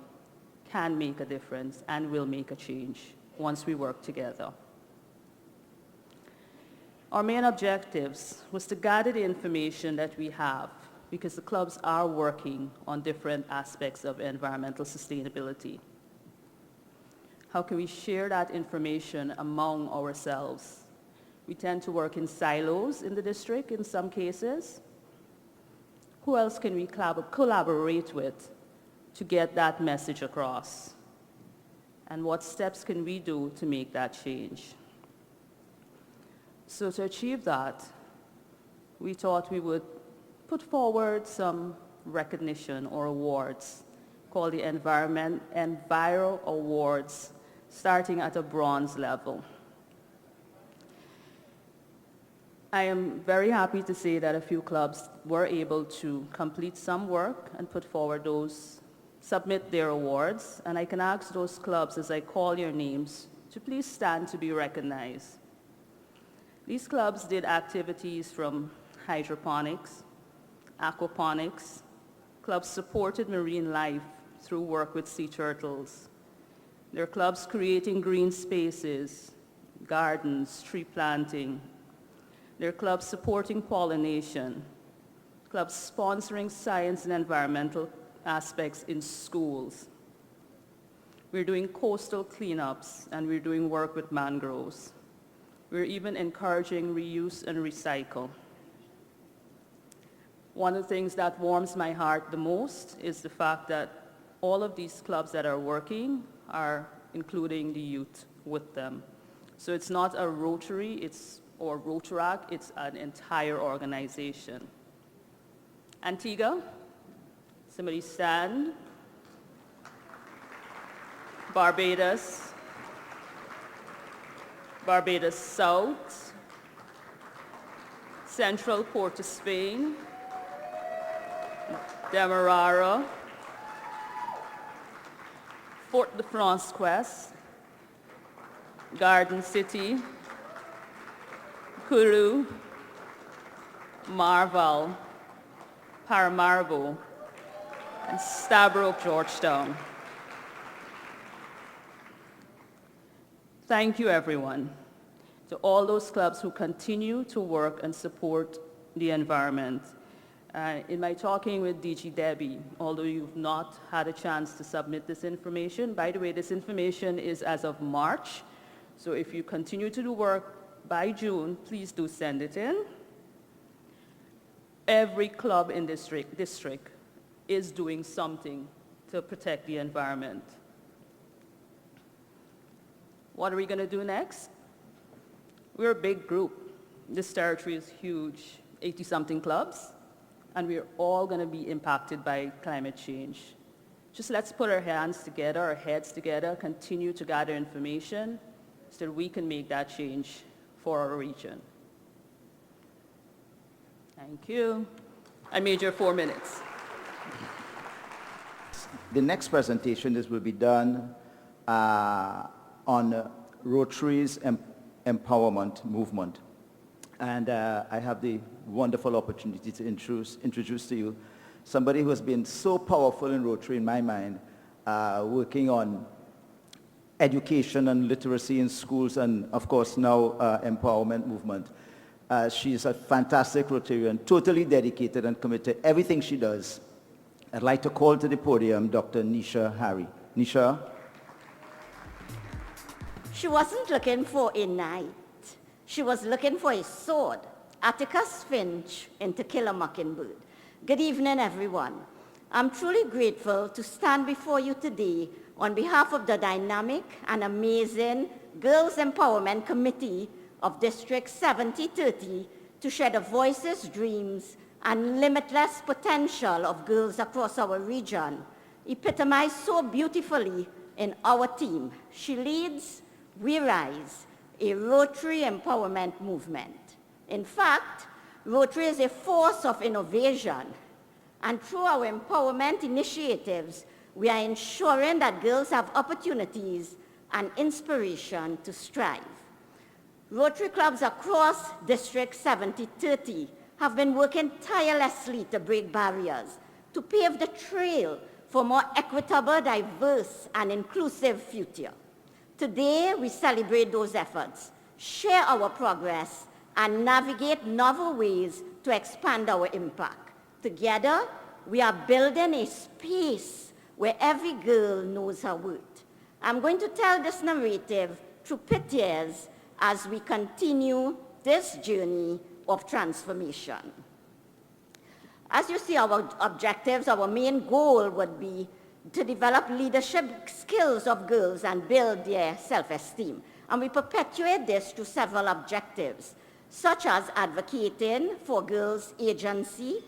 can make a difference and will make a change once we work together. Our main objectives was to gather the information that we have because the clubs are working on different aspects of environmental sustainability. How can we share that information among ourselves? We tend to work in silos in the district in some cases. Who else can we collaborate with to get that message across? And what steps can we do to make that change? So to achieve that, we thought we would put forward some recognition or awards called the Enviro Awards, starting at a bronze level. I am very happy to say that a few clubs were able to complete some work and put forward those, submit their awards, and I can ask those clubs as I call your names to please stand to be recognized. These clubs did activities from hydroponics, aquaponics. Clubs supported marine life through work with sea turtles. There are clubs creating green spaces, gardens, tree planting. There are clubs supporting pollination, clubs sponsoring science and environmental aspects in schools. We're doing coastal cleanups and we're doing work with mangroves. We're even encouraging reuse and recycle. One of the things that warms my heart the most is the fact that all of these clubs that are working are including the youth with them. So it's not a Rotary or Rotaract, it's an entire organization. Antigua, somebody stand. Barbados, Barbados South, Central Port of Spain, Demerara, Fort de Francois, Garden City, Kuru, Marval, Paramaribo, and Stabroek, Georgetown. Thank you, everyone, to all those clubs who continue to work and support the environment. In my talking with DG Debbie, although you've not had a chance to submit this information, by the way, this information is as of March, so if you continue to do work by June, please do send it in. Every club in district is doing something to protect the environment. What are we going to do next? We're a big group. This territory is huge, 80-something clubs, and we're all going to be impacted by climate change. Just let's put our hands together, our heads together, continue to gather information so that we can make that change for our region. Thank you. I made your 4 minutes. The next presentation will be done on Rotary's empowerment movement. And I have the wonderful opportunity to introduce to you somebody who has been so powerful in Rotary in my mind, working on education and literacy in schools and of course now empowerment movement. She's a fantastic Rotarian, totally dedicated and committed to everything she does. I'd like to call to the podium Dr. Nisha Harry. Nisha. She wasn't looking for a knight. She was looking for a sword. Atticus Finch in To Kill a Mockingbird. Good evening, everyone. I'm truly grateful to stand before you today on behalf of the dynamic and amazing Girls Empowerment Committee of District 7030 to share the voices, dreams, and limitless potential of girls across our region, epitomized so beautifully in our team. She leads We Rise, a Rotary empowerment movement. In fact, Rotary is a force of innovation, and through our empowerment initiatives, we are ensuring that girls have opportunities and inspiration to strive. Rotary clubs across District 7030 have been working tirelessly to break barriers, to pave the trail for more equitable, diverse, and inclusive future. Today, we celebrate those efforts, share our progress, and navigate novel ways to expand our impact. Together, we are building a space where every girl knows her worth. I'm going to tell this narrative through pictures as we continue this journey of transformation. As you see our objectives, our main goal would be to develop leadership skills of girls and build their self-esteem. And we perpetuate this through several objectives, such as advocating for girls' agency,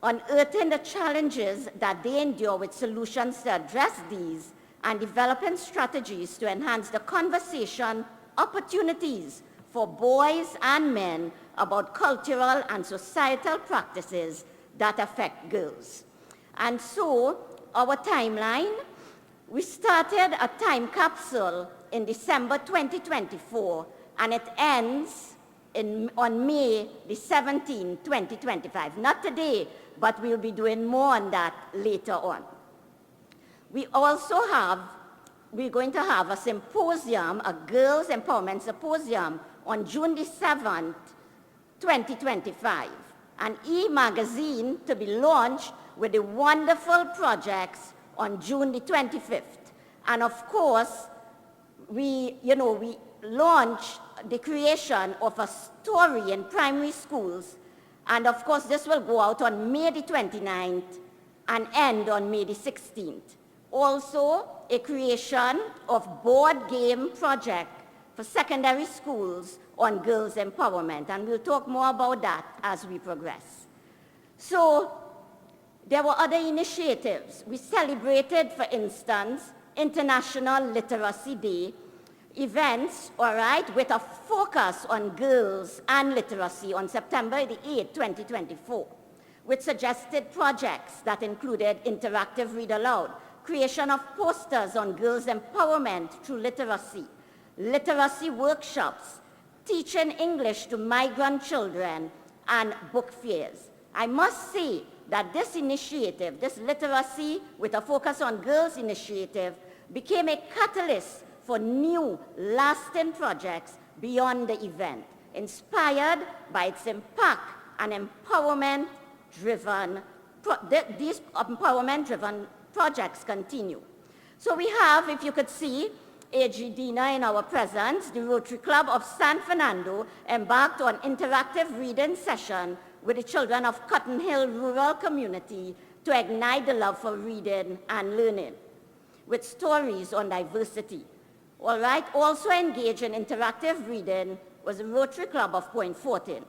unearthing the challenges that they endure with solutions to address these, and developing strategies to enhance the conversation opportunities for boys and men about cultural and societal practices that affect girls. And so, our timeline, we started a time capsule in December 2024, and it ends on May the 17th, 2025. Not today, but we'll be doing more on that later on. We're going to have a symposium, a girls empowerment symposium on June the 7th, 2025. An e-magazine to be launched with the wonderful projects on June the 25th. And of course, we launched the creation of a story in primary schools. And of course, this will go out on May the 29th and end on May the 16th. Also, a creation of board game project for secondary schools on girls' empowerment. And we'll talk more about that as we progress. So, there were other initiatives. We celebrated, for instance, International Literacy Day events, all right, with a focus on girls and literacy on September the 8th, 2024, with suggested projects that included interactive read aloud, creation of posters on girls' empowerment through literacy, literacy workshops, teaching English to migrant children, and book fairs. I must say that this initiative, this literacy with a focus on girls initiative, became a catalyst for new, lasting projects beyond the event, inspired by its impact and empowerment-driven, these empowerment-driven projects continue. So we have, if you could see, A.G. Dina in our presence, the Rotary Club of San Fernando embarked on interactive reading session with the children of Cotton Hill Rural Community to ignite the love for reading and learning, with stories on diversity. All right, also engaged in interactive reading was the Rotary Club of Point Fortin.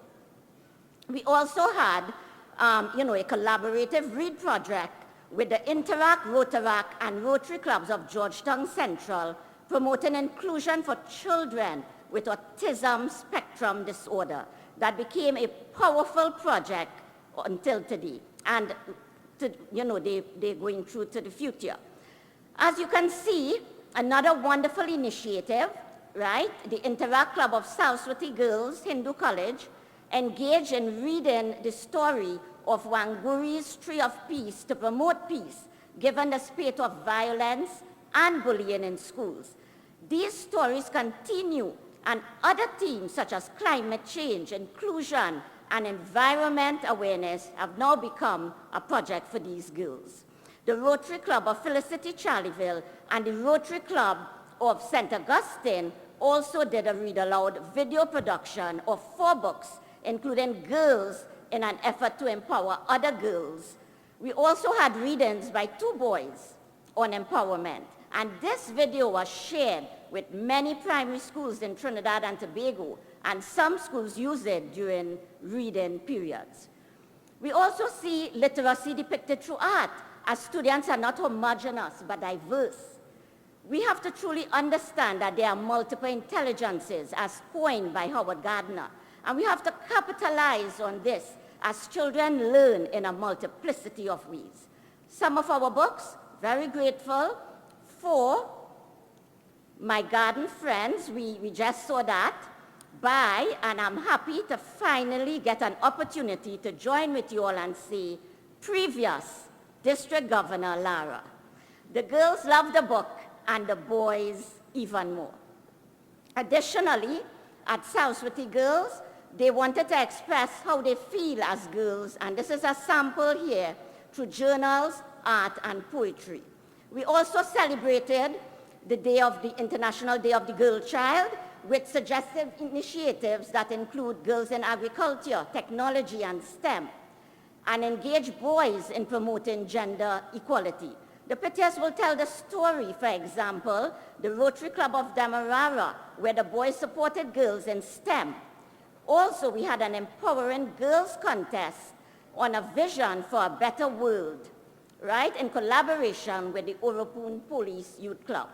We also had, a collaborative read project with the Interact, Rotaract, and Rotary Clubs of Georgetown Central, promoting inclusion for children with autism spectrum disorder. That became a powerful project until today, and they're going through to the future. As you can see, another wonderful initiative, right? The Interact Club of Saraswati Girls Hindu College engaged in reading the story of Wanguri's Tree of Peace to promote peace, given the spate of violence and bullying in schools. These stories continue, and other themes such as climate change, inclusion, and environment awareness have now become a project for these girls. The Rotary Club of Felicity Charleville and the Rotary Club of St. Augustine also did a read-aloud video production of 4 books, including girls, in an effort to empower other girls. We also had readings by 2 boys on empowerment. And this video was shared with many primary schools in Trinidad and Tobago, and some schools use it during reading periods. We also see literacy depicted through art, as students are not homogeneous but diverse. We have to truly understand that there are multiple intelligences, as coined by Howard Gardner, and we have to capitalize on this as children learn in a multiplicity of ways. Some of our books, very grateful for My Garden Friends, we just saw that, by, and I'm happy to finally get an opportunity to join with you all and say, previous District Governor Lara. The girls love the book, and the boys even more. Additionally, at Saraswati Girls, they wanted to express how they feel as girls, and this is a sample here through journals, art, and poetry. We also celebrated the International Day of the Girl Child with suggestive initiatives that include girls in agriculture, technology, and STEM, and engage boys in promoting gender equality. The pictures will tell the story, for example, the Rotary Club of Demerara, where the boys supported girls in STEM. Also, we had an empowering girls contest on a vision for a better world, right, in collaboration with the Orapun Police Youth Club.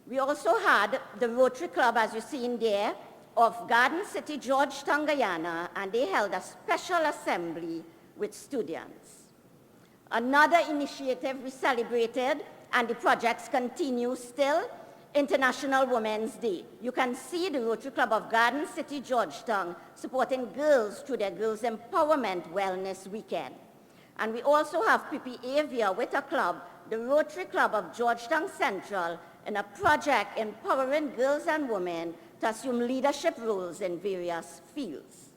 We also had the Rotary Club, as you see in there, of Garden City, Georgetown, Guyana, and they held a special assembly with students. Another initiative we celebrated, and the projects continue still, International Women's Day. You can see the Rotary Club of Garden City, Georgetown, supporting girls through their Girls Empowerment Wellness Weekend. And we also have Pipi Avia with a club, the Rotary Club of Georgetown Central, in a project empowering girls and women to assume leadership roles in various fields.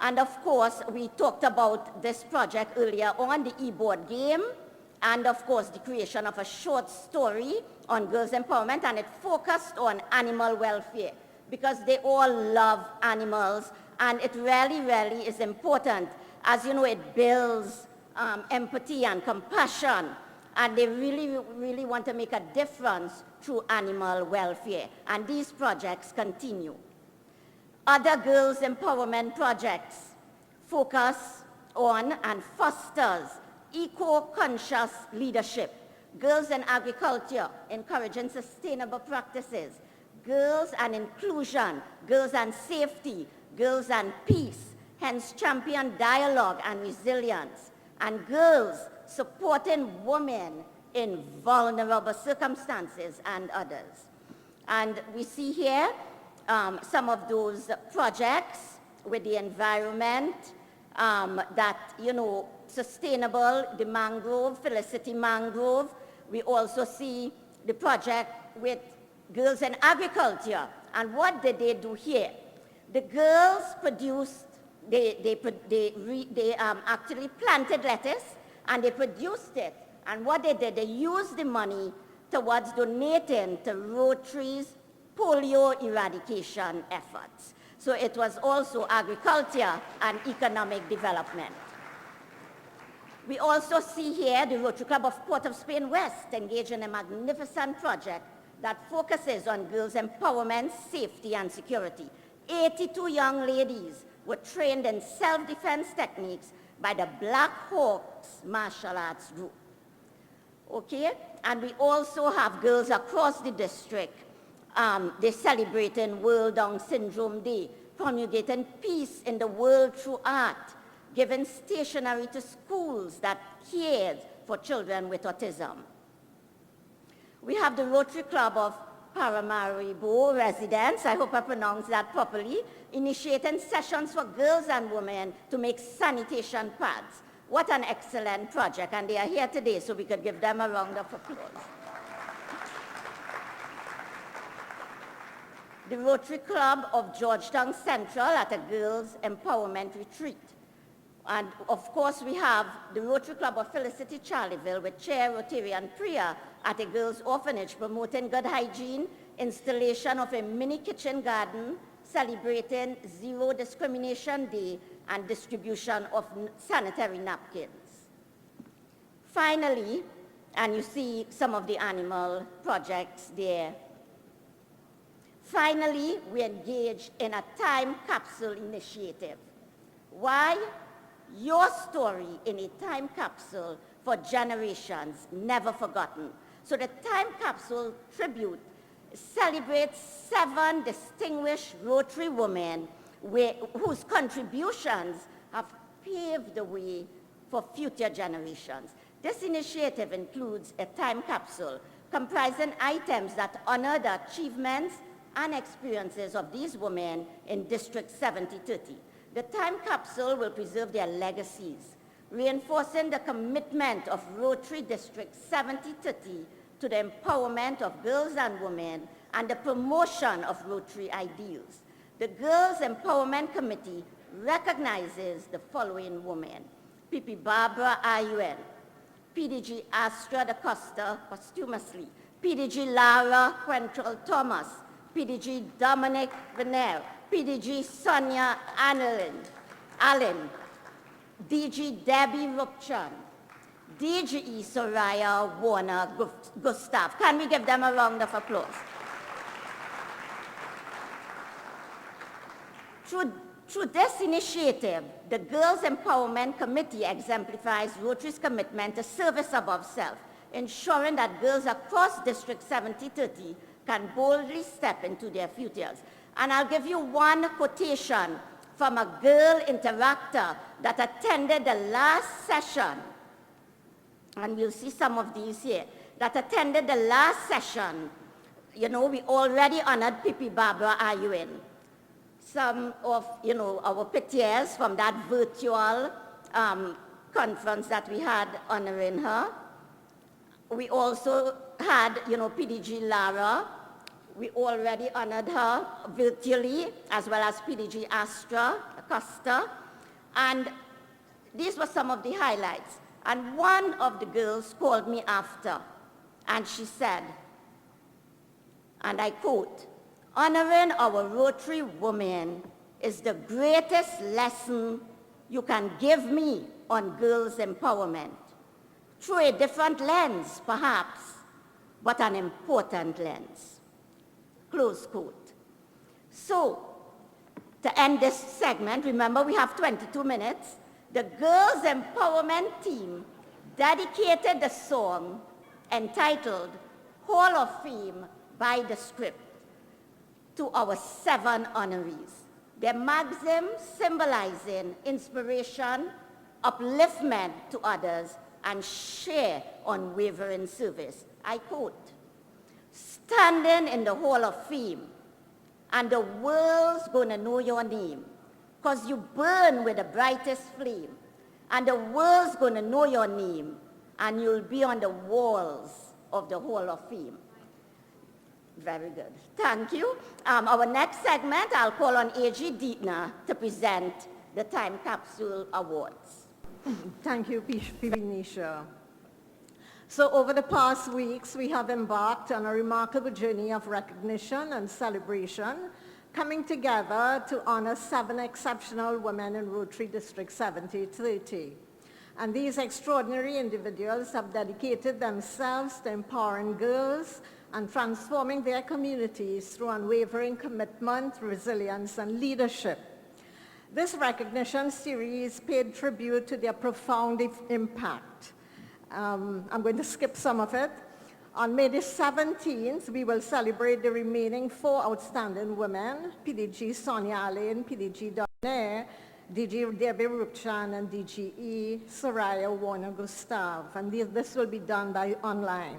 And of course, we talked about this project earlier on, the e-board game, and of course, the creation of a short story on girls' empowerment, and it focused on animal welfare, because they all love animals, and it really, really is important. As you know, it builds empathy and compassion, and they really, really want to make a difference through animal welfare, and these projects continue. Other girls' empowerment projects focus on and fosters eco-conscious leadership, girls in agriculture, encouraging sustainable practices, girls and inclusion, girls and safety, girls and peace, hence champion dialogue and resilience, and girls supporting women in vulnerable circumstances and others. And we see here some of those projects with the environment that, you know, sustainable, the mangrove, Felicity Mangrove. We also see the project with girls in agriculture. And what did they do here? The girls produced, they actually planted lettuce, and they produced it. And what they did, they used the money towards donating to Rotary's polio eradication efforts. So it was also agriculture and economic development. We also see here the Rotary Club of Port of Spain West engaged in a magnificent project that focuses on girls' empowerment, safety, and security. 82 young ladies were trained in self-defense techniques by the Black Hawks martial arts group. Okay, and we also have girls across the district. They're celebrating World Down Syndrome Day, promulgating peace in the world through art, giving stationery to schools that cared for children with autism. We have the Rotary Club of Paramaribo residents, I hope I pronounced that properly, initiating sessions for girls and women to make sanitation pads. What an excellent project, and they are here today, so we could give them a round of applause. The Rotary Club of Georgetown Central at a girls' empowerment retreat. And of course, we have the Rotary Club of Felicity Charleville with Chair Rotarian Priya at a girls' orphanage promoting good hygiene, installation of a mini kitchen garden, celebrating Zero Discrimination Day, and distribution of sanitary napkins. Finally, and you see some of the animal projects there. Finally, we engaged in a time capsule initiative. Why? Your story in a time capsule for generations, never forgotten. So the time capsule tribute celebrates 7 distinguished Rotary women whose contributions have paved the way for future generations. This initiative includes a time capsule comprising items that honor the achievements and experiences of these women in District 7030. The time capsule will preserve their legacies, reinforcing the commitment of Rotary District 7030 to the empowerment of girls and women and the promotion of Rotary ideals. The Girls Empowerment Committee recognizes the following women: Pipi Barbara Ayuen, PDG Astra da Costa posthumously, PDG Lara Quentrell Thomas, PDG Dominic Venner, PDG Sonia Allen, DG Debbie Rupchan, DGE Soraya Warner Gustav. Can we give them a round of applause? Through this initiative, the Girls Empowerment Committee exemplifies Rotary's commitment to service above self, ensuring that girls across District 7030 can boldly step into their futures. And I'll give you one quotation from a girl interactor that attended the last session, and we'll see some of these here, that attended the last session. You know, we already honored Pipi Barbara Ayuen. Some of, our pitiers from that virtual conference that we had honoring her. We also had, PDG Lara. We already honored her virtually, as well as PDG Astra Acosta. And these were some of the highlights. And one of the girls called me after, and she said, and I quote, "Honoring our Rotary women is the greatest lesson you can give me on girls' empowerment. Through a different lens, perhaps, but an important lens." Close quote. So, to end this segment, remember we have 22 minutes, the Girls Empowerment team dedicated the song entitled Hall of Fame by the Script to our 7 honorees. Their maxim symbolizing inspiration, upliftment to others, and share unwavering service. I quote, "Standing in the Hall of Fame, and the world's gonna know your name, 'cause you burn with the brightest flame, and the world's gonna know your name, and you'll be on the walls of the Hall of Fame." Very good. Thank you. Our next segment, I'll call on A.G. Dietner to present the Time Capsule Awards. Thank you, Nisha. So over the past weeks, we have embarked on a remarkable journey of recognition and celebration, coming together to honor 7 exceptional women in Rotary District 7030. And these extraordinary individuals have dedicated themselves to empowering girls and transforming their communities through unwavering commitment, resilience, and leadership. This recognition series paid tribute to their profound impact. I'm going to skip some of it. On May the 17th, we will celebrate the remaining 4 outstanding women, PDG Sonia Allen, PDG Donner, DG Debbie Rupchan, and DGE Soraya Warner Gustav. And this will be done by online.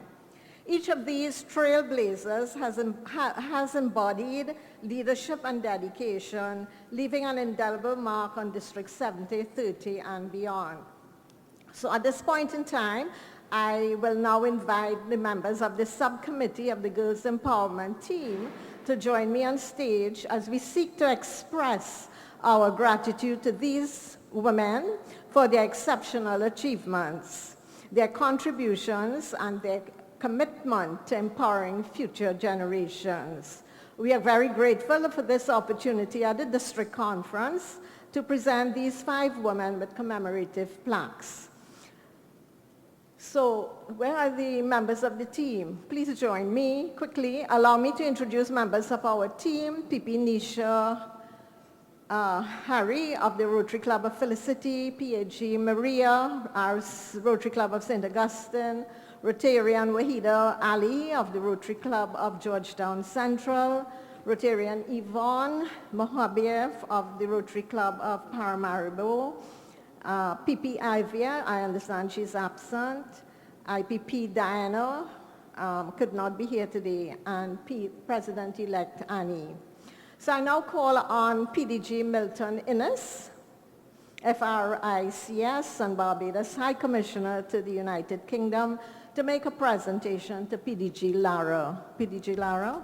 Each of these trailblazers has embodied leadership and dedication, leaving an indelible mark on District 7030 and beyond. So at this point in time, I will now invite the members of the subcommittee of the Girls Empowerment team to join me on stage as we seek to express our gratitude to these women for their exceptional achievements, their contributions, and their commitment to empowering future generations. We are very grateful for this opportunity at the district conference to present these 5 women with commemorative plaques. So where are the members of the team? Please join me quickly. Allow me to introduce members of our team. Pipi Nisha Harry of the Rotary Club of Felicity, PAG Maria, our Rotary Club of St. Augustine, Rotarian Wahida Ali of the Rotary Club of Georgetown Central, Rotarian Yvonne Mohabiev of the Rotary Club of Paramaribo, PP Ivia, I understand she's absent, IPP Diana could not be here today, and President-elect Annie. So I now call on PDG Milton Innes, FRICS and Barbados High Commissioner to the United Kingdom, to make a presentation to PDG Lara. PDG Lara.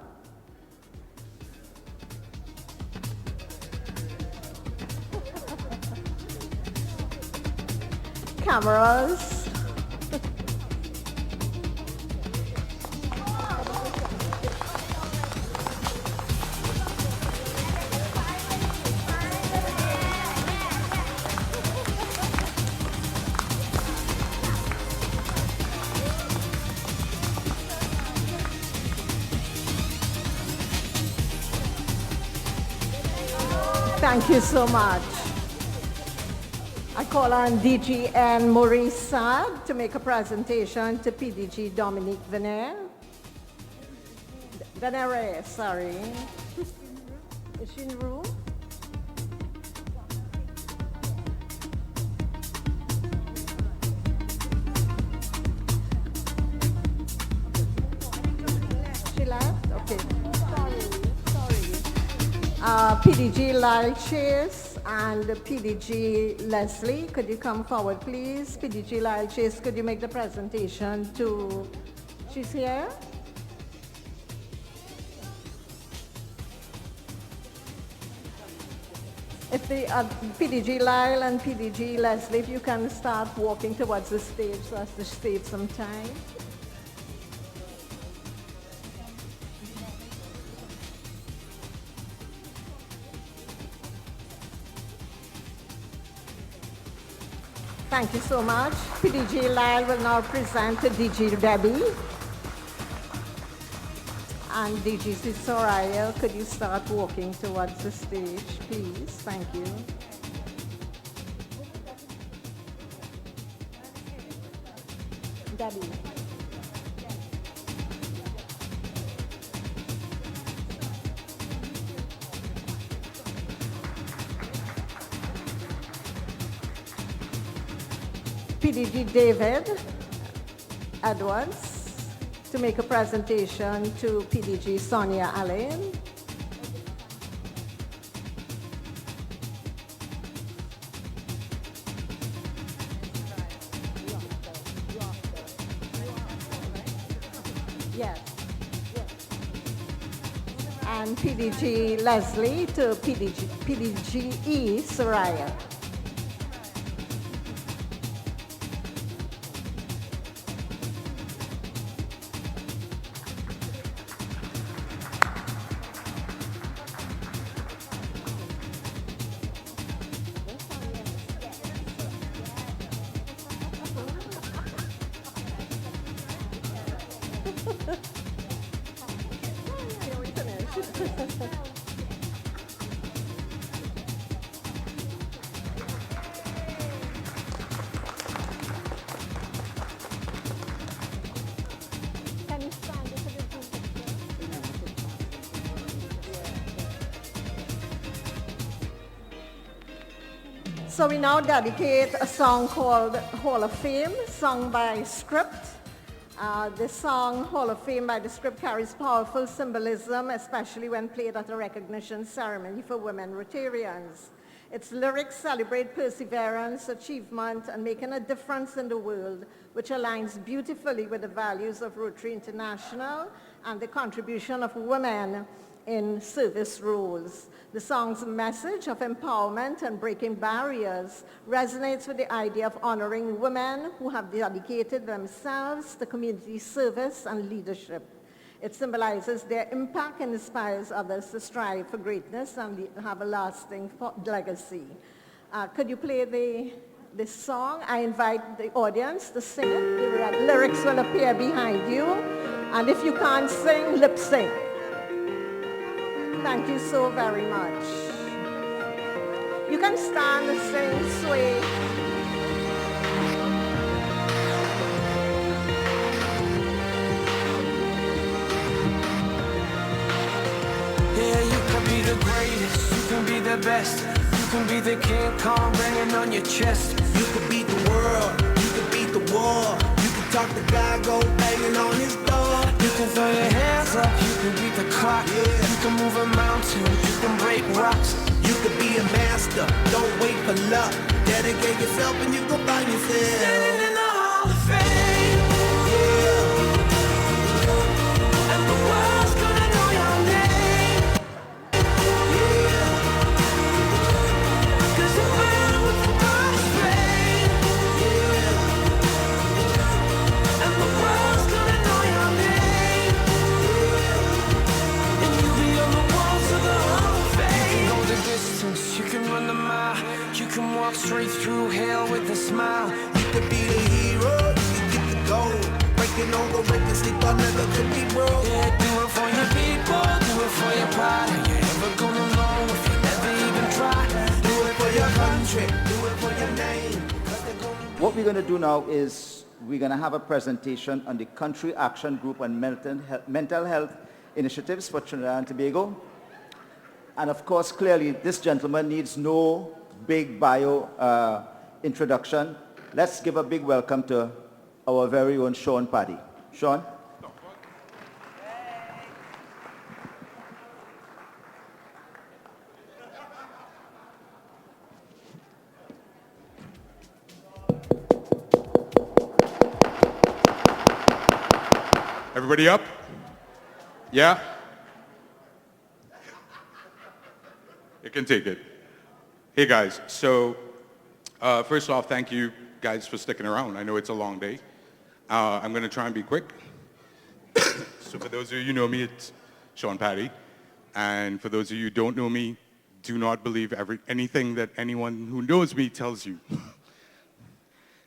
Cameras. Thank you so much. I call on DGN Maurice Saad to make a presentation to PDG Dominique Venere. Venere, sorry. Is she in the room? She left? Okay. PDG Lyle Chase and PDG Leslie, could you come forward, please? PDG Lyle Chase, could you make the presentation to, she's here? If the PDG Lyle and PDG Leslie, if you can start walking towards the stage so as to save some time. Thank you so much. PDG Lyle will now present to DG Debbie. And DGC Soraya, could you start walking towards the stage, please? Thank you. Debbie. PDG David Edwards to make a presentation to PDG Sonia Allen. Yes. And PDG Leslie to PDG Soraya. So we now dedicate a song called Hall of Fame, sung by Script. The song Hall of Fame by the Script carries powerful symbolism, especially when played at a recognition ceremony for women Rotarians. Its lyrics celebrate perseverance, achievement, and making a difference in the world, which aligns beautifully with the values of Rotary International and the contribution of women in service roles. The song's message of empowerment and breaking barriers resonates with the idea of honoring women who have dedicated themselves to community service and leadership. It symbolizes their impact and inspires others to strive for greatness and have a lasting legacy. Could you play the this song. I invite the audience to sing it. The lyrics will appear behind you. And if you can't sing, lip sync. Thank you so very much. You can stand, sing, sway. Yeah, you can be the greatest, you can be the best, you can be the King Kong banging on your chest. You can beat the world, you can beat the war. You can talk to God, go banging on his door. You can throw your hands up, you can beat the clock. You can move a mountain, you can break rocks. You can be a master, don't wait for luck. Dedicate yourself and you go find yourself. Standing in the Hall of Fame. Yeah. And the world's gonna know your name. Yeah. 'Cause the man with the most fame. Yeah. And the world's gonna know your name. Yeah. And you'll be on the walls of the Hall of Fame. You can go the distance, you can run the mile. You can walk straight through hell with a smile. You could be the hero, you can get the gold. Breaking all the records they thought never could be broke. Yeah, do it for your people, do it for your pride. Are you ever gonna know if you never even try? Do it for your country, do it for your name. What we're going to do now is we're going to have a presentation on the Country Action Group on mental health initiatives for Trinidad and Tobago. And of course, clearly, this gentleman needs no big bio introduction. Let's give a big welcome to our very own Sean Paddy. Sean? Everybody up? Yeah? You can take it. Hey guys, so first off, thank you guys for sticking around. I know it's a long day. I'm going to try and be quick. So for those of you who know me, it's Sean Paddy. And for those of you who don't know me, do not believe anything that anyone who knows me tells you.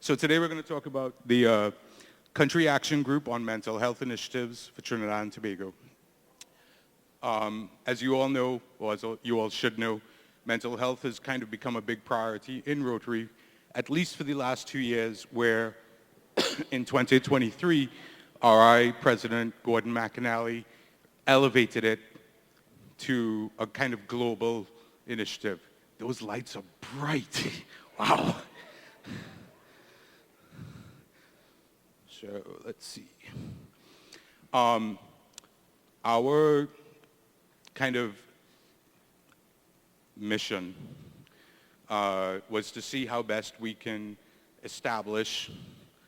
So today we're going to talk about the Country Action Group on mental health initiatives for Trinidad and Tobago. As you all know, or as you all should know, mental health has kind of become a big priority in Rotary, at least for the last 2 years, where in 2023, RI President Gordon McInally elevated it to a kind of global initiative. Those lights are bright. Wow. So let's see. Our kind of mission was to see how best we can establish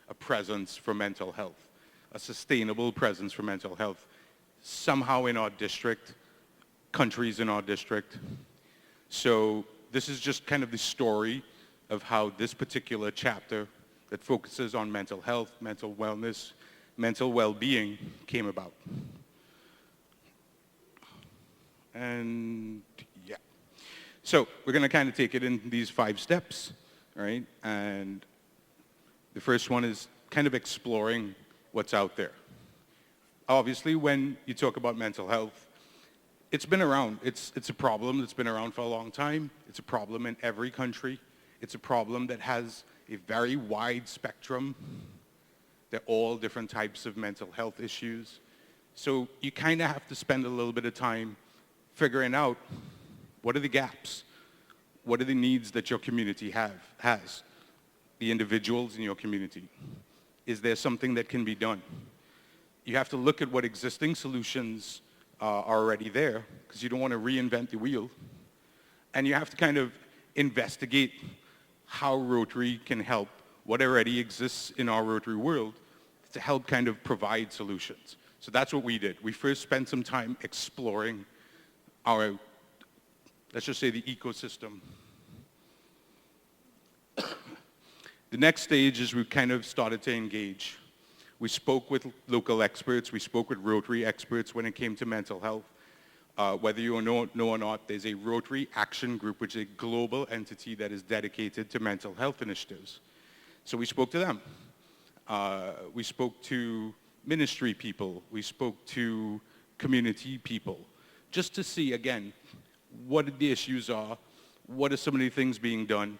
a presence for mental health, a sustainable presence for mental health, somehow in our district, countries in our district. So this is just kind of the story of how this particular chapter that focuses on mental health, mental wellness, mental well-being came about. And yeah. So we're going to kind of take it in these 5 steps, right? And the first one is kind of exploring what's out there. Obviously, when you talk about mental health, it's been around. It's a problem that's been around for a long time. It's a problem in every country. It's a problem that has a very wide spectrum. They're all different types of mental health issues. So you kind of have to spend a little bit of time figuring out what are the gaps? What are the needs that your community has? The individuals in your community. Is there something that can be done? You have to look at what existing solutions are already there, because you don't want to reinvent the wheel. And you have to kind of investigate how Rotary can help what already exists in our Rotary world to help kind of provide solutions. So that's what we did. We first spent some time exploring our, let's just say, the ecosystem. The next stage is we kind of started to engage. We spoke with local experts. We spoke with Rotary experts when it came to mental health. Whether you know or not, there's a Rotary Action Group, which is a global entity that is dedicated to mental health initiatives. So we spoke to them. We spoke to ministry people. We spoke to community people, just to see, again, what the issues are, what are some of the things being done,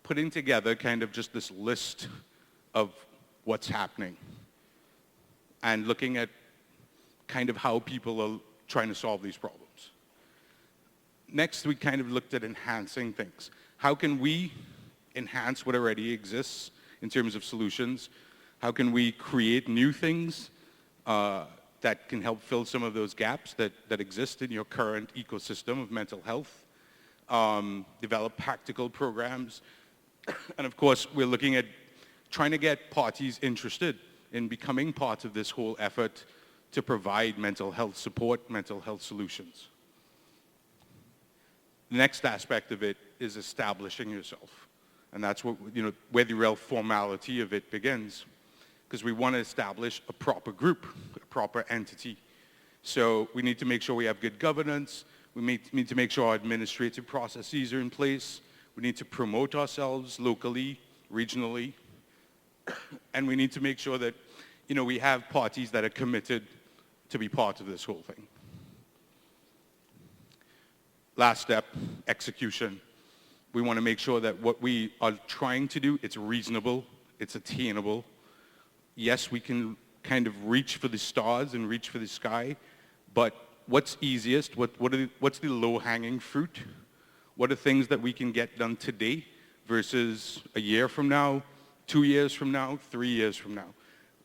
putting together kind of just this list of what's happening, and looking at kind of how people are trying to solve these problems. Next, we kind of looked at enhancing things. How can we enhance what already exists in terms of solutions? How can we create new things that can help fill some of those gaps that exist in your current ecosystem of mental health? Develop practical programs. And of course, we're looking at trying to get parties interested in becoming part of this whole effort to provide mental health support, mental health solutions. The next aspect of it is establishing yourself. And that's what, where the real formality of it begins. Because we want to establish a proper group, a proper entity. So we need to make sure we have good governance. We need to make sure our administrative processes are in place. We need to promote ourselves locally, regionally. And we need to make sure that, we have parties that are committed to be part of this whole thing. Last step, execution. We want to make sure that what we are trying to do, it's reasonable, it's attainable. Yes, we can kind of reach for the stars and reach for the sky, but what's easiest, what's the low-hanging fruit? What are things that we can get done today versus a year from now, 2 years from now, 3 years from now?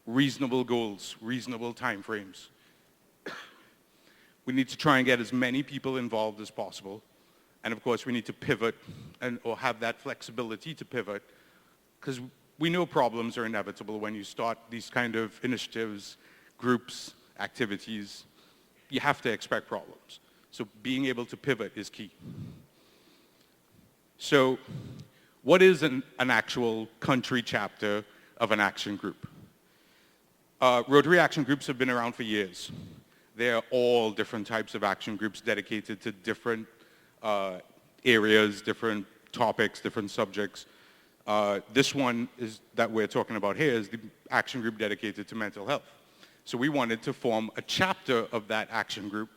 Reasonable goals, reasonable timeframes. We need to try and get as many people involved as possible. And of course, we need to pivot or have that flexibility to pivot, because we know problems are inevitable when you start these kind of initiatives, groups, activities. You have to expect problems. So being able to pivot is key. So what is an actual country chapter of an action group? Rotary action groups have been around for years. They're all different types of action groups dedicated to different areas, different topics, different subjects. This one that we're talking about here is the action group dedicated to mental health. So we wanted to form a chapter of that action group.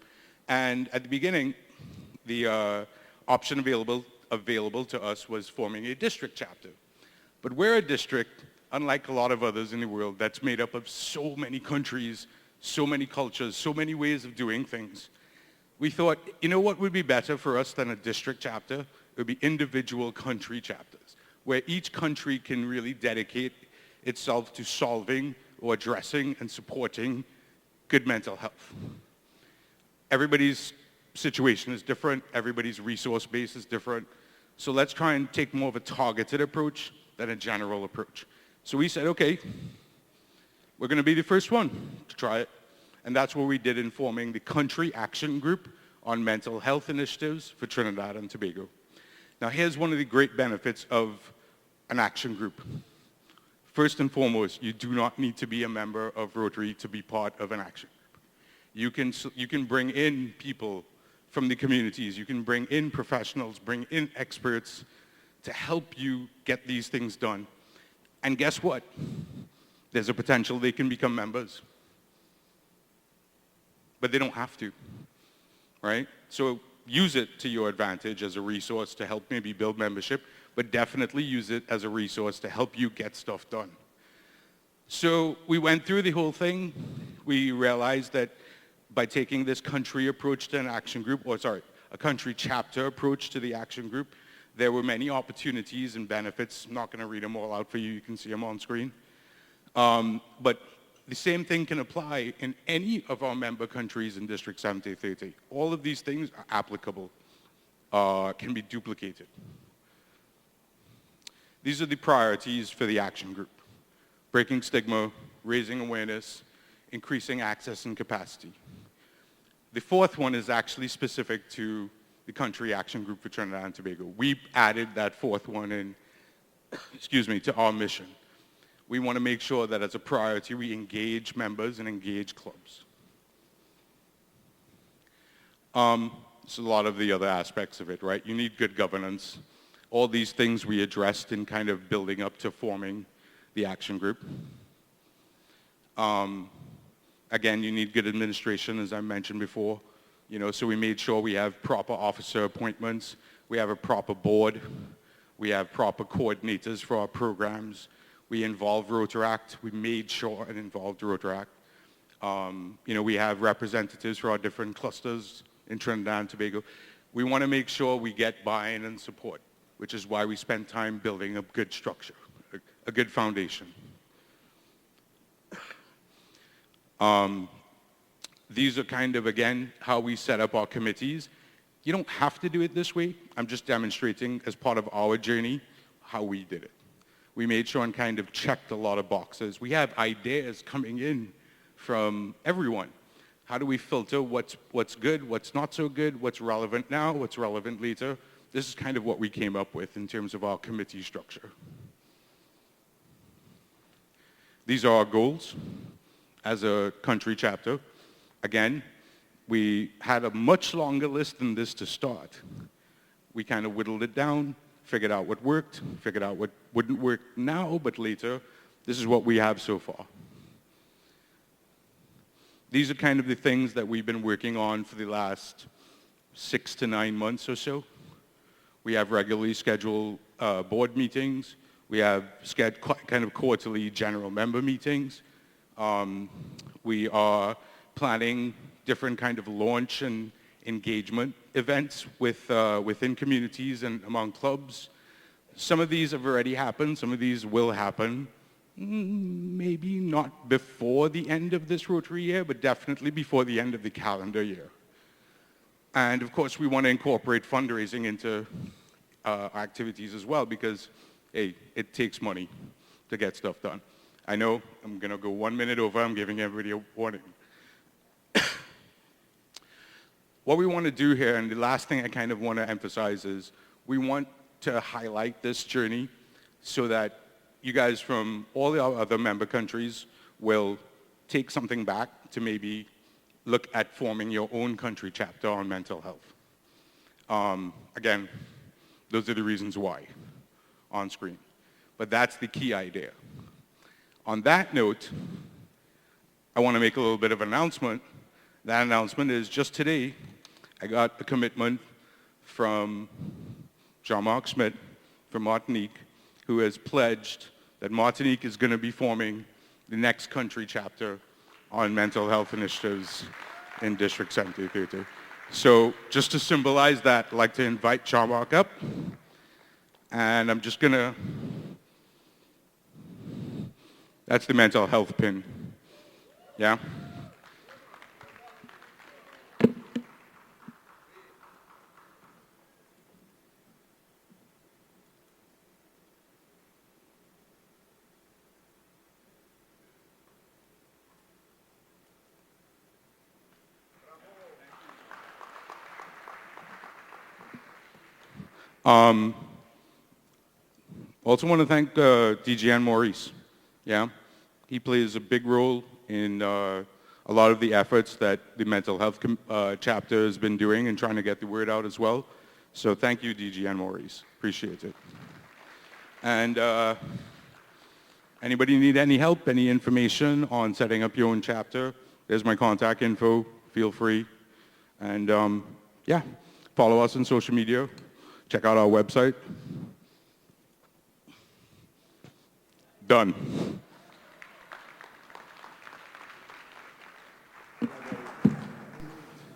And at the beginning, the option available to us was forming a district chapter. But we're a district, unlike a lot of others in the world, that's made up of so many countries, so many cultures, so many ways of doing things. We thought, what would be better for us than a district chapter? It would be individual country chapters, where each country can really dedicate itself to solving or addressing and supporting good mental health. Everybody's situation is different. Everybody's resource base is different. So let's try and take more of a targeted approach than a general approach. So we said, okay, we're going to be the first one to try it. And that's what we did in forming the Country Action Group on Mental Health Initiatives for Trinidad and Tobago. Now, here's one of the great benefits of an action group. First and foremost, you do not need to be a member of Rotary to be part of an action group. You can bring in people from the communities. You can bring in professionals, bring in experts to help you get these things done. And guess what? There's a potential they can become members. But they don't have to, right? So use it to your advantage as a resource to help maybe build membership, but definitely use it as a resource to help you get stuff done. So we went through the whole thing. We realized that by taking this country approach to an action group, a country chapter approach to the action group, there were many opportunities and benefits. I'm not going to read them all out for you. You can see them on screen. But the same thing can apply in any of our member countries in District 7030. All of these things are applicable, can be duplicated. These are the priorities for the action group: breaking stigma, raising awareness, increasing access and capacity. The fourth one is actually specific to the Country Action Group for Trinidad and Tobago. We added that fourth one in, to our mission. We want to make sure that as a priority, we engage members and engage clubs. It's a lot of the other aspects of it, right? You need good governance. All these things we addressed in kind of building up to forming the action group. Again, you need good administration, as I mentioned before. You know, so we made sure we have proper officer appointments. We have a proper board. We have proper coordinators for our programs. We involve Rotaract. We made sure it involved Rotaract. You know, we have representatives for our different clusters in Trinidad and Tobago. We want to make sure we get buy-in and support, which is why we spend time building a good structure, a good foundation. These are kind of, again, how we set up our committees. You don't have to do it this way. I'm just demonstrating as part of our journey how we did it. We made sure and kind of checked a lot of boxes. We have ideas coming in from everyone. How do we filter what's good, what's not so good, what's relevant now, what's relevant later? This is kind of what we came up with in terms of our committee structure. These are our goals as a country chapter. Again, we had a much longer list than this to start. We kind of whittled it down, figured out what worked, figured out what wouldn't work now, but later. This is what we have so far. These are kind of the things that we've been working on for the last 6 to 9 months or so. We have regularly scheduled board meetings. We have kind of quarterly general member meetings. We are planning different kind of launch and engagement events within communities and among clubs. Some of these have already happened. Some of these will happen. Maybe not before the end of this Rotary year, but definitely before the end of the calendar year. And of course, we want to incorporate fundraising into activities as well because, hey, it takes money to get stuff done. I know I'm going to go 1 minute over. I'm giving everybody a warning. What we want to do here, and the last thing I kind of want to emphasize is we want to highlight this journey so that you guys from all the other member countries will take something back to maybe look at forming your own country chapter on mental health. Again, those are the reasons why on screen. But that's the key idea. On that note, I want to make a little bit of an announcement. That announcement is just today, I got a commitment from Jean-Marc Schmidt from Martinique, who has pledged that Martinique is going to be forming the next country chapter on mental health initiatives in District 7030. So just to symbolize that, I'd like to invite Jean-Marc up. And I'm just going to, that's the mental health pin. Yeah? Also want to thank DGN Maurice. Yeah, he plays a big role in a lot of the efforts that the mental health chapter has been doing and trying to get the word out as well. So thank you, DGN Maurice. Appreciate it. And anybody need any help, any information on setting up your own chapter? There's my contact info. Feel free. And yeah, follow us on social media. Check out our website. Done.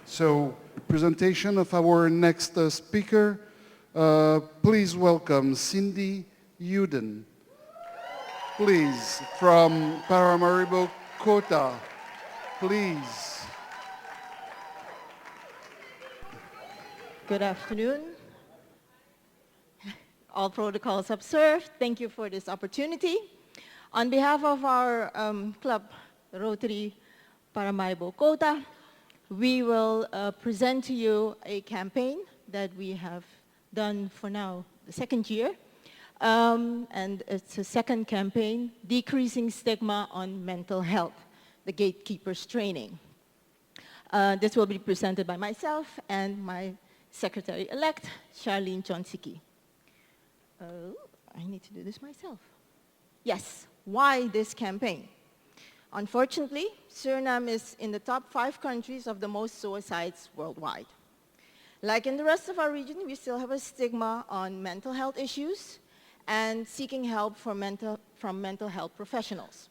So, presentation of our next speaker. Please welcome Cindy Uden. Please, from Paramaribo, Kota. Please. Good afternoon. All protocols observed. Thank you for this opportunity. On behalf of our club, Rotary Paramaribo Kota, we will present to you a campaign that we have done for now the second year. And it's a second campaign, Decreasing Stigma on Mental Health, the Gatekeepers Training. This will be presented by myself and my Secretary-elect, Charlene Chonsiki. I need to do this myself. Yes, why this campaign? Unfortunately, Suriname is in the top 5 countries of the most suicides worldwide. Like in the rest of our region, we still have a stigma on mental health issues and seeking help from mental health professionals.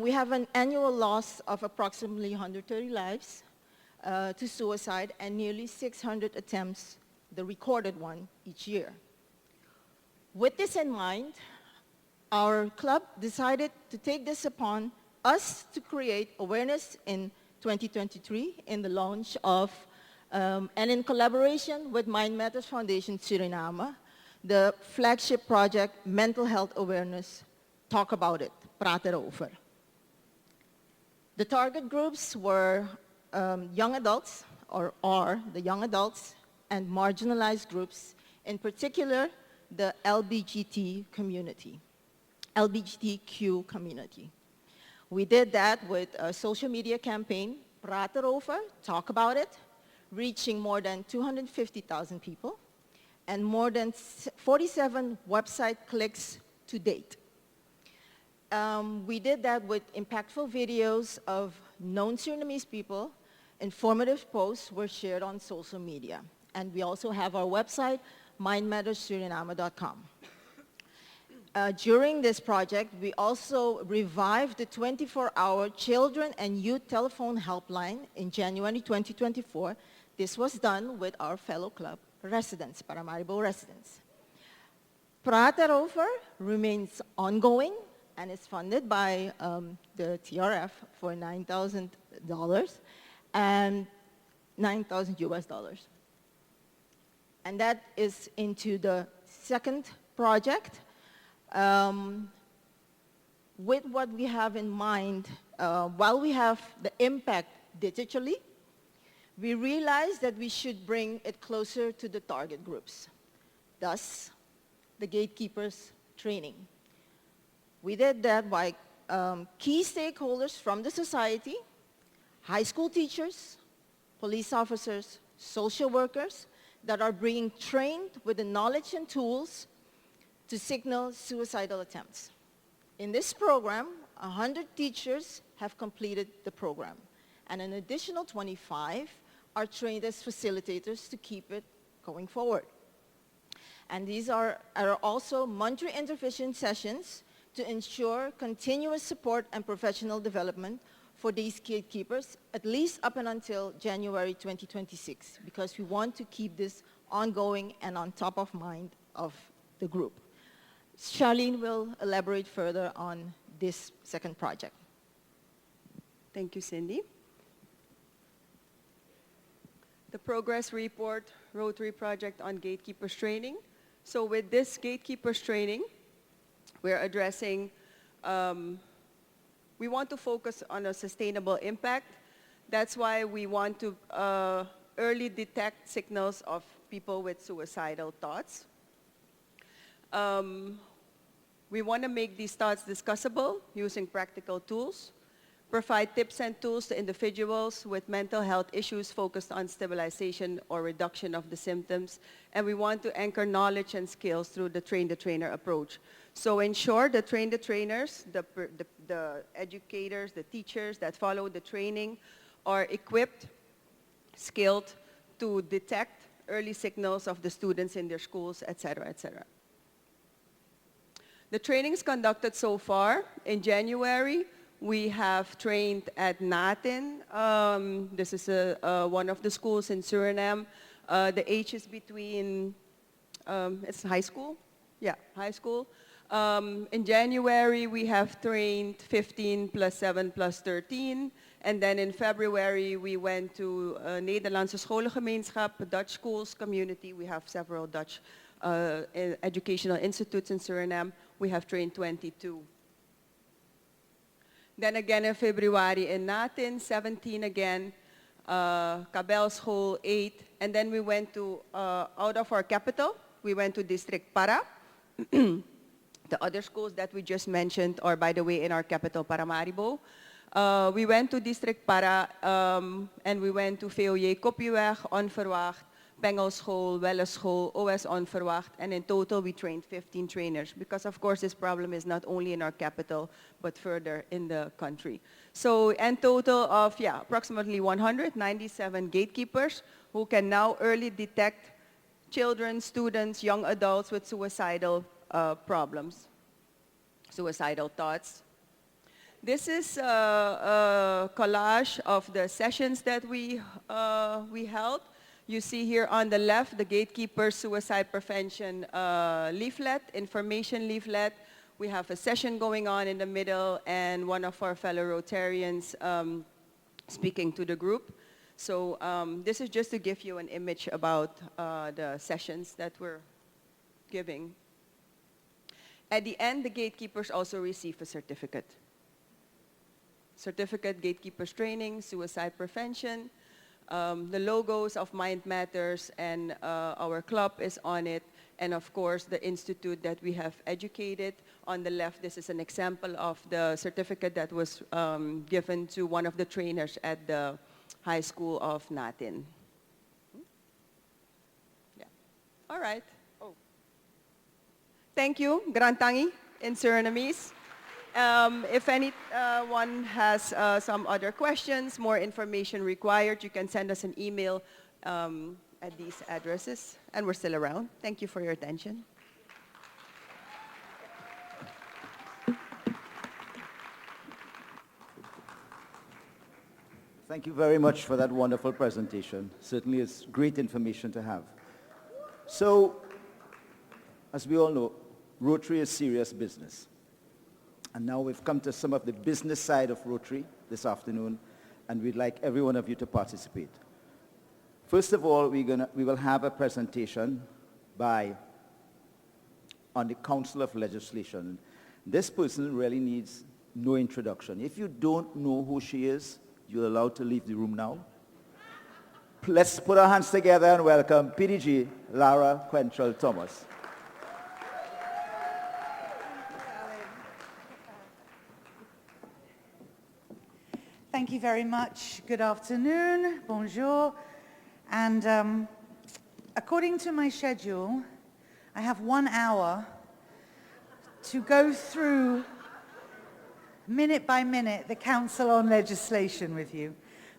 We have an annual loss of approximately 130 lives to suicide and nearly 600 attempts, the recorded one, each year. With this in mind, our club decided to take this upon us to create awareness in 2023 in the launch of, and in collaboration with Mind Matters Foundation Suriname, the flagship project Mental Health Awareness, Talk About It, Praat erover. The target groups were young adults, or are the young adults and marginalized groups, in particular the LGBTQ community. We did that with a social media campaign, Praat erover, Talk About It, reaching more than 250,000 people and more than 47 website clicks to date. We did that with impactful videos of known Surinamese people. Informative posts were shared on social media. And we also have our website, mindmatterssuriname.com. During this project, we also revived the 24-hour children and youth telephone helpline in January 2024. This was done with our fellow club residents, Paramaribo residents. Praat erover remains ongoing and is funded by the TRF for $9,000 and $9,000 US. And that is into the second project. With what we have in mind, while we have the impact digitally, we realized that we should bring it closer to the target groups, thus the gatekeepers training. We did that by key stakeholders from the society, high school teachers, police officers, social workers that are being trained with the knowledge and tools to signal suicidal attempts. In this program, 100 teachers have completed the program, and an additional 25 are trained as facilitators to keep it going forward. And these are also monthly intervention sessions to ensure continuous support and professional development for these gatekeepers, at least up and until January 2026, because we want to keep this ongoing and on top of mind of the group. Charlene will elaborate further on this second project. Thank you, Cindy. The progress report, Rotary Project on Gatekeepers Training. So with this Gatekeepers Training, we're addressing, we want to focus on a sustainable impact. That's why we want to early detect signals of people with suicidal thoughts. We want to make these thoughts discussable using practical tools, provide tips and tools to individuals with mental health issues focused on stabilization or reduction of the symptoms, and we want to anchor knowledge and skills through the train-the-trainer approach. So ensure the train-the-trainers, the educators, the teachers that follow the training are equipped, skilled to detect early signals of the students in their schools, et cetera, et cetera. The trainings conducted so far in January, we have trained at Natin. This is one of the schools in Suriname. The age is between, it's high school? Yeah, high school. In January, we have trained 15 plus 7 plus 13. And then in February, we went to Nederlandse Scholengemeenschap, Dutch schools community. We have several Dutch educational institutes in Suriname. We have trained 22. Then again in February in Natin, 17 again, Cabell School, 8. And then we went to, out of our capital, we went to District Para. The other schools that we just mentioned are, by the way, in our capital, Paramaribo. We went to District Para and we went to VOJ Kopjeweg, Onverwacht, Pengelschool, Welleschool, OS Onverwacht, and in total we trained 15 trainers because of course this problem is not only in our capital but further in the country. So in total of approximately 197 gatekeepers who can now early detect children, students, young adults with suicidal problems, suicidal thoughts. This is a collage of the sessions that we held. You see here on the left, the Gatekeeper Suicide Prevention leaflet, information leaflet. We have a session going on in the middle and one of our fellow Rotarians speaking to the group. So this is just to give you an image about the sessions that we're giving. At the end, the gatekeepers also receive a certificate. Certificate, Gatekeepers Training, Suicide Prevention. The logos of Mind Matters and our club is on it. And of course, the institute that we have educated. On the left, this is an example of the certificate that was given to one of the trainers at the High School of Natin. Yeah. All right. Oh. Thank you, Grantangi in Surinamese. If anyone has some other questions, more information required, you can send us an email at these addresses, and we're still around. Thank you for your attention. Thank you very much for that wonderful presentation. Certainly it's great information to have. So, as we all know, Rotary is serious business. And now we've come to some of the business side of Rotary this afternoon, and we'd like every one of you to participate. First of all, we will have a presentation on the Council of Legislation. This person really needs no introduction. If you don't know who she is, you're allowed to leave the room now. Let's put our hands together and welcome PDG Lara Quentrell Thomas. Thank you very much. Good afternoon. Bonjour. And according to my schedule, I have 1 hour to go through minute by minute the Council on Legislation with you.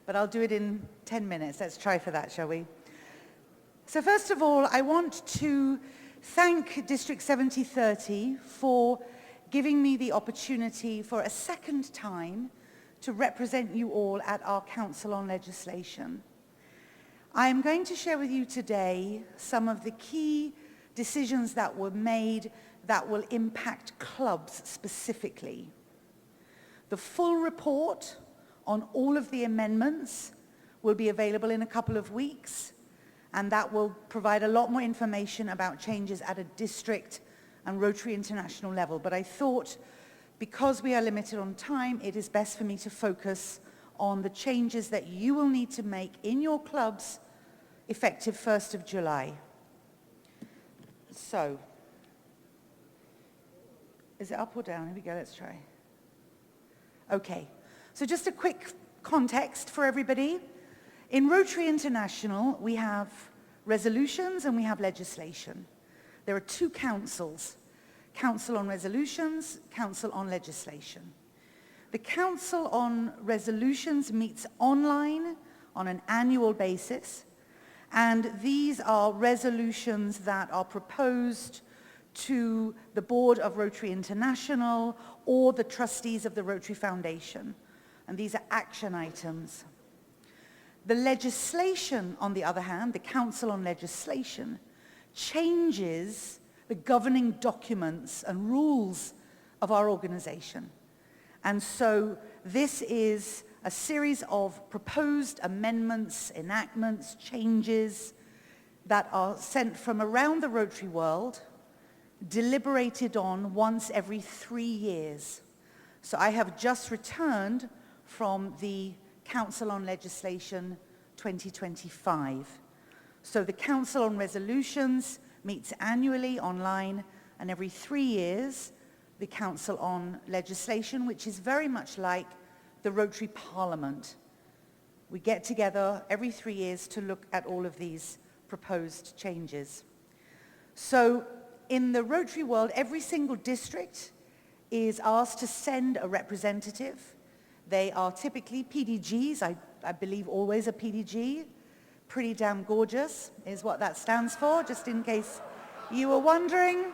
But I'll do it in 10 minutes. Let's try for that, shall we? So first of all, I want to thank District 7030 for giving me the opportunity for a second time to represent you all at our Council on Legislation. I am going to share with you today some of the key decisions that were made that will impact clubs specifically. The full report on all of the amendments will be available in a couple of weeks, and that will provide a lot more information about changes at a district and Rotary International level. But I thought, because we are limited on time, it is best for me to focus on the changes that you will need to make in your clubs effective 1st of July. So, is it up or down? Here we go, let's try. Okay, so just a quick context for everybody. In Rotary International, we have resolutions and we have legislation. There are two councils. Council on Resolutions, Council on Legislation. The Council on Resolutions meets online on an annual basis, and these are resolutions that are proposed to the Board of Rotary International or the trustees of the Rotary Foundation, and these are action items. The legislation, on the other hand, the Council on Legislation, changes the governing documents and rules of our organization. And so this is a series of proposed amendments, enactments, changes that are sent from around the Rotary world, deliberated on once every 3 years. So I have just returned from the Council on Legislation 2025. So the Council on Resolutions meets annually online, and every 3 years, the Council on Legislation, which is very much like the Rotary Parliament. We get together every 3 years to look at all of these proposed changes. So in the Rotary world, every single district is asked to send a representative. They are typically PDGs, I believe always a PDG. Pretty damn gorgeous is what that stands for, just in case you were wondering.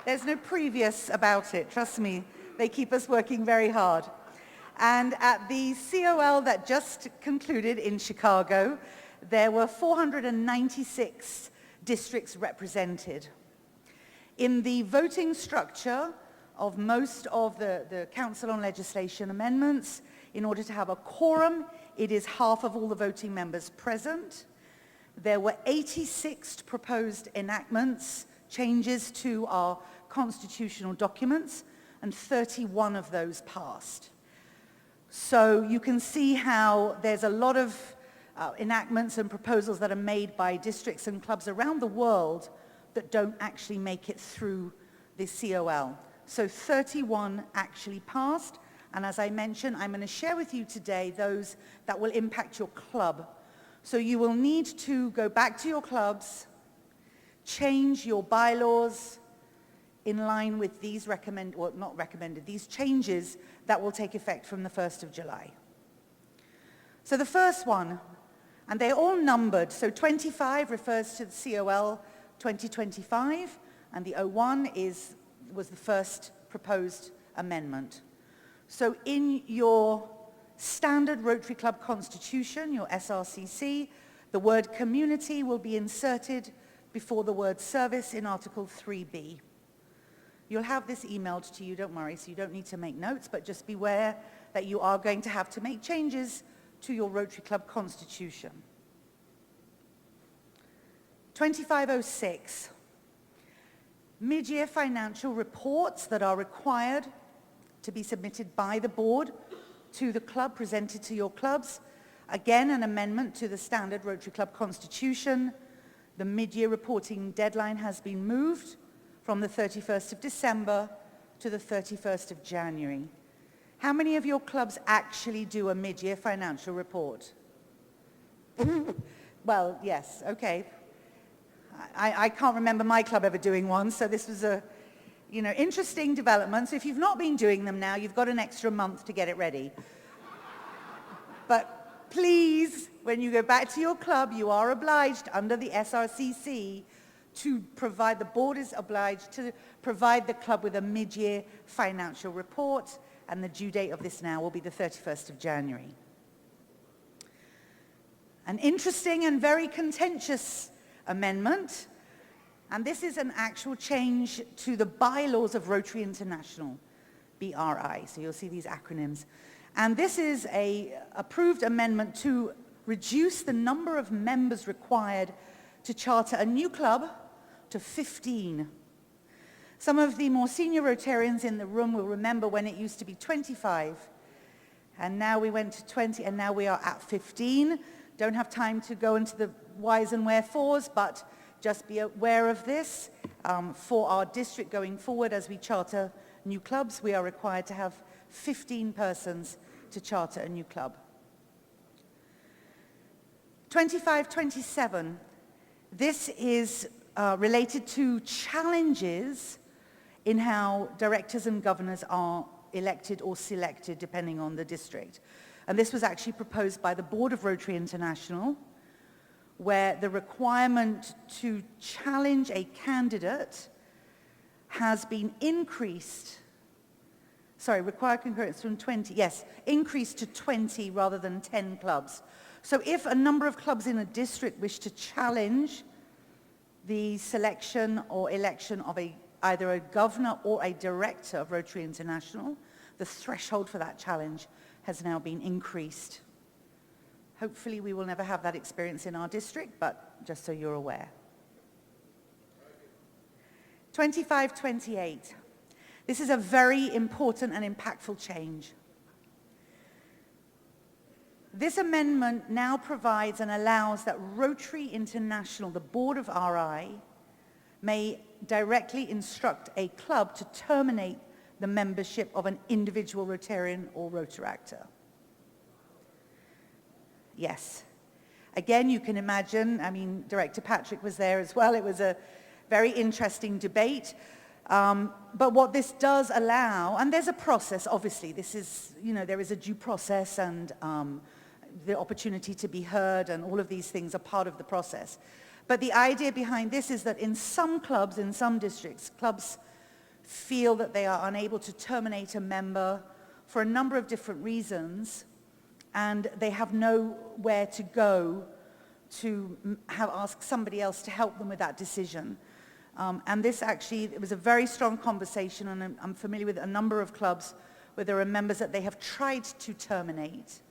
There's no previous about it, trust me. They keep us working very hard. And at the COL that just concluded in Chicago, there were 496 districts represented. In the voting structure of most of the Council on Legislation amendments, in order to have a quorum, it is half of all the voting members present. There were 86 proposed enactments, changes to our constitutional documents, and 31 of those passed. So you can see how there's a lot of enactments and proposals that are made by districts and clubs around the world that don't actually make it through the COL. So 31 actually passed, and as I mentioned, I'm going to share with you today those that will impact your club. So you will need to go back to your clubs, change your bylaws in line with these these changes that will take effect from the 1st of July. So the first one, and they're all numbered, so 25 refers to the COL 2025, and the 01 was the first proposed amendment. So in your standard Rotary Club Constitution, your SRCC, the word community will be inserted before the word service in Article 3B. You'll have this emailed to you, don't worry, so you don't need to make notes, but just beware that you are going to have to make changes to your Rotary Club Constitution. 2506, mid-year financial reports that are required to be submitted by the board to the club, presented to your clubs. Again, an amendment to the standard Rotary Club Constitution. The mid-year reporting deadline has been moved from the 31st of December to the 31st of January. How many of your clubs actually do a mid-year financial report? Well, yes, okay. I can't remember my club ever doing one, so this was a, interesting development. So if you've not been doing them now, you've got an extra month to get it ready. But please, when you go back to your club, you are obliged under the SRCC to provide, the board is obliged to provide the club with a mid-year financial report, and the due date of this now will be the 31st of January. An interesting and very contentious amendment, and this is an actual change to the bylaws of Rotary International, BRI, so you'll see these acronyms. And this is an approved amendment to reduce the number of members required to charter a new club to 15. Some of the more senior Rotarians in the room will remember when it used to be 25, and now we went to 20, and now we are at 15. Don't have time to go into the whys and wherefores, but just be aware of this. For our district going forward, as we charter new clubs, we are required to have 15 persons to charter a new club. 2527, this is related to challenges in how directors and governors are elected or selected depending on the district. And this was actually proposed by the Board of Rotary International, where the requirement to challenge a candidate has been increased. Sorry, required concurrence from 20, yes, increased to 20 rather than 10 clubs. So if a number of clubs in a district wish to challenge the selection or election of either a governor or a director of Rotary International, the threshold for that challenge has now been increased. Hopefully we will never have that experience in our district, but just so you're aware. 2528. This is a very important and impactful change. This amendment now provides and allows that Rotary International, the Board of RI, may directly instruct a club to terminate the membership of an individual Rotarian or Rotaractor. Yes. Again, you can imagine, I mean, Director Patrick was there as well. It was a very interesting debate. But what this does allow, and there's a process, obviously, this is, there is a due process and the opportunity to be heard, and all of these things are part of the process. But the idea behind this is that in some clubs, in some districts, clubs feel that they are unable to terminate a member for a number of different reasons, and they have nowhere to go to ask somebody else to help them with that decision. And this actually, it was a very strong conversation, and I'm familiar with a number of clubs where there are members that they have tried to terminate,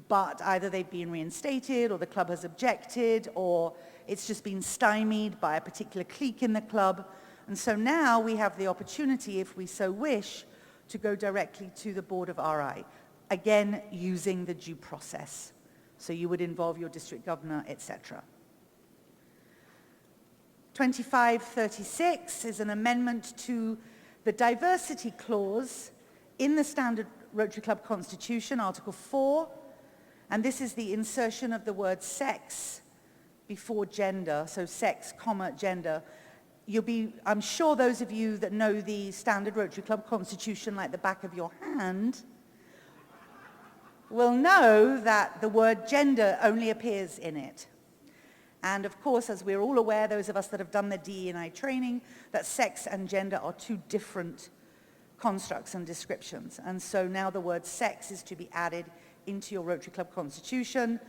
but either they've been reinstated, or the club has objected, or it's just been stymied by a particular clique in the club. And so now we have the opportunity, if we so wish, to go directly to the Board of RI, again, using the due process. So you would involve your district governor, etc. 2536 is an amendment to the diversity clause in the Standard Rotary Club Constitution, Article 4, and this is the insertion of the word sex before gender, so sex, comma, gender. I'm sure those of you that know the Standard Rotary Club Constitution like the back of your hand will know that the word gender only appears in it. And of course, as we're all aware, those of us that have done the DE&I training, that sex and gender are two different constructs and descriptions. And so now the word sex is to be added into your Rotary Club Constitution,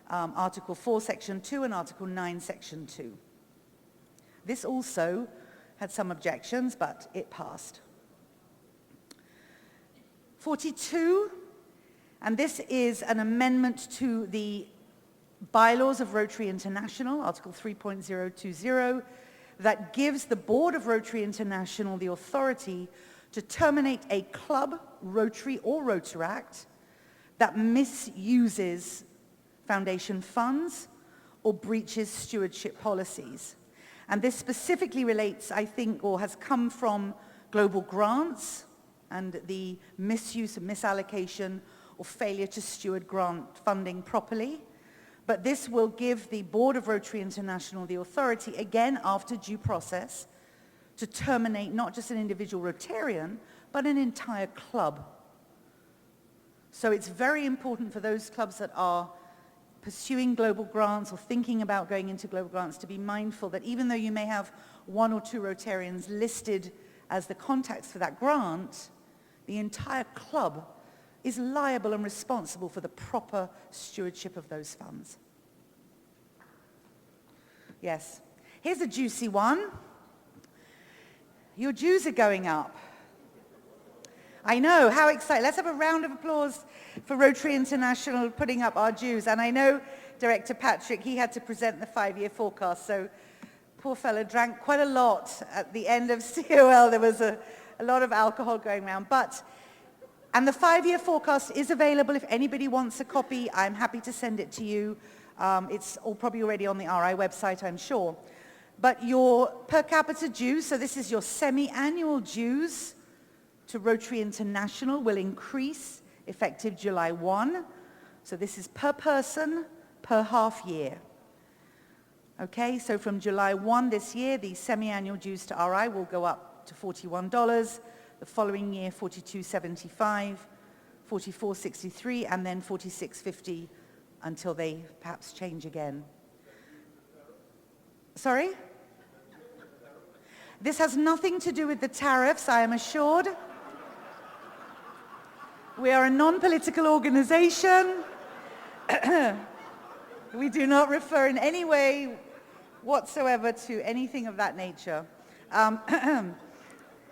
Article 4, Section 2, and Article 9, Section 2. This also had some objections, but it passed. 42, and this is an amendment to the bylaws of Rotary International, Article 3.020, that gives the Board of Rotary International the authority to terminate a club, Rotary or Rotaract, that misuses foundation funds or breaches stewardship policies. And this specifically relates, I think, or has come from global grants and the misuse and misallocation or failure to steward grant funding properly. But this will give the Board of Rotary International the authority, again after due process, to terminate not just an individual Rotarian, but an entire club. So it's very important for those clubs that are pursuing global grants or thinking about going into global grants to be mindful that even though you may have one or two Rotarians listed as the contacts for that grant, the entire club is liable and responsible for the proper stewardship of those funds. Yes. Here's a juicy one. Your dues are going up. I know, how exciting. Let's have a round of applause for Rotary International putting up our dues. And I know Director Patrick, he had to present the 5-year forecast, so poor fella drank quite a lot at the end of COL. There was a lot of alcohol going around. And the 5-year forecast is available. If anybody wants a copy, I'm happy to send it to you. It's all probably already on the RI website, I'm sure. But your per capita dues, so this is your semi-annual dues to Rotary International, will increase effective July 1. So this is per person, per half year. Okay, so from July 1 this year, the semi-annual dues to RI will go up to $41. The following year, $42.75, $44.63, and then $46.50 until they perhaps change again. Sorry? This has nothing to do with the tariffs, I am assured. We are a non-political organization. We do not refer in any way whatsoever to anything of that nature.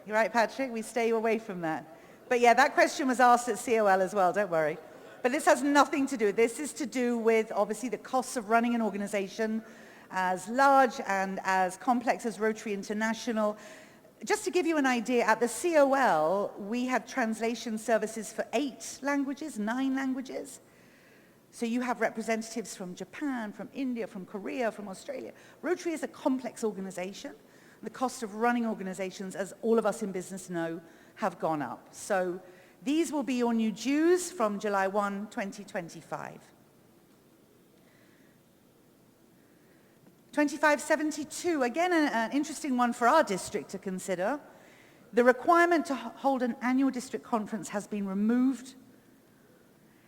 You're right, Patrick, we stay away from that. But yeah, that question was asked at COL as well, don't worry. But this has nothing to do with this. This is to do with, obviously, the costs of running an organization as large and as complex as Rotary International. Just to give you an idea, at the COL, we had translation services for 8 languages, 9 languages. So you have representatives from Japan, from India, from Korea, from Australia. Rotary is a complex organization. The cost of running organizations, as all of us in business know, have gone up. So these will be your new dues from July 1, 2025. 2572, again an interesting one for our district to consider. The requirement to hold an annual district conference has been removed.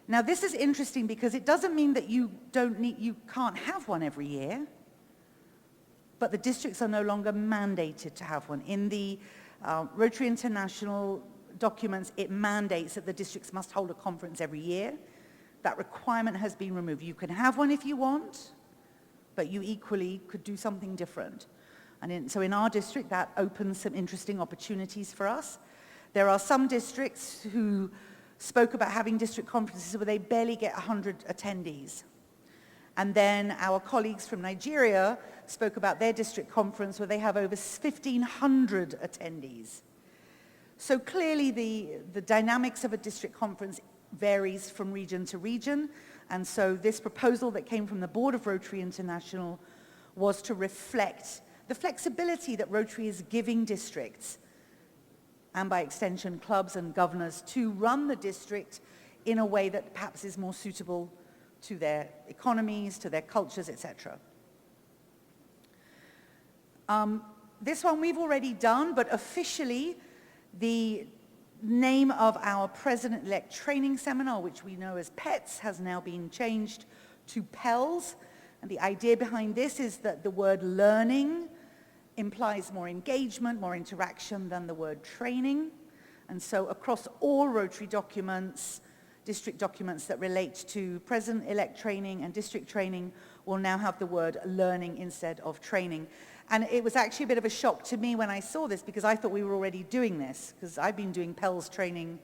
Now this is interesting because it doesn't mean that you can't have one every year, but the districts are no longer mandated to have one. In the Rotary International documents, it mandates that the districts must hold a conference every year. That requirement has been removed. You can have one if you want, but you equally could do something different. And so in our district, that opens some interesting opportunities for us. There are some districts who spoke about having district conferences where they barely get 100 attendees. And then our colleagues from Nigeria spoke about their district conference where they have over 1,500 attendees. So clearly the dynamics of a district conference varies from region to region. And so this proposal that came from the Board of Rotary International was to reflect the flexibility that Rotary is giving districts, and by extension clubs and governors, to run the district in a way that perhaps is more suitable to their economies, to their cultures, etc. This one we've already done, but officially the name of our President-elect Training Seminar, which we know as PETS, has now been changed to PELS. And the idea behind this is that the word learning implies more engagement, more interaction than the word training. And so across all Rotary documents, district documents that relate to President-elect training and district training will now have the word learning instead of training. And it was actually a bit of a shock to me when I saw this because I thought we were already doing this, because I've been doing PELS training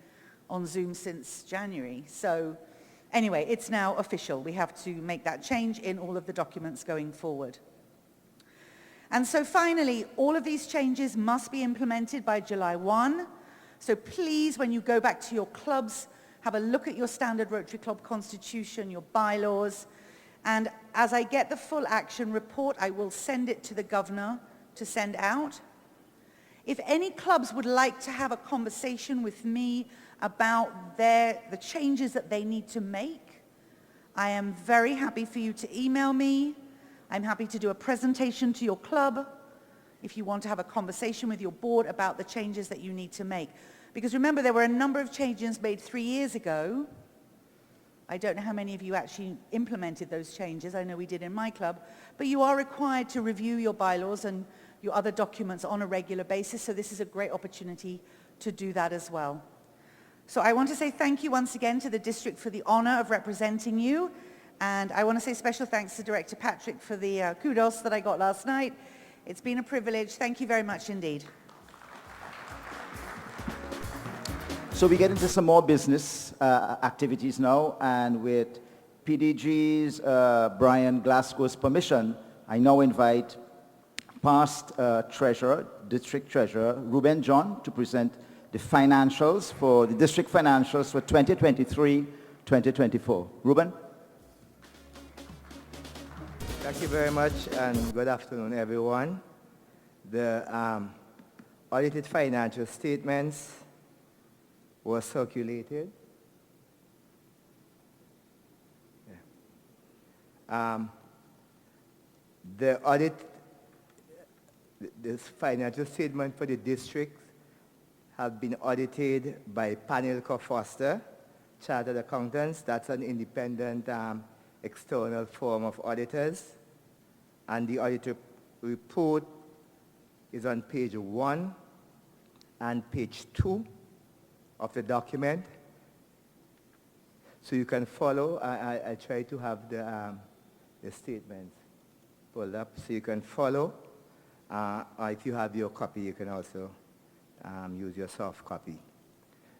on Zoom since January. So anyway, it's now official. We have to make that change in all of the documents going forward. And so finally, all of these changes must be implemented by July 1. So please, when you go back to your clubs, have a look at your standard Rotary Club constitution, your bylaws, and as I get the full action report, I will send it to the governor to send out. If any clubs would like to have a conversation with me about the changes that they need to make, I am very happy for you to email me. I'm happy to do a presentation to your club if you want to have a conversation with your board about the changes that you need to make. Because remember, there were a number of changes made 3 years ago. I don't know how many of you actually implemented those changes. I know we did in my club. But you are required to review your bylaws and your other documents on a regular basis, so this is a great opportunity to do that as well. So I want to say thank you once again to the district for the honor of representing you. And I want to say special thanks to Director Patrick for the kudos that I got last night. It's been a privilege. Thank you very much indeed. So we get into some more business activities now, and with PDG's Brian Glasgow's permission, I now invite past treasurer, district treasurer, Ruben John, to present the financials for the district financials for 2023-2024. Ruben? Thank you very much, and good afternoon, everyone. The audited financial statements were circulated. Yeah. The financial statement for the district have been audited by Panelco Foster, Chartered Accountants. That's an independent external firm of auditors. And the auditor report is on page 1 and page 2 of the document. So you can follow. I try to have the statements pulled up so you can follow. Or if you have your copy, you can also use your soft copy.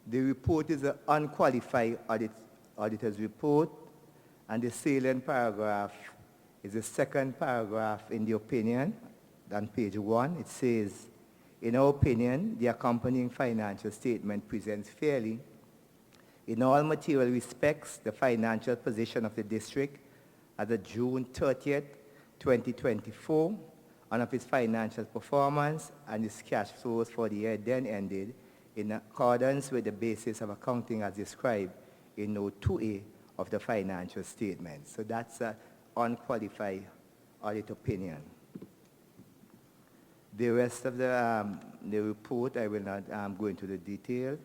The report is an unqualified auditor's report, and the salient paragraph is the second paragraph in the opinion on page 1. It says, in our opinion, the accompanying financial statement presents fairly, in all material respects, the financial position of the district as of June 30th, 2024, of its financial performance and its cash flows for the year then ended in accordance with the basis of accounting as described in Note 2A of the financial statement. So that's an unqualified audit opinion. The rest of the report, I will not go into the detail.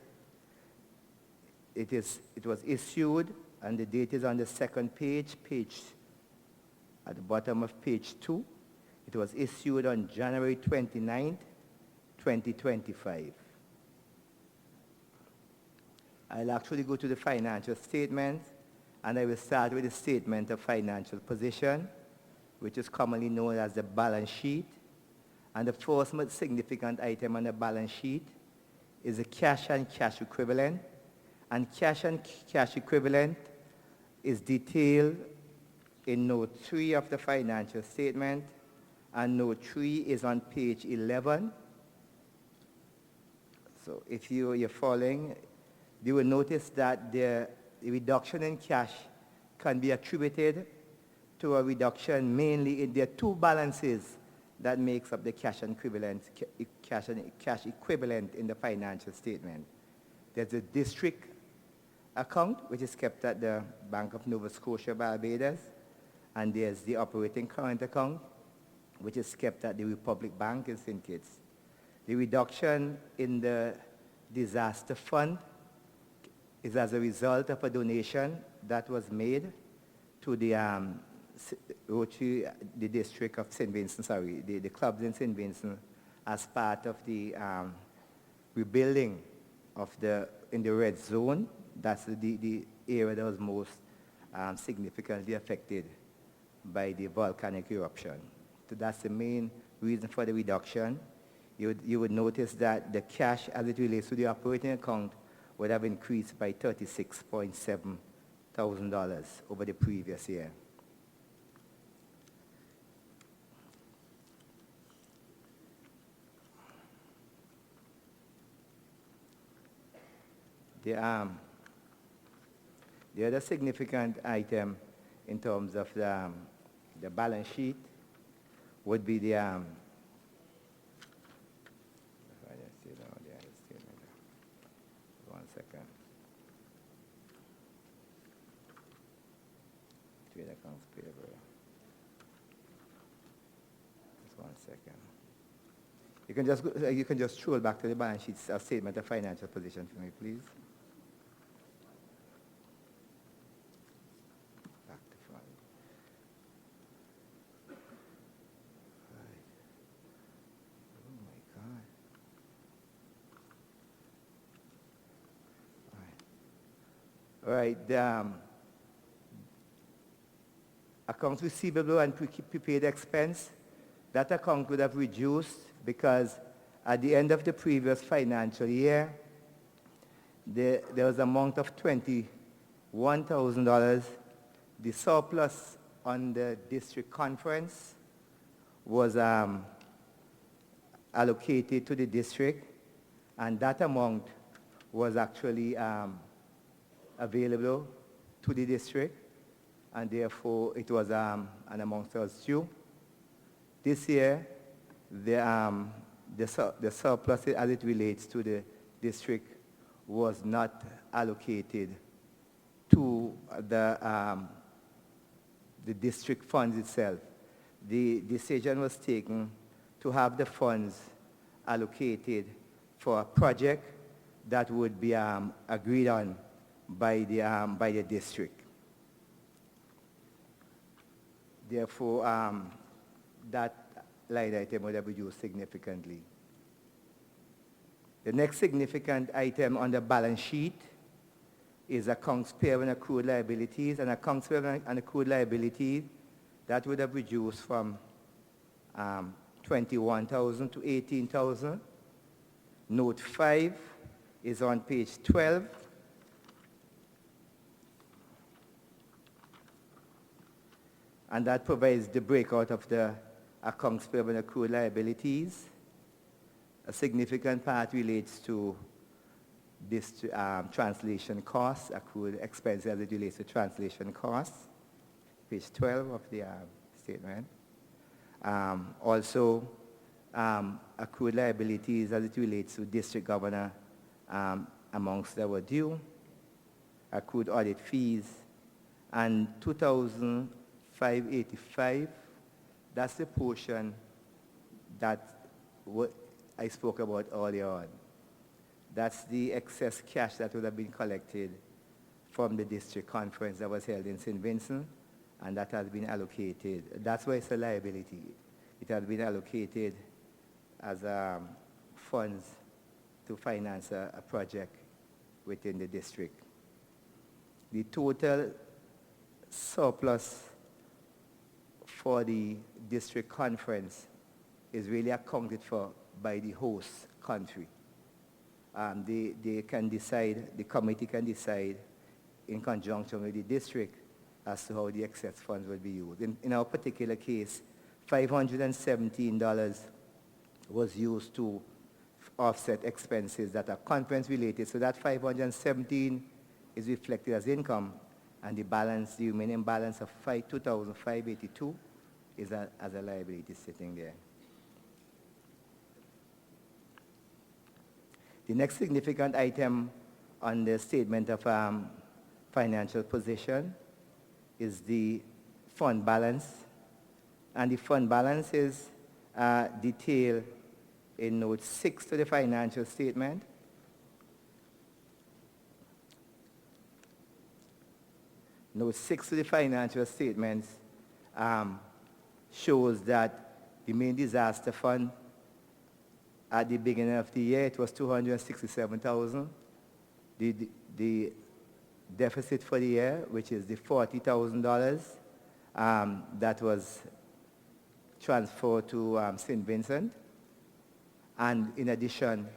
It was issued, and the date is on the second page, at the bottom of page 2. It was issued on January 29th, 2025. I'll actually go to the financial statement, and I will start with the statement of financial position, which is commonly known as the balance sheet. And the first most significant item on the balance sheet is the cash and cash equivalent. And cash and cash equivalent is detailed in Note 3 of the financial statement, and Note 3 is on page 11. So if you're following, you will notice that the reduction in cash can be attributed to a reduction mainly in the two balances that makes up the cash and cash equivalent in the financial statement. There's a district account, which is kept at the Bank of Nova Scotia, Barbados, and there's the operating current account, which is kept at the Republic Bank in St. Kitts. The reduction in the disaster fund is as a result of a donation that was made to the Rotary, the district of St. Vincent, the clubs in St. Vincent, as part of the rebuilding of in the red zone. That's the area that was most significantly affected by the volcanic eruption. So that's the main reason for the reduction. You would notice that the cash as it relates to the operating account would have increased by $36.7 thousand over the previous year. The other significant item in terms of the balance sheet would be the one second. Trade accounts payable. Just 1 second. You can just scroll back to the balance sheet statement of financial position for me, please. Back to front. Right. Oh my God. All right. Accounts receivable and prepaid expense, that account would have reduced because at the end of the previous financial year, there was an amount of $21,000. The surplus on the district conference was allocated to the district, and that amount was actually available to the district, and therefore it was an amount that was due. This year, the surplus as it relates to the district was not allocated to the district funds itself. The decision was taken to have the funds allocated for a project that would be agreed on by the district. Therefore, that line item would have reduced significantly. The next significant item on the balance sheet is accounts payable and accrued liabilities. And accounts payable and accrued liabilities, that would have reduced from $21,000 to $18,000. Note 5 is on page 12. And that provides the breakout of the accounts payable and accrued liabilities. A significant part relates to this translation costs, accrued expenses as it relates to translation costs, page 12 of the statement. Also, accrued liabilities as it relates to district governor amongst that were due, accrued audit fees, and $2,585, that's the portion that I spoke about earlier on. That's the excess cash that would have been collected from the district conference that was held in St. Vincent, and that has been allocated. That's why it's a liability. It has been allocated as funds to finance a project within the district. The total surplus for the district conference is really accounted for by the host country. They can decide, the committee can decide in conjunction with the district as to how the excess funds will be used. In our particular case, $517 was used to offset expenses that are conference related. So that $517 is reflected as income, and the balance, the remaining balance of $2,582 is as a liability sitting there. The next significant item on the statement of financial position is the fund balance. And the fund balance is detailed in note 6 to the financial statement. Note 6 to the financial statements shows that the main disaster fund at the beginning of the year, it was $267,000. The deficit for the year, which is the $40,000, that was transferred to St. Vincent. And in addition,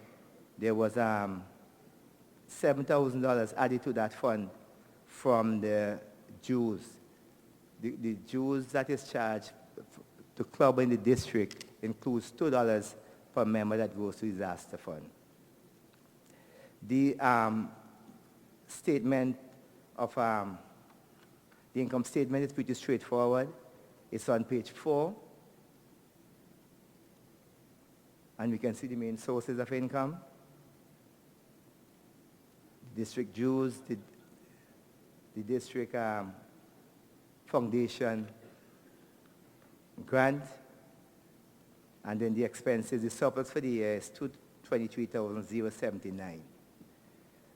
there was $7,000 added to that fund from the dues. The dues that is charged to club in the district includes $2 per member that goes to disaster fund. The statement of the income statement is pretty straightforward. It's on page 4. And we can see the main sources of income. District dues, the district foundation grant, and then the expenses, the surplus for the year is $223,079.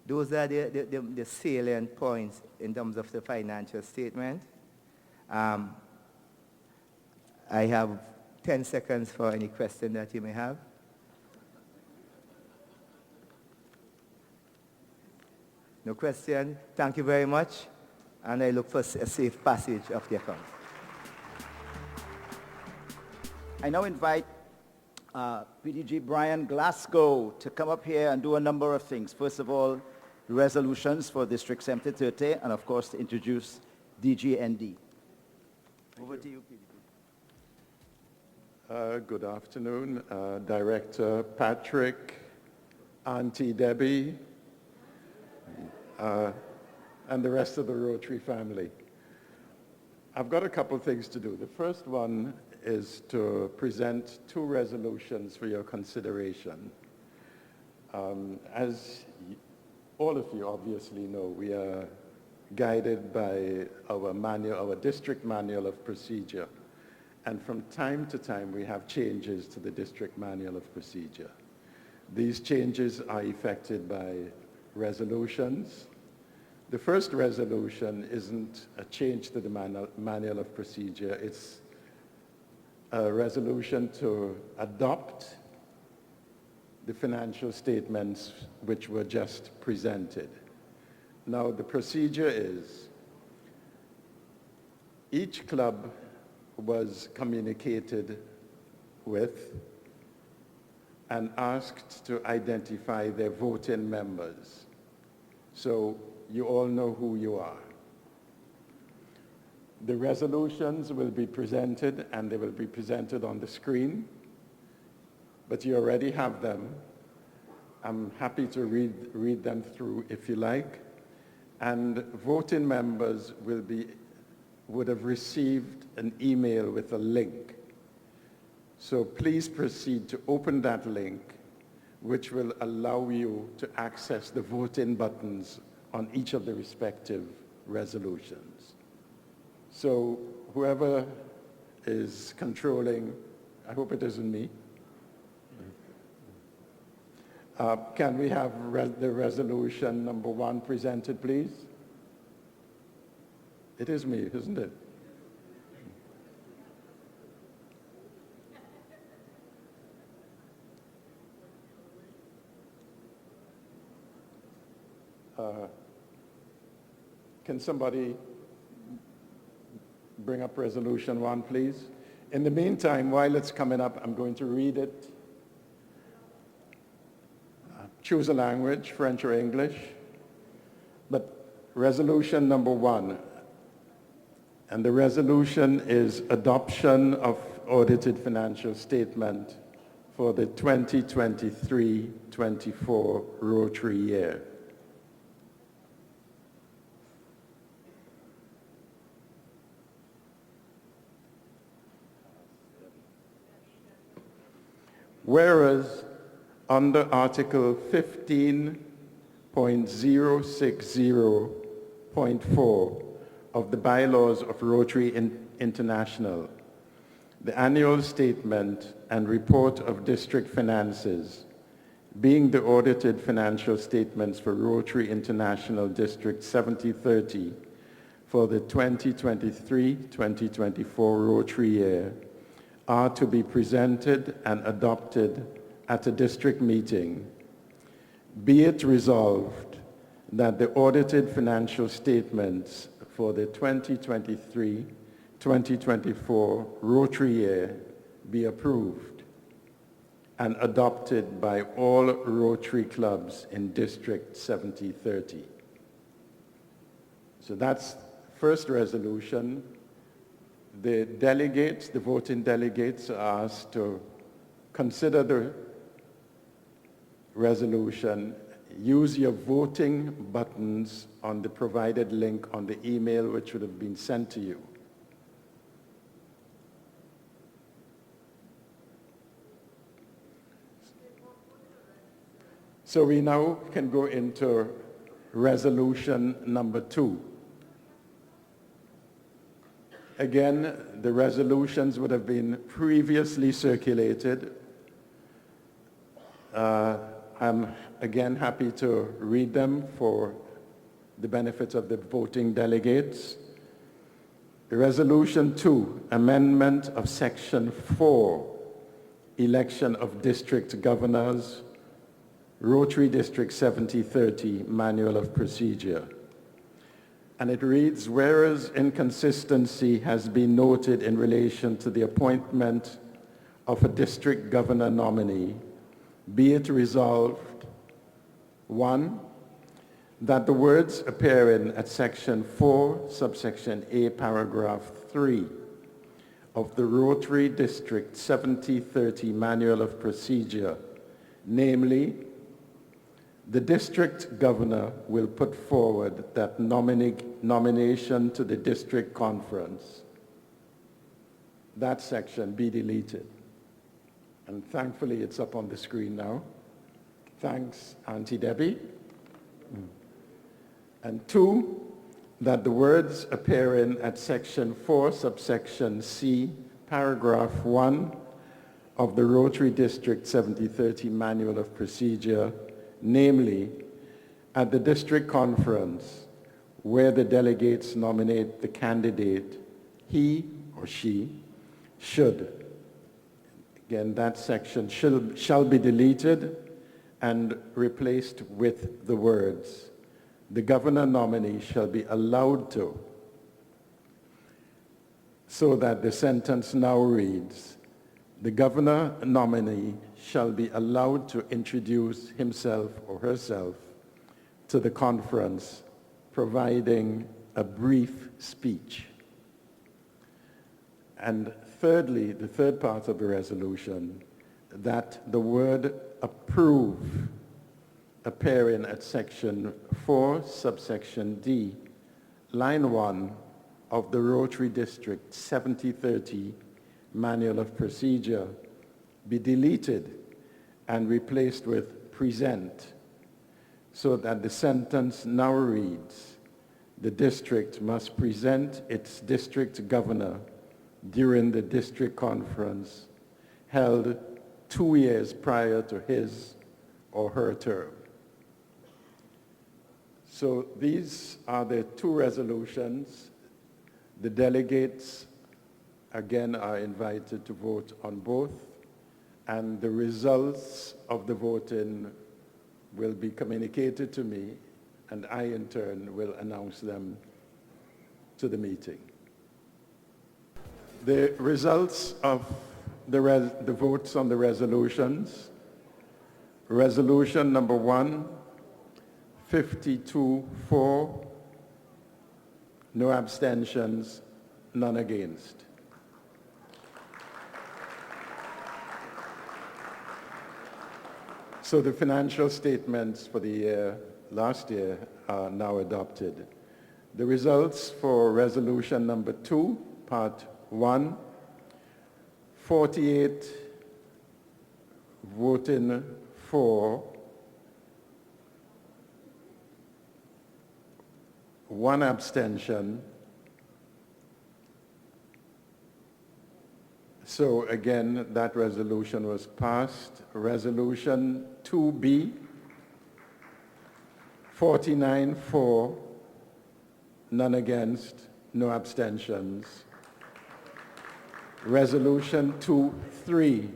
Those are the salient points in terms of the financial statement. I have 10 seconds for any question that you may have. No question? Thank you very much, and I look for a safe passage of the account. I now invite PDG Brian Glasgow to come up here and do a number of things. First of all, resolutions for District 7030, and of course to introduce DGND. Over to you, PDG. Good afternoon, Director Patrick, Auntie Debbie, and the rest of the Rotary family. I've got a couple things to do. The first one is to present 2 resolutions for your consideration. As all of you obviously know, we are guided by our district manual of procedure. And from time to time, we have changes to the district manual of procedure. These changes are effected by resolutions. The first resolution isn't a change to the manual of procedure. It's a resolution to adopt the financial statements which were just presented. Now, the procedure is each club was communicated with and asked to identify their voting members. So you all know who you are. The resolutions will be presented, and they will be presented on the screen, but you already have them. I'm happy to read them through if you like. And voting members would have received an email with a link. So please proceed to open that link, which will allow you to access the voting buttons on each of the respective resolutions. So whoever is controlling, I hope it isn't me. Can we have the resolution number 1 presented, please? It is me, isn't it? Can somebody bring up resolution 1, please? In the meantime, while it's coming up, I'm going to read it. Choose a language, French or English. But resolution number 1, and the resolution is adoption of audited financial statement for the 2023-24 Rotary year. Whereas under Article 15.060.4 of the bylaws of Rotary International, the annual statement and report of district finances, being the audited financial statements for Rotary International District 7030 for the 2023-2024 Rotary year, are to be presented and adopted at a district meeting. Be it resolved that the audited financial statements for the 2023-2024 Rotary year be approved and adopted by all Rotary clubs in District 7030. So that's first resolution. The delegates, the voting delegates, are asked to consider the resolution. Use your voting buttons on the provided link on the email which would have been sent to you. So we now can go into resolution number 2. Again, the resolutions would have been previously circulated. I'm again happy to read them for the benefit of the voting delegates. Resolution 2, amendment of Section 4, election of district governors, Rotary District 7030, Manual of Procedure. And it reads, whereas inconsistency has been noted in relation to the appointment of a district governor nominee, be it resolved, 1, that the words appearing at Section 4, subsection A, paragraph 3 of the Rotary District 7030 Manual of Procedure, namely, the district governor will put forward that nomination to the district conference. That section be deleted. And thankfully it's up on the screen now. Thanks, Auntie Debbie. And 2, that the words appearing at Section 4, subsection C, paragraph 1 of the Rotary District 7030 Manual of Procedure, namely, at the district conference where the delegates nominate the candidate, he or she should. Again, that section shall be deleted and replaced with the words, the governor nominee shall be allowed to, so that the sentence now reads, the governor nominee shall be allowed to introduce himself or herself to the conference, providing a brief speech. And thirdly, the third part of the resolution, that the word approve appearing at Section 4, subsection D, line 1 of the Rotary District 7030 Manual of Procedure, be deleted and replaced with present, so that the sentence now reads, the district must present its district governor during the district conference held 2 years prior to his or her term. So these are the two resolutions. The delegates, again, are invited to vote on both, and the results of the voting will be communicated to me, and I, in turn, will announce them to the meeting. The results of the votes on the resolutions. Resolution number 1, 52-4, no abstentions, none against. So the financial statements for the year, last year, are now adopted. The results for resolution number 2, part 1, 48 voting for, 1 abstention. So again, that resolution was passed. Resolution 2B, 49 for, none against, no abstentions. Resolution 2-3,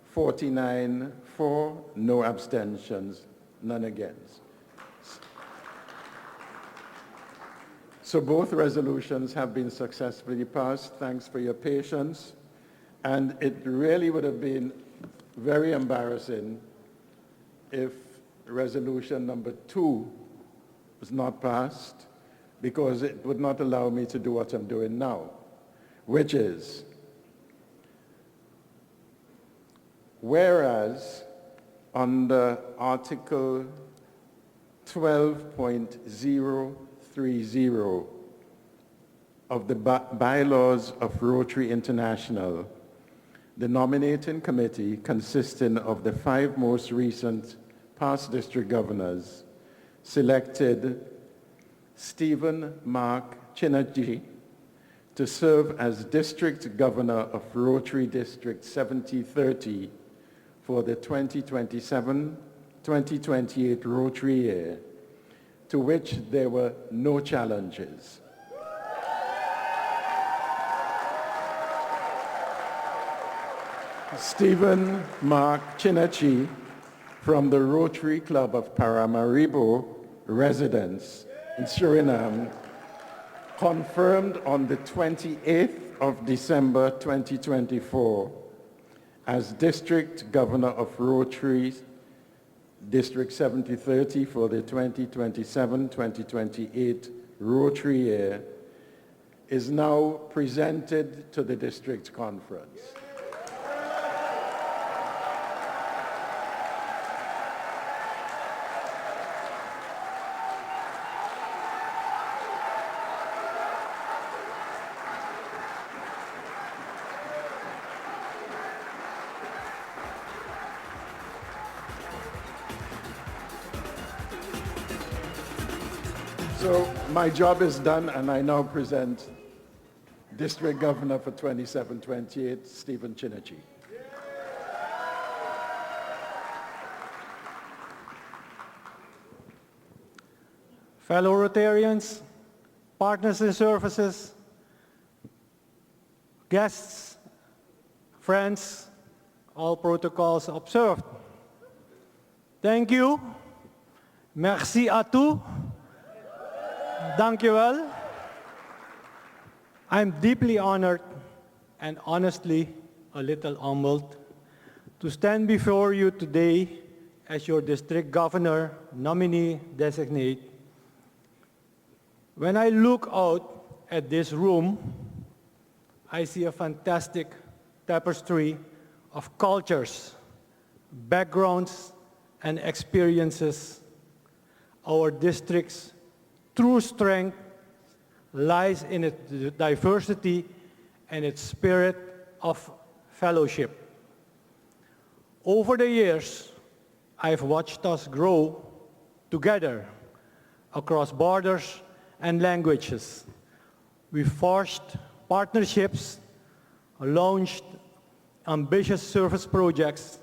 49 for, no abstentions, none against. So both resolutions have been successfully passed. Thanks for your patience. And it really would have been very embarrassing if resolution number 2 was not passed, because it would not allow me to do what I'm doing now, which is, whereas under Article 12.030 of the bylaws of Rotary International, the nominating committee, consisting of the 5 most recent past district governors, selected Stephen Mark Chinnerjee to serve as district governor of Rotary District 7030 for the 2027-2028 Rotary year, to which there were no challenges. Stephen Mark Chinnerjee from the Rotary Club of Paramaribo residence in Suriname, confirmed on the 28th of December 2024 as District Governor of Rotary District 7030 for the 2027-2028 Rotary year, is now presented to the district conference. So my job is done, and I now present District Governor for 27-28, Stephen Chinnerjee. Fellow Rotarians, partners in services, guests, friends, all protocols observed. Thank you. Merci à tous. Dank je wel. I'm deeply honored and honestly a little humbled to stand before you today as your district governor nominee designate. When I look out at this room, I see a fantastic tapestry of cultures, backgrounds, and experiences. Our district's true strength lies in its diversity and its spirit of fellowship. Over the years, I've watched us grow together across borders and languages. We forged partnerships, launched ambitious service projects,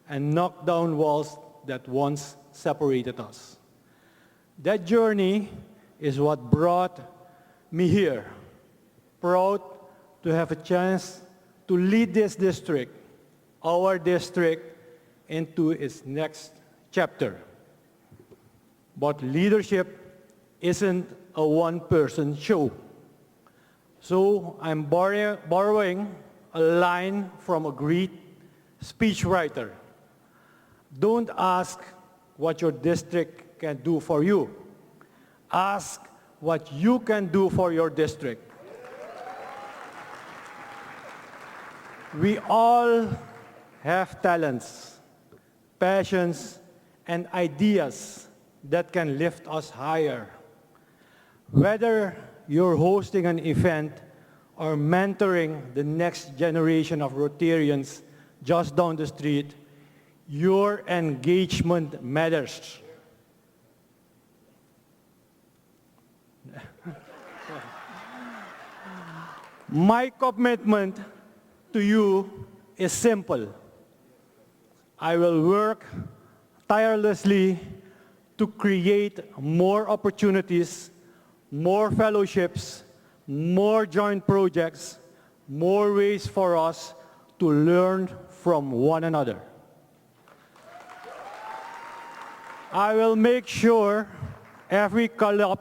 and knocked down walls that once separated us. That journey is what brought me here, proud to have a chance to lead this district, our district, into its next chapter. But leadership isn't a one-person show. So I'm borrowing a line from a great speechwriter. Don't ask what your district can do for you. Ask what you can do for your district. We all have talents, passions, and ideas that can lift us higher. Whether you're hosting an event or mentoring the next generation of Rotarians just down the street, your engagement matters. My commitment to you is simple. I will work tirelessly to create more opportunities, more fellowships, more joint projects, more ways for us to learn from one another. I will make sure every club,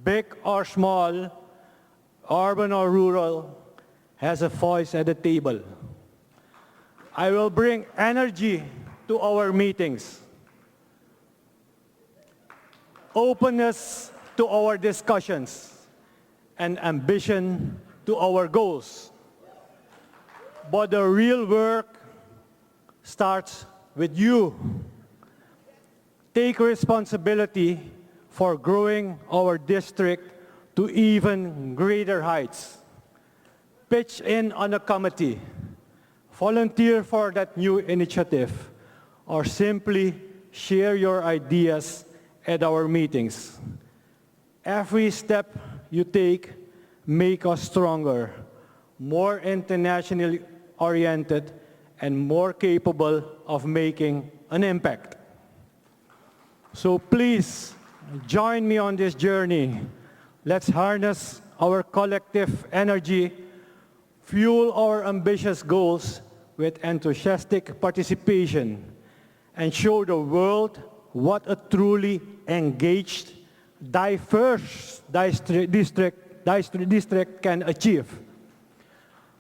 big or small, urban or rural, has a voice at the table. I will bring energy to our meetings, openness to our discussions, and ambition to our goals. But the real work starts with you. Take responsibility for growing our district to even greater heights. Pitch in on a committee, volunteer for that new initiative, or simply share your ideas at our meetings. Every step you take make us stronger, more internationally oriented, and more capable of making an impact. So please join me on this journey. Let's harness our collective energy, fuel our ambitious goals with enthusiastic participation, and show the world what a truly engaged, diverse district can achieve.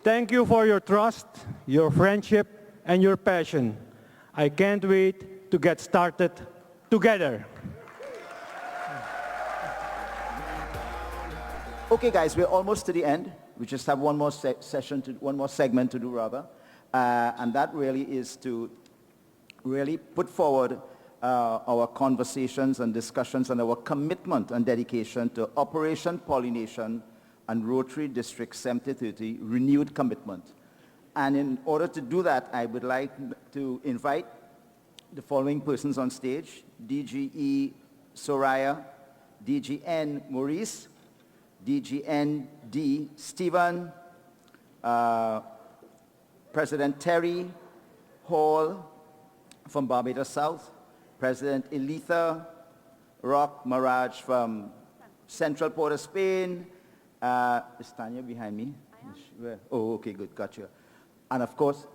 Thank you for your trust, your friendship, and your passion. I can't wait to get started together. Okay, guys, we're almost to the end. We just have one more one more segment to do, rather, and that really is to really put forward our conversations and discussions and our commitment and dedication to Operation Pollination and Rotary District 7030 renewed commitment. And in order to do that, I would like to invite the following persons on stage: DGE Soraya, DGN Maurice, DGND Stephen, President Terry Hall from Barbados South, President Elitha Rock Maraj from Central Port of Spain. Is Tanya behind me? Oh, okay, good, gotcha. And of course,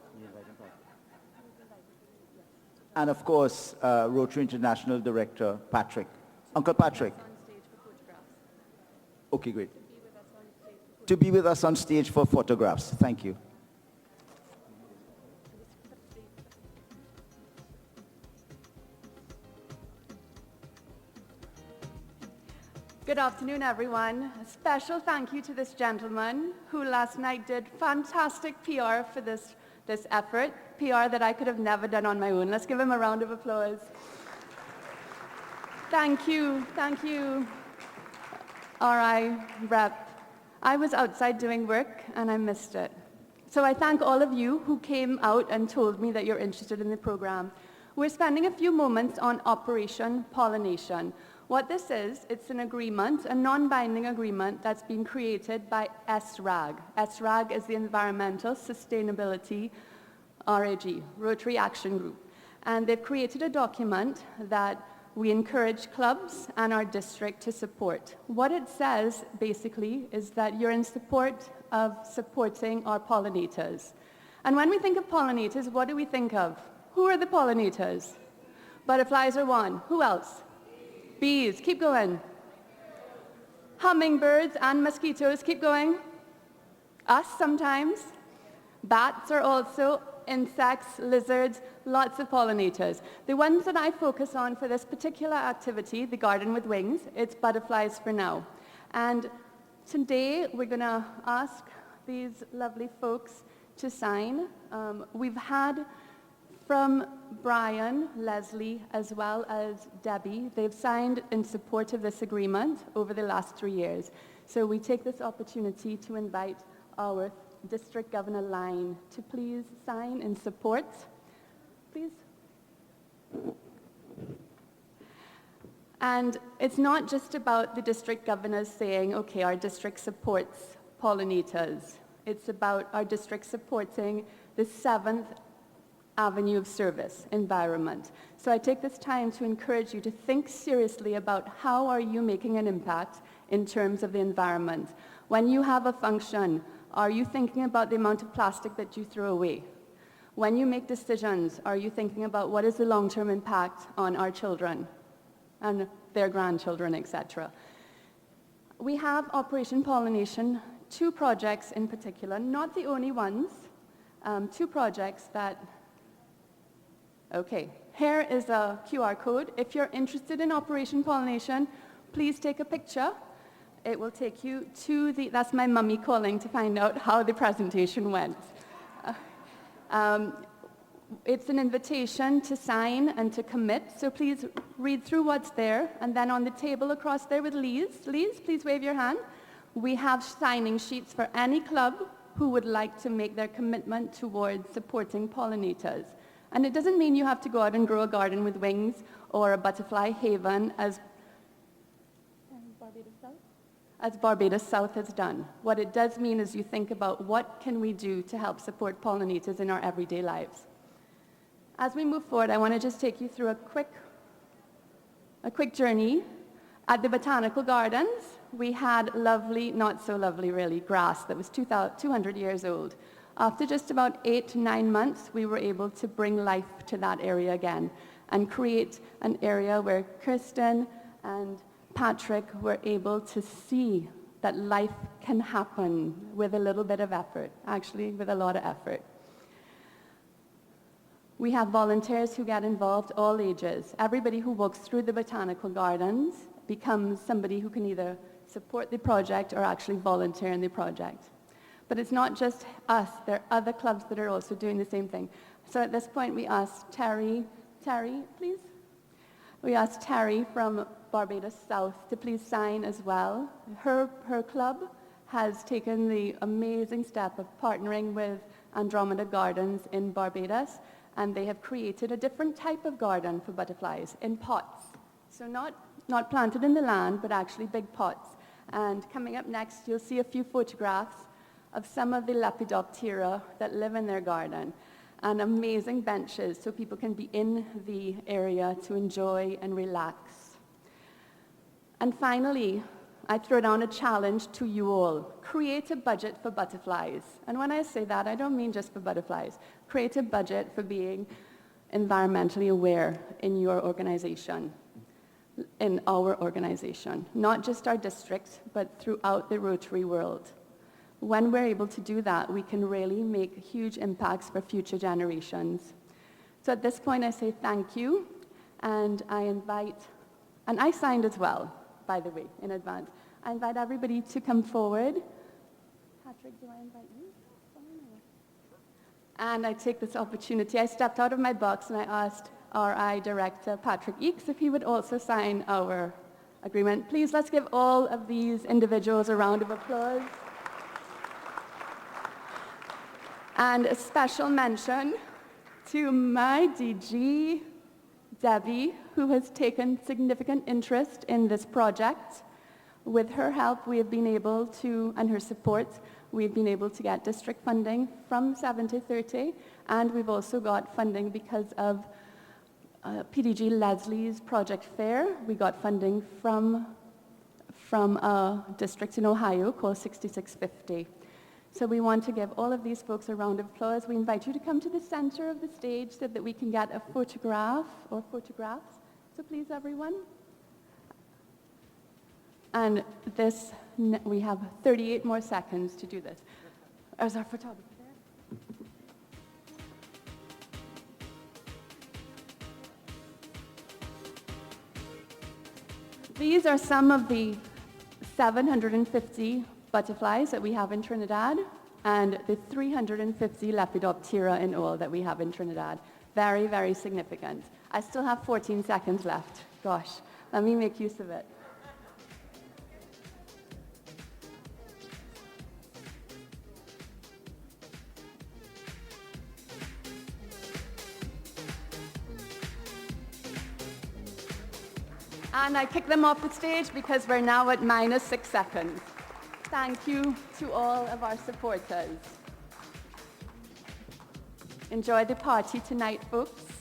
Rotary International Director Patrick. Uncle Patrick. Okay, great. To be with us on stage for photographs. Thank you. Good afternoon, everyone. A special thank you to this gentleman who last night did fantastic PR for this effort, PR that I could have never done on my own. Let's give him a round of applause. Thank you, thank you. RI Rep. I was outside doing work and I missed it. So I thank all of you who came out and told me that you're interested in the program. We're spending a few moments on Operation Pollination. What this is, it's an agreement, a non-binding agreement that's been created by SRAG. SRAG is the Environmental Sustainability RAG, Rotary Action Group. And they've created a document that we encourage clubs and our district to support. What it says, basically, is that you're in support of supporting our pollinators. And when we think of pollinators, what do we think of? Who are the pollinators? Butterflies are one. Who else? Bees. Keep going. Hummingbirds and mosquitoes. Keep going. Us sometimes. Bats are also insects, lizards, lots of pollinators. The ones that I focus on for this particular activity, the Garden with Wings, it's butterflies for now. And today we're going to ask these lovely folks to sign. We've had from Brian, Leslie, as well as Debbie, they've signed in support of this agreement over the last 3 years. So we take this opportunity to invite our District Governor Line to please sign in support. Please. And it's not just about the district governors saying, okay, our district supports pollinators. It's about our district supporting the 7th Avenue of Service, environment. So I take this time to encourage you to think seriously about how are you making an impact in terms of the environment. When you have a function, are you thinking about the amount of plastic that you throw away? When you make decisions, are you thinking about what is the long-term impact on our children and their grandchildren, etc.? We have Operation Pollination, 2 projects in particular, not the only ones, 2 projects that, okay, here is a QR code. If you're interested in Operation Pollination, please take a picture. It will take you to the, that's my mummy calling to find out how the presentation went. It's an invitation to sign and to commit, so please read through what's there. And then on the table across there with Liz, please wave your hand. We have signing sheets for any club who would like to make their commitment towards supporting pollinators. And it doesn't mean you have to go out and grow a garden with wings or a butterfly haven as Barbados South has done. What it does mean is you think about what can we do to help support pollinators in our everyday lives. As we move forward, I want to just take you through a quick journey. At the Botanical Gardens, we had lovely, not so lovely really, grass that was 200 years old. After just about 8 to 9 months, we were able to bring life to that area again and create an area where Kirsten and Patrick were able to see that life can happen with a little bit of effort, actually with a lot of effort. We have volunteers who get involved, all ages. Everybody who walks through the Botanical Gardens becomes somebody who can either support the project or actually volunteer in the project. But it's not just us, there are other clubs that are also doing the same thing. So at this point we asked Terry, please? We asked Terry from Barbados South to please sign as well. Her club has taken the amazing step of partnering with Andromeda Gardens in Barbados, and they have created a different type of garden for butterflies in pots. So not planted in the land, but actually big pots. And coming up next, you'll see a few photographs of some of the Lepidoptera that live in their garden, and amazing benches so people can be in the area to enjoy and relax. And finally, I throw down a challenge to you all. Create a budget for butterflies. And when I say that, I don't mean just for butterflies. Create a budget for being environmentally aware in your organization, in our organization, not just our district, but throughout the Rotary world. When we're able to do that, we can really make huge impacts for future generations. So at this point, I say thank you, and I invite, and I signed as well, by the way, in advance. I invite everybody to come forward. Patrick, do I invite you? And I take this opportunity. I stepped out of my box and I asked RI Director Patrick Eakes if he would also sign our agreement. Please, let's give all of these individuals a round of applause. And a special mention to my DG, Debbie, who has taken significant interest in this project. With her help, we have been able to, and her support, we've been able to get district funding from 70/30, and we've also got funding because of PDG Leslie's Project Fair. We got funding from a district in Ohio called 6650. So we want to give all of these folks a round of applause. We invite you to come to the center of the stage so that we can get a photograph or photographs. So please, everyone. And this, we have 38 more seconds to do this. Is our photographer there? These are some of the 750 butterflies that we have in Trinidad and the 350 Lepidoptera in all that we have in Trinidad. Very, very significant. I still have 14 seconds left. Gosh, let me make use of it. And I kick them off the stage because we're now at -6 seconds. Thank you to all of our supporters. Enjoy the party tonight, folks.